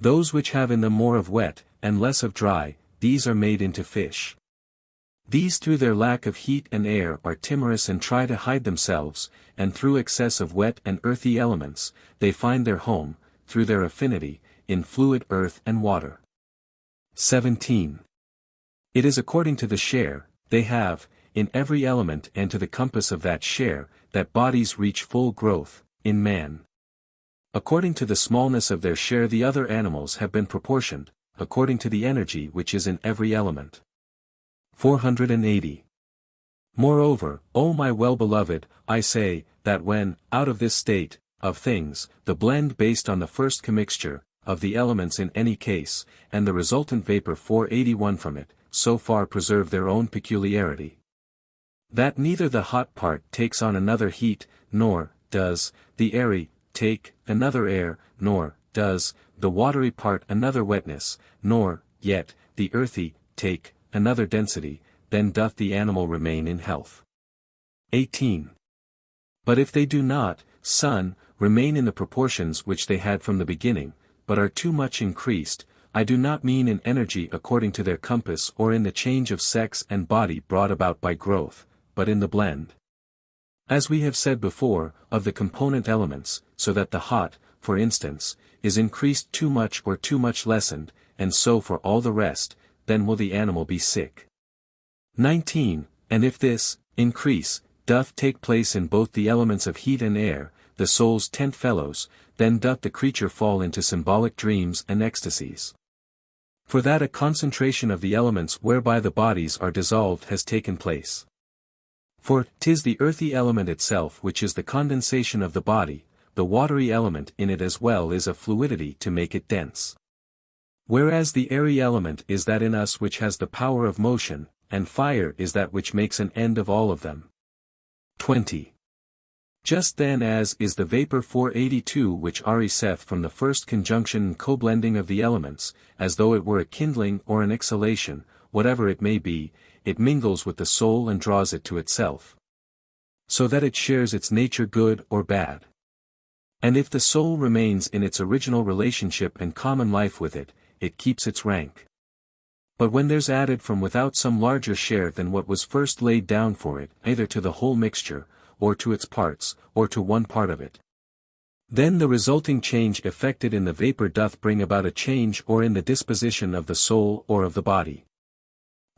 Those which have in them more of wet, and less of dry, these are made into fish. These through their lack of heat and air are timorous and try to hide themselves, and through excess of wet and earthy elements, they find their home, through their affinity, in fluid earth and water. 17. It is according to the share they have, in every element and to the compass of that share, that bodies reach full growth, in man. According to the smallness of their share the other animals have been proportioned, according to the energy which is in every element. 480. Moreover, O my well-beloved, I say, that when, out of this state, of things, the blend based on the first commixture, of the elements in any case, and the resultant vapor 481 from it, so far preserve their own peculiarity. That neither the hot part takes on another heat, nor, does, the airy, take, another air, nor, does, the watery part another wetness, nor, yet, the earthy, take, another density, then doth the animal remain in health. 18. But if they do not, son, remain in the proportions which they had from the beginning, but are too much increased, I do not mean in energy according to their compass or in the change of sex and body brought about by growth, but in the blend. As we have said before, of the component elements, so that the hot, for instance, is increased too much or too much lessened, and so for all the rest, then will the animal be sick. 19. And if this, increase, doth take place in both the elements of heat and air, the soul's tent fellows, then doth the creature fall into symbolic dreams and ecstasies. For that a concentration of the elements whereby the bodies are dissolved has taken place. For 'tis the earthy element itself which is the condensation of the body, the watery element in it as well is a fluidity to make it dense. Whereas the airy element is that in us which has the power of motion, and fire is that which makes an end of all of them. 20. Just then as is the vapor 482 which ariseth from the first conjunction and co-blending of the elements, as though it were a kindling or an exhalation, whatever it may be, it mingles with the soul and draws it to itself. So that it shares its nature good or bad. And if the soul remains in its original relationship and common life with it, it keeps its rank. But when there's added from without some larger share than what was first laid down for it, either to the whole mixture, or to its parts, or to one part of it, then the resulting change effected in the vapor doth bring about a change or in the disposition of the soul or of the body.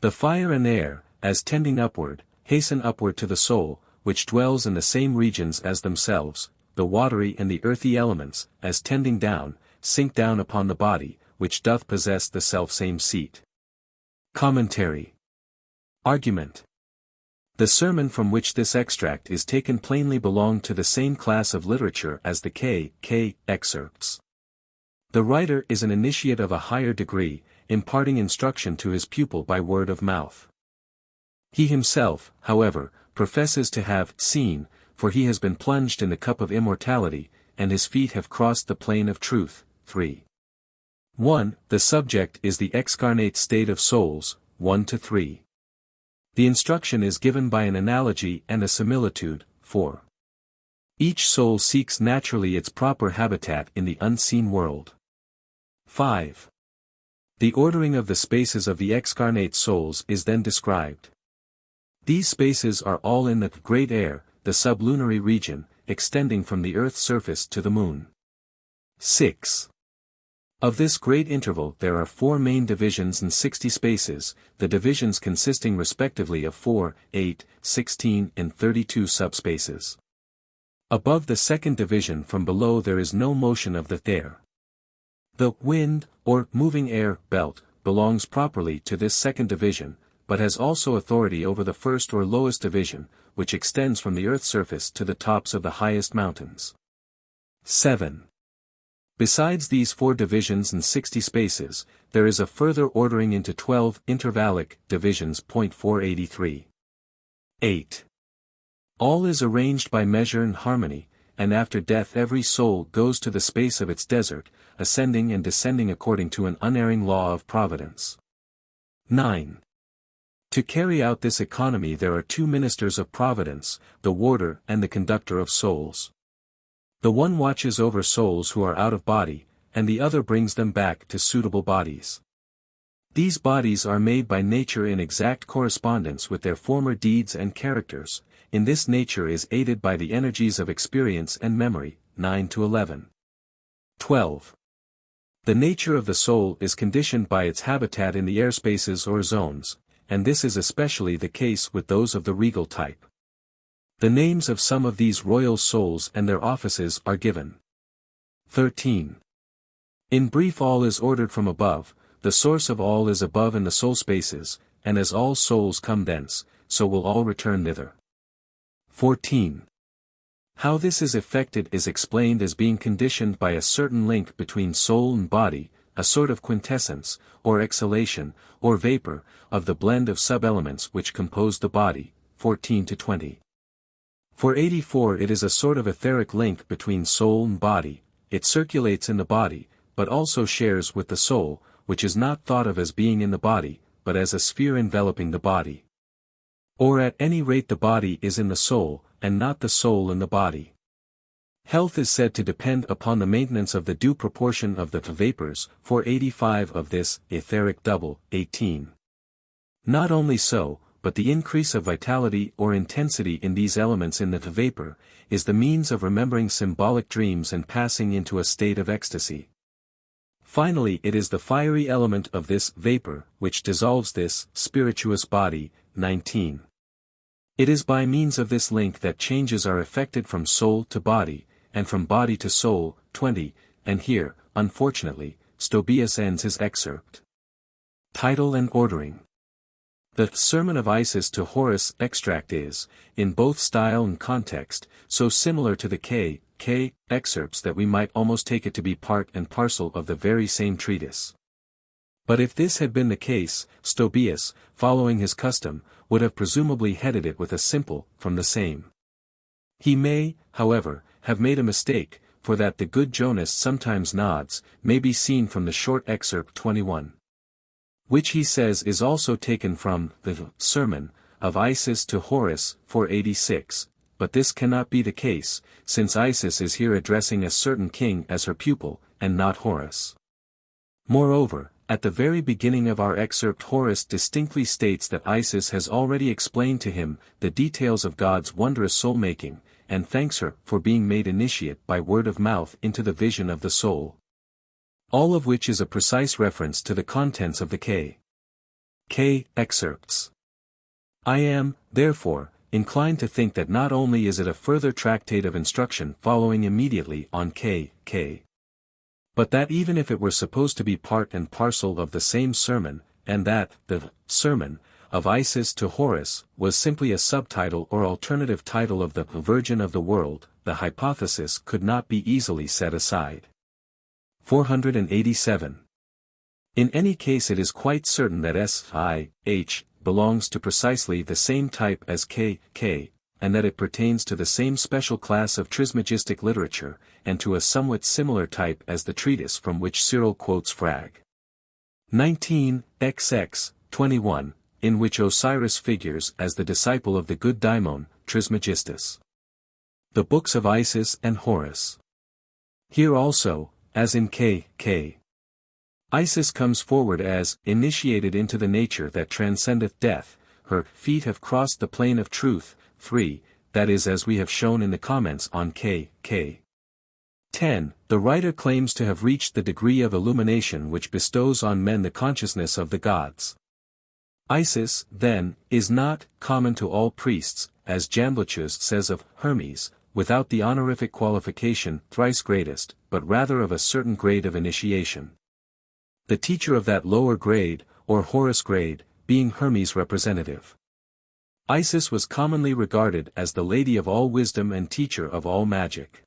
The fire and air, as tending upward, hasten upward to the soul, which dwells in the same regions as themselves, the watery and the earthy elements, as tending down, sink down upon the body, which doth possess the selfsame seat. Commentary. Argument. The sermon from which this extract is taken plainly belonged to the same class of literature as the K. excerpts. The writer is an initiate of a higher degree, imparting instruction to his pupil by word of mouth. He himself, however, professes to have seen, for he has been plunged in the cup of immortality, and his feet have crossed the plane of truth. 3. 1. The subject is the excarnate state of souls, 1-3. The instruction is given by an analogy and a similitude, 4. Each soul seeks naturally its proper habitat in the unseen world. 5. The ordering of the spaces of the excarnate souls is then described. These spaces are all in the great air, the sublunary region, extending from the earth's surface to the moon. 6. Of this great interval there are 4 main divisions and 60 spaces, the divisions consisting respectively of 4, 8, 16 and 32 subspaces. Above the second division from below there is no motion of the air. The wind, or moving air, belt, belongs properly to this second division, but has also authority over the first or lowest division, which extends from the earth's surface to the tops of the highest mountains. 7. Besides these 4 divisions and 60 spaces, there is a further ordering into 12 intervallic divisions. 483. 8. All is arranged by measure and harmony, and after death every soul goes to the space of its desert, ascending and descending according to an unerring law of Providence. 9. To carry out this economy there are 2 ministers of Providence, the warder and the conductor of souls. The one watches over souls who are out of body, and the other brings them back to suitable bodies. These bodies are made by nature in exact correspondence with their former deeds and characters, in this nature is aided by the energies of experience and memory. 9-11. 12. The nature of the soul is conditioned by its habitat in the airspaces or zones, and this is especially the case with those of the regal type. The names of some of these royal souls and their offices are given. 13. In brief, all is ordered from above, the source of all is above in the soul spaces, and as all souls come thence, so will all return thither. 14. How this is effected is explained as being conditioned by a certain link between soul and body, a sort of quintessence, or exhalation, or vapor, of the blend of sub-elements which compose the body. 14-20. For 84 it is a sort of etheric link between soul and body, it circulates in the body, but also shares with the soul, which is not thought of as being in the body, but as a sphere enveloping the body. Or at any rate the body is in the soul, and not the soul in the body. Health is said to depend upon the maintenance of the due proportion of the vapors, 485 of this etheric double. 18. Not only so, but the increase of vitality or intensity in these elements in the vapor, is the means of remembering symbolic dreams and passing into a state of ecstasy. Finally, it is the fiery element of this vapor, which dissolves this spirituous body. 19. It is by means of this link that changes are effected from soul to body, and from body to soul. 20, and here, unfortunately, Stobaeus ends his excerpt. Title and ordering. The Sermon of Isis to Horus extract is, in both style and context, so similar to the K. excerpts that we might almost take it to be part and parcel of the very same treatise. But if this had been the case, Stobaeus, following his custom, would have presumably headed it with a simple, from the same. He may, however, have made a mistake, for that the good Jonas sometimes nods, may be seen from the short excerpt 21. Which he says is also taken from the Sermon of Isis to Horus, 486, but this cannot be the case, since Isis is here addressing a certain king as her pupil, and not Horus. Moreover, at the very beginning of our excerpt Horus distinctly states that Isis has already explained to him the details of God's wondrous soul-making, and thanks her for being made initiate by word of mouth into the vision of the soul. All of which is a precise reference to the contents of the K. excerpts. I am, therefore, inclined to think that not only is it a further tractate of instruction following immediately on K, but that even if it were supposed to be part and parcel of the same sermon, and that the Sermon of Isis to Horus was simply a subtitle or alternative title of the Virgin of the World, the hypothesis could not be easily set aside. 487. In any case, it is quite certain that SIH belongs to precisely the same type as K, and that it pertains to the same special class of trismegistic literature, and to a somewhat similar type as the treatise from which Cyril quotes Frag. 19, XX, 21, in which Osiris figures as the disciple of the good daimon, Trismegistus. The books of Isis and Horus. Here also, as in K, Isis comes forward as initiated into the nature that transcendeth death, her feet have crossed the plane of truth. 3, that is as we have shown in the comments on K. 10. The writer claims to have reached the degree of illumination which bestows on men the consciousness of the gods. Isis, then, is not common to all priests, as Jamblichus says of Hermes, without the honorific qualification thrice greatest, but rather of a certain grade of initiation. The teacher of that lower grade, or Horus grade, being Hermes' representative. Isis was commonly regarded as the lady of all wisdom and teacher of all magic.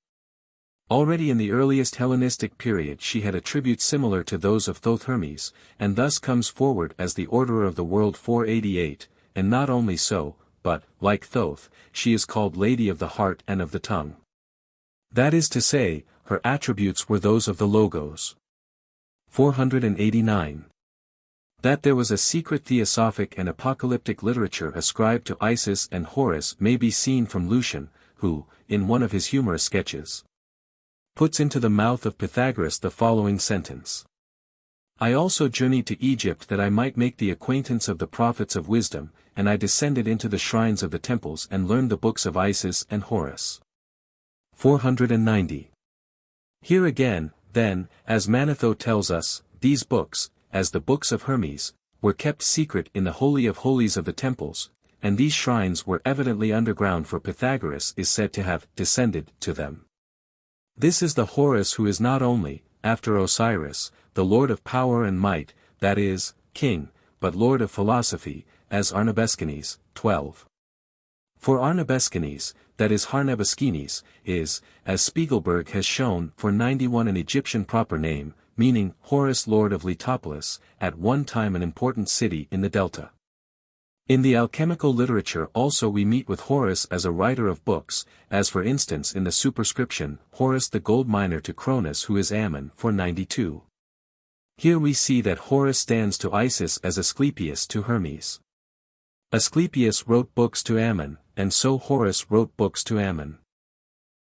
Already in the earliest Hellenistic period she had attributes similar to those of Thoth Hermes, and thus comes forward as the orderer of the world 488, and not only so, but, like Thoth, she is called Lady of the Heart and of the Tongue. That is to say, her attributes were those of the Logos. 489. That there was a secret theosophic and apocalyptic literature ascribed to Isis and Horus may be seen from Lucian, who, in one of his humorous sketches, puts into the mouth of Pythagoras the following sentence. I also journeyed to Egypt that I might make the acquaintance of the prophets of wisdom, and I descended into the shrines of the temples and learned the books of Isis and Horus. 490. Here again, then, as Manetho tells us, these books, as the books of Hermes, were kept secret in the Holy of Holies of the temples, and these shrines were evidently underground, for Pythagoras is said to have descended to them. This is the Horus who is not only, after Osiris, the Lord of power and might, that is, king, but Lord of philosophy, as Arnabescanes, 12. For Arnabescanes, that is Harnabescanes, is, as Spiegelberg has shown, for 91 an Egyptian proper name, meaning Horus Lord of Letopolis, at one time an important city in the Delta. In the alchemical literature also we meet with Horus as a writer of books, as for instance in the superscription, Horus the gold miner to Cronus who is Ammon, for 92. Here we see that Horus stands to Isis as Asclepius to Hermes. Asclepius wrote books to Ammon, and so Horus wrote books to Ammon.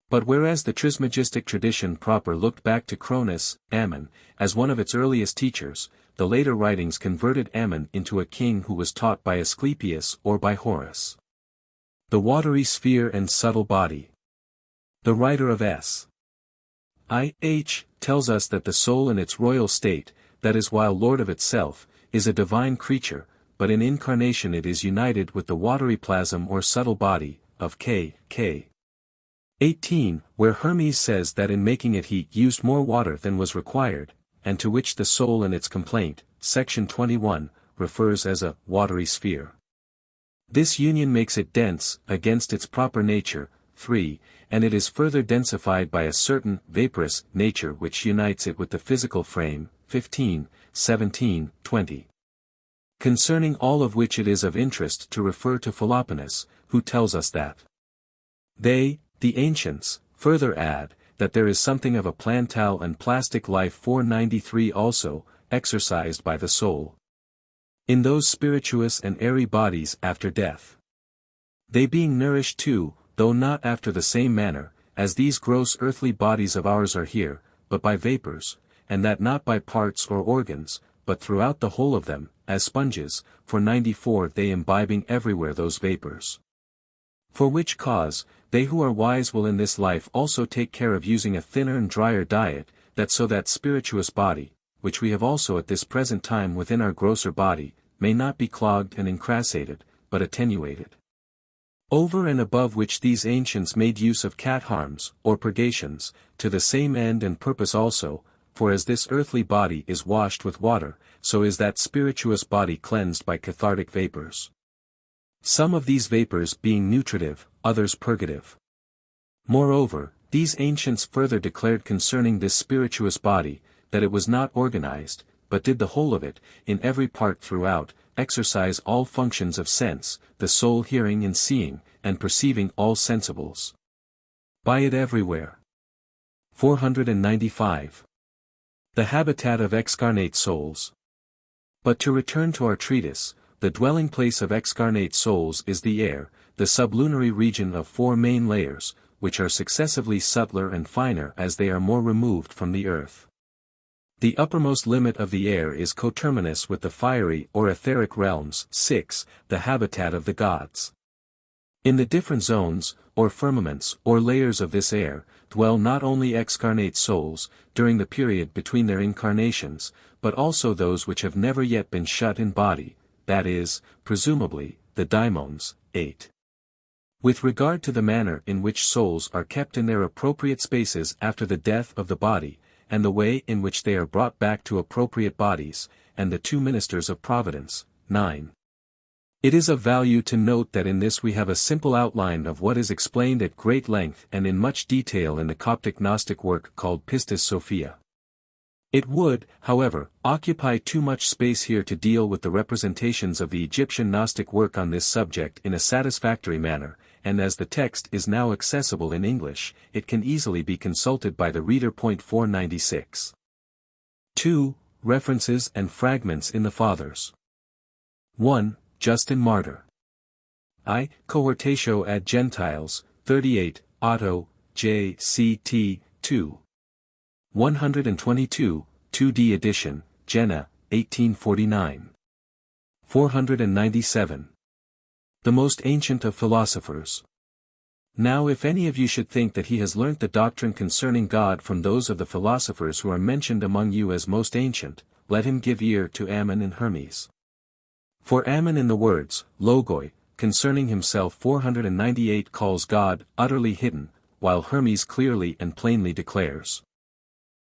But whereas the Trismegistic tradition proper looked back to Cronus, Ammon, as one of its earliest teachers, the later writings converted Ammon into a king who was taught by Asclepius or by Horus. The watery sphere and subtle body. The writer of S. I.H. tells us that the soul in its royal state, that is while lord of itself, is a divine creature, but in incarnation it is united with the watery plasm or subtle body, of K. 18, where Hermes says that in making it he used more water than was required, and to which the soul in its complaint, section 21, refers as a watery sphere. This union makes it dense, against its proper nature, 3, and it is further densified by a certain vaporous nature which unites it with the physical frame, 15, 17, 20. Concerning all of which it is of interest to refer to Philoponus, who tells us that they, the ancients, further add, that there is something of a plantal and plastic life 493 also, exercised by the soul in those spirituous and airy bodies after death. They being nourished too, though not after the same manner, as these gross earthly bodies of ours are here, but by vapors, and that not by parts or organs, but throughout the whole of them, as sponges, for 94 they imbibing everywhere those vapors. For which cause, they who are wise will in this life also take care of using a thinner and drier diet, that so that spirituous body, which we have also at this present time within our grosser body, may not be clogged and incrassated, but attenuated. Over and above which these ancients made use of catharms, or purgations, to the same end and purpose also, for as this earthly body is washed with water, so is that spirituous body cleansed by cathartic vapors. Some of these vapors being nutritive, others purgative. Moreover, these ancients further declared concerning this spirituous body, that it was not organized, but did the whole of it, in every part throughout, exercise all functions of sense, the soul hearing and seeing, and perceiving all sensibles. By it everywhere. 495. The habitat of excarnate souls. But to return to our treatise, the dwelling place of excarnate souls is the air, the sublunary region of 4 main layers, which are successively subtler and finer as they are more removed from the earth. The uppermost limit of the air is coterminous with the fiery or etheric realms, 6, the habitat of the gods. In the different zones, or firmaments, or layers of this air, dwell not only excarnate souls, during the period between their incarnations, but also those which have never yet been shut in body, that is, presumably, the daimons, 8. With regard to the manner in which souls are kept in their appropriate spaces after the death of the body, and the way in which they are brought back to appropriate bodies, and the 2 ministers of Providence, 9. It is of value to note that in this we have a simple outline of what is explained at great length and in much detail in the Coptic Gnostic work called Pistis Sophia. It would, however, occupy too much space here to deal with the representations of the Egyptian Gnostic work on this subject in a satisfactory manner, and as the text is now accessible in English, it can easily be consulted by the reader. 496. 2. References and fragments in the Fathers. 1. Justin Martyr. I. Cohortatio ad Gentiles, 38, Otto, J. C. T. 2. 122, 2d edition, Jena, 1849. 497. The most ancient of philosophers. Now if any of you should think that he has learnt the doctrine concerning God from those of the philosophers who are mentioned among you as most ancient, let him give ear to Ammon and Hermes. For Ammon in the words, logoi, concerning himself 498 calls God utterly hidden, while Hermes clearly and plainly declares.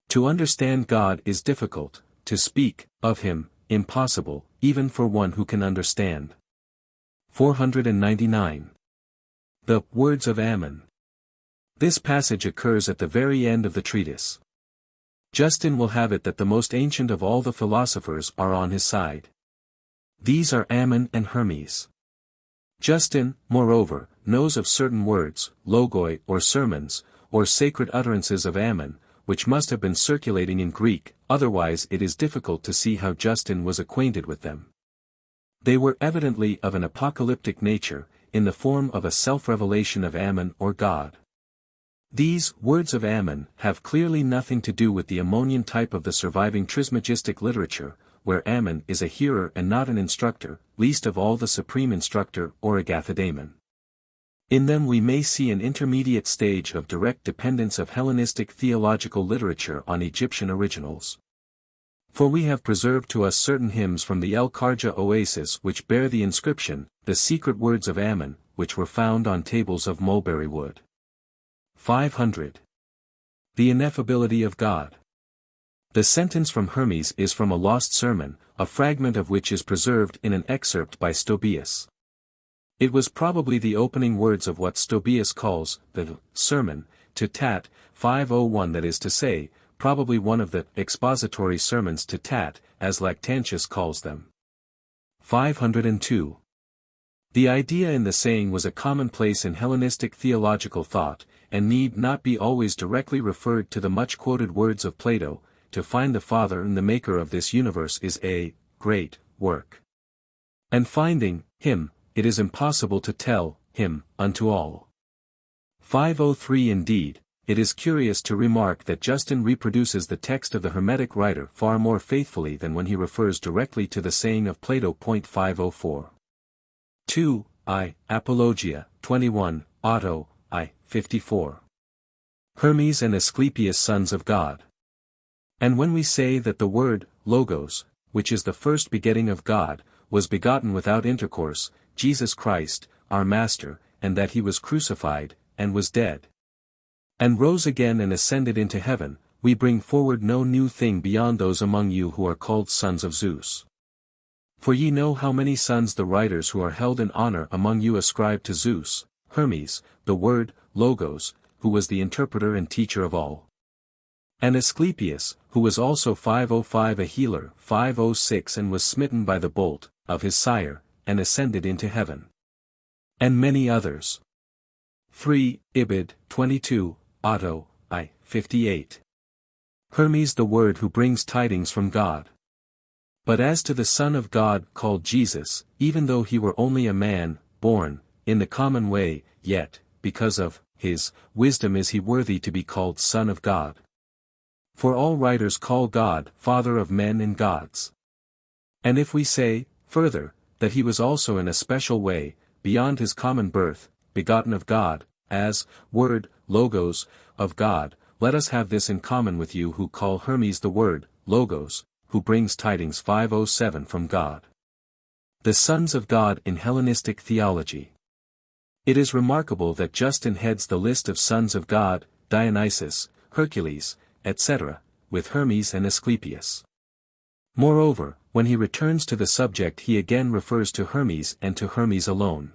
To understand God is difficult, to speak of him, impossible, even for one who can understand. 499. The words of Ammon. This passage occurs at the very end of the treatise. Justin will have it that the most ancient of all the philosophers are on his side. These are Ammon and Hermes. Justin, moreover, knows of certain words, logoi or sermons, or sacred utterances of Ammon, which must have been circulating in Greek, otherwise it is difficult to see how Justin was acquainted with them. They were evidently of an apocalyptic nature, in the form of a self-revelation of Ammon or God. These words of Ammon have clearly nothing to do with the Ammonian type of the surviving Trismegistic literature, where Ammon is a hearer and not an instructor, least of all the supreme instructor or agathadaemon. In them we may see an intermediate stage of direct dependence of Hellenistic theological literature on Egyptian originals. For we have preserved to us certain hymns from the El Kharja oasis which bear the inscription, the secret words of Ammon, which were found on tables of mulberry wood. 500. The Ineffability of God. The sentence from Hermes is from a lost sermon, a fragment of which is preserved in an excerpt by Stobaeus. It was probably the opening words of what Stobaeus calls the sermon to Tat, 501, that is to say, probably one of the expository sermons to Tat, as Lactantius calls them. 502. The idea in the saying was a commonplace in Hellenistic theological thought, and need not be always directly referred to the much-quoted words of Plato. To find the Father and the Maker of this universe is a great work. And finding him, it is impossible to tell him unto all. 503. Indeed, it is curious to remark that Justin reproduces the text of the Hermetic writer far more faithfully than when he refers directly to the saying of Plato. 504. 2. Apologia, 21, Auto, 54. Hermes and Asclepius sons of God. And when we say that the word, logos, which is the first begetting of God, was begotten without intercourse, Jesus Christ, our Master, and that he was crucified, and was dead, and rose again and ascended into heaven, we bring forward no new thing beyond those among you who are called sons of Zeus. For ye know how many sons the writers who are held in honor among you ascribe to Zeus, Hermes, the word, logos, who was the interpreter and teacher of all. And Asclepius, who was also 505 a healer, 506 and was smitten by the bolt, of his sire, and ascended into heaven. And many others. 3. Ibid, 22, Otto, 58. Hermes the Word who brings tidings from God. But as to the Son of God called Jesus, even though he were only a man, born, in the common way, yet, because of his wisdom is he worthy to be called Son of God. For all writers call God Father of men and gods. And if we say, further, that he was also in a special way, beyond his common birth, begotten of God, as, Word, Logos, of God, let us have this in common with you who call Hermes the Word, Logos, who brings tidings 507 from God. The sons of God in Hellenistic theology. It is remarkable that Justin heads the list of sons of God, Dionysus, Hercules, etc., with Hermes and Asclepius. Moreover, when he returns to the subject he again refers to Hermes and to Hermes alone.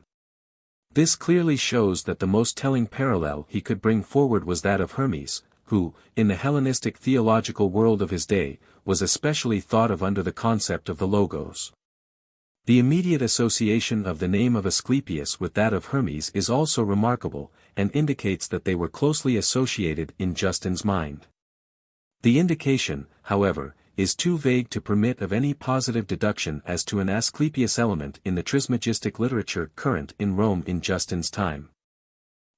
This clearly shows that the most telling parallel he could bring forward was that of Hermes, who, in the Hellenistic theological world of his day, was especially thought of under the concept of the Logos. The immediate association of the name of Asclepius with that of Hermes is also remarkable, and indicates that they were closely associated in Justin's mind. The indication, however, is too vague to permit of any positive deduction as to an Asclepius element in the Trismegistic literature current in Rome in Justin's time.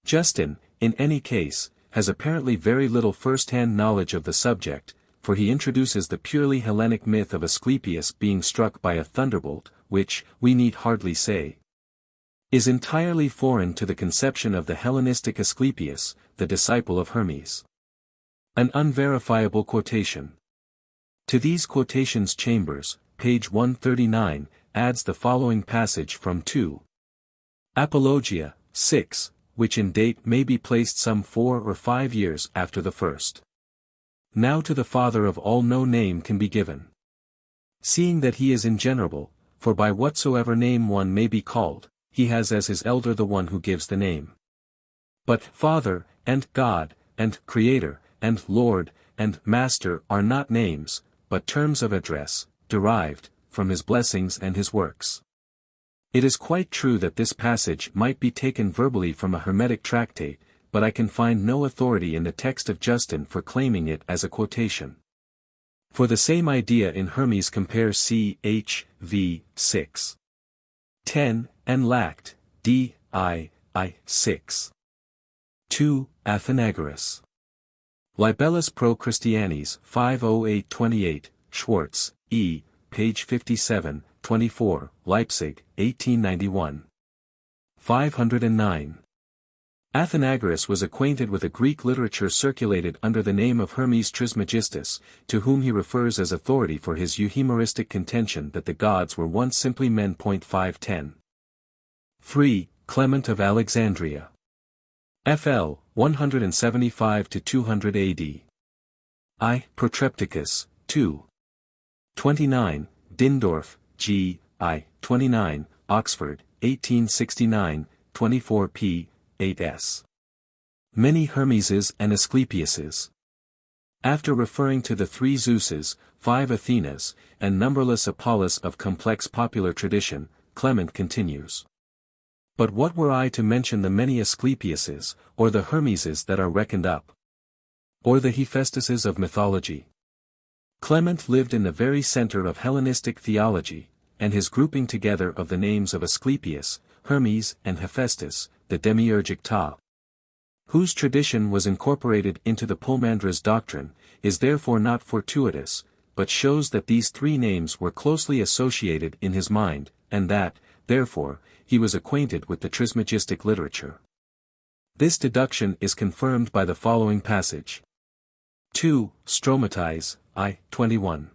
Justin, in any case, has apparently very little first-hand knowledge of the subject, for he introduces the purely Hellenic myth of Asclepius being struck by a thunderbolt, which, we need hardly say, is entirely foreign to the conception of the Hellenistic Asclepius, the disciple of Hermes. An unverifiable quotation. To these quotations Chambers, page 139, adds the following passage from 2. Apologia, 6, which in date may be placed some 4 or 5 years after the first. Now to the Father of all no name can be given. Seeing that he is ingenerable, for by whatsoever name one may be called, he has as his elder the one who gives the name. But Father, and God, and Creator, and Lord, and Master are not names, but terms of address, derived from his blessings and his works. It is quite true that this passage might be taken verbally from a Hermetic tractate, but I can find no authority in the text of Justin for claiming it as a quotation. For the same idea in Hermes compare c. H. v. 6. 10, and Lact. D. I. 6. 2. Athenagoras. Libellus Pro Christianis 508-28, Schwartz, E., page 57, 24, Leipzig, 1891. 509. Athenagoras was acquainted with a Greek literature circulated under the name of Hermes Trismegistus, to whom he refers as authority for his euhemeristic contention that the gods were once simply men. 510. 3. Clement of Alexandria. FL, 175–200 AD. I. Protrepticus, 2. 29, Dindorf, G. I. 29, Oxford, 1869, 24 p. 8s. Many Hermeses and Asclepiuses. After referring to the 3 Zeuses, 5 Athenas, and numberless Apollos of complex popular tradition, Clement continues. But what were I to mention the many Asclepiuses, or the Hermeses that are reckoned up? Or the Hephaestuses of mythology? Clement lived in the very center of Hellenistic theology, and his grouping together of the names of Asclepius, Hermes and Hephaestus, the demiurgic Ta, whose tradition was incorporated into the Polymandra's doctrine, is therefore not fortuitous, but shows that these 3 names were closely associated in his mind, and that, therefore, he was acquainted with the Trismegistic literature. This deduction is confirmed by the following passage. 2. Stromatise, I. 21.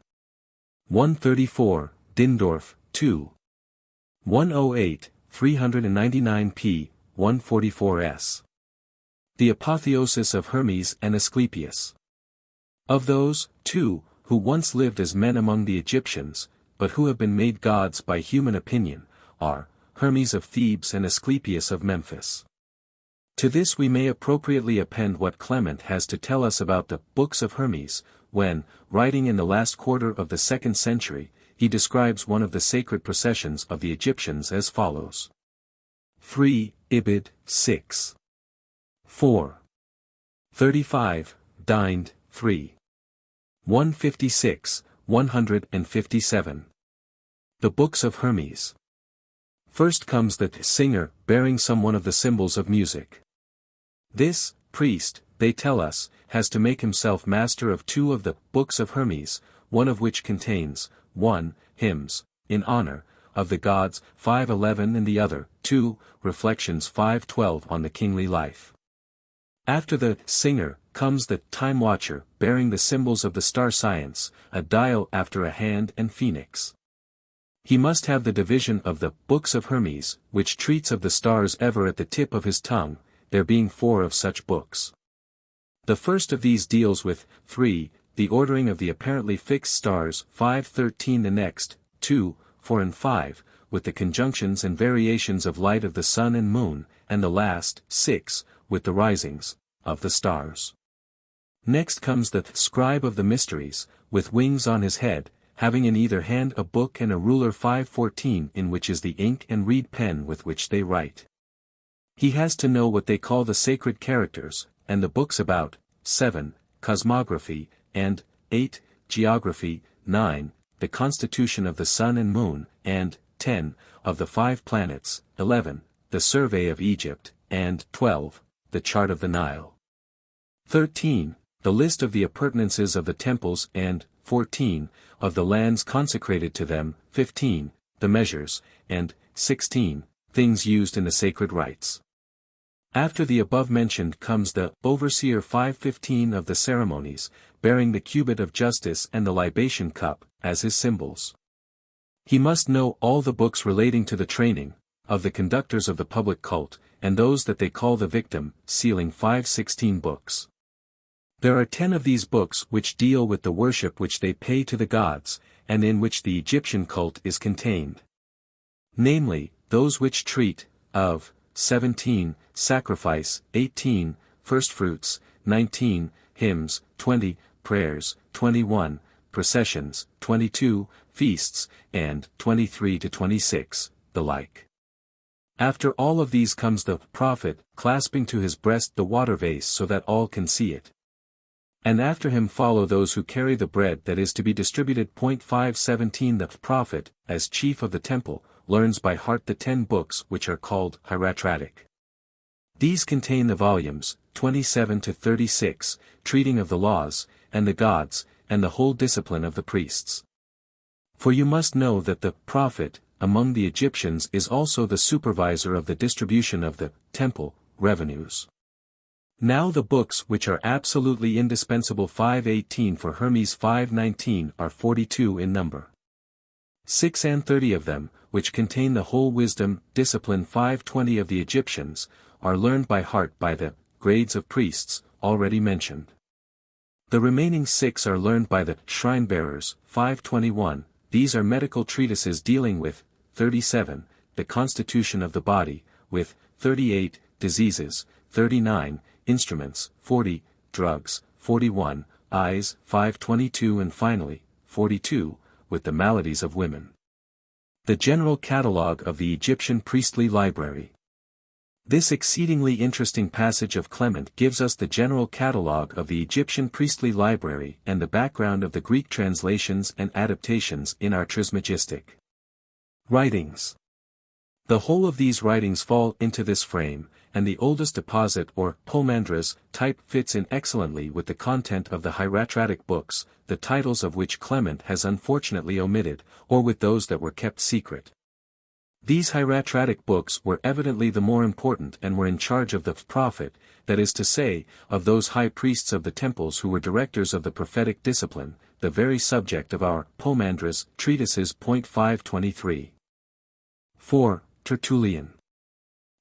134, Dindorf, 2. 108, 399 p. 144s. The apotheosis of Hermes and Asclepius. Of those, 2, who once lived as men among the Egyptians, but who have been made gods by human opinion, are Hermes of Thebes and Asclepius of Memphis. To this we may appropriately append what Clement has to tell us about the Books of Hermes, when, writing in the last quarter of the 2nd century, he describes one of the sacred processions of the Egyptians as follows. 3. Ibid, 6. 4. 35, Dined, 3. 156, 157. The Books of Hermes. First comes the singer bearing some one of the symbols of music. This priest, they tell us, has to make himself master of 2 of the Books of Hermes, one of which contains 1. Hymns, in honor of the gods, 5:11, and the other, 2. Reflections, 5:12, on the kingly life. After the singer comes the time watcher bearing the symbols of the star science, a dial after a hand and phoenix. He must have the division of the Books of Hermes, which treats of the stars ever at the tip of his tongue, there being 4 of such books. The first of these deals with 3. The ordering of the apparently fixed stars, 5:13, the next, 2, 4 and 5, with the conjunctions and variations of light of the sun and moon, and the last, 6, with the risings of the stars. Next comes the scribe of the mysteries, with wings on his head, having in either hand a book and a ruler, 5:14, in which is the ink and reed pen with which they write. He has to know what they call the sacred characters, and the books about 7. Cosmography, and 8. Geography, 9. The constitution of the sun and moon, and 10. Of the 5 planets, 11. The survey of Egypt, and 12. The chart of the Nile. 13. The list of the appurtenances of the temples, and 14. Of the lands consecrated to them, 15. The measures, and 16. Things used in the sacred rites. After the above-mentioned comes the overseer, 5:15, of the ceremonies, bearing the cubit of justice and the libation cup, as his symbols. He must know all the books relating to the training of the conductors of the public cult, and those that they call the victim, sealing, 5:16 books. There are 10 of these books which deal with the worship which they pay to the gods, and in which the Egyptian cult is contained. Namely, those which treat of 17. Sacrifice, 18. Firstfruits, 19. Hymns, 20. Prayers, 21. Processions, 22. Feasts, and 23 to 26, the like. After all of these comes the prophet, clasping to his breast the water vase so that all can see it. And after him follow those who carry the bread that is to be distributed. 5:17 The prophet, as chief of the temple, learns by heart the 10 books which are called hieratratic. These contain the volumes, 27 to 36, treating of the laws, and the gods, and the whole discipline of the priests. For you must know that the prophet among the Egyptians is also the supervisor of the distribution of the temple revenues. Now the books which are absolutely indispensable 518 for Hermes 519 are 42 in number. 630 of them, which contain the whole wisdom, discipline 520 of the Egyptians, are learned by heart by the grades of priests, already mentioned. The remaining 6 are learned by the shrine-bearers, 521, these are medical treatises dealing with 37, the constitution of the body, with 38, diseases, 39, instruments, 40, drugs, 41, eyes, 522 and finally, 42, with the maladies of women. The general catalogue of the Egyptian priestly library. This exceedingly interesting passage of Clement gives us the general catalogue of the Egyptian priestly library and the background of the Greek translations and adaptations in our Trismegistic writings. The whole of these writings fall into this frame, and the oldest deposit or Polyandrous type fits in excellently with the content of the hieratratic books, the titles of which Clement has unfortunately omitted, or with those that were kept secret. These hieratratic books were evidently the more important and were in charge of the prophet, that is to say, of those high priests of the temples who were directors of the prophetic discipline, the very subject of our Polyandrous treatises. 523. 4. Tertullian.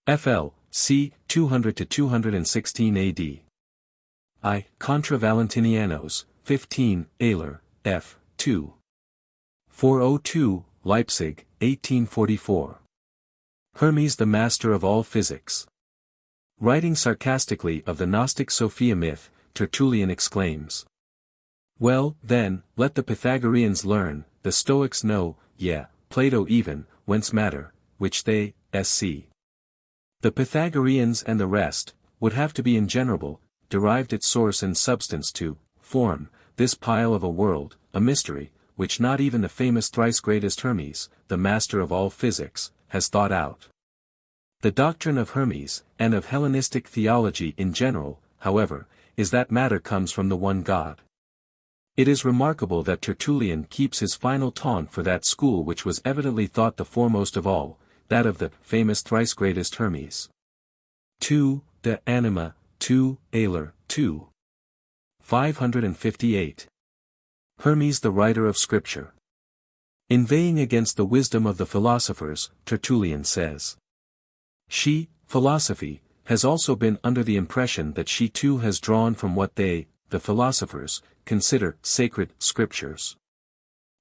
Fl. c. 200–216 AD. I. Contra Valentinianos, 15, Euler, f. 2. 402, Leipzig, 1844. Hermes the master of all physics. Writing sarcastically of the Gnostic Sophia myth, Tertullian exclaims, "Well, then, let the Pythagoreans learn, the Stoics know, Plato even, whence matter, which they, sc. The Pythagoreans and the rest, would have to be ingenerable, derived its source and substance to, form, this pile of a world, a mystery, which not even the famous thrice greatest Hermes, the master of all physics, has thought out. The doctrine of Hermes, and of Hellenistic theology in general, however, is that matter comes from the one God." It is remarkable that Tertullian keeps his final taunt for that school which was evidently thought the foremost of all, that of the famous thrice greatest Hermes. 2. De Anima, 2, Euler, 2. 558. Hermes the writer of Scripture. Inveighing against the wisdom of the philosophers, Tertullian says, "She, philosophy, has also been under the impression that she too has drawn from what they, the philosophers, consider sacred scriptures.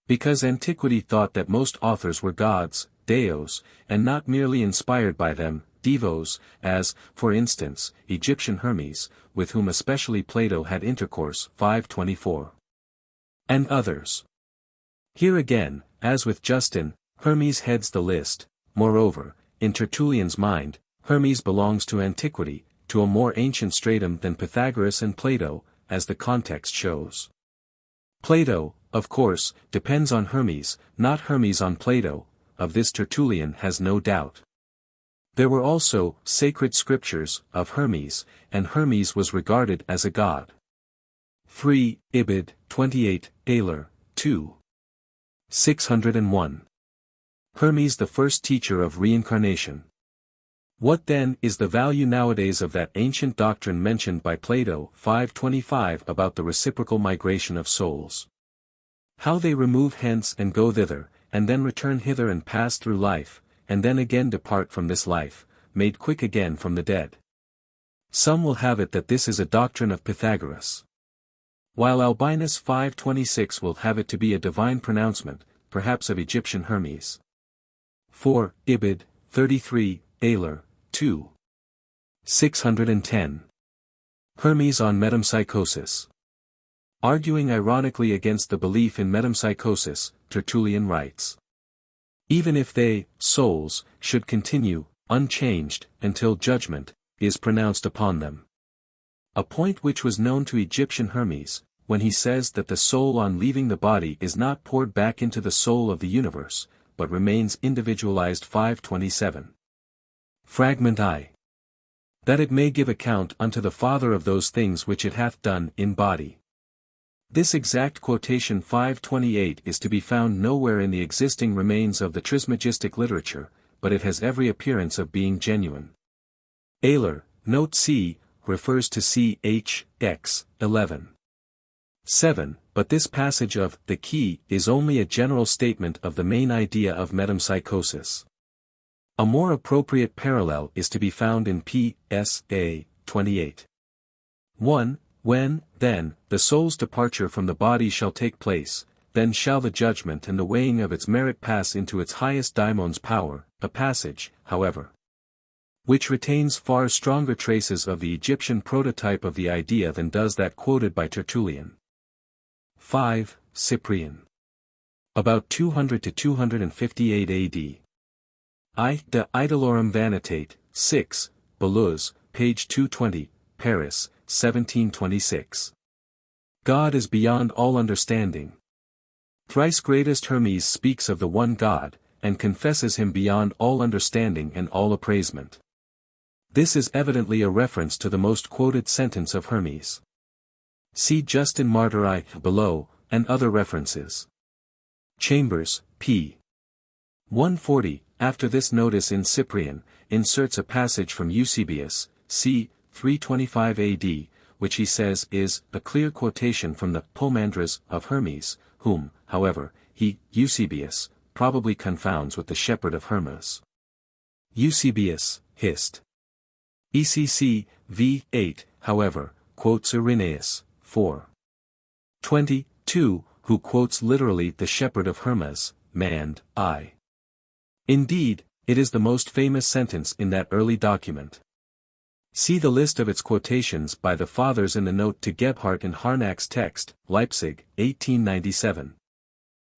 Because antiquity thought that most authors were gods, deos, and not merely inspired by them, devos, as, for instance, Egyptian Hermes, with whom especially Plato had intercourse 524. And others. Here again, as with Justin, Hermes heads the list. Moreover, in Tertullian's mind, Hermes belongs to antiquity, to a more ancient stratum than Pythagoras and Plato, as the context shows. Plato, of course, depends on Hermes, not Hermes on Plato, of this Tertullian has no doubt. There were also sacred scriptures of Hermes, and Hermes was regarded as a god. 3. Ibid, 28, Euler, 2. 601. Hermes the first teacher of reincarnation. What then is the value nowadays of that ancient doctrine mentioned by Plato 525 about the reciprocal migration of souls? How they remove hence and go thither, and then return hither and pass through life, and then again depart from this life, made quick again from the dead. Some will have it that this is a doctrine of Pythagoras. While Albinus 526 will have it to be a divine pronouncement, perhaps of Egyptian Hermes. 4. Ibid, 33, Euler, 2. 610. Hermes on metempsychosis. Arguing ironically against the belief in metempsychosis, Tertullian writes, "Even if they, souls, should continue, unchanged, until judgment, is pronounced upon them." A point which was known to Egyptian Hermes, when he says that the soul on leaving the body is not poured back into the soul of the universe, but remains individualized 527. Fragment I. That it may give account unto the Father of those things which it hath done in body. This exact quotation 528 is to be found nowhere in the existing remains of the Trismegistic literature, but it has every appearance of being genuine. Euler, note C, refers to ch. x. 11. 7. But this passage of the key is only a general statement of the main idea of metempsychosis. A more appropriate parallel is to be found in P.S.A. 28. 1. When, then, the soul's departure from the body shall take place, then shall the judgment and the weighing of its merit pass into its highest daemon's power, a passage, however, which retains far stronger traces of the Egyptian prototype of the idea than does that quoted by Tertullian. 5. Cyprian. About 200 to 258 AD. I. De Idolorum Vanitate, 6, Beluz, page 220, Paris, 1726. God is beyond all understanding. Thrice Greatest Hermes speaks of the one God, and confesses him beyond all understanding and all appraisement. This is evidently a reference to the most quoted sentence of Hermes. See Justin Martyri below, and other references. Chambers, p. 140, after this notice in Cyprian, inserts a passage from Eusebius, c. 325 AD, which he says is a clear quotation from the Pomandras of Hermes, whom, however, he, Eusebius, probably confounds with the shepherd of Hermes. Eusebius, Hist. ECC, v. 8, however, quotes Irenaeus, 4. 22, who quotes literally the shepherd of Hermes, Mand, I. Indeed, it is the most famous sentence in that early document. See the list of its quotations by the Fathers in the note to Gebhardt in Harnack's text, Leipzig, 1897.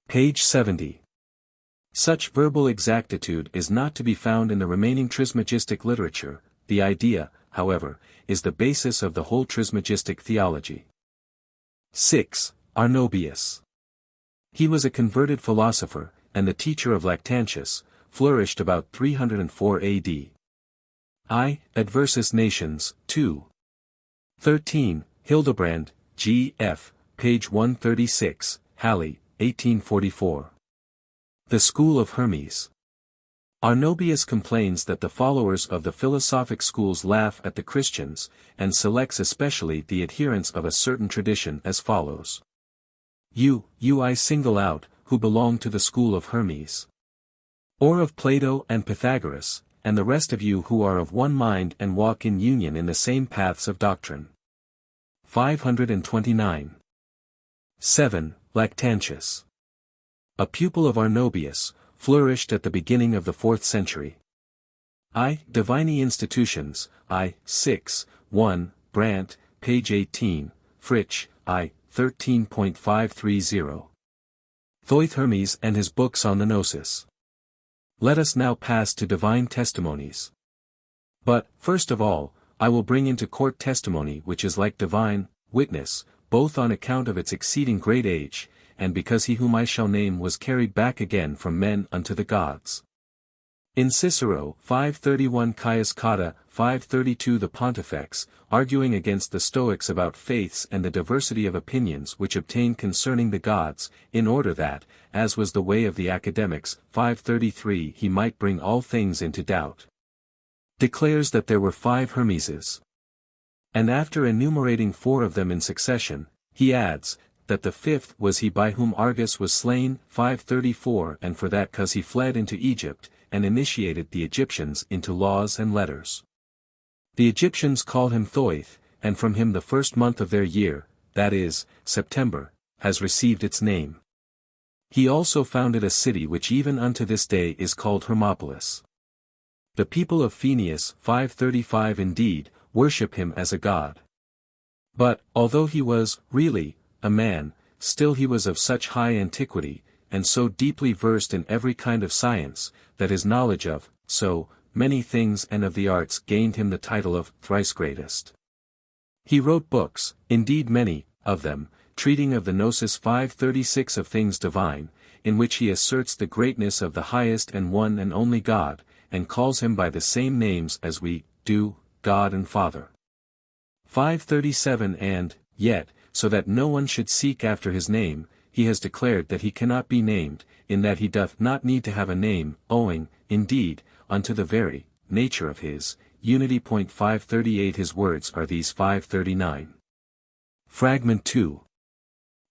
Page 70. Such verbal exactitude is not to be found in the remaining Trismegistic literature. The idea, however, is the basis of the whole Trismegistic theology. 6. Arnobius. He was a converted philosopher, and the teacher of Lactantius, flourished about 304 AD. I. Adversus Nations, 2. 13, Hildebrand, G.F., page 136, Halle, 1844. The School of Hermes. Arnobius complains that the followers of the philosophic schools laugh at the Christians, and selects especially the adherents of a certain tradition as follows. You I single out, who belong to the school of Hermes. Or of Plato and Pythagoras, and the rest of you who are of one mind and walk in union in the same paths of doctrine. 529. 7. Lactantius. A pupil of Arnobius, flourished at the beginning of the 4th century. I. Divini Institutions, I. 6, 1, Brandt, page 18, Fritsch, I. 13.530. Thoith Hermes and his books on the Gnosis. Let us now pass to divine testimonies. But, first of all, I will bring into court testimony which is like divine witness, both on account of its exceeding great age, and because he whom I shall name was carried back again from men unto the gods. In Cicero, 531 Caius Cotta, 532 the Pontifex, arguing against the Stoics about faiths and the diversity of opinions which obtained concerning the gods, in order that, as was the way of the academics, 533 he might bring all things into doubt. Declares that there were 5 Hermeses. And after enumerating 4 of them in succession, he adds, that the 5th was he by whom Argus was slain, 534 and for that cause he fled into Egypt, and initiated the Egyptians into laws and letters. The Egyptians call him Thoith, and from him the first month of their year, that is, September, has received its name. He also founded a city which even unto this day is called Hermopolis. The people of Phineus, 535 indeed, worship him as a god. But, although he was, really, a man, still he was of such high antiquity, and so deeply versed in every kind of science, that his knowledge of, so, many things and of the arts gained him the title of Thrice Greatest. He wrote books, indeed many, of them, treating of the Gnosis 536 of things divine, in which he asserts the greatness of the highest and one and only God, and calls him by the same names as we do, God and Father. 537 and, yet, so that no one should seek after his name, he has declared that he cannot be named, in that he doth not need to have a name, owing, indeed, unto the very nature of his unity. 538 His words are these. 539. Fragment 2.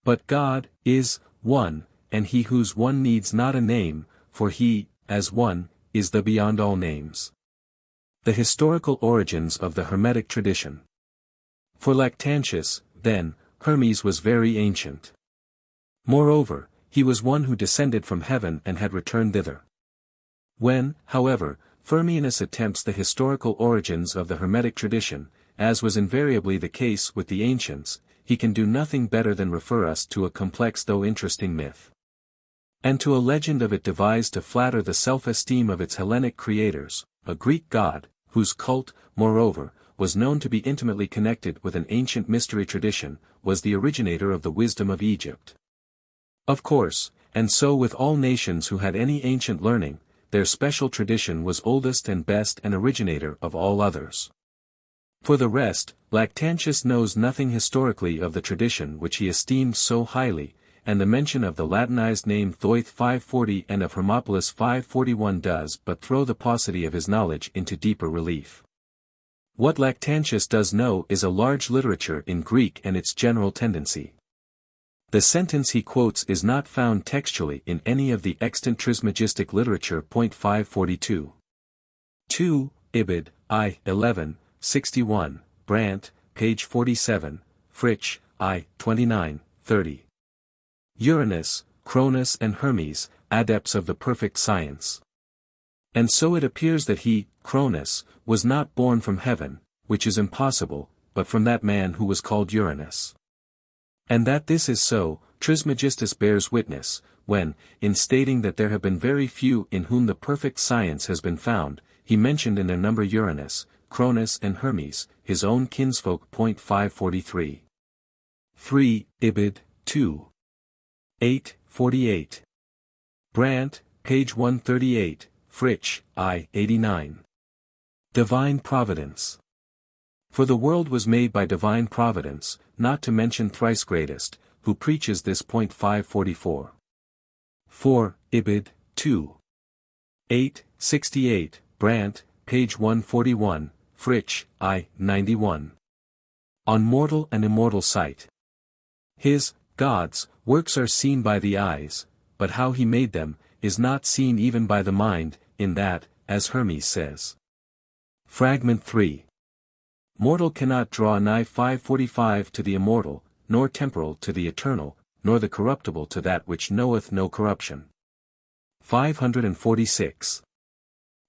But God is one, and he whose one needs not a name, for he, as one, is the beyond all names. The historical origins of the Hermetic tradition. For Lactantius, then, Hermes was very ancient. Moreover, he was one who descended from heaven and had returned thither. When, however, Firmianus attempts the historical origins of the Hermetic tradition, as was invariably the case with the ancients, he can do nothing better than refer us to a complex though interesting myth. And to a legend of it devised to flatter the self-esteem of its Hellenic creators, a Greek god, whose cult, moreover, was known to be intimately connected with an ancient mystery tradition, was the originator of the wisdom of Egypt. Of course, and so with all nations who had any ancient learning, their special tradition was oldest and best and originator of all others. For the rest, Lactantius knows nothing historically of the tradition which he esteemed so highly, and the mention of the Latinized name Thoith 540 and of Hermopolis 541 does but throw the paucity of his knowledge into deeper relief. What Lactantius does know is a large literature in Greek and its general tendency. The sentence he quotes is not found textually in any of the extant Trismegistic literature. 542. 2. Ibid, I. 11, 61, Brandt, page 47, Fritsch, I. 29, 30. Uranus, Cronus and Hermes, adepts of the perfect science. And so it appears that he, Cronus, was not born from heaven, which is impossible, but from that man who was called Uranus. And that this is so, Trismegistus bears witness, when, in stating that there have been very few in whom the perfect science has been found, he mentioned in their number Uranus, Cronus and Hermes, his own kinsfolk. 543. 3. Ibid, 2. 8, 48. Brandt, page 138, Fritsch, I. 89. Divine Providence. For the world was made by divine providence, not to mention Thrice Greatest, who preaches this. 544. 4. Ibid, 2. 8, 68, Brandt, page 141, Fritsch, I. 91. On mortal and immortal sight. His, God's, works are seen by the eyes, but how he made them, is not seen even by the mind, in that, as Hermes says. Fragment 3. Mortal cannot draw nigh. 545 to the immortal, nor temporal to the eternal, nor the corruptible to that which knoweth no corruption. 546.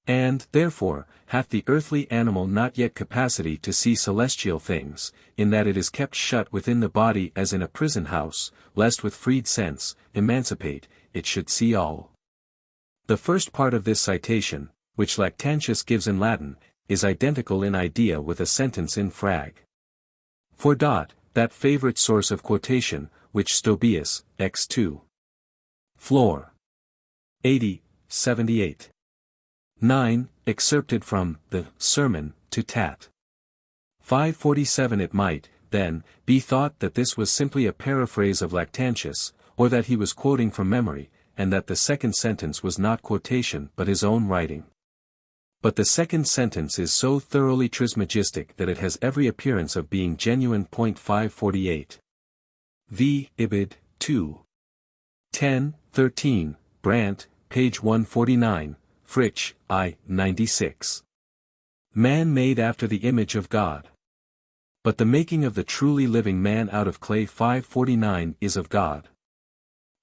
And, therefore, hath the earthly animal not yet capacity to see celestial things, in that it is kept shut within the body as in a prison house, lest with freed sense, emancipate, it should see all. The first part of this citation, which Lactantius gives in Latin, is identical in idea with a sentence in Frag. For that favorite source of quotation, which Stobaeus, x2. Flor. 80, 78. 9, excerpted from the Sermon to Tat. 547. It might, then, be thought that this was simply a paraphrase of Lactantius, or that he was quoting from memory, and that the second sentence was not quotation but his own writing. But the second sentence is so thoroughly Trismegistic that it has every appearance of being genuine. 548. V. Ibid, 2. 10, 13, Brandt, page 149, Fritsch, I. 96. Man made after the image of God. But the making of the truly living man out of clay. 549 is of God.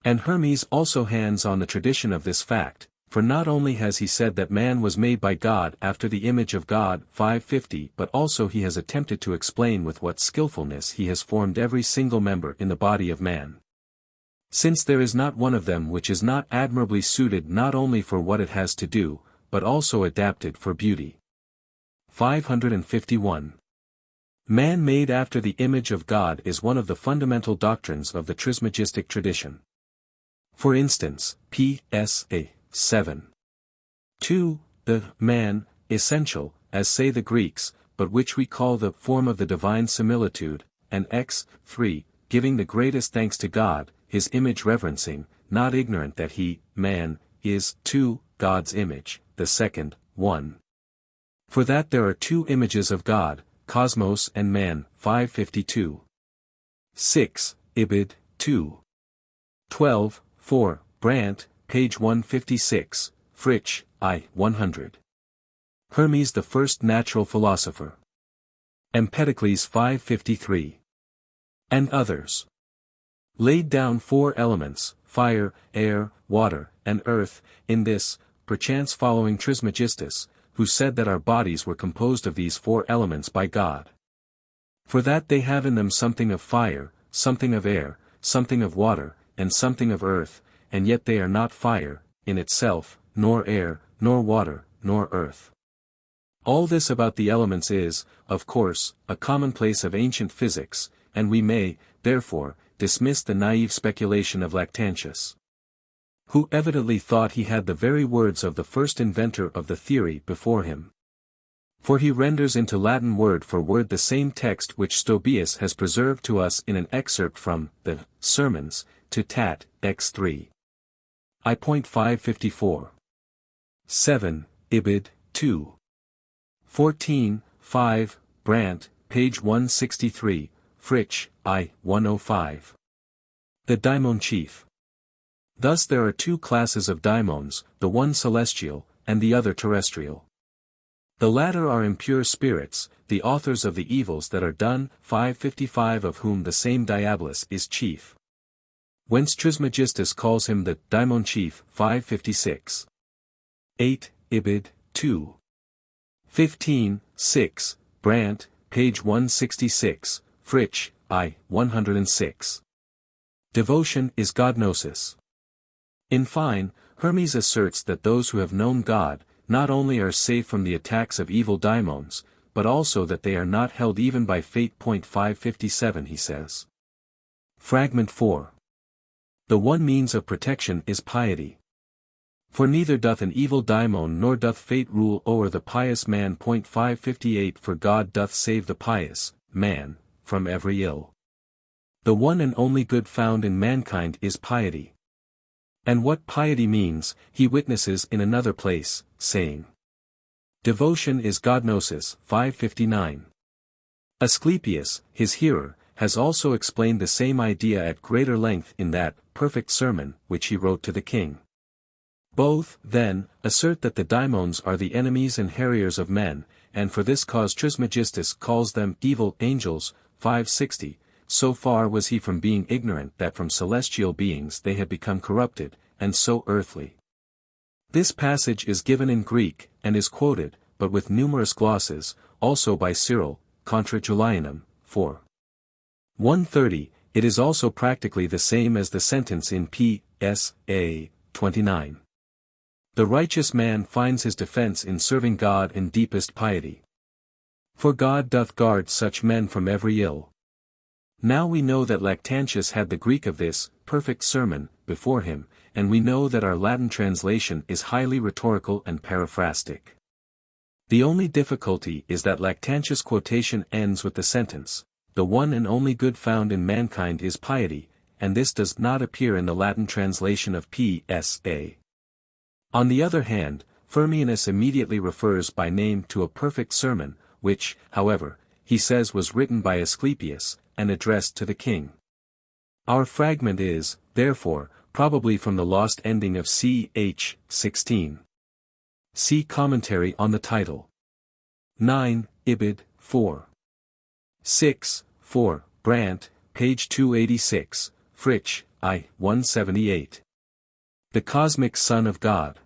And Hermes also hands on the tradition of this fact, for not only has he said that man was made by God after the image of God. 550, but also he has attempted to explain with what skillfulness he has formed every single member in the body of man. Since there is not one of them which is not admirably suited not only for what it has to do, but also adapted for beauty. 551. Man made after the image of God is one of the fundamental doctrines of the Trismegistic tradition. For instance, P.S.A. 7. 2. The man, essential, as say the Greeks, but which we call the form of the divine similitude, and x. 3. giving the greatest thanks to God, his image reverencing, not ignorant that he, man, is, 2, God's image, the second, 1. For that there are two images of God, cosmos and man, 552. 6, Ibid, 2. 12, 4, Brandt, page 156, Fritsch, I. 100. Hermes the first natural philosopher. Empedocles 553. And others. Laid down 4 elements, fire, air, water, and earth, in this, perchance following Trismegistus, who said that our bodies were composed of these 4 elements by God. For that they have in them something of fire, something of air, something of water, and something of earth, and yet they are not fire, in itself, nor air, nor water, nor earth. All this about the elements is, of course, a commonplace of ancient physics, and we may, therefore, dismiss the naive speculation of Lactantius, who evidently thought he had the very words of the first inventor of the theory before him. For he renders into Latin word for word the same text which Stobaeus has preserved to us in an excerpt from the Sermons, to Tat, X3. I.554. 7, Ibid, 2. 14, 5, Brandt, page 163, Fritsch, I. 105. The Daimon Chief. Thus there are 2 classes of daimons, the one celestial, and the other terrestrial. The latter are impure spirits, the authors of the evils that are done, 555, of whom the same Diabolus is chief. Whence Trismegistus calls him the Daimon Chief, 556. 8, Ibid, 2. 15, 6, Brandt, page 166, Fritsch, I. 106. Devotion is Godgnosis. In fine, Hermes asserts that those who have known God, not only are safe from the attacks of evil daimons, but also that they are not held even by fate. 557 he says. Fragment 4. The one means of protection is piety. For neither doth an evil daimon nor doth fate rule o'er the pious man. 558 For God doth save the pious, man, from every ill. The one and only good found in mankind is piety. And what piety means, he witnesses in another place, saying, Devotion is Godgnosis. 559. Asclepius, his hearer, has also explained the same idea at greater length in that perfect sermon which he wrote to the king. Both, then, assert that the daimons are the enemies and harriers of men, and for this cause Trismegistus calls them evil angels. 560. So far was he from being ignorant that from celestial beings they had become corrupted, and so earthly. This passage is given in Greek, and is quoted, but with numerous glosses, also by Cyril, Contra Julianum, 4. 130, it is also practically the same as the sentence in P.S.A. 29. The righteous man finds his defense in serving God in deepest piety. For God doth guard such men from every ill. Now we know that Lactantius had the Greek of this perfect sermon before him, and we know that our Latin translation is highly rhetorical and paraphrastic. The only difficulty is that Lactantius' quotation ends with the sentence, "The one and only good found in mankind is piety," and this does not appear in the Latin translation of P.S.A. On the other hand, Firmianus immediately refers by name to a perfect sermon, which, however, he says was written by Asclepius, and addressed to the king. Our fragment is, therefore, probably from the lost ending of ch. 16. See commentary on the title. 9, Ibid, 4. 6, 4, Brandt, page 286, Fritsch, I. 178. The Cosmic Son of God.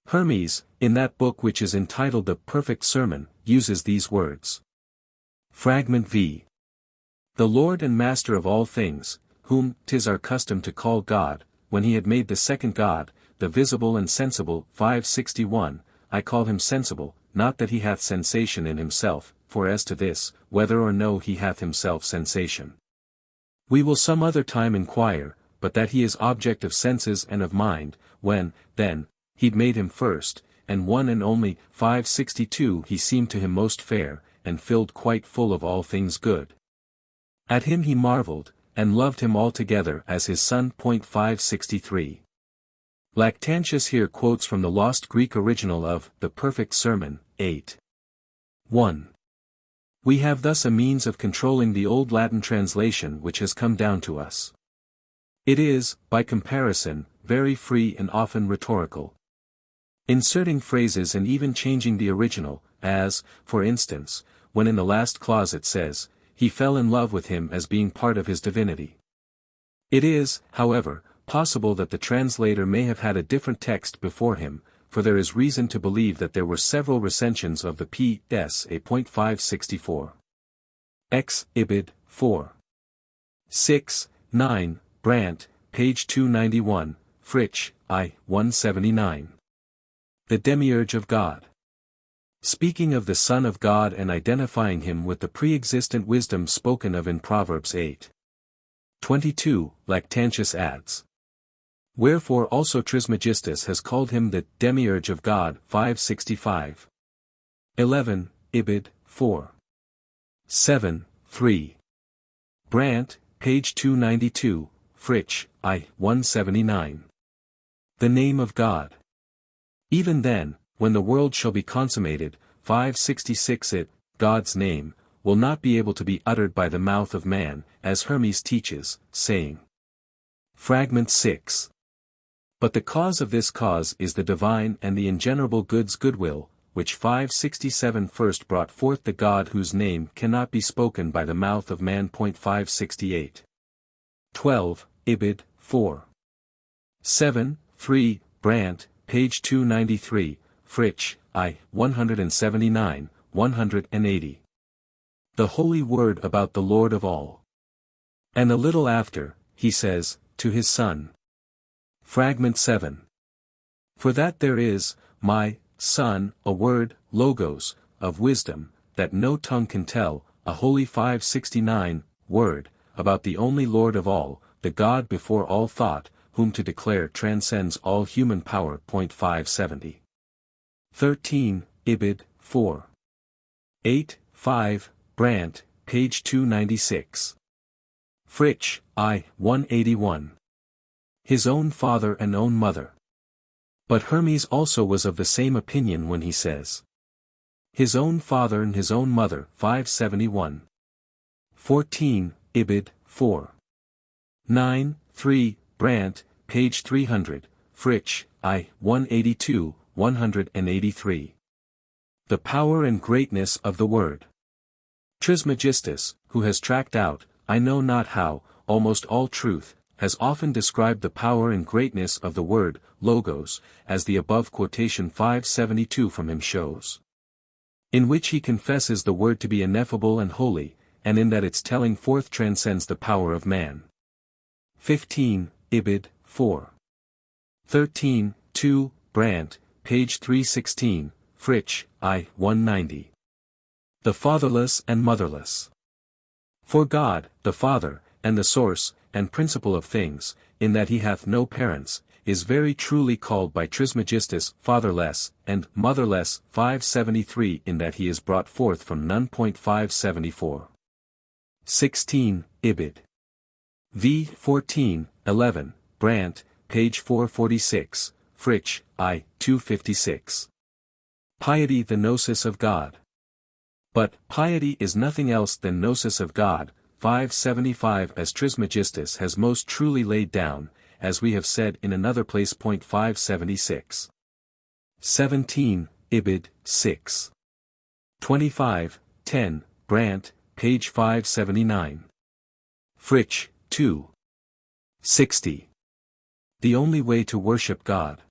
Hermes, in that book which is entitled The Perfect Sermon, uses these words. Fragment v. The Lord and Master of all things, whom 'tis our custom to call God, when he had made the second God, the visible and sensible. 561, I call him sensible, not that he hath sensation in himself, for as to this, whether or no he hath himself sensation, we will some other time inquire, but that he is object of senses and of mind, when, then, he'd made him first, and one and only. 562 He seemed to him most fair, and filled quite full of all things good. At him he marveled, and loved him altogether as his son. 563. Lactantius here quotes from the lost Greek original of The Perfect Sermon, 8. 1. We have thus a means of controlling the old Latin translation which has come down to us. It is, by comparison, very free and often rhetorical. Inserting phrases and even changing the original, as, for instance, when in the last clause it says, he fell in love with him as being part of his divinity. It is, however, possible that the translator may have had a different text before him, for there is reason to believe that there were several recensions of the P.S. A. 564. Ex. Ibid. 4. 6, 9, Brandt, page 291, Fritsch, I. 179. The Demiurge of God. Speaking of the Son of God and identifying him with the pre-existent wisdom spoken of in Proverbs 8. 22, Lactantius adds. Wherefore also Trismegistus has called him the Demiurge of God. 565. 11, Ibid. 4. 7, 3. Brandt, page 292, Fritsch, I. 179. The name of God. Even then, when the world shall be consummated, 566 it, God's name, will not be able to be uttered by the mouth of man, as Hermes teaches, saying. Fragment 6. But the cause of this cause is the divine and the ingenerable good's goodwill, which 567 first brought forth the God whose name cannot be spoken by the mouth of man. 568. 12, Ibid. 4. 7, 3, Brandt, page 293, Fritsch, I. 179, 180. The holy word about the Lord of all. And a little after, he says, to his Son. Fragment 7. For that there is, my Son, a word, logos, of wisdom, that no tongue can tell, a holy 569, word, about the only Lord of all, the God before all thought, whom to declare transcends all human power. 570. 13, Ibid. 4. 8, 5, Brandt, page 296. Fritsch, I. 181. His own father and own mother. But Hermes also was of the same opinion when he says. His own father and his own mother. 571. 14, Ibid. 4. 9, 3, Brandt, page 300, Fritsch, I. 182, 183. The power and greatness of the word. Trismegistus, who has tracked out, I know not how, almost all truth, has often described the power and greatness of the word, logos, as the above quotation 572 from him shows. In which he confesses the word to be ineffable and holy, and in that its telling forth transcends the power of man. 15, Ibid. 4. 13, 2, Brandt, page 316, Fritsch, I. 190. The fatherless and motherless. For God, the Father, and the source, and principle of things, in that he hath no parents, is very truly called by Trismegistus fatherless, and motherless 573 in that he is brought forth from none. 574. 16, Ibid. v. 14, 11, Brandt, page 446, Fritsch, I. 256. Piety the gnosis of God. But piety is nothing else than gnosis of God, 575 as Trismegistus has most truly laid down, as we have said in another place. 576. 17, Ibid. 6. 25, 10, Brandt, page 579. Fritsch, 2. 60. The only way to worship God.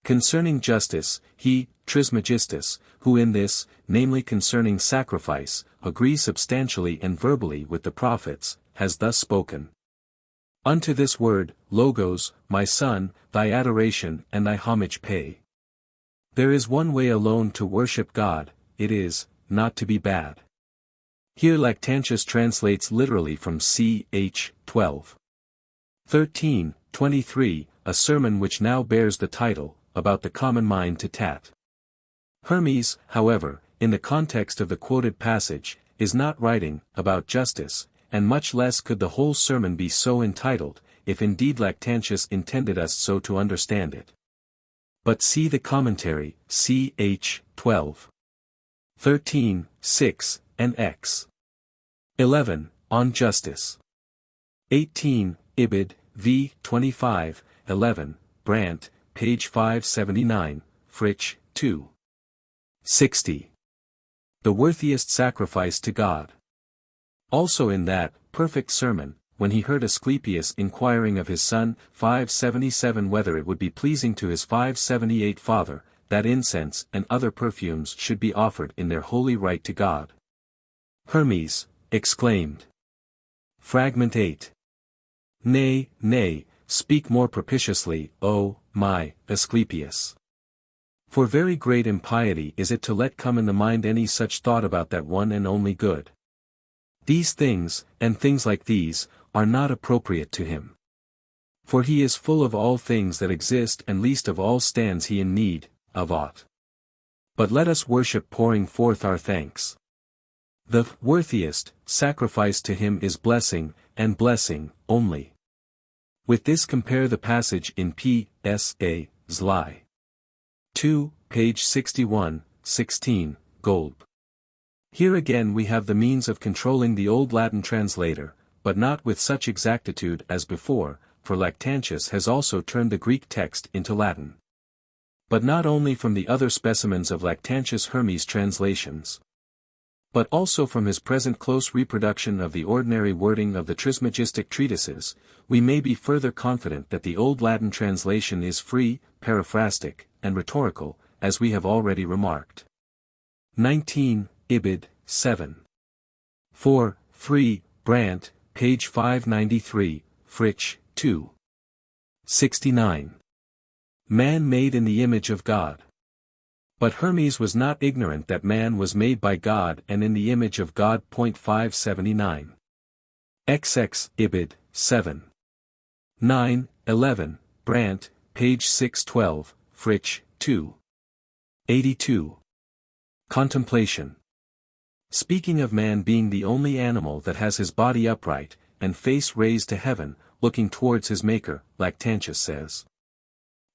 Concerning justice, he, Trismegistus, who in this, namely concerning sacrifice, agrees substantially and verbally with the prophets, has thus spoken. Unto this word, Logos, my son, thy adoration and thy homage pay. There is one way alone to worship God, it is, not to be bad. Here Lactantius translates literally from ch. 12. 13, 23, a sermon which now bears the title, About the Common Mind to Tat. Hermes, however, in the context of the quoted passage, is not writing about justice, and much less could the whole sermon be so entitled, if indeed Lactantius intended us so to understand it. But see the commentary, ch. 12. 13, 6, and x. 11, on justice. 18, Ibid, v. 25, 11, Brandt, page 579, Fritsch, 2. 60. The worthiest sacrifice to God. Also in that perfect sermon, when he heard Asclepius inquiring of his son, 577, whether it would be pleasing to his 578 father, that incense and other perfumes should be offered in their holy right to God. Hermes exclaimed. Fragment 8. Nay, nay, speak more propitiously, O, my, Asclepius. For very great impiety is it to let come in the mind any such thought about that one and only good. These things, and things like these, are not appropriate to him. For he is full of all things that exist, and least of all stands he in need of aught. But let us worship pouring forth our thanks. The worthiest sacrifice to him is blessing, and blessing only. With this compare the passage in P.S.A. Zli. 2, page 61, 16, Golb. Here again we have the means of controlling the old Latin translator, but not with such exactitude as before, for Lactantius has also turned the Greek text into Latin. But not only from the other specimens of Lactantius Hermes translations, but also from his present close reproduction of the ordinary wording of the Trismegistic treatises, we may be further confident that the old Latin translation is free, periphrastic, and rhetorical, as we have already remarked. 19, Ibid, 7. 4, 3, Brandt, page 593, Fritsch, 2. 69. Man made in the image of God. But Hermes was not ignorant that man was made by God and in the image of God. 579. XX, Ibid, 7. 9, 11, Brandt, page 612, Fritsch, 2. 82. Contemplation. Speaking of man being the only animal that has his body upright, and face raised to heaven, looking towards his Maker, Lactantius says.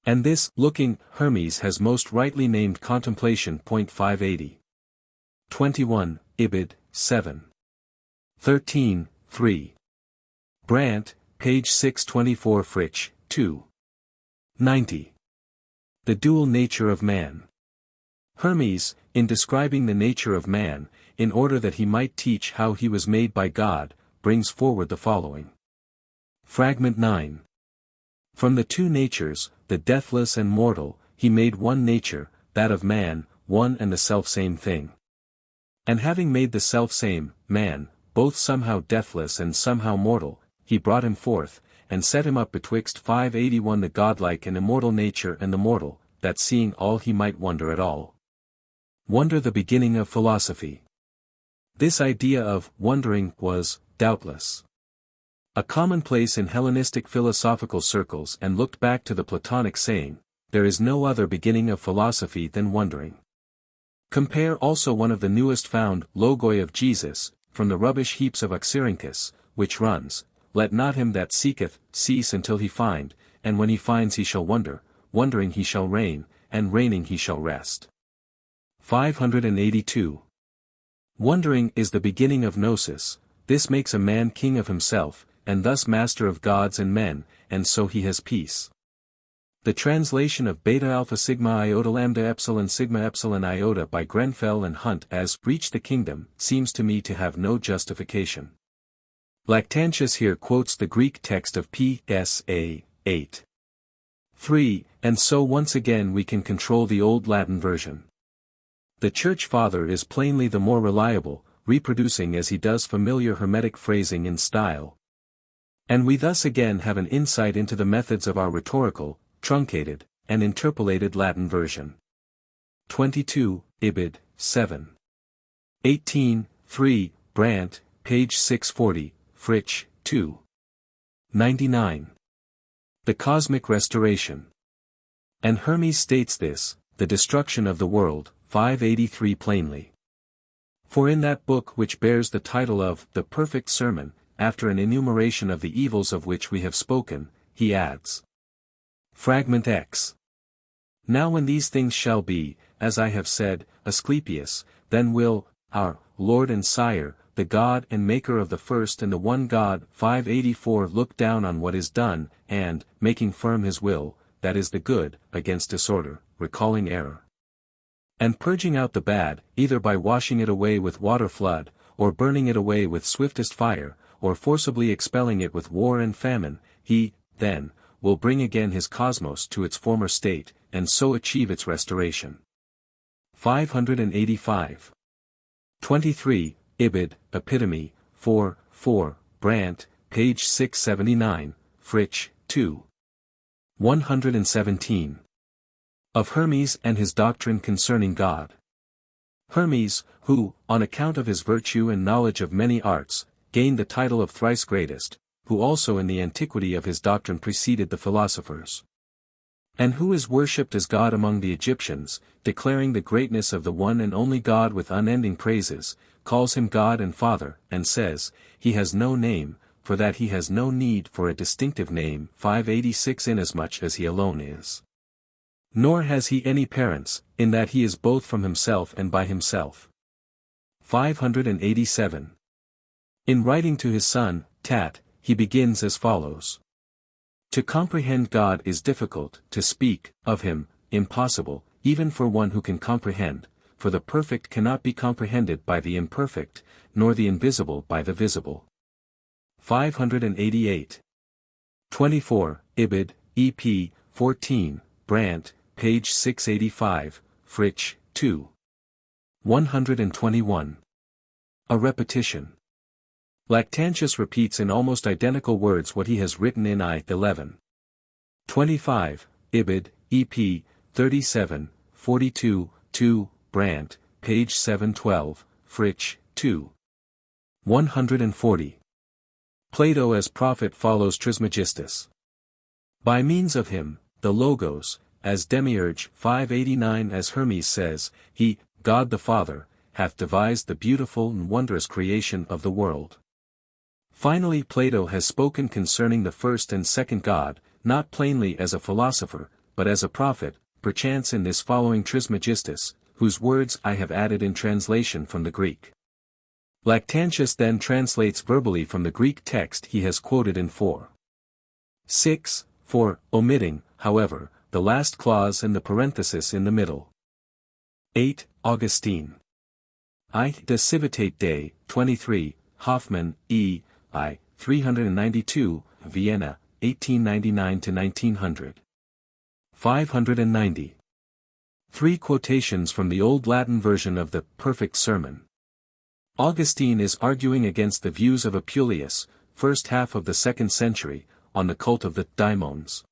And this looking Hermes has most rightly named contemplation. 580. 21, Ibid, 7. 13, 3. Brandt, page 624, Fritsch, 2. 90. The dual nature of man. Hermes, in describing the nature of man, in order that he might teach how he was made by God, brings forward the following. Fragment 9. From the two natures, the deathless and mortal, he made one nature, that of man, one and the selfsame thing. And having made the selfsame, man, both somehow deathless and somehow mortal, he brought him forth, and set him up betwixt 581 the godlike and immortal nature and the mortal, that seeing all he might wonder at all. Wonder the beginning of philosophy. This idea of wondering was, doubtless, a commonplace in Hellenistic philosophical circles, and looked back to the Platonic saying, there is no other beginning of philosophy than wondering. Compare also one of the newest found logoi of Jesus, from the rubbish heaps of Oxyrhynchus, which runs, let not him that seeketh cease until he find, and when he finds he shall wonder, wondering he shall reign, and reigning he shall rest. 582. Wondering is the beginning of gnosis. This makes a man king of himself, and thus master of gods and men, and so he has peace. The translation of beta alpha sigma iota lambda epsilon sigma epsilon iota by Grenfell and Hunt as reach the kingdom seems to me to have no justification. Lactantius here quotes the Greek text of P.S.A. 8. 3, and so once again we can control the old Latin version. The Church Father is plainly the more reliable, reproducing as he does familiar Hermetic phrasing in style. And we thus again have an insight into the methods of our rhetorical, truncated, and interpolated Latin version. 22, Ibid, 7. 18, 3, Brandt, page 640, Fritsch, 2. 99. The cosmic restoration. And Hermes states this, the destruction of the world, 583 plainly. For in that book which bears the title of The Perfect Sermon, after an enumeration of the evils of which we have spoken, he adds. Fragment X. Now when these things shall be, as I have said, Asclepius, then will, our Lord and Sire, the God and Maker of the first and the one God, 584 look down on what is done, and, making firm his will, that is the good, against disorder, recalling error. And purging out the bad, either by washing it away with water flood, or burning it away with swiftest fire, or forcibly expelling it with war and famine, he, then, will bring again his cosmos to its former state, and so achieve its restoration. 585. 23, Ibid, Epitome, 4, Brandt, page 679, Fritsch, 2. 117. Of Hermes and his doctrine concerning God. Hermes, who, on account of his virtue and knowledge of many arts, gained the title of thrice greatest, who also in the antiquity of his doctrine preceded the philosophers. And who is worshipped as God among the Egyptians, declaring the greatness of the one and only God with unending praises, calls him God and Father, and says, he has no name, for that he has no need for a distinctive name, 586 inasmuch as he alone is. Nor has he any parents, in that he is both from himself and by himself. 587. In writing to his son, Tat, he begins as follows. To comprehend God is difficult, to speak of him, impossible, even for one who can comprehend, for the perfect cannot be comprehended by the imperfect, nor the invisible by the visible. 588. 24, Ibid, EP, 14, Brandt, page 685, Fritsch, 2. 121. A repetition. Lactantius repeats in almost identical words what he has written in I-11. 25, Ibid, EP, 37, 42, 2, Brandt, page 712, Fritsch, 2. 140. Plato as prophet follows Trismegistus. By means of him, the Logos, as Demiurge 589 as Hermes says, he, God the Father, hath devised the beautiful and wondrous creation of the world. Finally Plato has spoken concerning the first and second God, not plainly as a philosopher, but as a prophet, perchance in this following Trismegistus, whose words I have added in translation from the Greek. Lactantius then translates verbally from the Greek text he has quoted in 4. 6, 4, omitting, however, the last clause and the parenthesis in the middle. 8, Augustine. I. De Civitate Dei, 23, Hoffmann, E. I. 392, Vienna, 1899–1900. 590. 3 quotations from the Old Latin version of the Perfect Sermon. Augustine is arguing against the views of Apuleius, first half of the 2nd century, on the cult of the daimons.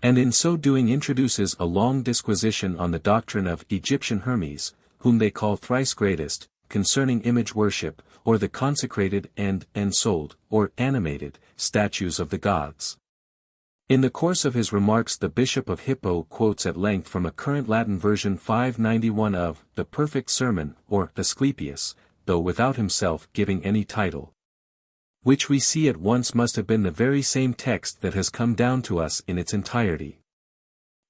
And in so doing introduces a long disquisition on the doctrine of Egyptian Hermes, whom they call thrice greatest, concerning image worship, or the consecrated and ensouled, or animated, statues of the gods. In the course of his remarks the Bishop of Hippo quotes at length from a current Latin version 591 of the Perfect Sermon, or Asclepius, though without himself giving any title. Which we see at once must have been the very same text that has come down to us in its entirety.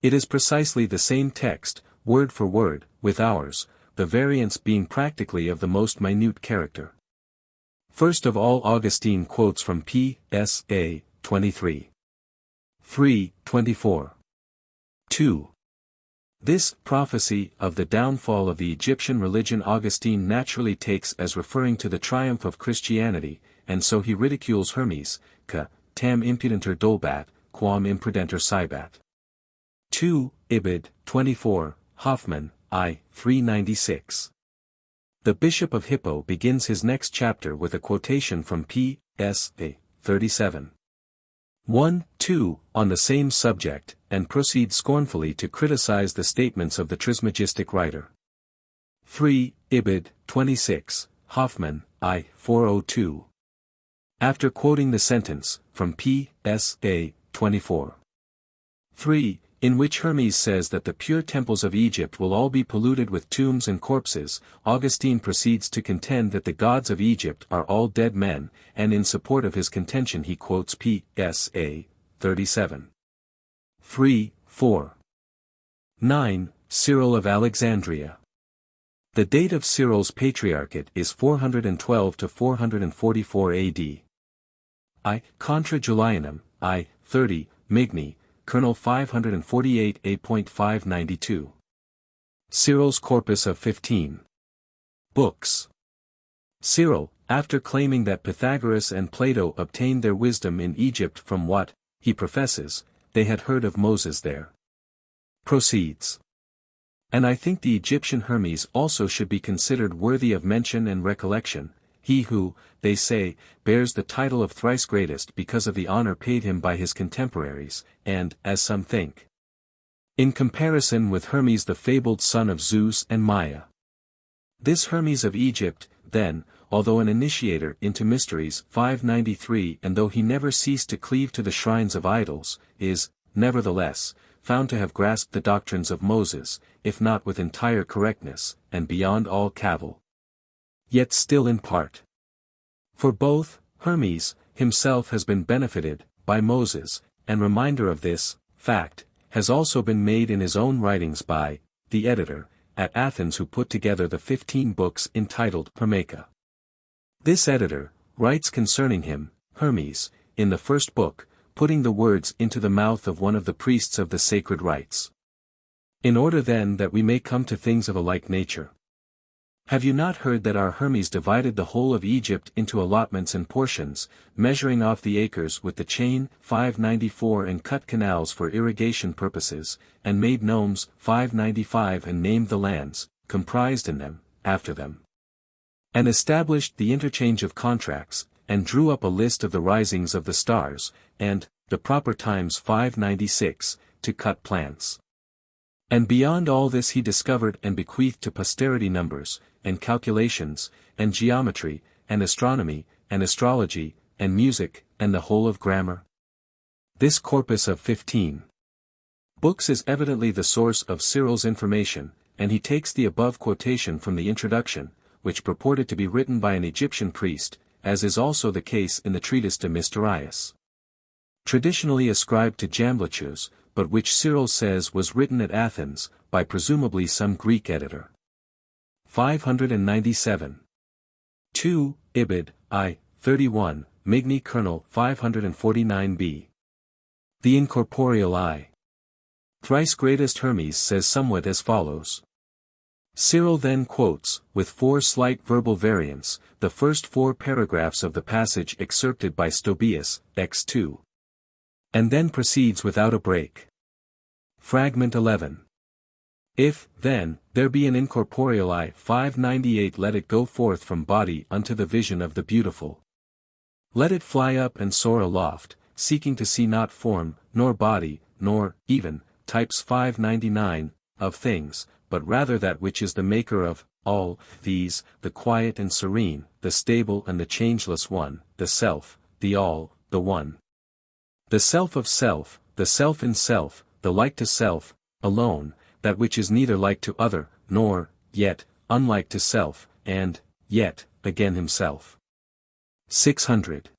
It is precisely the same text, word for word, with ours, the variance being practically of the most minute character. First of all Augustine quotes from P.S.A. 23. 3, 24. 2. This prophecy of the downfall of the Egyptian religion Augustine naturally takes as referring to the triumph of Christianity, and so he ridicules Hermes, ca, tam impudenter dolbat, quam imprudenter sibat. 2, Ibid, 24, Hoffmann, I. 396. The Bishop of Hippo begins his next chapter with a quotation from P.S.A. 37. 1, 2, on the same subject, and proceeds scornfully to criticize the statements of the Trismegistic writer. 3, Ibid, 26, Hoffmann, I. 402. After quoting the sentence, from P.S.A. 24. 3, in which Hermes says that the pure temples of Egypt will all be polluted with tombs and corpses, Augustine proceeds to contend that the gods of Egypt are all dead men, and in support of his contention he quotes P.S.A. 37. 3, 4. 9. Cyril of Alexandria. The date of Cyril's patriarchate is 412 to 444 AD. I. Contra Julianum, I. 30, Migni, Kernel 548 A.592. Cyril's corpus of 15 books. Cyril, after claiming that Pythagoras and Plato obtained their wisdom in Egypt from what, he professes, they had heard of Moses there, proceeds. And I think the Egyptian Hermes also should be considered worthy of mention and recollection, he who, they say, bears the title of thrice greatest because of the honor paid him by his contemporaries, and, as some think, in comparison with Hermes the fabled son of Zeus and Maia. This Hermes of Egypt, then, although an initiator into mysteries 593 and though he never ceased to cleave to the shrines of idols, is, nevertheless, found to have grasped the doctrines of Moses, if not with entire correctness, and beyond all cavil, yet still in part. For both, Hermes, himself has been benefited, by Moses, and reminder of this, fact, has also been made in his own writings by, the editor, at Athens who put together the 15 books entitled Hermetica. This editor, writes concerning him, Hermes, in the first book, putting the words into the mouth of one of the priests of the sacred rites. In order then that we may come to things of a like nature. Have you not heard that our Hermes divided the whole of Egypt into allotments and portions, measuring off the acres with the chain, 594 and cut canals for irrigation purposes, and made nomes, 595 and named the lands, comprised in them, after them. And established the interchange of contracts, and drew up a list of the risings of the stars, and, the proper times 596, to cut plants. And beyond all this he discovered and bequeathed to posterity numbers, and calculations, and geometry, and astronomy, and astrology, and music, and the whole of grammar. This corpus of 15 books is evidently the source of Cyril's information, and he takes the above quotation from the introduction, which purported to be written by an Egyptian priest, as is also the case in the treatise De Mysteriis. Traditionally ascribed to Jamblichus, but which Cyril says was written at Athens, by presumably some Greek editor. 597. 2. Ibid, I. 31, Migni Kernel 549b. The incorporeal I. Thrice Greatest Hermes says somewhat as follows. Cyril then quotes, with 4 slight verbal variants, the first 4 paragraphs of the passage excerpted by Stobaeus, X2. And then proceeds without a break. Fragment 11. If, then, there be an incorporeal I 598 let it go forth from body unto the vision of the beautiful. Let it fly up and soar aloft, seeking to see not form, nor body, nor, even, types 599, of things, but rather that which is the maker of, all, these, the quiet and serene, the stable and the changeless one, the self, the all, the one. The self of self, the self in self, the like to self, alone, that which is neither like to other, nor, yet, unlike to self, and, yet, again himself. 600.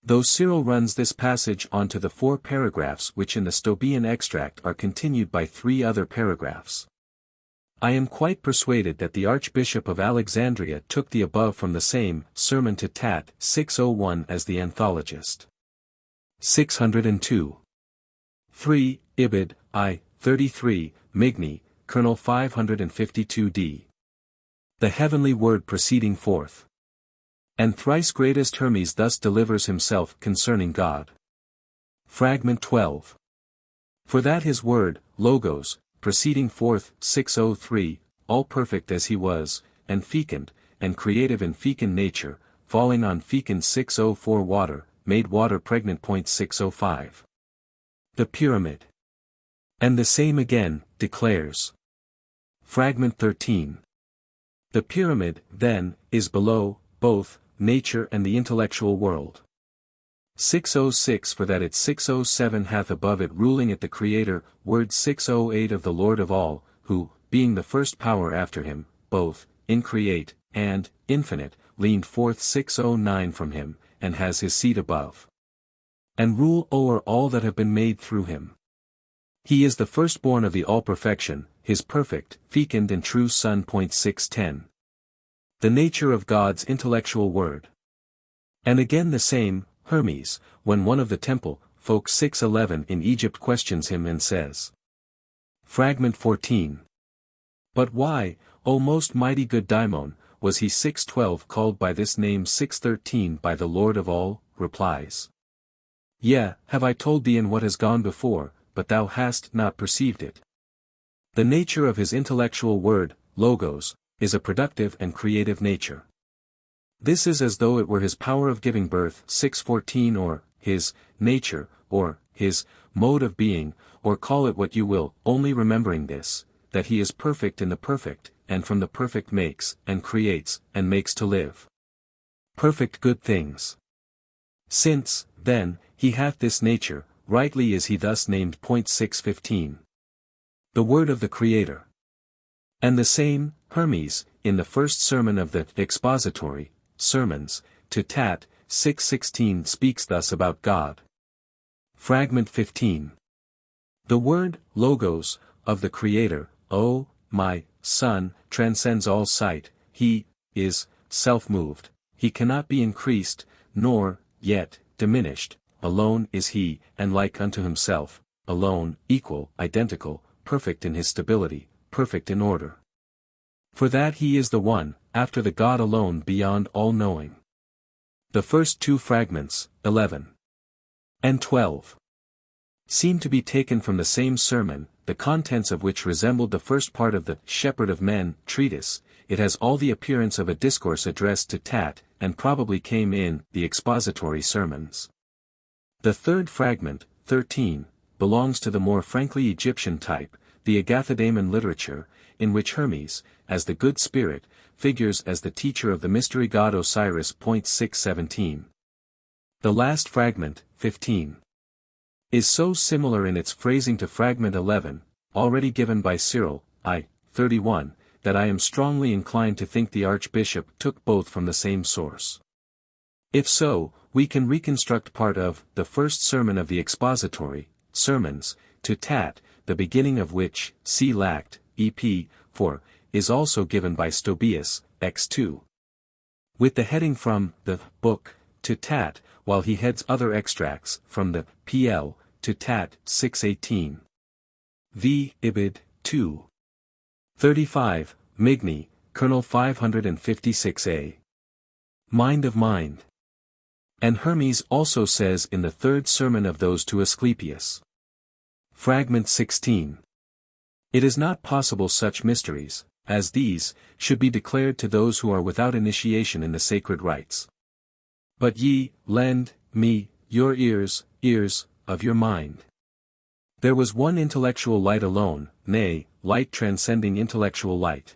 Though Cyril runs this passage onto the 4 paragraphs which in the Stobaean extract are continued by 3 other paragraphs. I am quite persuaded that the Archbishop of Alexandria took the above from the same Sermon to Tat 601 as the anthologist. 602. 3. Ibid, I. 33, Migni, Kernel 552d. The heavenly word proceeding forth. And thrice greatest Hermes thus delivers himself concerning God. Fragment 12. For that his word, Logos, proceeding forth, 603, all perfect as he was, and fecund, and creative in fecund nature, falling on fecund 604 water, made water pregnant. 605. The pyramid. And the same again, declares. Fragment 13. The pyramid, then, is below, both, nature and the intellectual world. 606 For that it 607 hath above it ruling it the Creator, word 608 of the Lord of all, who, being the first power after him, both, increate, and, infinite, leaned forth 609 from him, and has his seat above. And rule o'er all that have been made through him. He is the firstborn of the all-perfection, his perfect, fecund and true Son. 610. The nature of God's intellectual word. And again the same, Hermes, when one of the temple, folk 611 in Egypt questions him and says. Fragment 14. But why, O most mighty good Daimon, was he 612 called by this name 613 by the Lord of all, replies. Yea, have I told thee in what has gone before, but thou hast not perceived it. The nature of his intellectual word, logos, is a productive and creative nature. This is as though it were his power of giving birth 614 or, his, nature, or, his, mode of being, or call it what you will, only remembering this, that he is perfect in the perfect, and from the perfect makes, and creates, and makes to live. Perfect good things. Since, then, he hath this nature, rightly is he thus named. 615. The word of the Creator. And the same, Hermes, in the first sermon of the expository sermons, to Tat, 616 speaks thus about God. Fragment 15. The word, logos, of the Creator, O, my, Son, transcends all sight, he, is, self-moved, he cannot be increased, nor, yet, diminished, alone is he, and like unto himself, alone, equal, identical, perfect in his stability, perfect in order. For that he is the one, after the God alone beyond all knowing. The first two fragments, 11 and 12, seem to be taken from the same sermon, the contents of which resembled the first part of the Shepherd of Men treatise. It has all the appearance of a discourse addressed to Tat, and probably came in the expository sermons. The third fragment, 13, belongs to the more frankly Egyptian type, the Agathodaimon literature, in which Hermes, as the good spirit, figures as the teacher of the mystery god Osiris. 617. The last fragment, 15, is so similar in its phrasing to fragment 11, already given by Cyril, I. 31, that I am strongly inclined to think the Archbishop took both from the same source. If so, we can reconstruct part of the first sermon of the expository sermons, to Tat, the beginning of which, see Lact, EP, 4, is also given by Stobaeus, X2. With the heading from the book, to Tat, while he heads other extracts from the PL, to Tat, 618. V. Ibid, 2. 35, Migny, Kernel 556a. Mind of Mind. And Hermes also says in the third sermon of those to Asclepius. Fragment 16. It is not possible such mysteries, as these, should be declared to those who are without initiation in the sacred rites. But ye, lend, me, your ears, of your mind. There was one intellectual light alone, nay, light transcending intellectual light.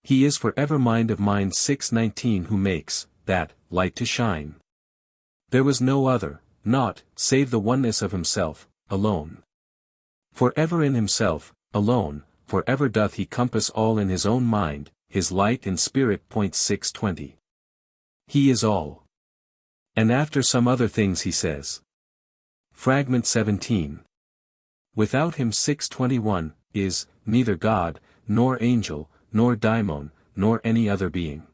He is for ever mind of mind. 619 who makes, that, light to shine. There was no other, naught, save the oneness of himself, alone. For ever in himself, alone, for ever doth he compass all in his own mind, his light and spirit. 620. He is all. And after some other things he says. Fragment 17. Without him. 621, is, neither God, nor angel, nor daimon, nor any other being.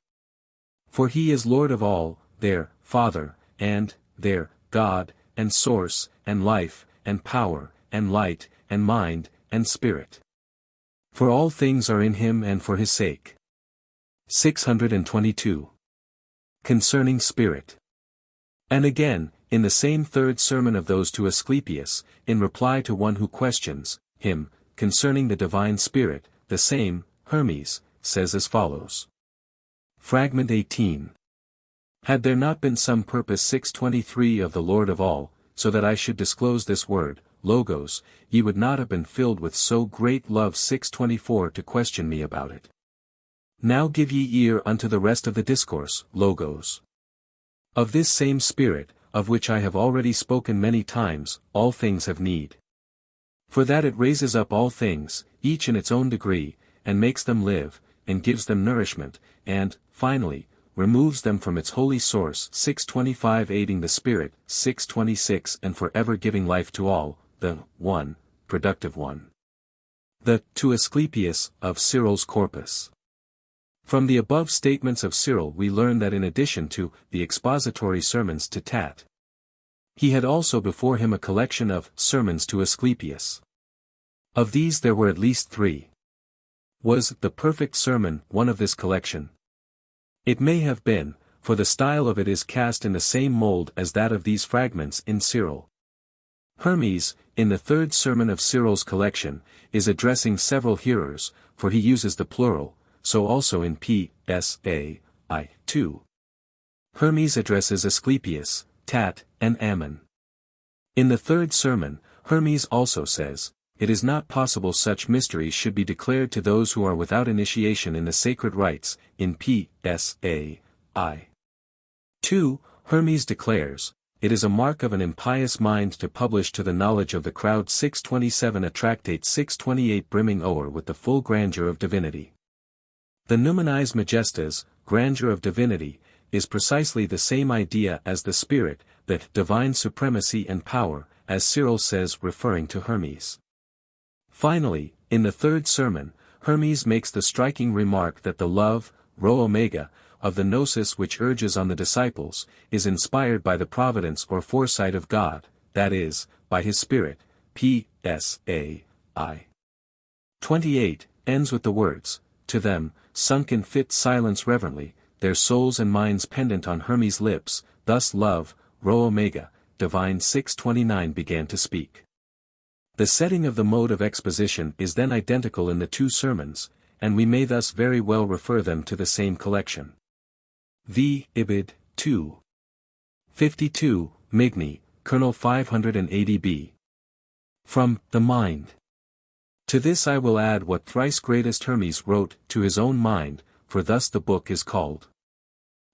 For he is Lord of all, their, Father, and, their, God, and Source, and Life, and Power, and Light, and Mind, and Spirit. For all things are in him and for his sake. 622. Concerning Spirit. And again, in the same third sermon of those to Asclepius, in reply to one who questions him, concerning the divine Spirit, the same, Hermes, says as follows. Fragment 18. Had there not been some purpose 623 of the Lord of all, so that I should disclose this word, Logos, ye would not have been filled with so great love. 624 to question me about it. Now give ye ear unto the rest of the discourse, Logos. Of this same Spirit, of which I have already spoken many times, all things have need. For that it raises up all things, each in its own degree, and makes them live, and gives them nourishment, and, finally, removes them from its holy source. 625 Aiding the Spirit, 626 And forever giving life to all, the one, productive one. The to Asclepius of Cyril's corpus. From the above statements of Cyril we learn that in addition to the expository sermons to Tat, he had also before him a collection of sermons to Asclepius. Of these there were at least 3. Was the perfect sermon one of this collection? It may have been, for the style of it is cast in the same mold as that of these fragments in Cyril. Hermes, in the 3rd sermon of Cyril's collection, is addressing several hearers, for he uses the plural, so also in P.S.A. I. 2. Hermes addresses Asclepius, Tat, and Ammon. In the 3rd sermon, Hermes also says, "It is not possible such mysteries should be declared to those who are without initiation in the sacred rites," in P.S.A. I. 2, Hermes declares, "It is a mark of an impious mind to publish to the knowledge of the crowd." 627 A tractate 628 brimming o'er with the full grandeur of divinity. The numenis majestas, grandeur of divinity, is precisely the same idea as the spirit, the divine supremacy and power, as Cyril says referring to Hermes. Finally, in the 3rd sermon, Hermes makes the striking remark that the love, rho omega, of the gnosis which urges on the disciples, is inspired by the providence or foresight of God, that is, by his Spirit. P.S.A. I. 28, ends with the words, "To them, sunk in fit silence reverently, their souls and minds pendant on Hermes' lips, thus love, rho omega, divine." 629 began to speak. The setting of the mode of exposition is then identical in the 2 sermons, and we may thus very well refer them to the same collection. The Ibid. 2. 52, Migni, Kernel 580b. From The Mind. To this I will add what Thrice Greatest Hermes wrote to his own mind, for thus the book is called.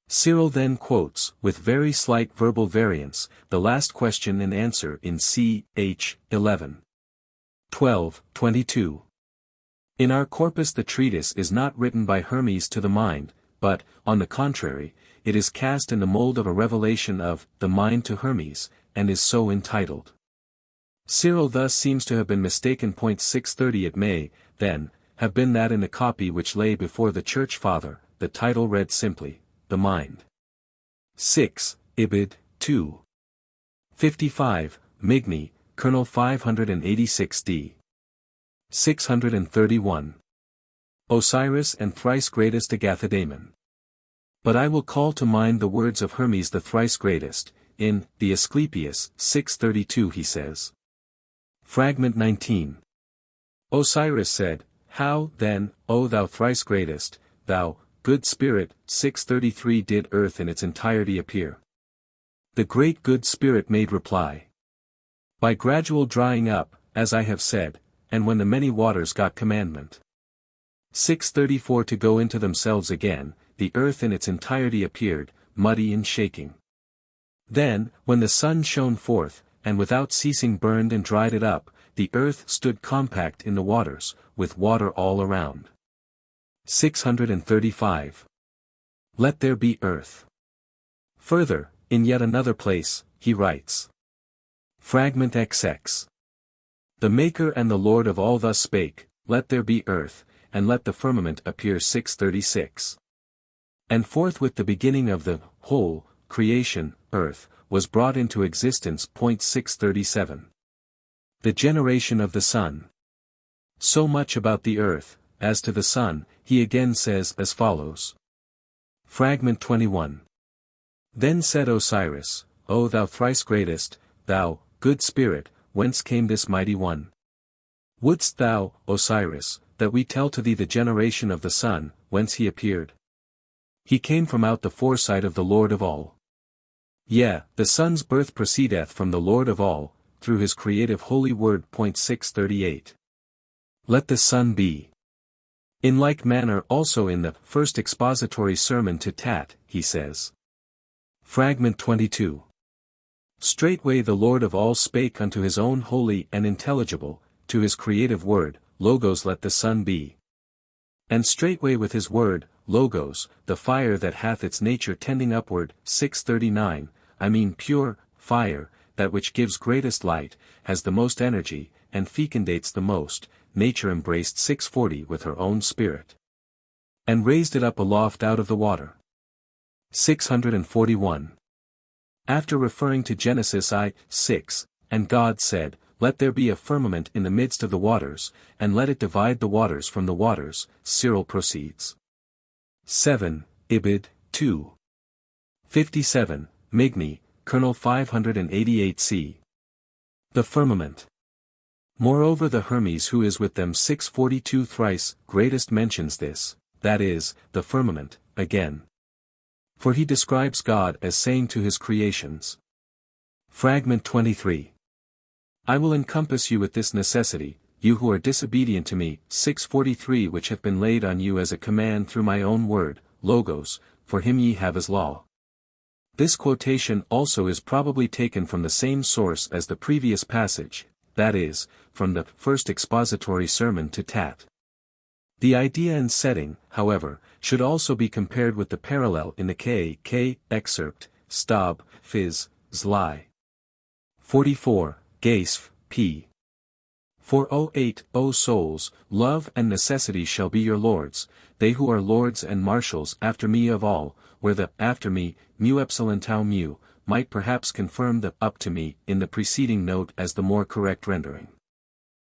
Cyril then quotes, with very slight verbal variance, the last question and answer in ch. 11. 12, 22. In our corpus the treatise is not written by Hermes to the mind, but, on the contrary, it is cast in the mold of a revelation of the mind to Hermes, and is so entitled. Cyril thus seems to have been mistaken. 630 It may, then, have been that in the copy which lay before the Church Father, the title read simply, The Mind. 6, Ibid. 2. 55, Migni, Kernel 586d. 631. Osiris and Thrice Greatest Agathodaimon. But I will call to mind the words of Hermes the Thrice Greatest, in the Asclepius, 632 he says. Fragment 19. Osiris said, "How, then, O thou thrice greatest, thou, good spirit," 633 did earth in its entirety appear? The great good spirit made reply. By gradual drying up, as I have said, and when the many waters got commandment. 634 To go into themselves again, the earth in its entirety appeared, muddy and shaking. Then, when the sun shone forth, and without ceasing burned and dried it up, the earth stood compact in the waters, with water all around. 635. Let there be earth. Further, in yet another place, he writes. Fragment XX. The Maker and the Lord of all thus spake, "Let there be earth, and let the firmament appear." 636. And forthwith the beginning of the whole creation, earth, was brought into existence. 637. The generation of the sun. So much about the earth. As to the sun, he again says as follows. Fragment 21. Then said Osiris, "O thou thrice greatest, thou, good spirit, whence came this mighty one? Wouldst thou, Osiris, that we tell to thee the generation of the sun, whence he appeared? He came from out the foresight of the Lord of all. Yea, the sun's birth proceedeth from the Lord of all, through his creative holy word. 638. Let the sun be. In like manner also in the first expository sermon to Tat, he says. Fragment 22. Straightway the Lord of all spake unto his own holy and intelligible, to his creative word, Logos let the sun be. And straightway with his word, Logos, the fire that hath its nature tending upward, 639, I mean pure, fire, that which gives greatest light, has the most energy, and fecundates the most, nature embraced 640 with her own spirit. And raised it up aloft out of the water. 641. After referring to Genesis I:6, and God said, Let there be a firmament in the midst of the waters, and let it divide the waters from the waters, Cyril proceeds. 7, Ibid, 2. 57, Migni, Kernel 588c. The firmament. Moreover the Hermes who is with them 642 Thrice Greatest mentions this, that is, the firmament, again. For he describes God as saying to his creations. Fragment 23. I will encompass you with this necessity, you who are disobedient to me, 643 which hath been laid on you as a command through my own word, Logos, for him ye have as law. This quotation also is probably taken from the same source as the previous passage, that is, from the first expository sermon to Tat. The idea and setting, however, should also be compared with the parallel in the K excerpt, Stob, Phys, Zli. 44, Gaisf, p. 408, O souls, love and necessity shall be your lords, they who are lords and marshals after me of all, where the after me, mu epsilon tau mu, might perhaps confirm the up to me in the preceding note as the more correct rendering.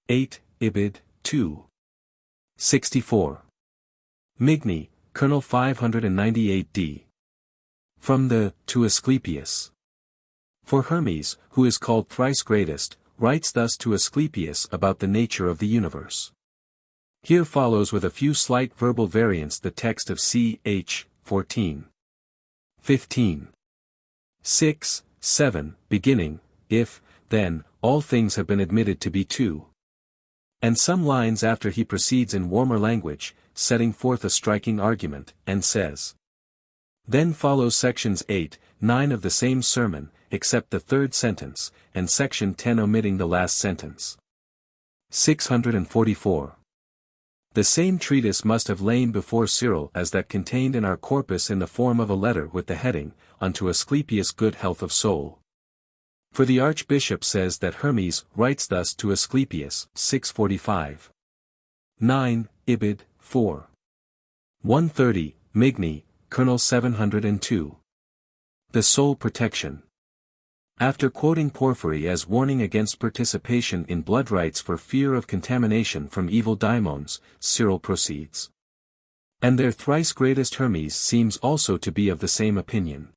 8, Ibid, 2. 64. Migni, Kernel 598d. From the, to Asclepius. For Hermes, who is called thrice greatest, writes thus to Asclepius about the nature of the universe. Here follows with a few slight verbal variants the text of ch. 14. 15. 6, 7, beginning, if, then, all things have been admitted to be two. And some lines after he proceeds in warmer language, setting forth a striking argument, and says. Then follows sections 8, 9 of the same sermon, except the third sentence, and section 10 omitting the last sentence. 644. The same treatise must have lain before Cyril as that contained in our corpus in the form of a letter with the heading, Unto Asclepius good health of soul. For the Archbishop says that Hermes writes thus to Asclepius, 645. 9, Ibid, 4. 130, Migni, Kernel 702. The soul protection. After quoting Porphyry as warning against participation in blood rites for fear of contamination from evil daimons, Cyril proceeds. And their thrice greatest Hermes seems also to be of the same opinion.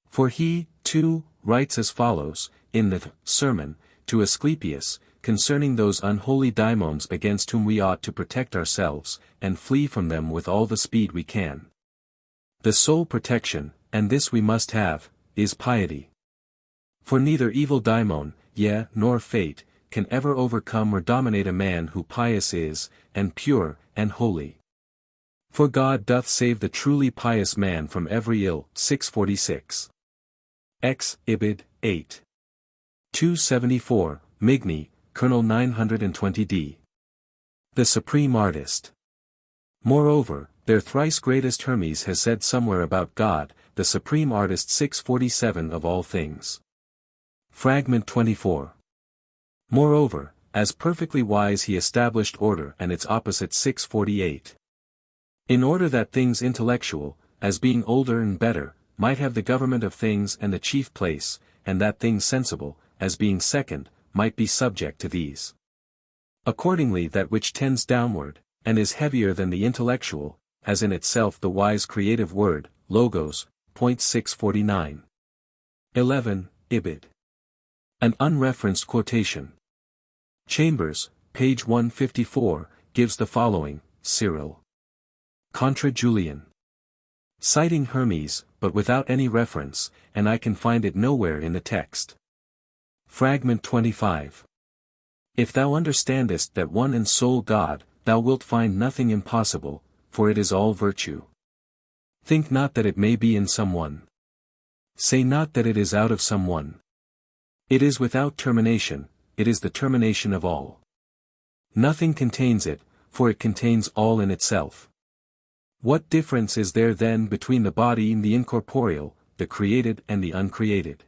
For he, too, writes as follows, in the sermon, to Asclepius, concerning those unholy daimons against whom we ought to protect ourselves, and flee from them with all the speed we can. The sole protection, and this we must have, is piety. For neither evil daimon, yea, nor fate, can ever overcome or dominate a man who pious is, and pure, and holy. For God doth save the truly pious man from every ill, 646. Ex, Ibid, 8. 274, Migni, Kernel 920d. The Supreme Artist. Moreover, their thrice greatest Hermes has said somewhere about God, the Supreme Artist 647 of all things. Fragment 24. Moreover, as perfectly wise he established order and its opposite 648. In order that things intellectual, as being older and better, might have the government of things and the chief place, and that things sensible, as being second, might be subject to these. Accordingly that which tends downward, and is heavier than the intellectual, has in itself the wise creative word, Logos, point 649. 11, Ibid. An unreferenced quotation. Chambers, page 154, gives the following, Cyril. Contra Julian. Citing Hermes, but without any reference, and I can find it nowhere in the text. Fragment 25. If thou understandest that one and sole God, thou wilt find nothing impossible, for it is all virtue. Think not that it may be in some one. Say not that it is out of some one, It is without termination, it is the termination of all. Nothing contains it, for it contains all in itself. What difference is there then between the body and the incorporeal, the created and the uncreated?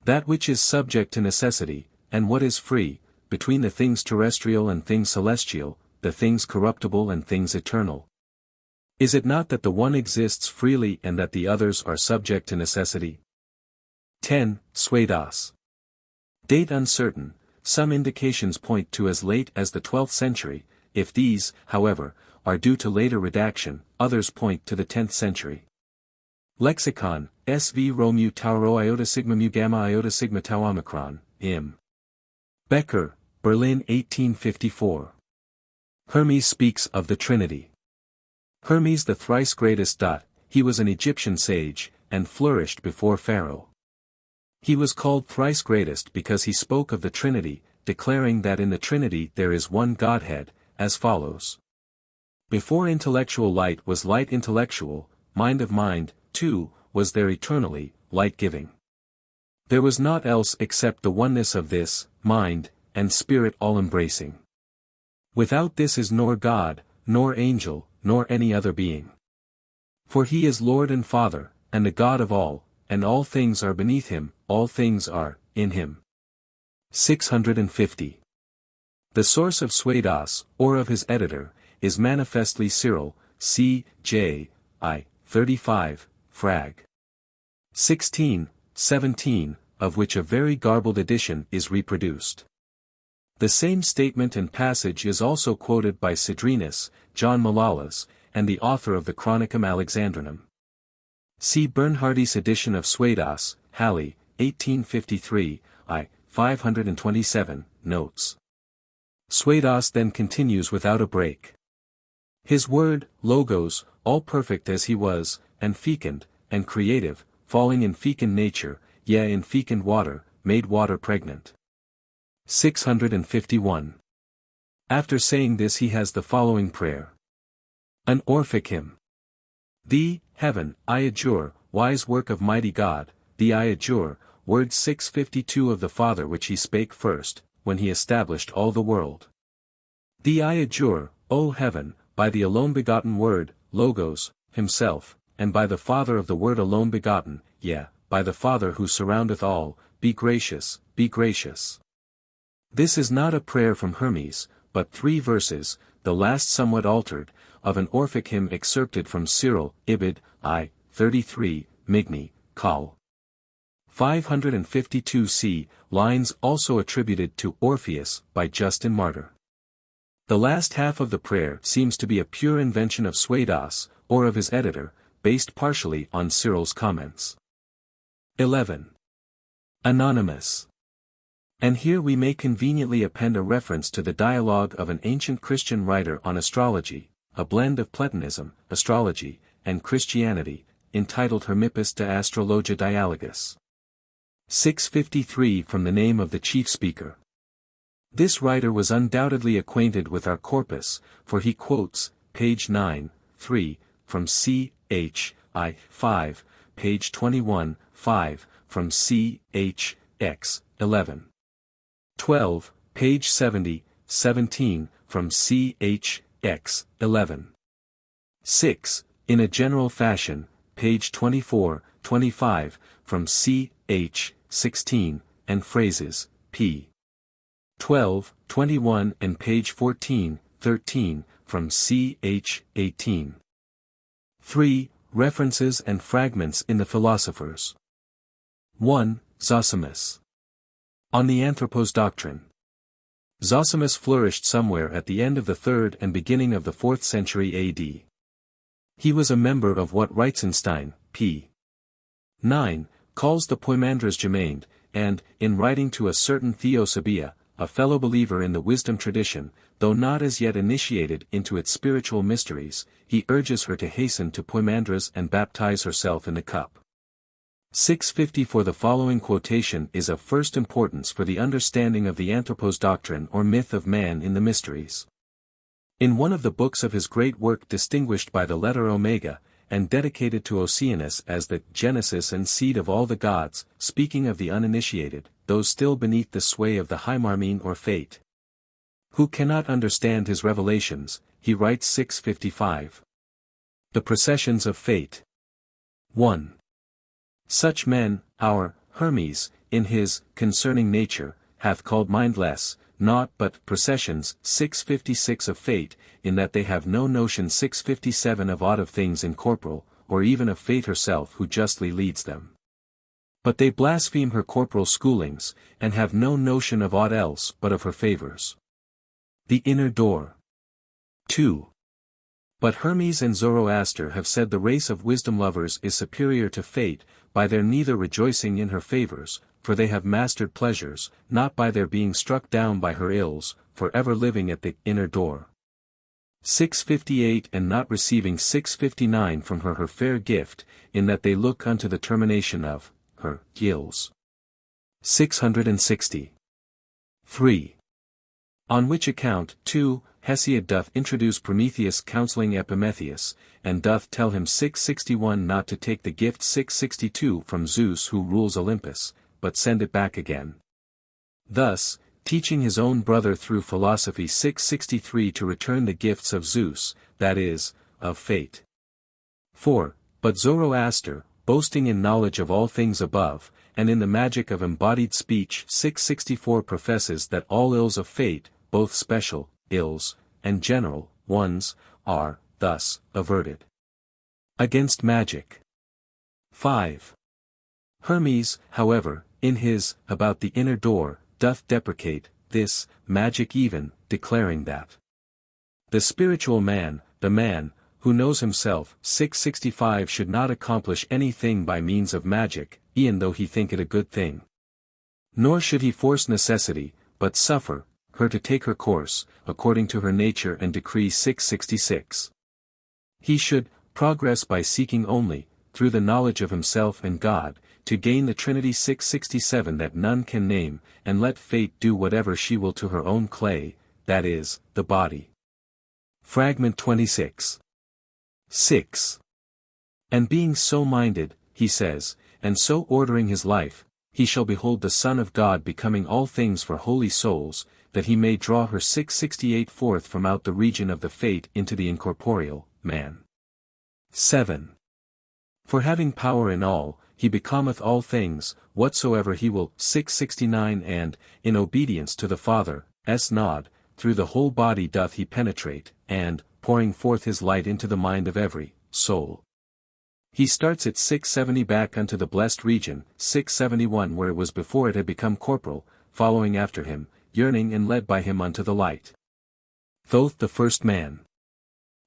That which is subject to necessity, and what is free, between the things terrestrial and things celestial, the things corruptible and things eternal? Is it not that the one exists freely and that the others are subject to necessity? 10. Stobaeus. Date uncertain, some indications point to as late as the 12th century, if these, however, are due to later redaction, others point to the 10th century. Lexicon, SV Rho mu tau rho iota sigma mu gamma iota sigma tau omicron, Im. Becker, Berlin 1854. Hermes speaks of the Trinity. Hermes the thrice greatest. He was an Egyptian sage, and flourished before Pharaoh. He was called thrice greatest because he spoke of the Trinity, declaring that in the Trinity there is one Godhead, as follows. Before intellectual light was light intellectual, mind of mind, too, was there eternally, light-giving. There was naught else except the oneness of this, mind, and spirit all-embracing. Without this is nor God, nor angel, nor any other being. For he is Lord and Father, and the God of all, and all things are beneath him, all things are, in him. 650. The source of Stobaeus, or of his editor, is manifestly Cyril, c. J. I. 35, frag. 16, 17, of which a very garbled edition is reproduced. The same statement and passage is also quoted by Cedrenus, John Malalas, and the author of the Chronicum Alexandrinum. See Bernhardi's edition of Stobaeus, Halley, 1853, I. 527, notes. Stobaeus then continues without a break. His word, logos, all perfect as he was, and fecund, and creative, falling in fecund nature, yea in fecund water, made water pregnant. 651. After saying this he has the following prayer. An Orphic hymn. Thee, heaven, I adjure, wise work of mighty God, thee I adjure, word 652 of the Father which he spake first, when he established all the world. Thee I adjure, O heaven, by the alone begotten Word, Logos, himself, and by the Father of the Word alone begotten, yea, by the Father who surroundeth all, be gracious, be gracious. This is not a prayer from Hermes, but 3 verses, the last somewhat altered, of an Orphic hymn excerpted from Cyril, Ibid, I. 33, Migny, Col. 552 c. Lines also attributed to Orpheus by Justin Martyr. The last half of the prayer seems to be a pure invention of Stobaeus, or of his editor, based partially on Cyril's comments. 11. Anonymous. And here we may conveniently append a reference to the dialogue of an ancient Christian writer on astrology, a blend of Platonism, astrology, and Christianity, entitled Hermippus de Astrologia Dialogus. 653 from the name of the chief speaker. This writer was undoubtedly acquainted with our corpus, for he quotes, page 9, 3, from C.H. I. 5, page 21, 5, from C.H. X. 11. 12, page 70, 17, from C.H. X. 11. 6, in a general fashion, page 24, 25, from C.H. 16, and phrases, p. 12, 21 and page 14, 13, from C.H. 18. 3. References and fragments in the philosophers. 1. Zosimus. On the Anthropos doctrine. Zosimus flourished somewhere at the end of the 3rd and beginning of the 4th century A.D. He was a member of what Reitzenstein, p. 9, calls the Poimandres Germained, and, in writing to a certain Theosebia, a fellow believer in the wisdom tradition, though not as yet initiated into its spiritual mysteries, he urges her to hasten to Poimandres and baptize herself in the cup. 654. The following quotation is of first importance for the understanding of the Anthropos doctrine or myth of man in the mysteries. In one of the books of his great work distinguished by the letter Omega, and dedicated to Oceanus as the Genesis and seed of all the gods, speaking of the uninitiated, those still beneath the sway of the Hymarmene or Fate. Who cannot understand his revelations, he writes 655. The Processions of Fate. 1. Such men, our Hermes, in his Concerning Nature, hath called mindless, naught but processions 656 of fate, in that they have no notion 657 of aught of things incorporeal, or even of fate herself who justly leads them. But they blaspheme her corporal schoolings, and have no notion of aught else but of her favors. The Inner Door. 2. But Hermes and Zoroaster have said the race of wisdom lovers is superior to fate, by their neither rejoicing in her favors, for they have mastered pleasures, not by their being struck down by her ills, for ever living at the inner door. 658 and not receiving 659 from her fair gift, in that they look unto the termination of her ills. 660. 3. On which account, too, Hesiod doth introduce Prometheus counselling Epimetheus, and doth tell him 661 not to take the gift 662 from Zeus who rules Olympus, but send it back again. Thus, teaching his own brother through philosophy 663 to return the gifts of Zeus, that is, of fate. 4. But Zoroaster, boasting in knowledge of all things above, and in the magic of embodied speech 664 professes that all ills of fate, both special, ills, and general, ones, are, thus, averted. Against magic. 5. Hermes, however, in his About the Inner Door, doth deprecate this magic even, declaring that the spiritual man, the man, who knows himself, 665 should not accomplish any thing by means of magic, e'en though he think it a good thing. Nor should he force necessity, but suffer her to take her course, according to her nature and decree 666. He should progress by seeking only, through the knowledge of himself and God, to gain the Trinity 667 that none can name, and let fate do whatever she will to her own clay, that is, the body. Fragment 26. 6. And being so minded, he says, and so ordering his life, he shall behold the Son of God becoming all things for holy souls, that he may draw her 668 forth from out the region of the fate into the incorporeal, man. 7. For having power in all, he becometh all things, whatsoever he will, 669 and, in obedience to the Father, nod, through the whole body doth he penetrate, and, pouring forth his light into the mind of every soul. He starts at 670 back unto the blessed region, 671 where it was before it had become corporal, following after him, yearning and led by him unto the light. Thoth the first man.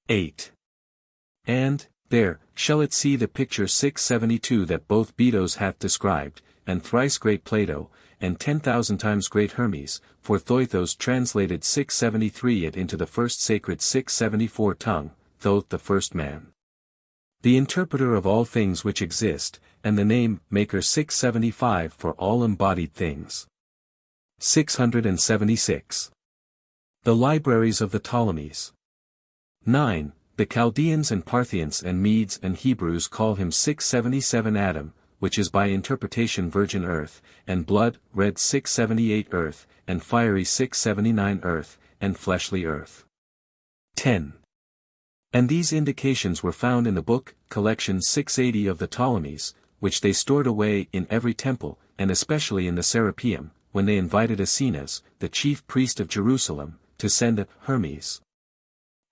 8. And, there, shall it see the picture 672 that both Bedos hath described, and thrice great Plato, and 10,000 times great Hermes, for Thoithos translated 673 it into the first sacred 674 tongue, Thoth the first man. The interpreter of all things which exist, and the name, maker 675 for all embodied things. 676. The Libraries of the Ptolemies. 9. The Chaldeans and Parthians and Medes and Hebrews call him 677 Adam, which is by interpretation virgin earth, and blood, red 678 earth, and fiery 679 earth, and fleshly earth. 10. And these indications were found in the book, collection 680 of the Ptolemies, which they stored away in every temple, and especially in the Serapeum, when they invited Asenas, the chief priest of Jerusalem, to send a Hermes.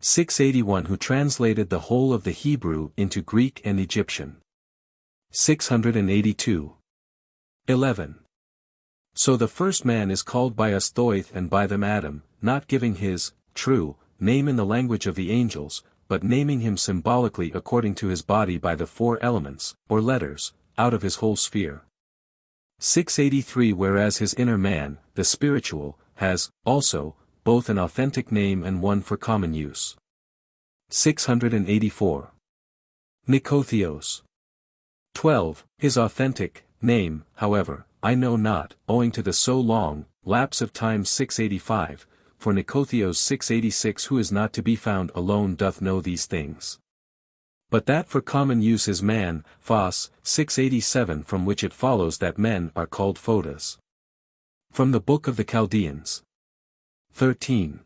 681 who translated the whole of the Hebrew into Greek and Egyptian. 682. 11. So the first man is called by us Thoith and by them Adam, not giving his true name in the language of the angels, but naming him symbolically according to his body by the 4 elements, or letters, out of his whole sphere. 683 whereas his inner man, the spiritual, has, also, both an authentic name and one for common use. 684. Nikotheos. 12. His authentic name, however, I know not, owing to the so long lapse of time 685, for Nikotheos 686 who is not to be found alone doth know these things. But that for common use is man, Phos, 687 from which it follows that men are called Photas. From the Book of the Chaldeans. 13.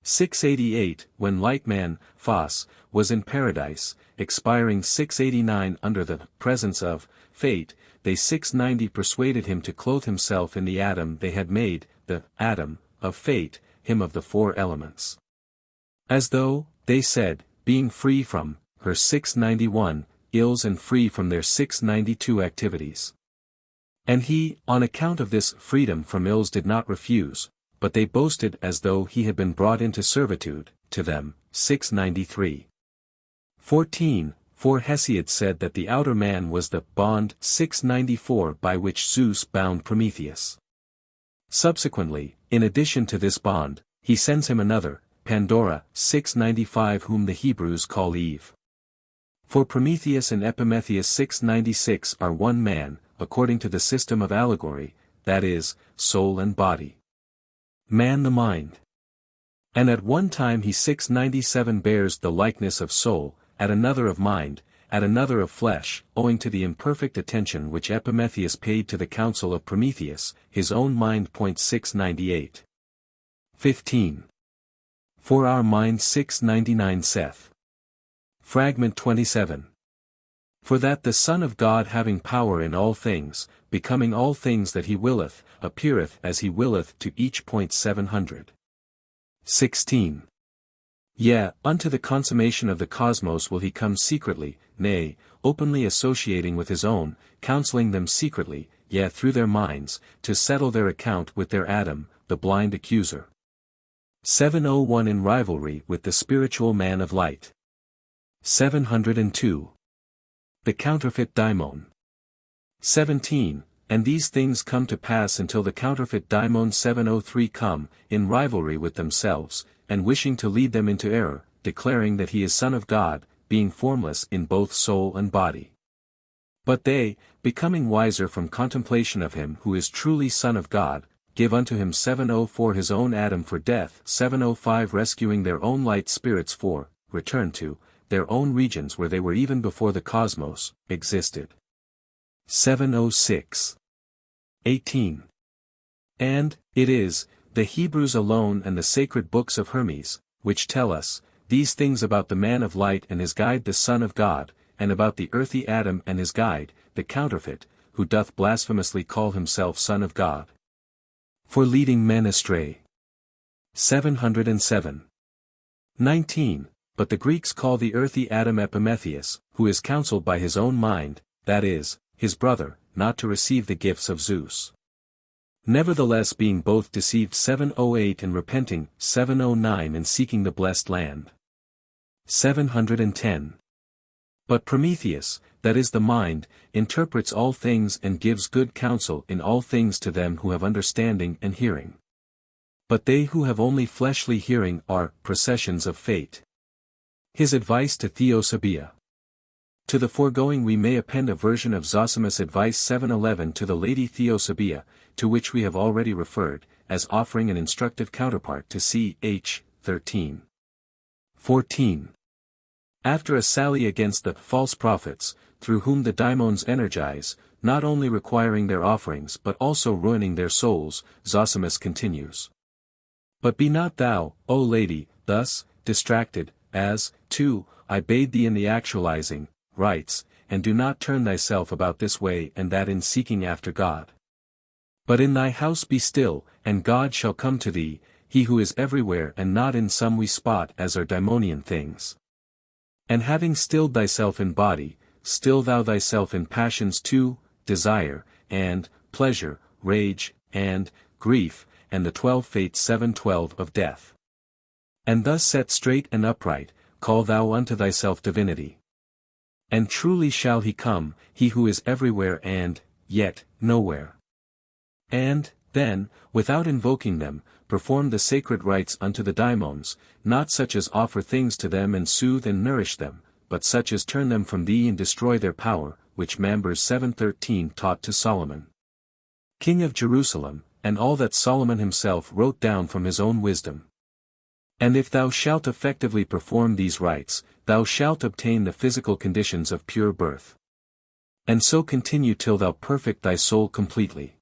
688, when Lightman, Phos, was in paradise, expiring 689 under the presence of fate, they 690 persuaded him to clothe himself in the atom they had made, the atom of fate, him of the four elements. As though, they said, being free from her 691 ills and free from their 692 activities. And he, on account of this freedom from ills, did not refuse, but they boasted as though he had been brought into servitude, to them, 693. 14. For Hesiod said that the outer man was the bond 694 by which Zeus bound Prometheus. Subsequently, in addition to this bond, he sends him another, Pandora, 695, whom the Hebrews call Eve. For Prometheus and Epimetheus 696 are one man, according to the system of allegory, that is, soul and body. Man the mind. And at one time he 697 bears the likeness of soul, at another of mind, at another of flesh, owing to the imperfect attention which Epimetheus paid to the counsel of Prometheus, his own mind. 698. 15. For our mind 699 saith. Fragment 27. For that the Son of God having power in all things, becoming all things that he willeth, appeareth as he willeth to each. 700. 16. Yea, unto the consummation of the cosmos will he come secretly, nay, openly associating with his own, counselling them secretly, yea through their minds, to settle their account with their Adam, the blind accuser. 701 in rivalry with the spiritual man of light. 702. The counterfeit daimon. 17. And these things come to pass until the counterfeit daimon 703 come, in rivalry with themselves, and wishing to lead them into error, declaring that he is Son of God, being formless in both soul and body. But they, becoming wiser from contemplation of him who is truly Son of God, give unto him 704 his own Adam for death, 705 rescuing their own light spirits for, return to, their own regions where they were even before the cosmos existed. 706. 18. And, it is, the Hebrews alone and the sacred books of Hermes, which tell us, these things about the man of light and his guide the Son of God, and about the earthy Adam and his guide, the counterfeit, who doth blasphemously call himself Son of God. For leading men astray. 707. 19. But the Greeks call the earthy Adam Epimetheus, who is counselled by his own mind, that is, his brother, not to receive the gifts of Zeus. Nevertheless being both deceived 708 and repenting 709 in seeking the blessed land. 710. But Prometheus, that is the mind, interprets all things and gives good counsel in all things to them who have understanding and hearing. But they who have only fleshly hearing are processions of fate. His advice to Theosobia. To the foregoing we may append a version of Zosimus' advice 711 to the Lady Theosobia, to which we have already referred, as offering an instructive counterpart to ch. 13. 14. After a sally against the false prophets, through whom the daimons energize, not only requiring their offerings but also ruining their souls, Zosimus continues. But be not thou, O lady, thus, distracted, as, too, I bade thee in the actualizing, rites, and do not turn thyself about this way and that in seeking after God. But in thy house be still, and God shall come to thee, he who is everywhere and not in some wee spot as are daimonian things. And having stilled thyself in body, still thou thyself in passions too, desire, and, pleasure, rage, and, grief, and the 12 fates 712 of death. And thus set straight and upright, call thou unto thyself divinity. And truly shall he come, he who is everywhere and, yet, nowhere. And, then, without invoking them, perform the sacred rites unto the daimons, not such as offer things to them and soothe and nourish them, but such as turn them from thee and destroy their power, which Mambers 713 taught to Solomon, king of Jerusalem, and all that Solomon himself wrote down from his own wisdom. And if thou shalt effectively perform these rites, thou shalt obtain the physical conditions of pure birth. And so continue till thou perfect thy soul completely.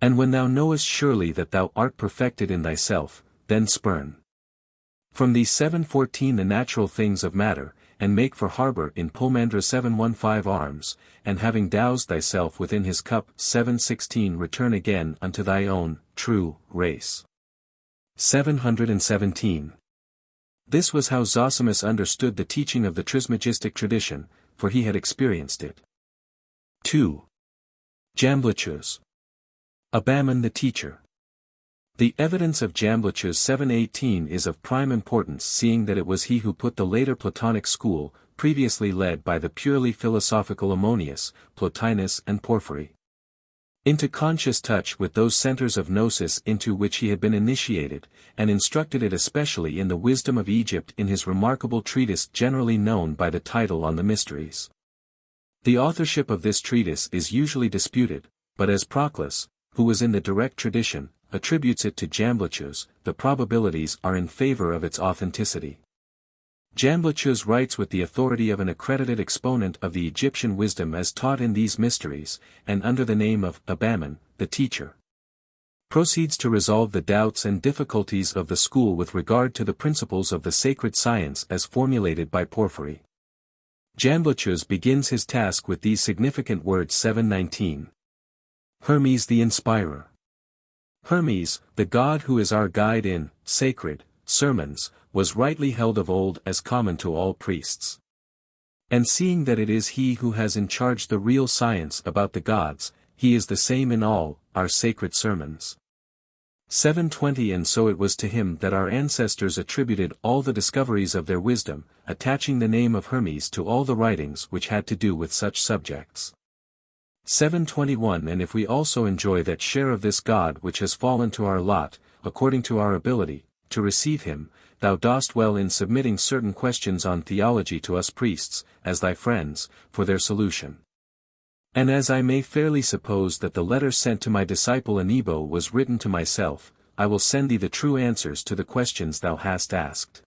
And when thou knowest surely that thou art perfected in thyself, then spurn from these 714 the natural things of matter, and make for harbour in Pomandra 715 arms, and having doused thyself within his cup 716 return again unto thy own, true, race. 717. This was how Zosimus understood the teaching of the Trismegistic tradition, for he had experienced it. 2. Jamblichus. Abammon the teacher. The evidence of Jamblichus 718 is of prime importance, seeing that it was he who put the later Platonic school, previously led by the purely philosophical Ammonius, Plotinus and Porphyry, into conscious touch with those centers of gnosis into which he had been initiated, and instructed it especially in the wisdom of Egypt in his remarkable treatise generally known by the title On the Mysteries. The authorship of this treatise is usually disputed, but as Proclus, who was in the direct tradition, attributes it to Jamblichus, the probabilities are in favor of its authenticity. Jamblichus writes with the authority of an accredited exponent of the Egyptian wisdom as taught in these mysteries, and under the name of Abammon, the teacher, proceeds to resolve the doubts and difficulties of the school with regard to the principles of the sacred science as formulated by Porphyry. Jamblichus begins his task with these significant words 719. Hermes the Inspirer. Hermes, the god who is our guide in sacred sermons, was rightly held of old as common to all priests. And seeing that it is he who has in charge the real science about the gods, he is the same in all our sacred sermons. 720 And so it was to him that our ancestors attributed all the discoveries of their wisdom, attaching the name of Hermes to all the writings which had to do with such subjects. 721 And if we also enjoy that share of this God which has fallen to our lot, according to our ability, to receive him, thou dost well in submitting certain questions on theology to us priests, as thy friends, for their solution. And as I may fairly suppose that the letter sent to my disciple Anebo was written to myself, I will send thee the true answers to the questions thou hast asked.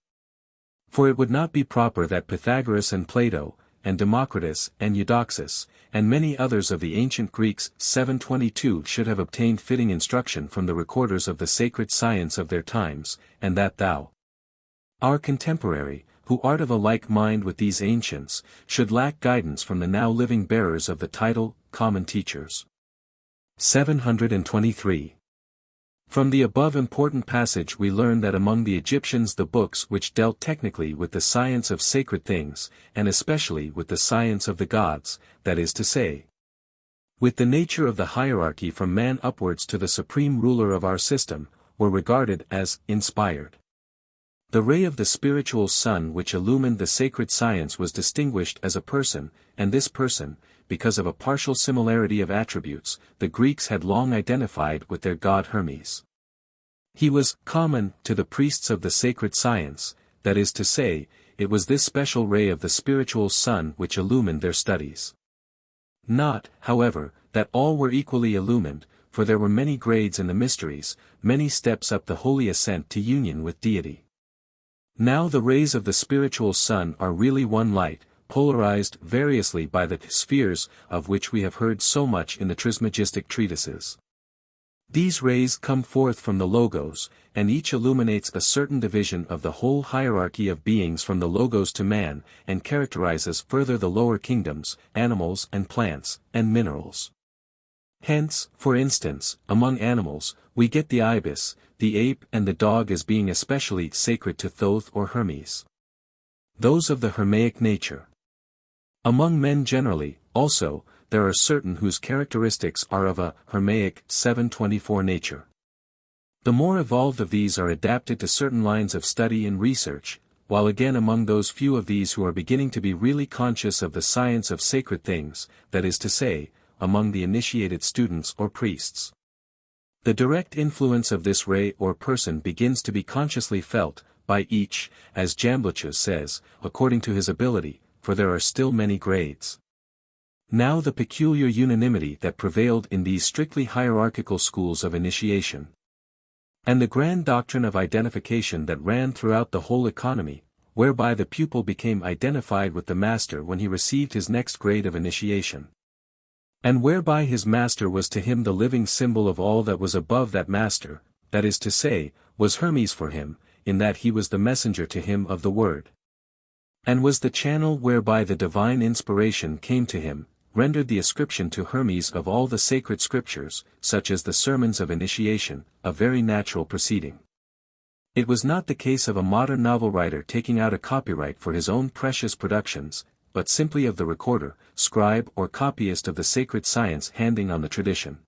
For it would not be proper that Pythagoras and Plato, and Democritus and Eudoxus, and many others of the ancient Greeks 722 should have obtained fitting instruction from the recorders of the sacred science of their times, and that thou, our contemporary, who art of a like mind with these ancients, should lack guidance from the now living bearers of the title, common teachers. 723. From the above important passage we learn that among the Egyptians the books which dealt technically with the science of sacred things, and especially with the science of the gods, that is to say, with the nature of the hierarchy from man upwards to the supreme ruler of our system, were regarded as inspired. The ray of the spiritual sun which illumined the sacred science was distinguished as a person, and this person, because of a partial similarity of attributes, the Greeks had long identified with their god Hermes. He was common to the priests of the sacred science, that is to say, it was this special ray of the spiritual sun which illumined their studies. Not, however, that all were equally illumined, for there were many grades in the mysteries, many steps up the holy ascent to union with deity. Now the rays of the spiritual sun are really one light, polarized variously by the spheres of which we have heard so much in the Trismegistic treatises. These rays come forth from the Logos, and each illuminates a certain division of the whole hierarchy of beings from the Logos to man, and characterizes further the lower kingdoms, animals and plants, and minerals. Hence, for instance, among animals, we get the ibis, the ape and the dog as being especially sacred to Thoth or Hermes. Those of the Hermaic nature. Among men generally, also, there are certain whose characteristics are of a Hermaic 724 nature. The more evolved of these are adapted to certain lines of study and research, while again among those few of these who are beginning to be really conscious of the science of sacred things, that is to say, among the initiated students or priests, the direct influence of this ray or person begins to be consciously felt, by each, as Jamblichus says, according to his ability, for there are still many grades. Now the peculiar unanimity that prevailed in these strictly hierarchical schools of initiation, and the grand doctrine of identification that ran throughout the whole economy, whereby the pupil became identified with the master when he received his next grade of initiation. And whereby his master was to him the living symbol of all that was above that master, that is to say, was Hermes for him, in that he was the messenger to him of the word. And was the channel whereby the divine inspiration came to him, rendered the ascription to Hermes of all the sacred scriptures, such as the sermons of initiation, a very natural proceeding. It was not the case of a modern novel writer taking out a copyright for his own precious productions, but simply of the recorder, scribe or copyist of the sacred science handing on the tradition.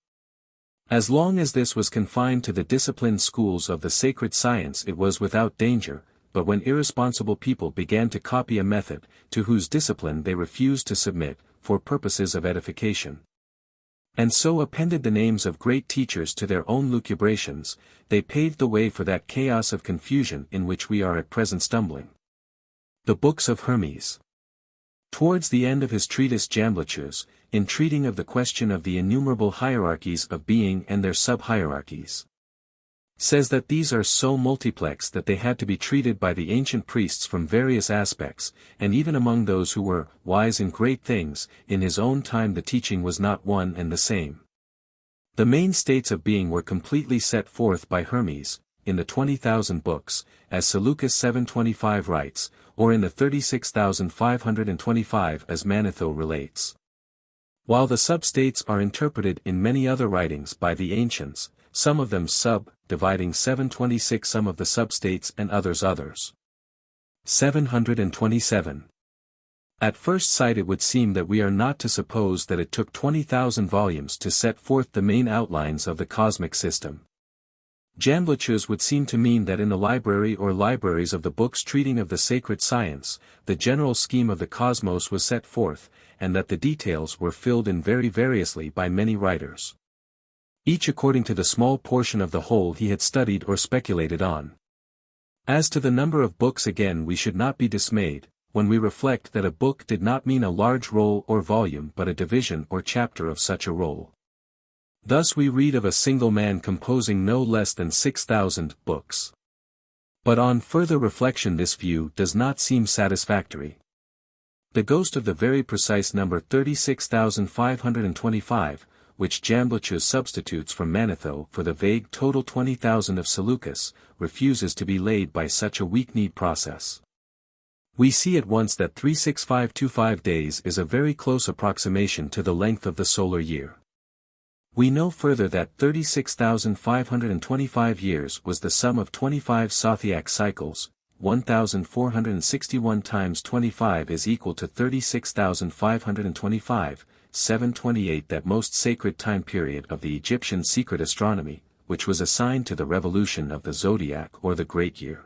As long as this was confined to the disciplined schools of the sacred science it was without danger, but when irresponsible people began to copy a method, to whose discipline they refused to submit, for purposes of edification, and so appended the names of great teachers to their own lucubrations, they paved the way for that chaos of confusion in which we are at present stumbling. The Books of Hermes. Towards the end of his treatise Jamblichus, in treating of the question of the innumerable hierarchies of being and their sub-hierarchies, says that these are so multiplex that they had to be treated by the ancient priests from various aspects, and even among those who were wise in great things, in his own time the teaching was not one and the same. The main states of being were completely set forth by Hermes, in the 20,000 books, as Seleucus 725 writes, or in the 36,525 as Manetho relates. While the sub-states are interpreted in many other writings by the ancients, some of them dividing 726 some of the substates and others. 727. At first sight it would seem that we are not to suppose that it took 20,000 volumes to set forth the main outlines of the cosmic system. Jamblichus would seem to mean that in the library or libraries of the books treating of the sacred science, the general scheme of the cosmos was set forth, and that the details were filled in very variously by many writers, each according to the small portion of the whole he had studied or speculated on. As to the number of books again we should not be dismayed, when we reflect that a book did not mean a large roll or volume but a division or chapter of such a roll. Thus we read of a single man composing no less than 6,000 books. But on further reflection this view does not seem satisfactory. The ghost of the very precise number 36,525, which Jamblichus substitutes from Manetho for the vague total 20,000 of Seleucus, refuses to be laid by such a weak-kneed process. We see at once that 36525 days is a very close approximation to the length of the solar year. We know further that 36,525 years was the sum of 25 zodiac cycles, 1,461 times 25 is equal to 36,525, 728 that most sacred time period of the Egyptian secret astronomy, which was assigned to the revolution of the zodiac or the great year.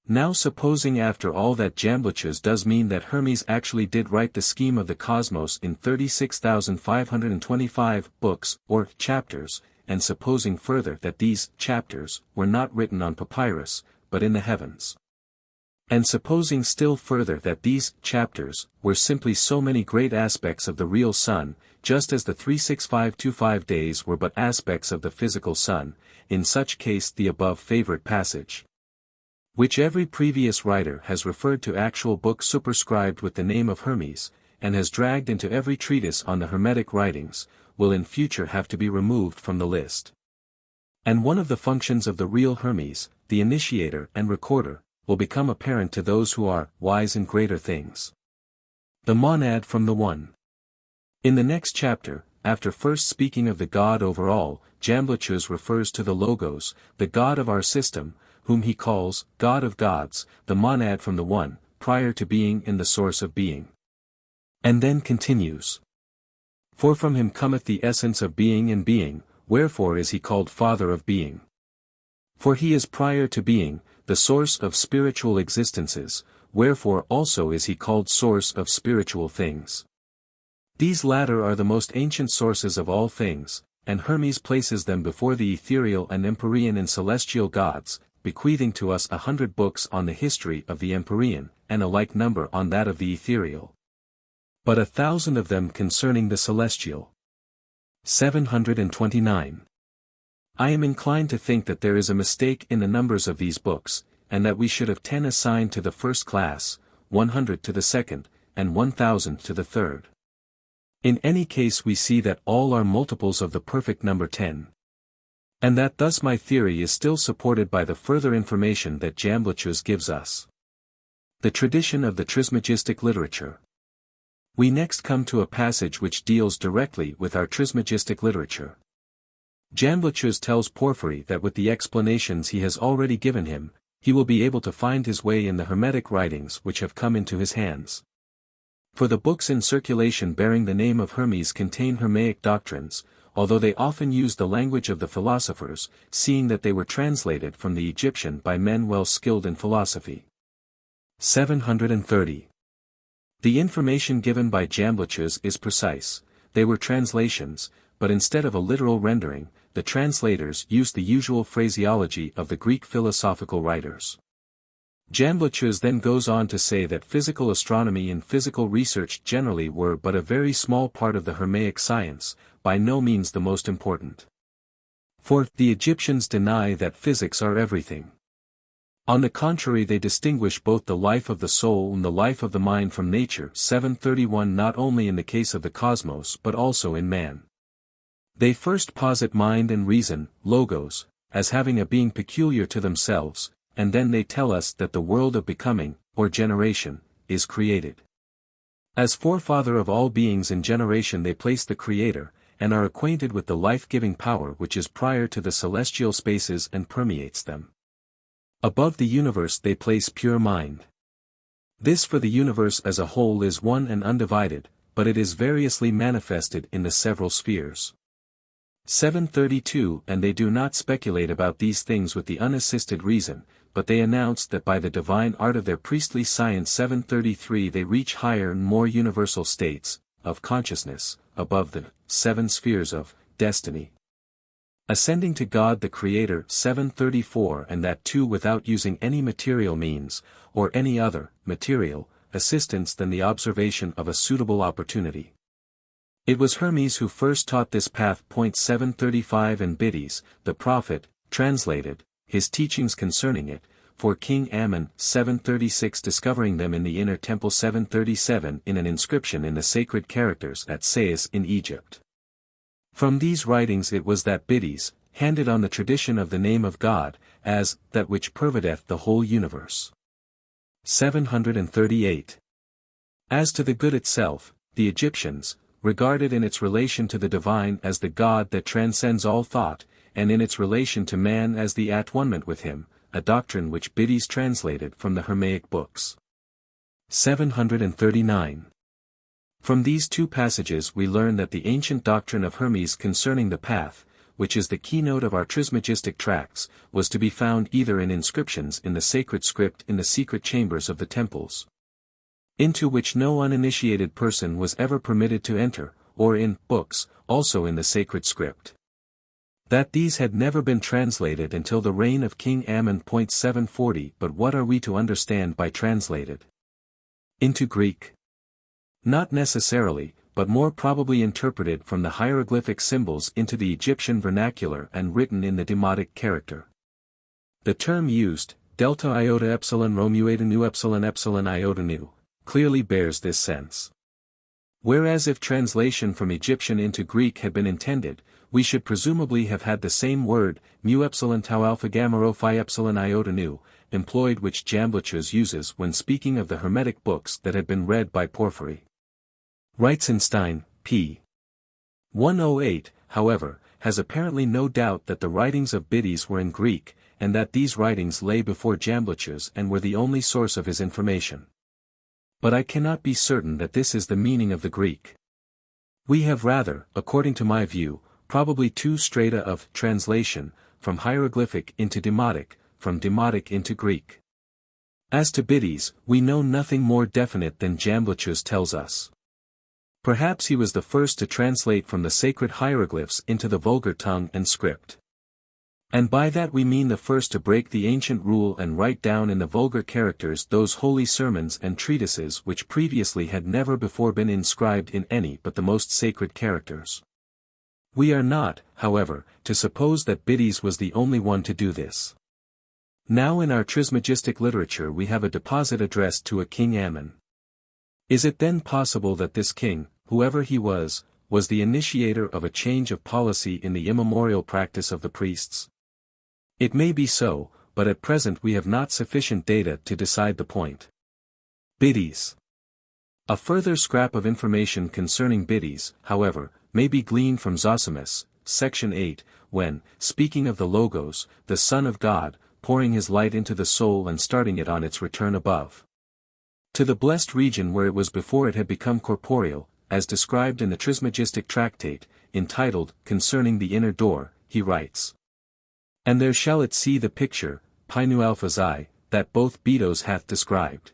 Now supposing after all that Jamblichus does mean that Hermes actually did write the scheme of the cosmos in 36,525 books or chapters, and supposing further that these chapters were not written on papyrus, but in the heavens, and supposing still further that these chapters were simply so many great aspects of the real sun, just as the 36525 days were but aspects of the physical sun, in such case the above favorite passage, which every previous writer has referred to actual books superscribed with the name of Hermes, and has dragged into every treatise on the Hermetic writings, will in future have to be removed from the list. And one of the functions of the real Hermes, the initiator and recorder, will become apparent to those who are wise in greater things. The monad from the one. In the next chapter, after first speaking of the God over all, Jamblichus refers to the Logos, the God of our system, whom he calls God of gods, the monad from the one, prior to being in the source of being. And then continues. For from him cometh the essence of being and being, wherefore is he called Father of being. For he is prior to being, the source of spiritual existences, wherefore also is he called source of spiritual things. These latter are the most ancient sources of all things, and Hermes places them before the ethereal and empyrean and celestial gods, bequeathing to us 100 books on the history of the empyrean, and a like number on that of the ethereal. But 1,000 of them concerning the celestial. 729. I am inclined to think that there is a mistake in the numbers of these books, and that we should have 10 assigned to the first class, 100 to the second, and 1,000 to the third. In any case we see that all are multiples of the perfect number 10. And that thus my theory is still supported by the further information that Jamblichus gives us. The tradition of the Trismegistic literature. We next come to a passage which deals directly with our Trismegistic literature. Jamblichus tells Porphyry that with the explanations he has already given him, he will be able to find his way in the Hermetic writings which have come into his hands. For the books in circulation bearing the name of Hermes contain Hermaic doctrines, although they often use the language of the philosophers, seeing that they were translated from the Egyptian by men well skilled in philosophy. 730. The information given by Jamblichus is precise. They were translations, but instead of a literal rendering, the translators used the usual phraseology of the Greek philosophical writers. Jamblichus then goes on to say that physical astronomy and physical research generally were but a very small part of the Hermaic science, by no means the most important. For the Egyptians deny that physics are everything. On the contrary, they distinguish both the life of the soul and the life of the mind from nature. 731 Not only in the case of the cosmos but also in man. They first posit mind and reason, logos, as having a being peculiar to themselves, and then they tell us that the world of becoming, or generation, is created. As forefather of all beings in generation they place the Creator, and are acquainted with the life-giving power which is prior to the celestial spaces and permeates them. Above the universe they place pure mind. This for the universe as a whole is one and undivided, but it is variously manifested in the several spheres. 732 And they do not speculate about these things with the unassisted reason, but they announce that by the divine art of their priestly science. 733 They reach higher and more universal states, of consciousness, above the 7 spheres of destiny. Ascending to God the Creator. 734 And that too without using any material means, or any other, material, assistance than the observation of a suitable opportunity. It was Hermes who first taught this path. 735 And Biddes, the prophet, translated his teachings concerning it, for King Ammon. 736 Discovering them in the inner temple. 737 In an inscription in the sacred characters at Sais in Egypt. From these writings it was that Biddes, handed on the tradition of the name of God, as that which pervadeth the whole universe. 738. As to the good itself, the Egyptians, regarded in its relation to the divine as the God that transcends all thought, and in its relation to man as the at-one-ment with him, a doctrine which Biddes translated from the Hermaic books. 739. From these two passages we learn that the ancient doctrine of Hermes concerning the path, which is the keynote of our Trismegistic tracts, was to be found either in inscriptions in the sacred script in the secret chambers of the temples, into which no uninitiated person was ever permitted to enter, or in books, also in the sacred script. That these had never been translated until the reign of King Ammon. 740 But what are we to understand by translated? Into Greek? Not necessarily, but more probably interpreted from the hieroglyphic symbols into the Egyptian vernacular and written in the demotic character. The term used, delta iota epsilon Romueta nu epsilon iota nu, clearly bears this sense. Whereas if translation from Egyptian into Greek had been intended, we should presumably have had the same word, mu epsilon tau alpha gamma rho phi epsilon iota nu, employed which Jamblichus uses when speaking of the Hermetic books that had been read by Porphyry. Reitzenstein, p. 108, however, has apparently no doubt that the writings of Biddes were in Greek, and that these writings lay before Jamblichus and were the only source of his information. But I cannot be certain that this is the meaning of the Greek. We have rather, according to my view, probably two strata of translation, from hieroglyphic into demotic, from demotic into Greek. As to Biddes, we know nothing more definite than Jamblichus tells us. Perhaps he was the first to translate from the sacred hieroglyphs into the vulgar tongue and script. And by that we mean the first to break the ancient rule and write down in the vulgar characters those holy sermons and treatises which previously had never before been inscribed in any but the most sacred characters. We are not, however, to suppose that Biddes was the only one to do this. Now in our Trismegistic literature we have a deposit addressed to a King Ammon. Is it then possible that this king, whoever he was the initiator of a change of policy in the immemorial practice of the priests. It may be so, but at present we have not sufficient data to decide the point. Biddies. A further scrap of information concerning biddies, however, may be gleaned from Zosimus, section 8, when, speaking of the Logos, the Son of God, pouring his light into the soul and starting it on its return above to the blessed region where it was before it had become corporeal, as described in the Trismegistic tractate, entitled Concerning the Inner Door, he writes. And there shall it see the picture, Pinu Alphazai, that both Bedos hath described.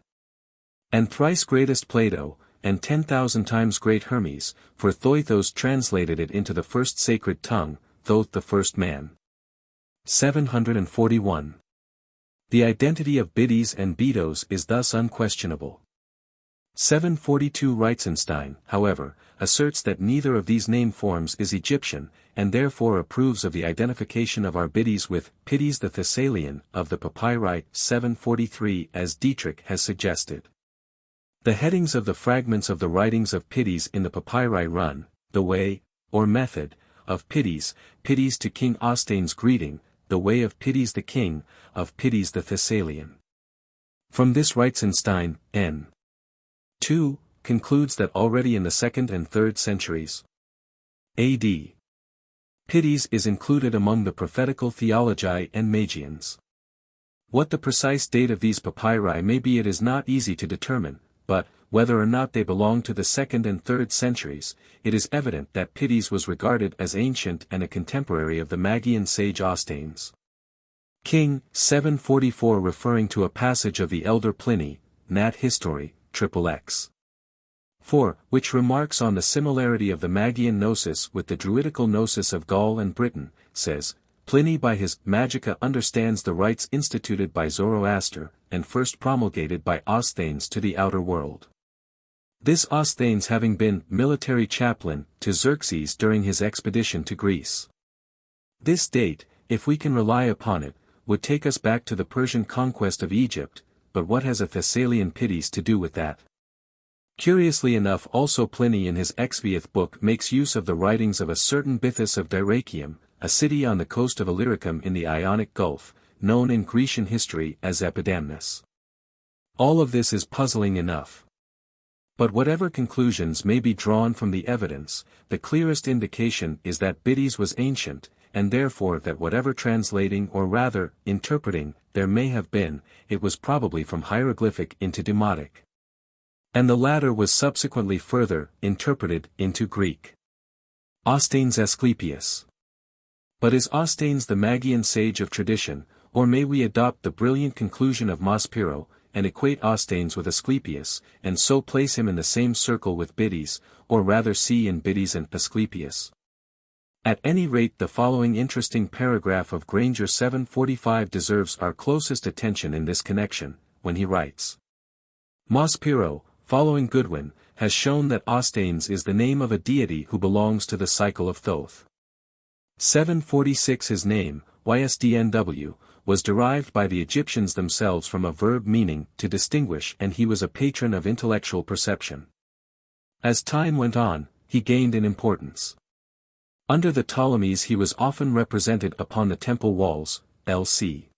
And thrice greatest Plato, and 10,000 times great Hermes, for Thoithos translated it into the first sacred tongue, Thoth the first man. 741. The identity of Biddies and Bedos is thus unquestionable. 742 Reitzenstein, however, asserts that neither of these name forms is Egyptian, and therefore approves of the identification of our Biddies with Pitys the Thessalian of the Papyri 743 as Dietrich has suggested. The headings of the fragments of the writings of Pitys in the Papyri run, the way, or method, of Pitys, Pitys to King Ostane's greeting, the way of Pitys the king, of Pitys the Thessalian. From this Reitzenstein, N. 2, concludes that already in the 2nd and 3rd centuries A.D. Pitys is included among the prophetical theologi and Magians. What the precise date of these papyri may be it is not easy to determine, but, whether or not they belong to the 2nd and 3rd centuries, it is evident that Pitys was regarded as ancient and a contemporary of the Magian sage Ostanes. King, 744 referring to a passage of the elder Pliny, Nat. History, XXX. 4, which remarks on the similarity of the Magian gnosis with the druidical gnosis of Gaul and Britain, says, Pliny by his Magica understands the rites instituted by Zoroaster, and first promulgated by Osthanes to the outer world. This Osthanes having been military chaplain to Xerxes during his expedition to Greece. This date, if we can rely upon it, would take us back to the Persian conquest of Egypt, but what has a Thessalian Pitys to do with that? Curiously enough also Pliny in his Exviath book makes use of the writings of a certain Bythus of Dyrrachium, a city on the coast of Illyricum in the Ionic Gulf, known in Grecian history as Epidamnus. All of this is puzzling enough. But whatever conclusions may be drawn from the evidence, the clearest indication is that Biddies was ancient, and therefore that whatever translating or rather, interpreting, there may have been, it was probably from hieroglyphic into Demotic. And the latter was subsequently further, interpreted, into Greek. Ostanes Asclepius. But is Ostanes the Magian sage of tradition, or may we adopt the brilliant conclusion of Maspero, and equate Ostanes with Asclepius, and so place him in the same circle with Biddies, or rather see in Biddies and Asclepius? At any rate the following interesting paragraph of Granger 745 deserves our closest attention in this connection, when he writes. Maspero, following Goodwin, has shown that Ostanes is the name of a deity who belongs to the cycle of Thoth. 746 His name, Ysdnw, was derived by the Egyptians themselves from a verb meaning to distinguish, and he was a patron of intellectual perception. As time went on, he gained in importance. Under the Ptolemies he was often represented upon the temple walls, lc.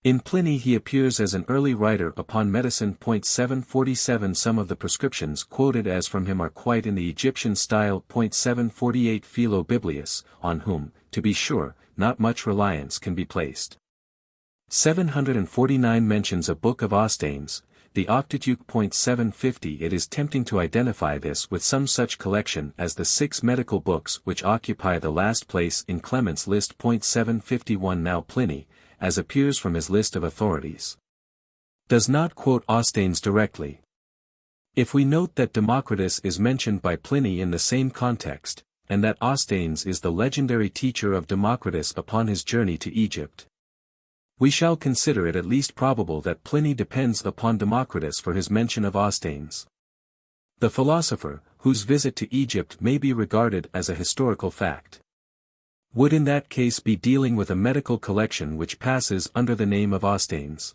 In Pliny he appears as an early writer upon medicine. 747 Some of the prescriptions quoted as from him are quite in the Egyptian style. 748 Philo Biblius, on whom, to be sure, not much reliance can be placed. 749 mentions a book of Ostanes, the Octituke. 750 It is tempting to identify this with some such collection as the 6 medical books which occupy the last place in Clement's list. 751 Now Pliny, as appears from his list of authorities, does not quote Ostanes directly. If we note that Democritus is mentioned by Pliny in the same context, and that Ostanes is the legendary teacher of Democritus upon his journey to Egypt, we shall consider it at least probable that Pliny depends upon Democritus for his mention of Ostanes. The philosopher, whose visit to Egypt may be regarded as a historical fact, would in that case be dealing with a medical collection which passes under the name of Ostanes.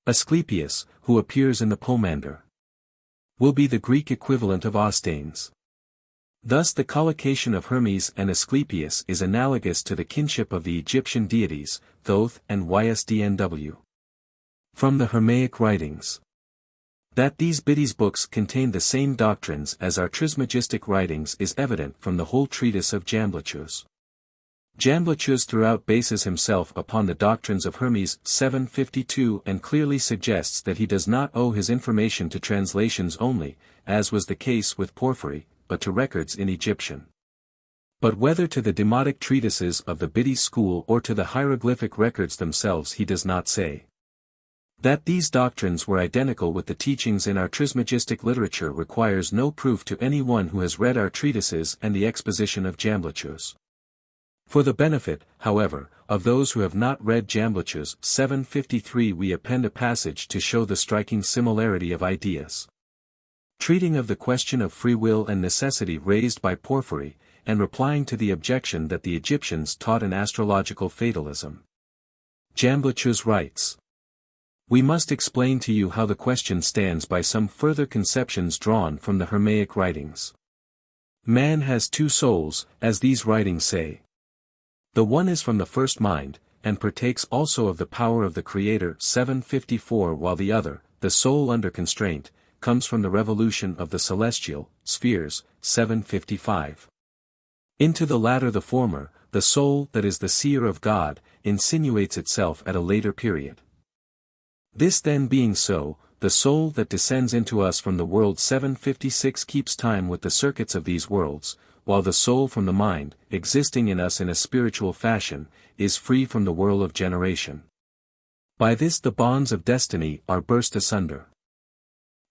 Asclepius, who appears in the Pomander, will be the Greek equivalent of Ostanes. Thus the collocation of Hermes and Asclepius is analogous to the kinship of the Egyptian deities, Thoth and Ysdnw. From the Hermaic writings. That these Biddy's books contain the same doctrines as our Trismegistic writings is evident from the whole treatise of Jamblichus. Jamblichus throughout bases himself upon the doctrines of Hermes 752 and clearly suggests that he does not owe his information to translations only, as was the case with Porphyry, but to records in Egyptian. But whether to the demotic treatises of the Biddy school or to the hieroglyphic records themselves he does not say. That these doctrines were identical with the teachings in our Trismegistic literature requires no proof to anyone who has read our treatises and the exposition of Jamblichus. For the benefit, however, of those who have not read Jamblichus 753 we append a passage to show the striking similarity of ideas. Treating of the question of free will and necessity raised by Porphyry, and replying to the objection that the Egyptians taught an astrological fatalism. Jamblichus writes, "We must explain to you how the question stands by some further conceptions drawn from the Hermaic writings. Man has two souls, as these writings say. The one is from the first mind, and partakes also of the power of the Creator 754 while the other, the soul under constraint, comes from the revolution of the celestial spheres 755. Into the latter the former, the soul that is the seer of God, insinuates itself at a later period. This then being so, the soul that descends into us from the world 756 keeps time with the circuits of these worlds, while the soul from the mind, existing in us in a spiritual fashion, is free from the whirl of generation. By this the bonds of destiny are burst asunder.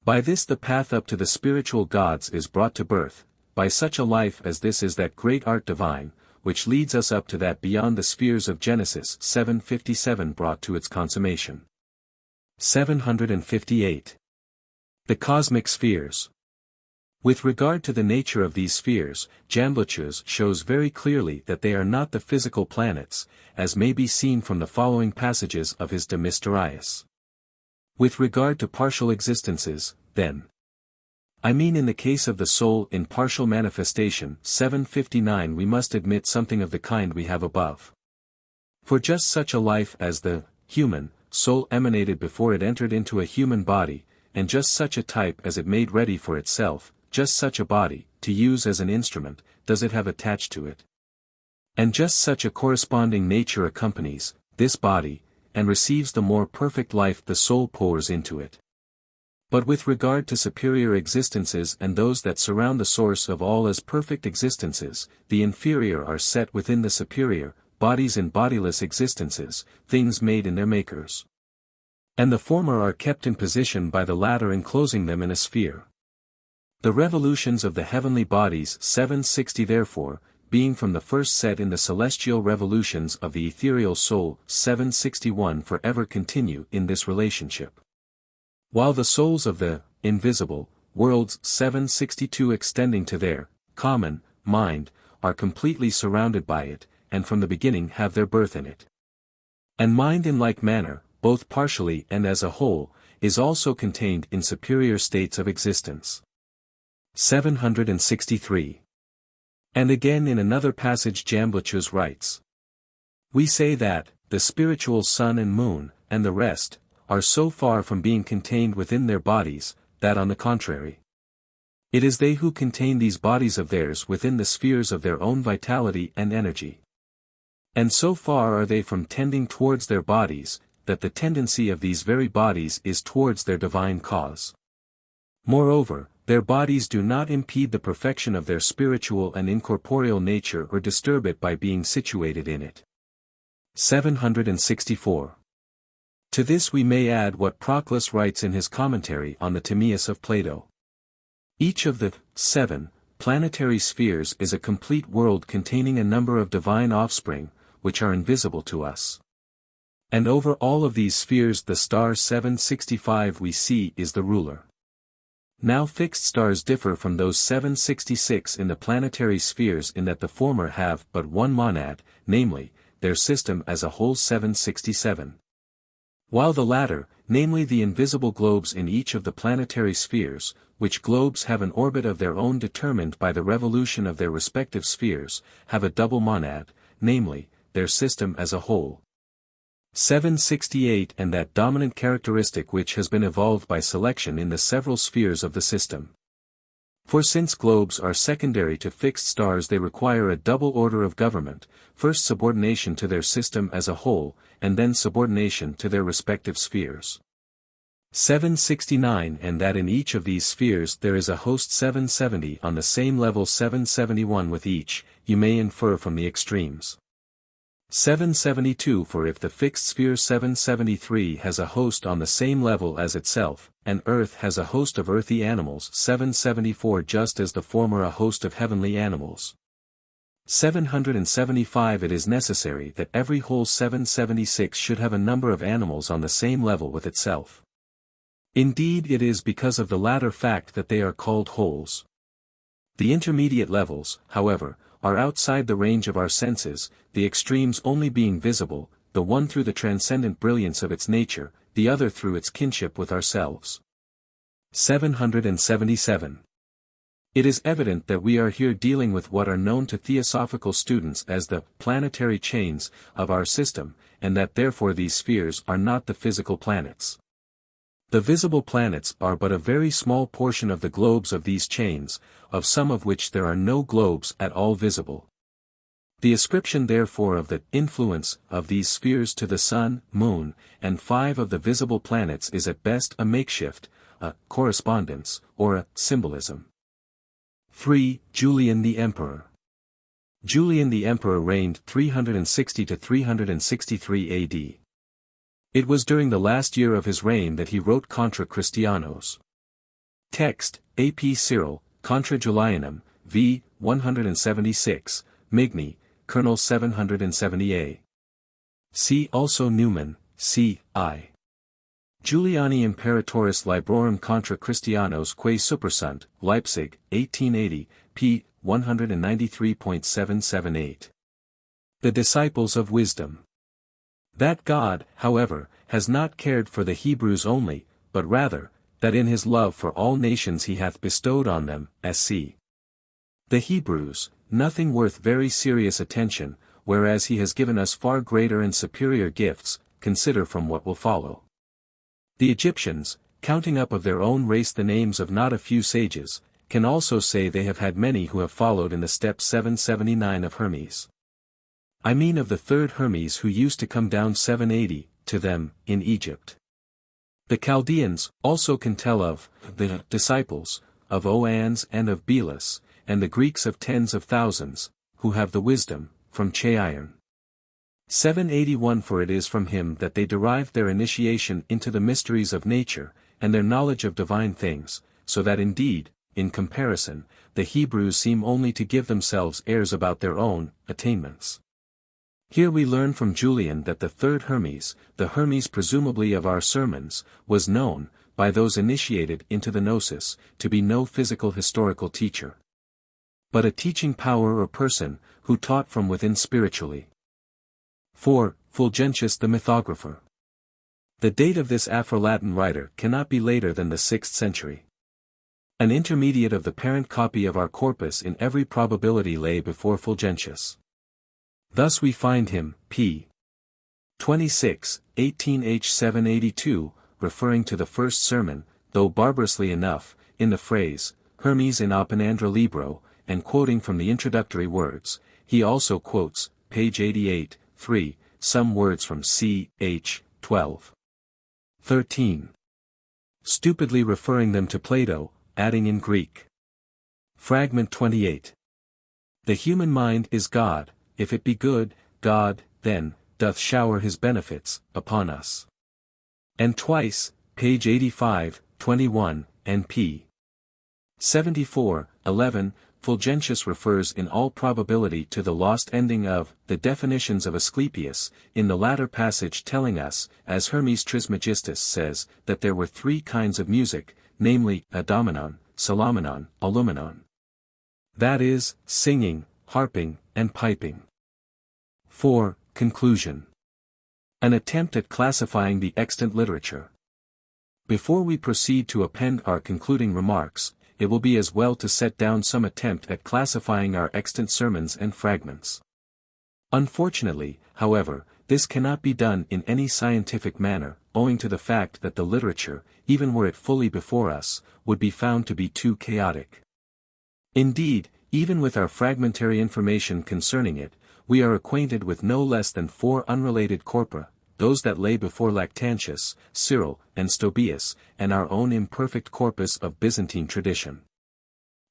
By this the path up to the spiritual gods is brought to birth, by such a life as this is that great art divine, which leads us up to that beyond the spheres of Genesis 757 brought to its consummation. 758. The cosmic spheres. With regard to the nature of these spheres, Jamblichus shows very clearly that they are not the physical planets, as may be seen from the following passages of his De Mysteriis. With regard to partial existences, then. I mean in the case of the soul in partial manifestation 759 we must admit something of the kind we have above. For just such a life as the human soul emanated before it entered into a human body, and just such a type as it made ready for itself, just such a body, to use as an instrument, does it have attached to it. And just such a corresponding nature accompanies this body, and receives the more perfect life the soul pours into it. But with regard to superior existences and those that surround the source of all as perfect existences, the inferior are set within the superior, bodies and bodiless existences, things made in their makers. And the former are kept in position by the latter enclosing them in a sphere. The revolutions of the heavenly bodies 760 therefore, being from the first set in the celestial revolutions of the ethereal soul 761 forever continue in this relationship. While the souls of the invisible worlds 762 extending to their common mind are completely surrounded by it, and from the beginning have their birth in it. And mind in like manner, both partially and as a whole, is also contained in superior states of existence. 763. And again in another passage Jamblichus writes, "We say that, the spiritual sun and moon, and the rest, are so far from being contained within their bodies, that on the contrary, it is they who contain these bodies of theirs within the spheres of their own vitality and energy. And so far are they from tending towards their bodies, that the tendency of these very bodies is towards their divine cause. Moreover, their bodies do not impede the perfection of their spiritual and incorporeal nature or disturb it by being situated in it." 764. To this we may add what Proclus writes in his commentary on the Timaeus of Plato. Each of the 7 planetary spheres is a complete world containing a number of divine offspring, which are invisible to us. And over all of these spheres the star 765 we see is the ruler. Now fixed stars differ from those 766 in the planetary spheres in that the former have but one monad, namely, their system as a whole 767. While the latter, namely the invisible globes in each of the planetary spheres, which globes have an orbit of their own determined by the revolution of their respective spheres, have a double monad, namely, their system as a whole. 768 And that dominant characteristic which has been evolved by selection in the several spheres of the system. For since globes are secondary to fixed stars, they require a double order of government, first subordination to their system as a whole, and then subordination to their respective spheres. 769 And that in each of these spheres there is a host 770 on the same level 771 with each, you may infer from the extremes. 772 For if the fixed sphere 773 has a host on the same level as itself, and earth has a host of earthy animals 774 just as the former a host of heavenly animals. 775 It is necessary that every whole 776 should have a number of animals on the same level with itself. Indeed it is because of the latter fact that they are called wholes. The intermediate levels, however, are outside the range of our senses, the extremes only being visible, the one through the transcendent brilliance of its nature, the other through its kinship with ourselves. 777. It is evident that we are here dealing with what are known to theosophical students as the planetary chains of our system, and that therefore these spheres are not the physical planets. The visible planets are but a very small portion of the globes of these chains, of some of which there are no globes at all visible. The ascription therefore of the influence of these spheres to the sun, moon, and 5 of the visible planets is at best a makeshift, a correspondence, or a symbolism. 3. Julian the Emperor. Julian the Emperor reigned 360 to 363 AD. It was during the last year of his reign that he wrote Contra Christianos. Text, A.P. Cyril, Contra Julianum, v. 176, Migny, Kernel 770a. See also Newman, c. I. Juliani Imperatoris Librorum Contra Christianos quae supersunt, Leipzig, 1880, p. 193.778. The Disciples of Wisdom. That God, however, has not cared for the Hebrews only, but rather, that in his love for all nations he hath bestowed on them, sc. the Hebrews, nothing worth very serious attention, whereas he has given us far greater and superior gifts, consider from what will follow. The Egyptians, counting up of their own race the names of not a few sages, can also say they have had many who have followed in the steps 779 of Hermes. I mean of the third Hermes who used to come down 780, to them, in Egypt. The Chaldeans, also can tell of, the disciples, of Oans and of Belus, and the Greeks of tens of thousands, who have the wisdom, from Cheiron. 781 For it is from him that they derived their initiation into the mysteries of nature, and their knowledge of divine things, so that indeed, in comparison, the Hebrews seem only to give themselves airs about their own attainments. Here we learn from Julian that the third Hermes, the Hermes presumably of our sermons, was known, by those initiated into the Gnosis, to be no physical historical teacher, but a teaching power or person, who taught from within spiritually. 4. Fulgentius the Mythographer. The date of this Afro-Latin writer cannot be later than the 6th century. An intermediate of the parent copy of our corpus in every probability lay before Fulgentius. Thus we find him, p. 26, 18h 782, referring to the first sermon, though barbarously enough, in the phrase, Hermes in Opinandra Libro, and quoting from the introductory words, he also quotes, page 88, 3, some words from ch. 12. 13. Stupidly referring them to Plato, adding in Greek. Fragment 28. The human mind is God. If it be good, God, then, doth shower his benefits, upon us. And twice, page 85, 21, and p. 74, 11, Fulgentius refers in all probability to the lost ending of the definitions of Asclepius, in the latter passage telling us, as Hermes Trismegistus says, that there were 3 kinds of music, namely, Adomenon, Salamenon, Alumenon. That is, singing, harping, and piping. 4. Conclusion. An attempt at classifying the extant literature. Before we proceed to append our concluding remarks, it will be as well to set down some attempt at classifying our extant sermons and fragments. Unfortunately, however, this cannot be done in any scientific manner, owing to the fact that the literature, even were it fully before us, would be found to be too chaotic. Indeed, even with our fragmentary information concerning it, we are acquainted with no less than 4 unrelated corpora, those that lay before Lactantius, Cyril, and Stobaeus, and our own imperfect corpus of Byzantine tradition.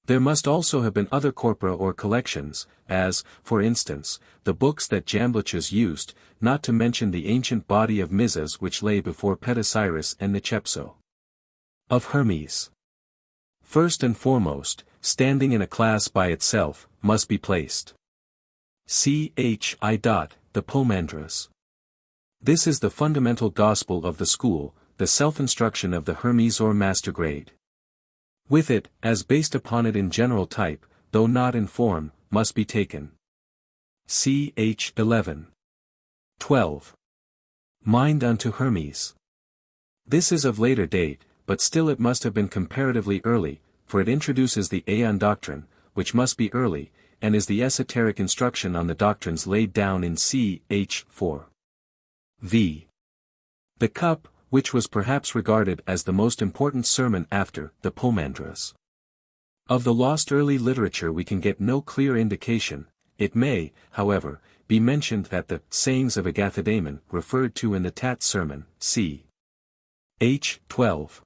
There must also have been other corpora or collections, as, for instance, the books that Jamblichus used, not to mention the ancient body of Mizas which lay before Petasiris and Nicepso. Of Hermes. First and foremost, standing in a class by itself, must be placed the Pomandras. This is the fundamental gospel of the school, the self-instruction of the Hermes or master grade. With it, as based upon it in general type, though not in form, must be taken ch. 11. 12. Mind unto Hermes. This is of later date, but still it must have been comparatively early, for it introduces the Aeon doctrine, which must be early, and is the esoteric instruction on the doctrines laid down in ch. 4. V. The Cup, which was perhaps regarded as the most important sermon after the Pomandras. Of the lost early literature we can get no clear indication. It may, however, be mentioned that the sayings of Agathodamon referred to in the Tat sermon, ch. 12.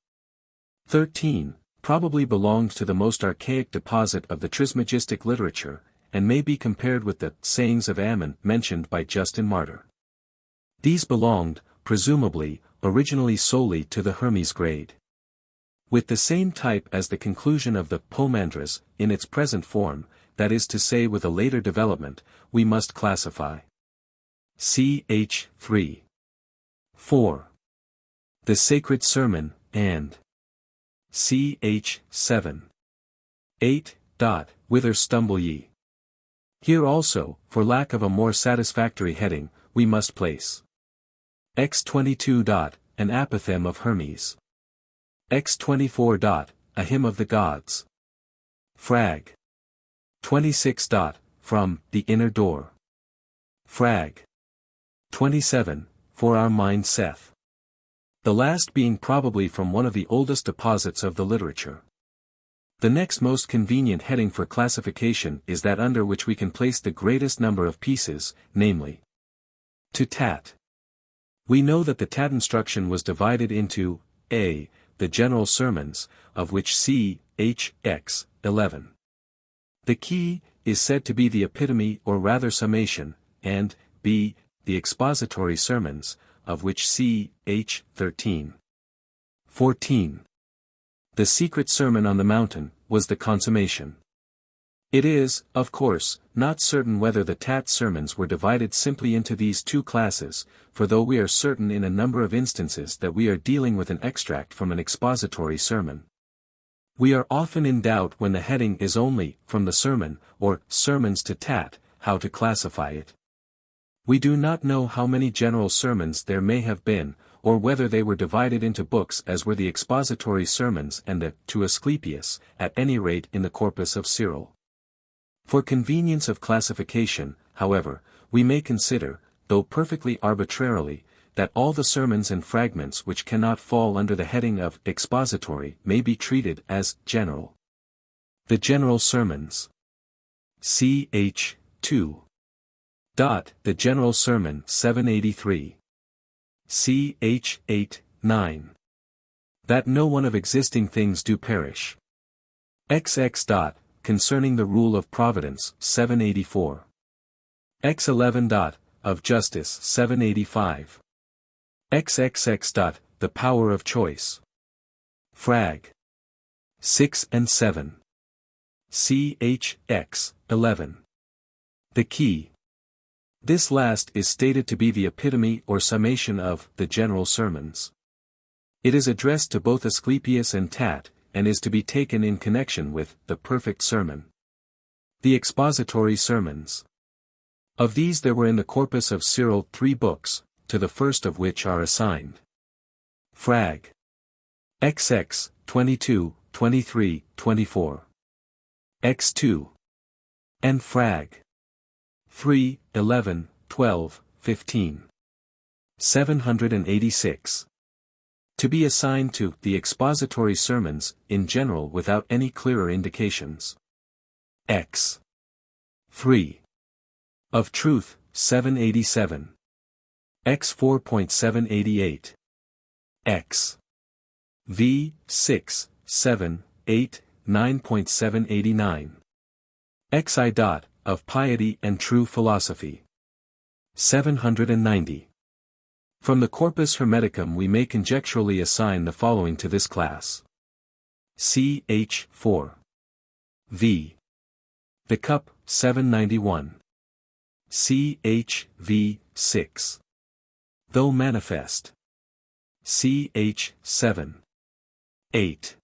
13, probably belonged to the most archaic deposit of the Trismegistic literature, and may be compared with the sayings of Ammon mentioned by Justin Martyr. These belonged, presumably, originally solely to the Hermes grade. With the same type as the conclusion of the Pomandras, in its present form, that is to say with a later development, we must classify ch. 3. 4. The Sacred Sermon, and ch. 7. 8. Whither stumble ye? Here also, for lack of a more satisfactory heading, we must place X22. An Apophthegm of Hermes. X24. A Hymn of the Gods. Frag. 26. From the Inner Door. Frag. 27. For our mind saith. The last being probably from one of the oldest deposits of the literature. The next most convenient heading for classification is that under which we can place the greatest number of pieces, namely, to Tat. We know that the Tat instruction was divided into a. The general sermons, of which ch. 11. The key is said to be the epitome or rather summation, and b. The expository sermons, of which ch. 13. 14. The secret sermon on the mountain was the consummation. It is, of course, not certain whether the Tat sermons were divided simply into these two classes, for though we are certain in a number of instances that we are dealing with an extract from an expository sermon, we are often in doubt when the heading is only, from the sermon, or sermons to Tat, how to classify it. We do not know how many general sermons there may have been, or whether they were divided into books as were the expository sermons and the to Asclepius, at any rate in the corpus of Cyril. For convenience of classification, however, we may consider, though perfectly arbitrarily, that all the sermons and fragments which cannot fall under the heading of expository may be treated as general. The general sermons. Ch. 2. The general sermon 783. Ch. 8, 9. That no one of existing things do perish. XX. Concerning the Rule of Providence 784. X 11. Of Justice 785. XXX. The Power of Choice. Frag. 6 and 7. Ch. 11. The Key. This last is stated to be the epitome or summation of the general sermons. It is addressed to both Asclepius and Tat, and is to be taken in connection with the perfect sermon. The expository sermons. Of these there were in the corpus of Cyril 3 books, to the first of which are assigned Frag. XX, 22, 23, 24. X2. And frag. 3, 11, 12, 15. 786. To be assigned to the expository sermons, in general without any clearer indications. X. 3. Of Truth, 787. X 4.788. X. V. 6, 7, 8, 9.789. XI. Of Piety and True Philosophy. 790. From the Corpus Hermeticum we may conjecturally assign the following to this class. Ch. 4. V. The Cup, 791. Ch. V. 6. Though manifest. Ch. 7. 8.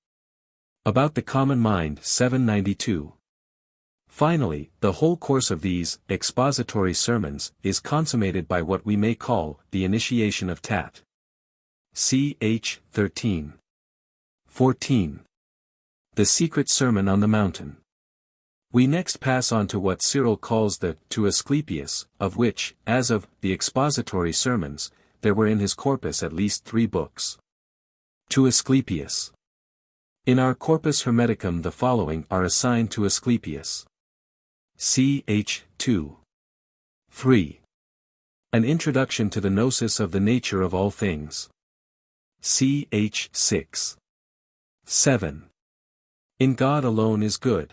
About the Common Mind, 792. Finally, the whole course of these expository sermons is consummated by what we may call the initiation of Tat. Ch. 13. 14. The Secret Sermon on the Mountain. We next pass on to what Cyril calls the To Asclepius, of which, as of the expository sermons, there were in his corpus at least 3 books. To Asclepius. In our Corpus Hermeticum the following are assigned to Asclepius. Ch. 2. 3. An Introduction to the Gnosis of the Nature of All Things. Ch. 6. 7. In God Alone is Good.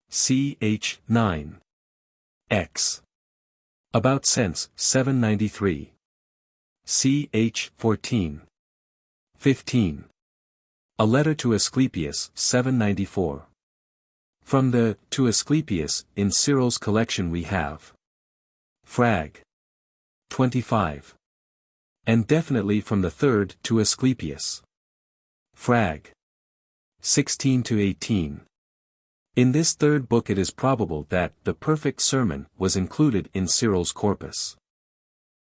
Ch. 9. X. About Sense, 793. Ch. 14. 15. A Letter to Asclepius, 794. From the To Asclepius in Cyril's collection we have frag. 25. And definitely from the third To Asclepius. Frag. 16 to 18. In this third book it is probable that the Perfect Sermon was included in Cyril's corpus.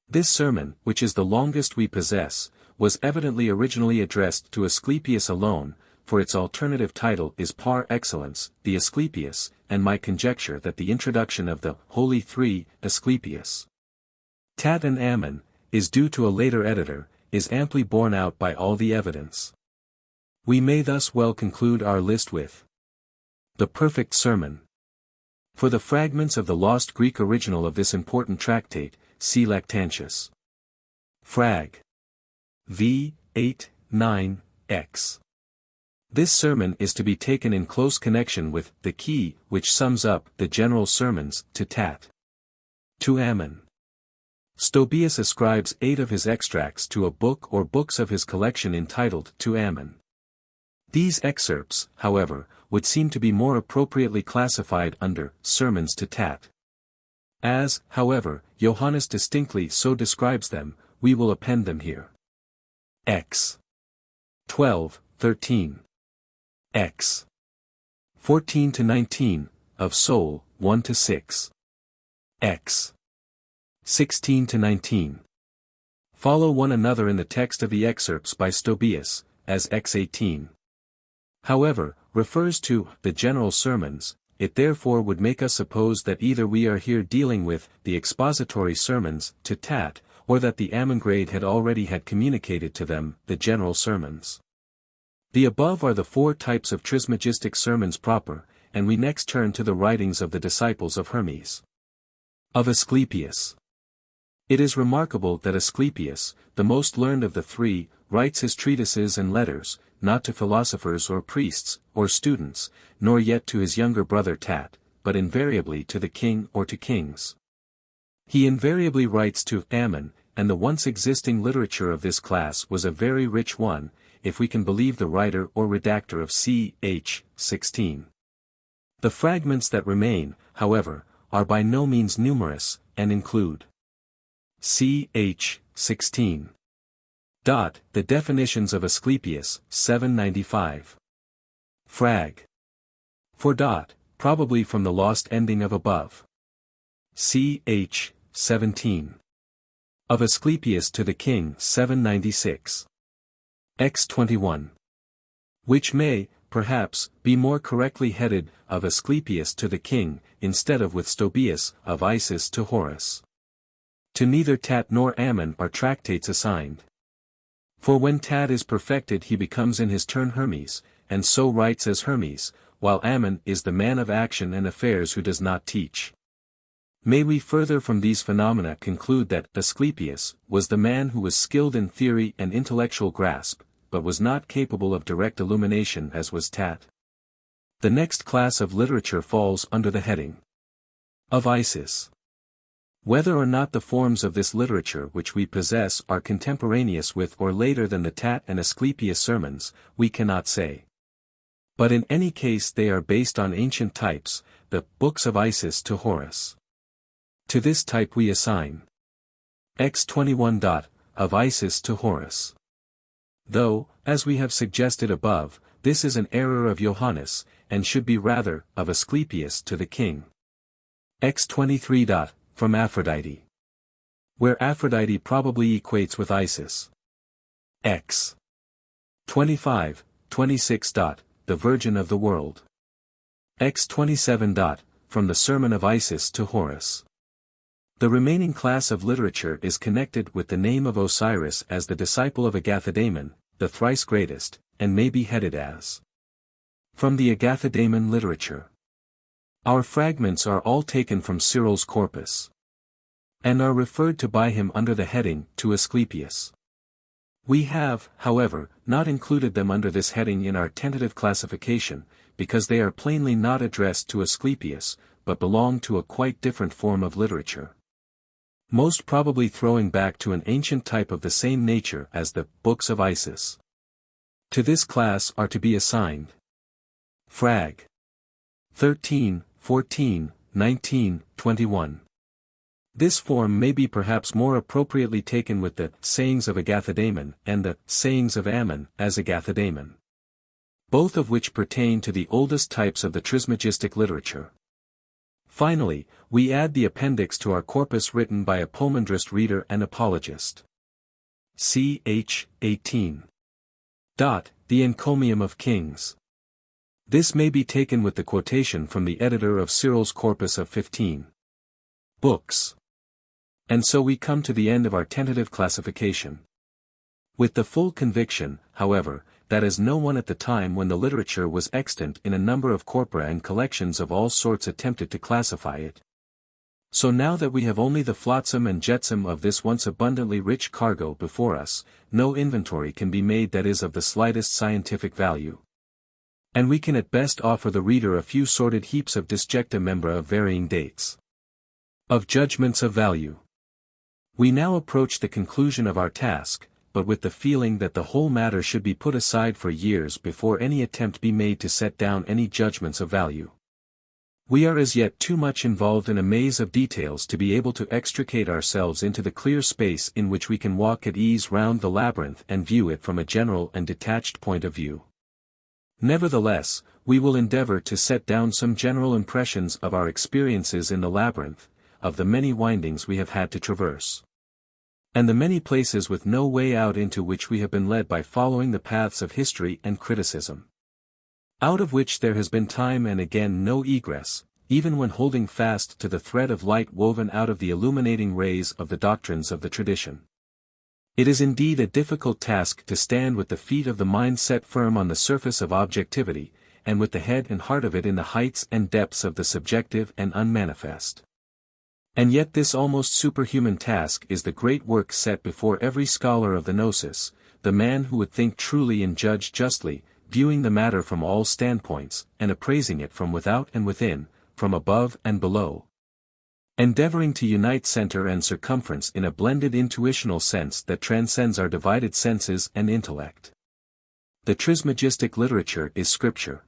This sermon, which is the longest we possess, was evidently originally addressed to Asclepius alone, for its alternative title is par excellence, the Asclepius, and my conjecture that the introduction of the Holy Three, Asclepius, Tat and Ammon, is due to a later editor, is amply borne out by all the evidence. We may thus well conclude our list with the Perfect Sermon. For the fragments of the lost Greek original of this important tractate, see Lactantius. Frag. V. 8, 9, X. This sermon is to be taken in close connection with the key which sums up the general sermons to Tat. To Ammon. Stobaeus ascribes 8 of his extracts to a book or books of his collection entitled To Ammon. These excerpts, however, would seem to be more appropriately classified under sermons to Tat. As, however, Johannes distinctly so describes them, we will append them here. X. 12, 13. X. 14 to 19, of Soul, 1 to 6. X. 16 to 19. Follow one another in the text of the excerpts by Stobaeus, as X18. However, refers to the general sermons, it therefore would make us suppose that either we are here dealing with the expository sermons to Tat, or that the Ammon grade had already communicated to them the general sermons. The above are the 4 types of trismegistic sermons proper, and we next turn to the writings of the disciples of Hermes. Of Asclepius. It is remarkable that Asclepius, the most learned of the 3, writes his treatises and letters, not to philosophers or priests, or students, nor yet to his younger brother Tat, but invariably to the king or to kings. He invariably writes to Ammon, and the once existing literature of this class was a very rich one, if we can believe the writer or redactor of Ch. 16. The fragments that remain, however, are by no means numerous, and include Ch. 16. The definitions of Asclepius, 795. Frag. For probably from the lost ending of above. Ch. 17. Of Asclepius to the king, 796. X21. Which may, perhaps, be more correctly headed, of Asclepius to the king, instead of with Stobaeus, of Isis to Horus. To neither Tat nor Ammon are tractates assigned. For when Tat is perfected he becomes in his turn Hermes, and so writes as Hermes, while Ammon is the man of action and affairs who does not teach. May we further from these phenomena conclude that Asclepius was the man who was skilled in theory and intellectual grasp, but was not capable of direct illumination as was Tat. The next class of literature falls under the heading of Isis. Whether or not the forms of this literature which we possess are contemporaneous with or later than the Tat and Asclepius sermons, we cannot say. But in any case they are based on ancient types, the books of Isis to Horus. To this type we assign X21. Of Isis to Horus. Though, as we have suggested above, this is an error of Johannes, and should be rather, of Asclepius to the king. X23. From Aphrodite. Where Aphrodite probably equates with Isis. X. 25, 26. The Virgin of the World. X27. From the Sermon of Isis to Horus. The remaining class of literature is connected with the name of Osiris as the disciple of Apophthegm, the thrice greatest, and may be headed as from the Apophthegm literature. Our fragments are all taken from Cyril's corpus, and are referred to by him under the heading to Asclepius. We have, however, not included them under this heading in our tentative classification, because they are plainly not addressed to Asclepius, but belong to a quite different form of literature. Most probably throwing back to an ancient type of the same nature as the books of Isis. To this class are to be assigned Frag. 13, 14, 19, 21. This form may be perhaps more appropriately taken with the sayings of Apophthegm and the sayings of Ammon as Apophthegm, both of which pertain to the oldest types of the Trismegistic literature. Finally, we add the appendix to our corpus written by a poemandrist reader and apologist. Ch. 18. The Encomium of Kings. This may be taken with the quotation from the editor of Cyril's corpus of 15 books. And so we come to the end of our tentative classification. With the full conviction, however, that as no one at the time when the literature was extant in a number of corpora and collections of all sorts attempted to classify it. So now that we have only the flotsam and jetsam of this once abundantly rich cargo before us, no inventory can be made that is of the slightest scientific value. And we can at best offer the reader a few sordid heaps of disjecta membra of varying dates. Of judgments of value. We now approach the conclusion of our task, but with the feeling that the whole matter should be put aside for years before any attempt be made to set down any judgments of value. We are as yet too much involved in a maze of details to be able to extricate ourselves into the clear space in which we can walk at ease round the labyrinth and view it from a general and detached point of view. Nevertheless, we will endeavor to set down some general impressions of our experiences in the labyrinth, of the many windings we have had to traverse, and the many places with no way out into which we have been led by following the paths of history and criticism, out of which there has been time and again no egress, even when holding fast to the thread of light woven out of the illuminating rays of the doctrines of the tradition. It is indeed a difficult task to stand with the feet of the mind set firm on the surface of objectivity, and with the head and heart of it in the heights and depths of the subjective and unmanifest. And yet this almost superhuman task is the great work set before every scholar of the Gnosis, the man who would think truly and judge justly, viewing the matter from all standpoints, and appraising it from without and within, from above and below. Endeavoring to unite center and circumference in a blended intuitional sense that transcends our divided senses and intellect. The Trismegistic literature is Scripture.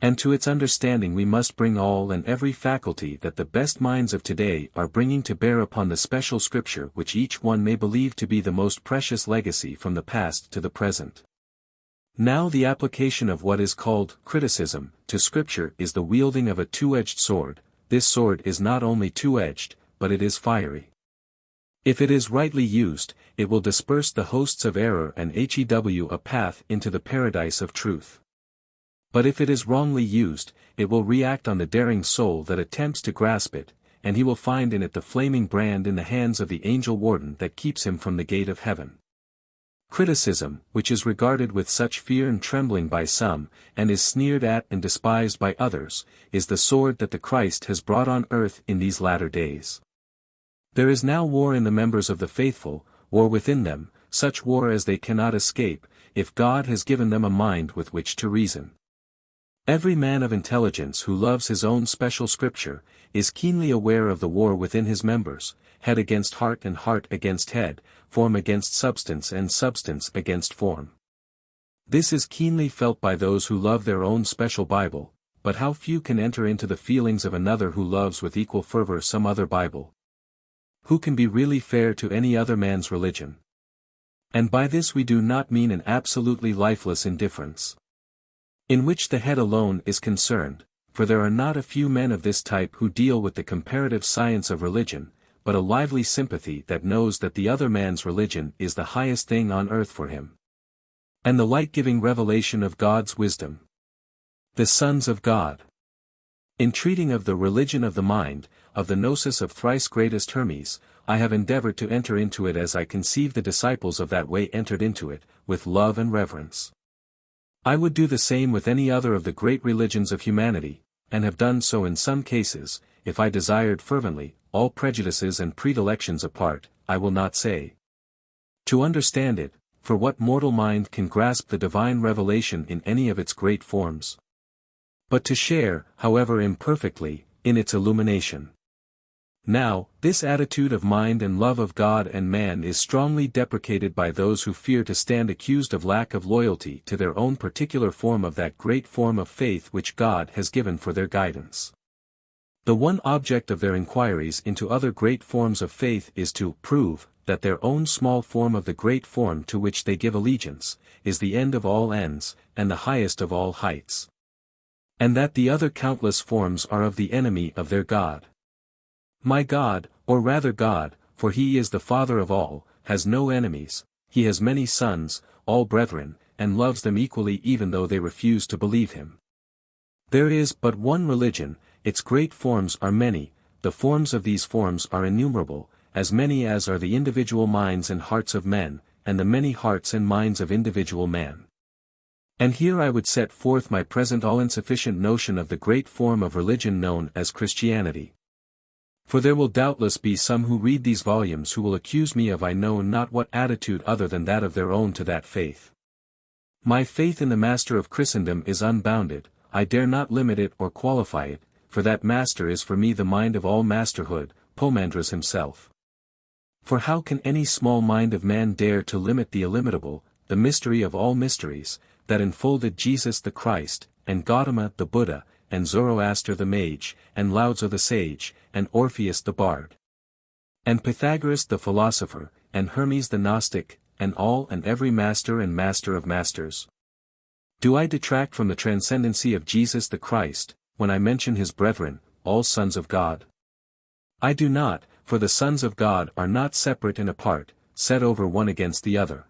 And to its understanding we must bring all and every faculty that the best minds of today are bringing to bear upon the special Scripture which each one may believe to be the most precious legacy from the past to the present. Now the application of what is called criticism to Scripture is the wielding of a two-edged sword. This sword is not only two-edged, but it is fiery. If it is rightly used, it will disperse the hosts of error and hew a path into the paradise of truth. But if it is wrongly used, it will react on the daring soul that attempts to grasp it, and he will find in it the flaming brand in the hands of the angel warden that keeps him from the gate of heaven. Criticism, which is regarded with such fear and trembling by some, and is sneered at and despised by others, is the sword that the Christ has brought on earth in these latter days. There is now war in the members of the faithful, war within them, such war as they cannot escape, if God has given them a mind with which to reason. Every man of intelligence who loves his own special scripture, is keenly aware of the war within his members, head against heart and heart against head, form against substance and substance against form. This is keenly felt by those who love their own special Bible, but how few can enter into the feelings of another who loves with equal fervor some other Bible? Who can be really fair to any other man's religion? And by this we do not mean an absolutely lifeless indifference, in which the head alone is concerned, for there are not a few men of this type who deal with the comparative science of religion, but a lively sympathy that knows that the other man's religion is the highest thing on earth for him, and the light-giving revelation of God's wisdom. The sons of God. In treating of the religion of the mind, of the gnosis of Thrice Greatest Hermes, I have endeavored to enter into it as I conceive the disciples of that way entered into it, with love and reverence. I would do the same with any other of the great religions of humanity, and have done so in some cases, if I desired fervently, all prejudices and predilections apart, I will not say to understand it, for what mortal mind can grasp the divine revelation in any of its great forms? But to share, however imperfectly, in its illumination. Now, this attitude of mind and love of God and man is strongly deprecated by those who fear to stand accused of lack of loyalty to their own particular form of that great form of faith which God has given for their guidance. The one object of their inquiries into other great forms of faith is to prove that their own small form of the great form to which they give allegiance, is the end of all ends, and the highest of all heights. And that the other countless forms are of the enemy of their God. My God, or rather God, for he is the Father of all, has no enemies, he has many sons, all brethren, and loves them equally even though they refuse to believe him. There is but one religion, its great forms are many, the forms of these forms are innumerable, as many as are the individual minds and hearts of men, and the many hearts and minds of individual man. And here I would set forth my present all-insufficient notion of the great form of religion known as Christianity. For there will doubtless be some who read these volumes who will accuse me of I know not what attitude other than that of their own to that faith. My faith in the Master of Christendom is unbounded, I dare not limit it or qualify it, for that Master is for me the mind of all masterhood, Pomandros himself. For how can any small mind of man dare to limit the illimitable, the mystery of all mysteries, that enfolded Jesus the Christ, and Gautama the Buddha, and Zoroaster the mage, and Lao-tzu the sage, and Orpheus the bard, and Pythagoras the philosopher, and Hermes the Gnostic, and all and every master and master of masters? Do I detract from the transcendency of Jesus the Christ, when I mention his brethren, all sons of God? I do not, for the sons of God are not separate and apart, set over one against the other.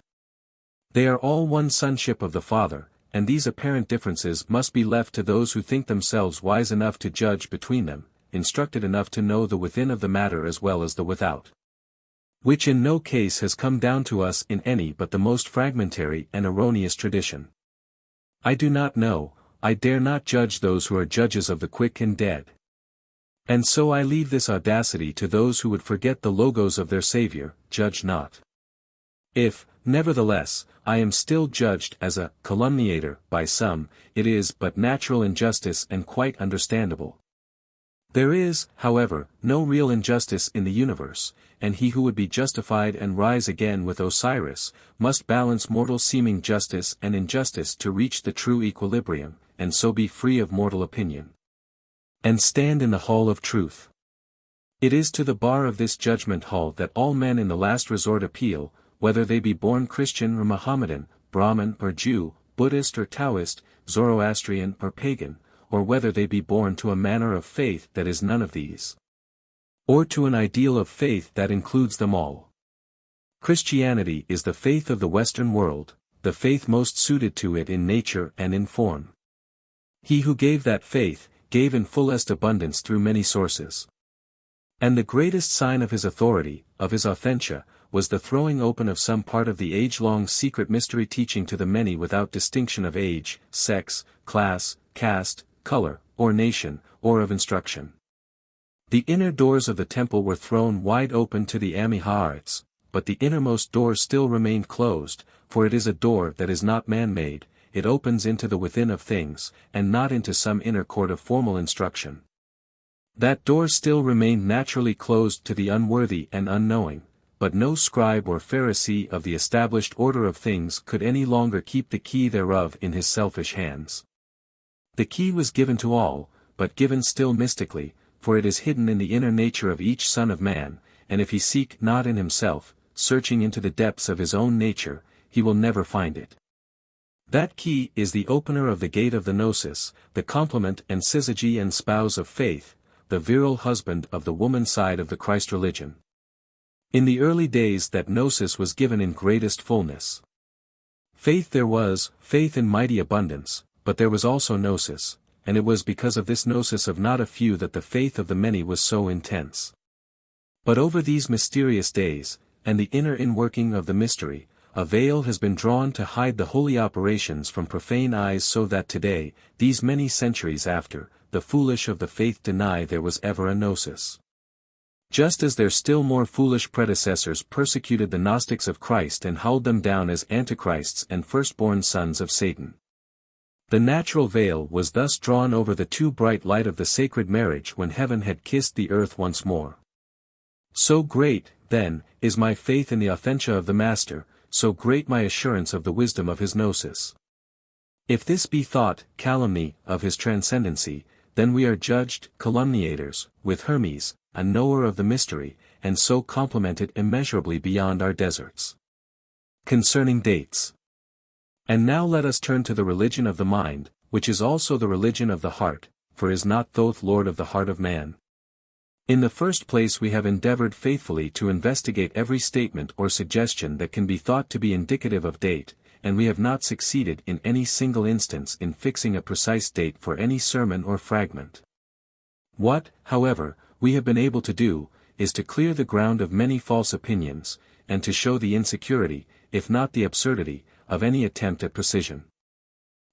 They are all one sonship of the Father, and these apparent differences must be left to those who think themselves wise enough to judge between them, instructed enough to know the within of the matter as well as the without. Which in no case has come down to us in any but the most fragmentary and erroneous tradition. I do not know, I dare not judge those who are judges of the quick and dead. And so I leave this audacity to those who would forget the logos of their Savior, judge not. If, nevertheless, I am still judged as a calumniator by some, it is but natural injustice and quite understandable. There is, however, no real injustice in the universe, and he who would be justified and rise again with Osiris, must balance mortal seeming justice and injustice to reach the true equilibrium, and so be free of mortal opinion, and stand in the hall of truth. It is to the bar of this judgment hall that all men in the last resort appeal, whether they be born Christian or Mohammedan, Brahmin or Jew, Buddhist or Taoist, Zoroastrian or pagan, or whether they be born to a manner of faith that is none of these. or to an ideal of faith that includes them all. Christianity is the faith of the Western world, the faith most suited to it in nature and in form. He who gave that faith, gave in fullest abundance through many sources. And the greatest sign of his authority, of his authentia, was the throwing open of some part of the age-long secret mystery teaching to the many without distinction of age, sex, class, caste, color, or nation, or of instruction. The inner doors of the temple were thrown wide open to the Amihaarits, but the innermost door still remained closed, for it is a door that is not man-made, it opens into the within of things, and not into some inner court of formal instruction. That door still remained naturally closed to the unworthy and unknowing, but no scribe or Pharisee of the established order of things could any longer keep the key thereof in his selfish hands. The key was given to all, but given still mystically, for it is hidden in the inner nature of each son of man, and if he seek not in himself, searching into the depths of his own nature, he will never find it. That key is the opener of the gate of the gnosis, the complement and syzygy and spouse of faith, the virile husband of the woman side of the Christ religion. In the early days that gnosis was given in greatest fullness. Faith there was, faith in mighty abundance, but there was also gnosis, and it was because of this gnosis of not a few that the faith of the many was so intense. But over these mysterious days, and the inner inworking of the mystery, a veil has been drawn to hide the holy operations from profane eyes, so that today, these many centuries after, the foolish of the faith deny there was ever a gnosis. Just as their still more foolish predecessors persecuted the Gnostics of Christ and howled them down as antichrists and firstborn sons of Satan. The natural veil was thus drawn over the too bright light of the sacred marriage when heaven had kissed the earth once more. So great, then, is my faith in the authentia of the Master, so great my assurance of the wisdom of his gnosis. If this be thought, calumny, of his transcendency, then we are judged, calumniators, with Hermes, a knower of the mystery, and so complimented immeasurably beyond our deserts. Concerning dates. And now let us turn to the religion of the mind, which is also the religion of the heart, for is not Thoth Lord of the heart of man? In the first place we have endeavored faithfully to investigate every statement or suggestion that can be thought to be indicative of date, and we have not succeeded in any single instance in fixing a precise date for any sermon or fragment. What, however, we have been able to do, is to clear the ground of many false opinions, and to show the insecurity, if not the absurdity, of any attempt at precision.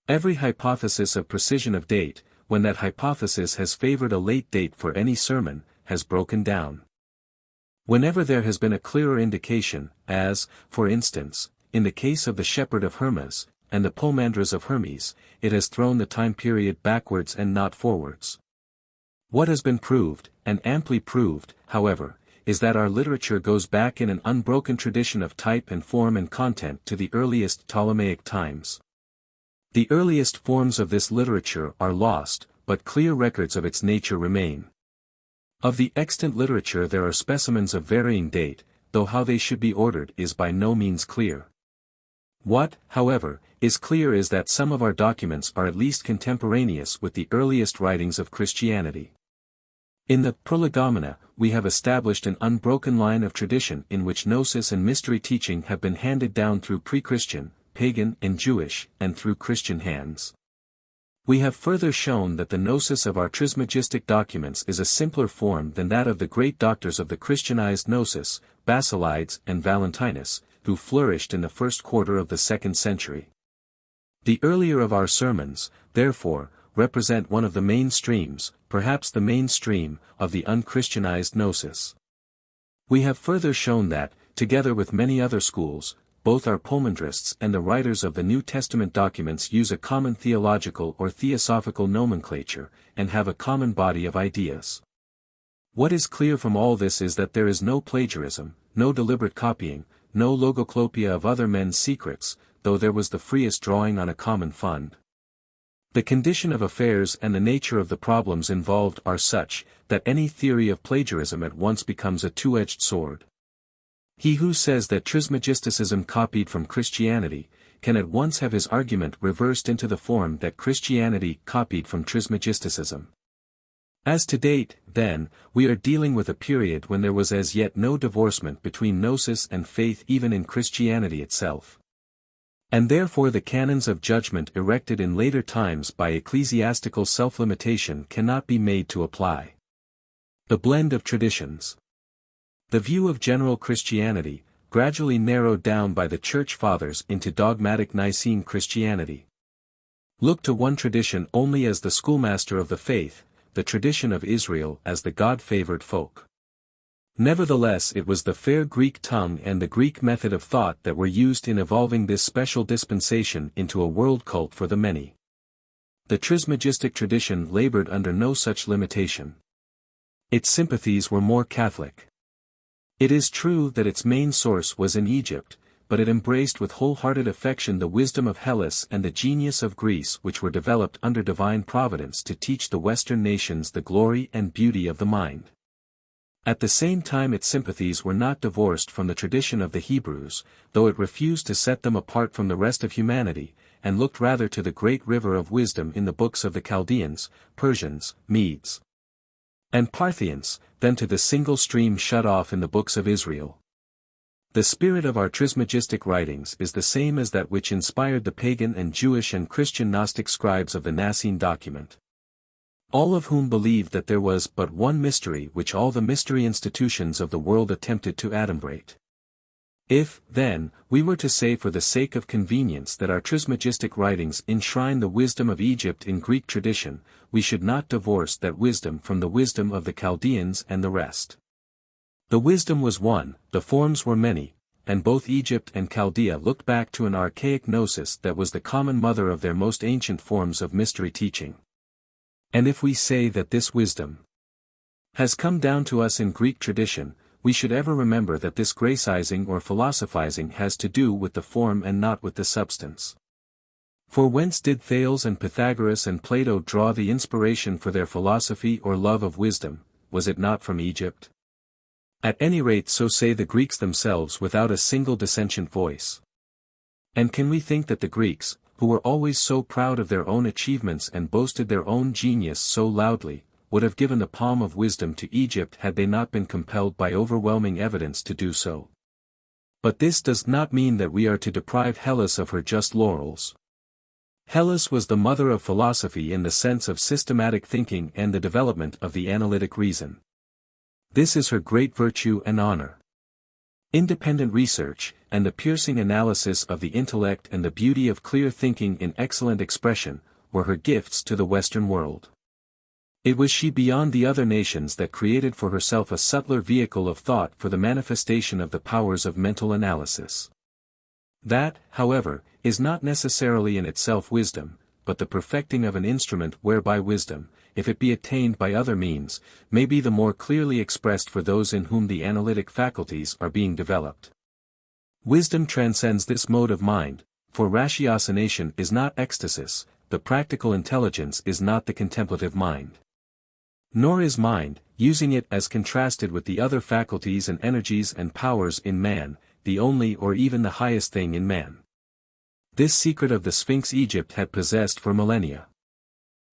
Every hypothesis of precision of date, when that hypothesis has favored a late date for any sermon, has broken down. Whenever there has been a clearer indication, as, for instance, in the case of the shepherd of Hermes, and the poemandras of Hermes, it has thrown the time period backwards and not forwards. What has been proved, and amply proved, however, is that our literature goes back in an unbroken tradition of type and form and content to the earliest Ptolemaic times. The earliest forms of this literature are lost, but clear records of its nature remain. Of the extant literature there are specimens of varying date, though how they should be ordered is by no means clear. What, however, is clear is that some of our documents are at least contemporaneous with the earliest writings of Christianity. In the Prolegomena, we have established an unbroken line of tradition in which gnosis and mystery teaching have been handed down through pre-Christian, pagan and Jewish, and through Christian hands. We have further shown that the gnosis of our Trismegistic documents is a simpler form than that of the great doctors of the Christianized gnosis, Basilides and Valentinus, who flourished in the first quarter of the 2nd century. The earlier of our sermons, therefore, represent one of the main streams, perhaps the main stream, of the unchristianized gnosis. We have further shown that, together with many other schools, both our poemandrists and the writers of the New Testament documents use a common theological or theosophical nomenclature, and have a common body of ideas. What is clear from all this is that there is no plagiarism, no deliberate copying, no logoclopia of other men's secrets, though there was the freest drawing on a common fund. The condition of affairs and the nature of the problems involved are such, that any theory of plagiarism at once becomes a two-edged sword. He who says that Trismegisticism copied from Christianity, can at once have his argument reversed into the form that Christianity copied from Trismegisticism. As to date, then, we are dealing with a period when there was as yet no divorcement between gnosis and faith even in Christianity itself. And therefore the canons of judgment erected in later times by ecclesiastical self-limitation cannot be made to apply. The blend of traditions. The view of general Christianity, gradually narrowed down by the Church Fathers into dogmatic Nicene Christianity, looked to one tradition only as the schoolmaster of the faith, the tradition of Israel as the God-favored folk. Nevertheless, it was the fair Greek tongue and the Greek method of thought that were used in evolving this special dispensation into a world cult for the many. The Trismegistic tradition labored under no such limitation. Its sympathies were more Catholic. It is true that its main source was in Egypt, but it embraced with wholehearted affection the wisdom of Hellas and the genius of Greece, which were developed under divine providence to teach the Western nations the glory and beauty of the mind. At the same time, its sympathies were not divorced from the tradition of the Hebrews, though it refused to set them apart from the rest of humanity, and looked rather to the great river of wisdom in the books of the Chaldeans, Persians, Medes, and Parthians, than to the single stream shut off in the books of Israel. The spirit of our Trismegistic writings is the same as that which inspired the pagan and Jewish and Christian Gnostic scribes of the Nicene document, all of whom believed that there was but one mystery which all the mystery institutions of the world attempted to adumbrate. If, then, we were to say for the sake of convenience that our Trismegistic writings enshrine the wisdom of Egypt in Greek tradition, we should not divorce that wisdom from the wisdom of the Chaldeans and the rest. The wisdom was one, the forms were many, and both Egypt and Chaldea looked back to an archaic gnosis that was the common mother of their most ancient forms of mystery teaching. And if we say that this wisdom has come down to us in Greek tradition, we should ever remember that this Graceizing or philosophizing has to do with the form and not with the substance. For whence did Thales and Pythagoras and Plato draw the inspiration for their philosophy or love of wisdom? Was it not from Egypt? At any rate, so say the Greeks themselves without a single dissentient voice. And can we think that the Greeks, who were always so proud of their own achievements and boasted their own genius so loudly, would have given the palm of wisdom to Egypt had they not been compelled by overwhelming evidence to do so? But this does not mean that we are to deprive Hellas of her just laurels. Hellas was the mother of philosophy in the sense of systematic thinking and the development of the analytic reason. This is her great virtue and honor. Independent research, and the piercing analysis of the intellect and the beauty of clear thinking in excellent expression, were her gifts to the Western world. It was she beyond the other nations that created for herself a subtler vehicle of thought for the manifestation of the powers of mental analysis. That, however, is not necessarily in itself wisdom, but the perfecting of an instrument whereby wisdom, if it be attained by other means, may be the more clearly expressed for those in whom the analytic faculties are being developed. Wisdom transcends this mode of mind, for ratiocination is not ecstasis, the practical intelligence is not the contemplative mind. Nor is mind, using it as contrasted with the other faculties and energies and powers in man, the only or even the highest thing in man. This secret of the Sphinx Egypt had possessed for millennia.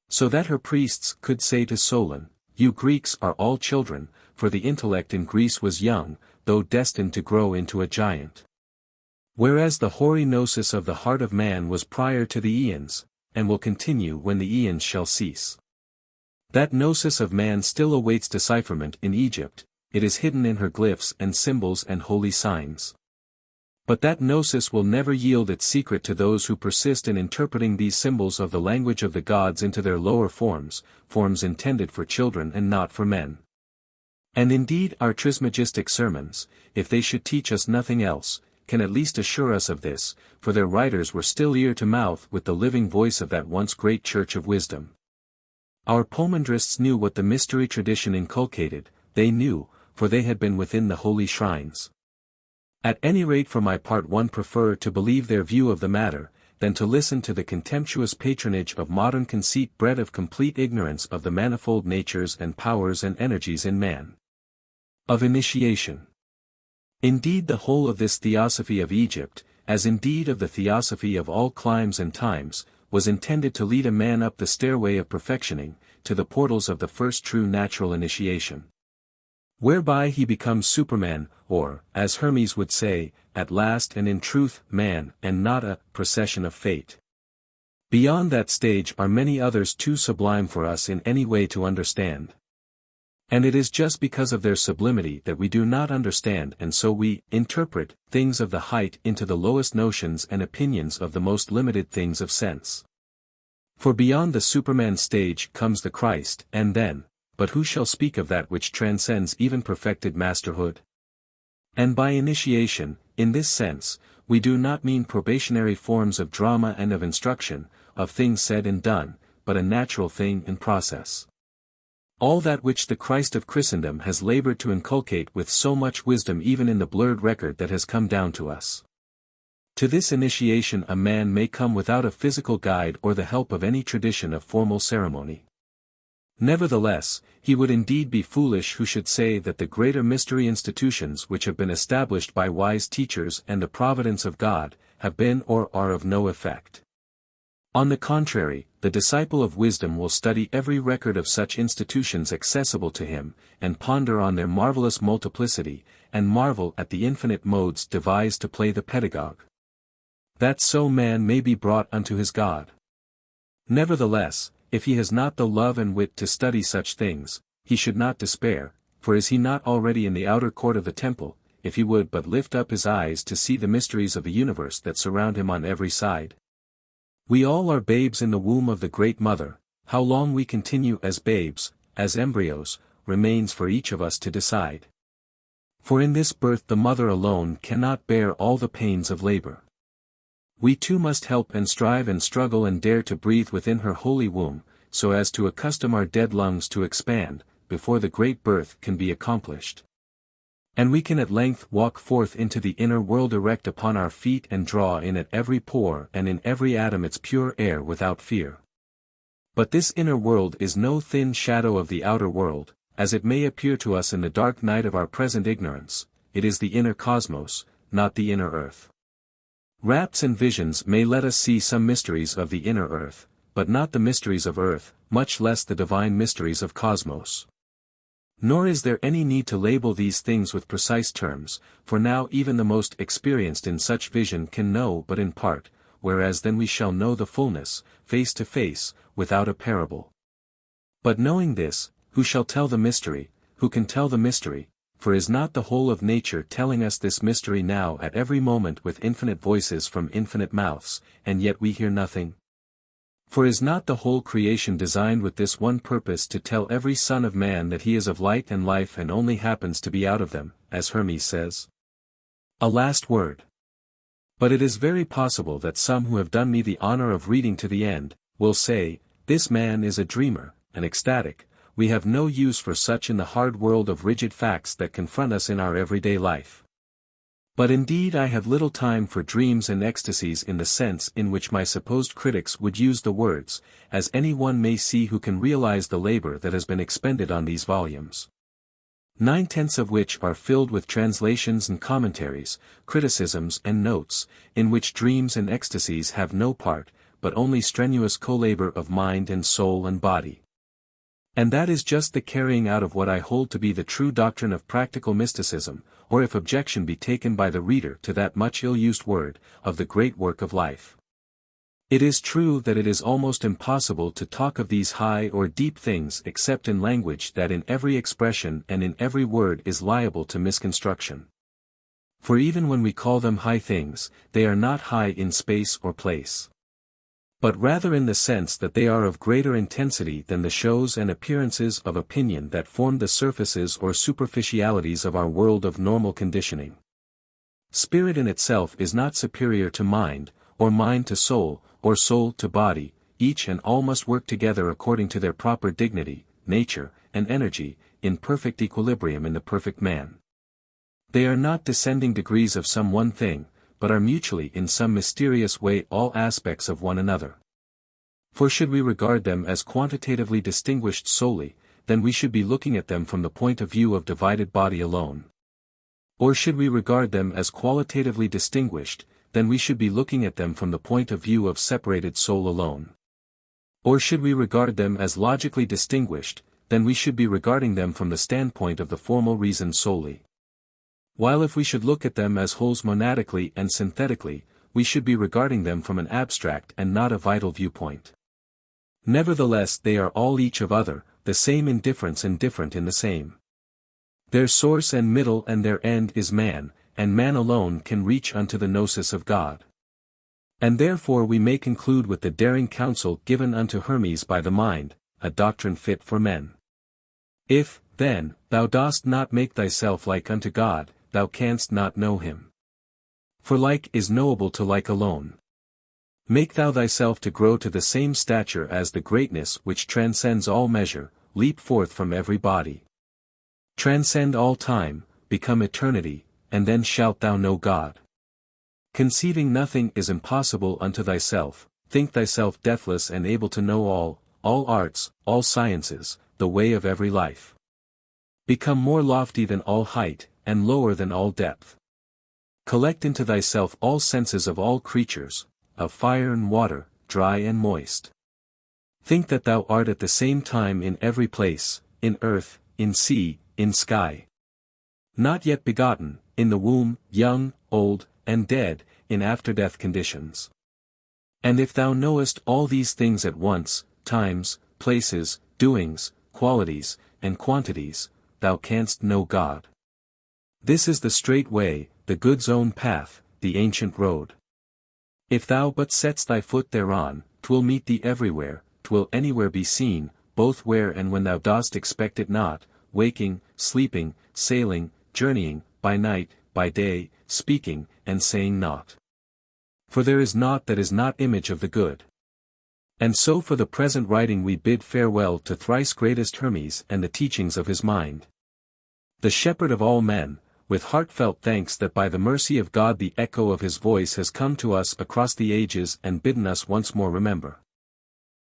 So that her priests could say to Solon, "You Greeks are all children," for the intellect in Greece was young, though destined to grow into a giant. Whereas the hoary gnosis of the heart of man was prior to the eons, and will continue when the eons shall cease. That gnosis of man still awaits decipherment in Egypt, it is hidden in her glyphs and symbols and holy signs. But that gnosis will never yield its secret to those who persist in interpreting these symbols of the language of the gods into their lower forms, forms intended for children and not for men. And indeed our Trismegistic sermons, if they should teach us nothing else, can at least assure us of this, for their writers were still ear to mouth with the living voice of that once great church of wisdom. Our pomandrists knew what the mystery tradition inculcated, they knew, for they had been within the holy shrines. At any rate, for my part, one prefer to believe their view of the matter, than to listen to the contemptuous patronage of modern conceit bred of complete ignorance of the manifold natures and powers and energies in man. Of initiation. Indeed, the whole of this theosophy of Egypt, as indeed of the theosophy of all climes and times, was intended to lead a man up the stairway of perfectioning, to the portals of the first true natural initiation, whereby he becomes Superman, or, as Hermes would say, at last and in truth, man, and not a procession of fate. Beyond that stage are many others too sublime for us in any way to understand. And it is just because of their sublimity that we do not understand, and so we interpret things of the height into the lowest notions and opinions of the most limited things of sense. For beyond the Superman stage comes the Christ, and then, but who shall speak of that which transcends even perfected masterhood? And by initiation, in this sense, we do not mean probationary forms of drama and of instruction, of things said and done, but a natural thing in process. All that which the Christ of Christendom has labored to inculcate with so much wisdom even in the blurred record that has come down to us. To this initiation a man may come without a physical guide or the help of any tradition of formal ceremony. Nevertheless, he would indeed be foolish who should say that the greater mystery institutions which have been established by wise teachers and the providence of God, have been or are of no effect. On the contrary, the disciple of wisdom will study every record of such institutions accessible to him, and ponder on their marvelous multiplicity, and marvel at the infinite modes devised to play the pedagogue, that so man may be brought unto his God. Nevertheless, if he has not the love and wit to study such things, he should not despair, for is he not already in the outer court of the temple, if he would but lift up his eyes to see the mysteries of the universe that surround him on every side? We all are babes in the womb of the Great Mother. How long we continue as babes, as embryos, remains for each of us to decide. For in this birth the mother alone cannot bear all the pains of labor. We too must help and strive and struggle and dare to breathe within her holy womb, so as to accustom our dead lungs to expand, before the great birth can be accomplished. And we can at length walk forth into the inner world erect upon our feet and draw in at every pore and in every atom its pure air without fear. But this inner world is no thin shadow of the outer world, as it may appear to us in the dark night of our present ignorance. It is the inner cosmos, not the inner earth. Raps and visions may let us see some mysteries of the inner earth, but not the mysteries of earth, much less the divine mysteries of cosmos. Nor is there any need to label these things with precise terms, for now even the most experienced in such vision can know but in part, whereas then we shall know the fullness, face to face, without a parable. But knowing this, who shall tell the mystery, who can tell the mystery, for is not the whole of nature telling us this mystery now at every moment with infinite voices from infinite mouths, and yet we hear nothing? For is not the whole creation designed with this one purpose to tell every son of man that he is of light and life and only happens to be out of them, as Hermes says? A last word. But it is very possible that some who have done me the honor of reading to the end, will say, this man is a dreamer, an ecstatic. We have no use for such in the hard world of rigid facts that confront us in our everyday life. But indeed I have little time for dreams and ecstasies in the sense in which my supposed critics would use the words, as any one may see who can realize the labor that has been expended on these volumes. 9/10 of which are filled with translations and commentaries, criticisms and notes, in which dreams and ecstasies have no part, but only strenuous co-labor of mind and soul and body. And that is just the carrying out of what I hold to be the true doctrine of practical mysticism, or if objection be taken by the reader to that much ill-used word, of the great work of life. It is true that it is almost impossible to talk of these high or deep things except in language that in every expression and in every word is liable to misconstruction. For even when we call them high things, they are not high in space or place, but rather in the sense that they are of greater intensity than the shows and appearances of opinion that form the surfaces or superficialities of our world of normal conditioning. Spirit in itself is not superior to mind, or mind to soul, or soul to body. Each and all must work together according to their proper dignity, nature, and energy, in perfect equilibrium in the perfect man. They are not descending degrees of some one thing, but are mutually in some mysterious way all aspects of one another. For should we regard them as quantitatively distinguished solely, then we should be looking at them from the point of view of divided body alone. Or should we regard them as qualitatively distinguished, then we should be looking at them from the point of view of separated soul alone. Or should we regard them as logically distinguished, then we should be regarding them from the standpoint of the formal reason solely. While if we should look at them as wholes monadically and synthetically, we should be regarding them from an abstract and not a vital viewpoint. Nevertheless they are all each of other, the same in difference and different in the same. Their source and middle and their end is man, and man alone can reach unto the gnosis of God. And therefore we may conclude with the daring counsel given unto Hermes by the mind, a doctrine fit for men. If, then, thou dost not make thyself like unto God, thou canst not know him. For like is knowable to like alone. Make thou thyself to grow to the same stature as the greatness which transcends all measure, leap forth from every body. Transcend all time, become eternity, and then shalt thou know God. Conceiving nothing is impossible unto thyself, think thyself deathless and able to know all arts, all sciences, the way of every life. Become more lofty than all height, and lower than all depth. Collect into thyself all senses of all creatures, of fire and water, dry and moist. Think that thou art at the same time in every place, in earth, in sea, in sky. Not yet begotten, in the womb, young, old, and dead, in after-death conditions. And if thou knowest all these things at once, times, places, doings, qualities, and quantities, thou canst know God. This is the straight way, the good's own path, the ancient road. If thou but setst thy foot thereon, 'twill meet thee everywhere, 'twill anywhere be seen, both where and when thou dost expect it not, waking, sleeping, sailing, journeying, by night, by day, speaking, and saying naught. For there is naught that is not image of the good. And so for the present writing we bid farewell to thrice greatest Hermes and the teachings of his mind. The shepherd of all men, with heartfelt thanks that by the mercy of God the echo of his voice has come to us across the ages and bidden us once more remember.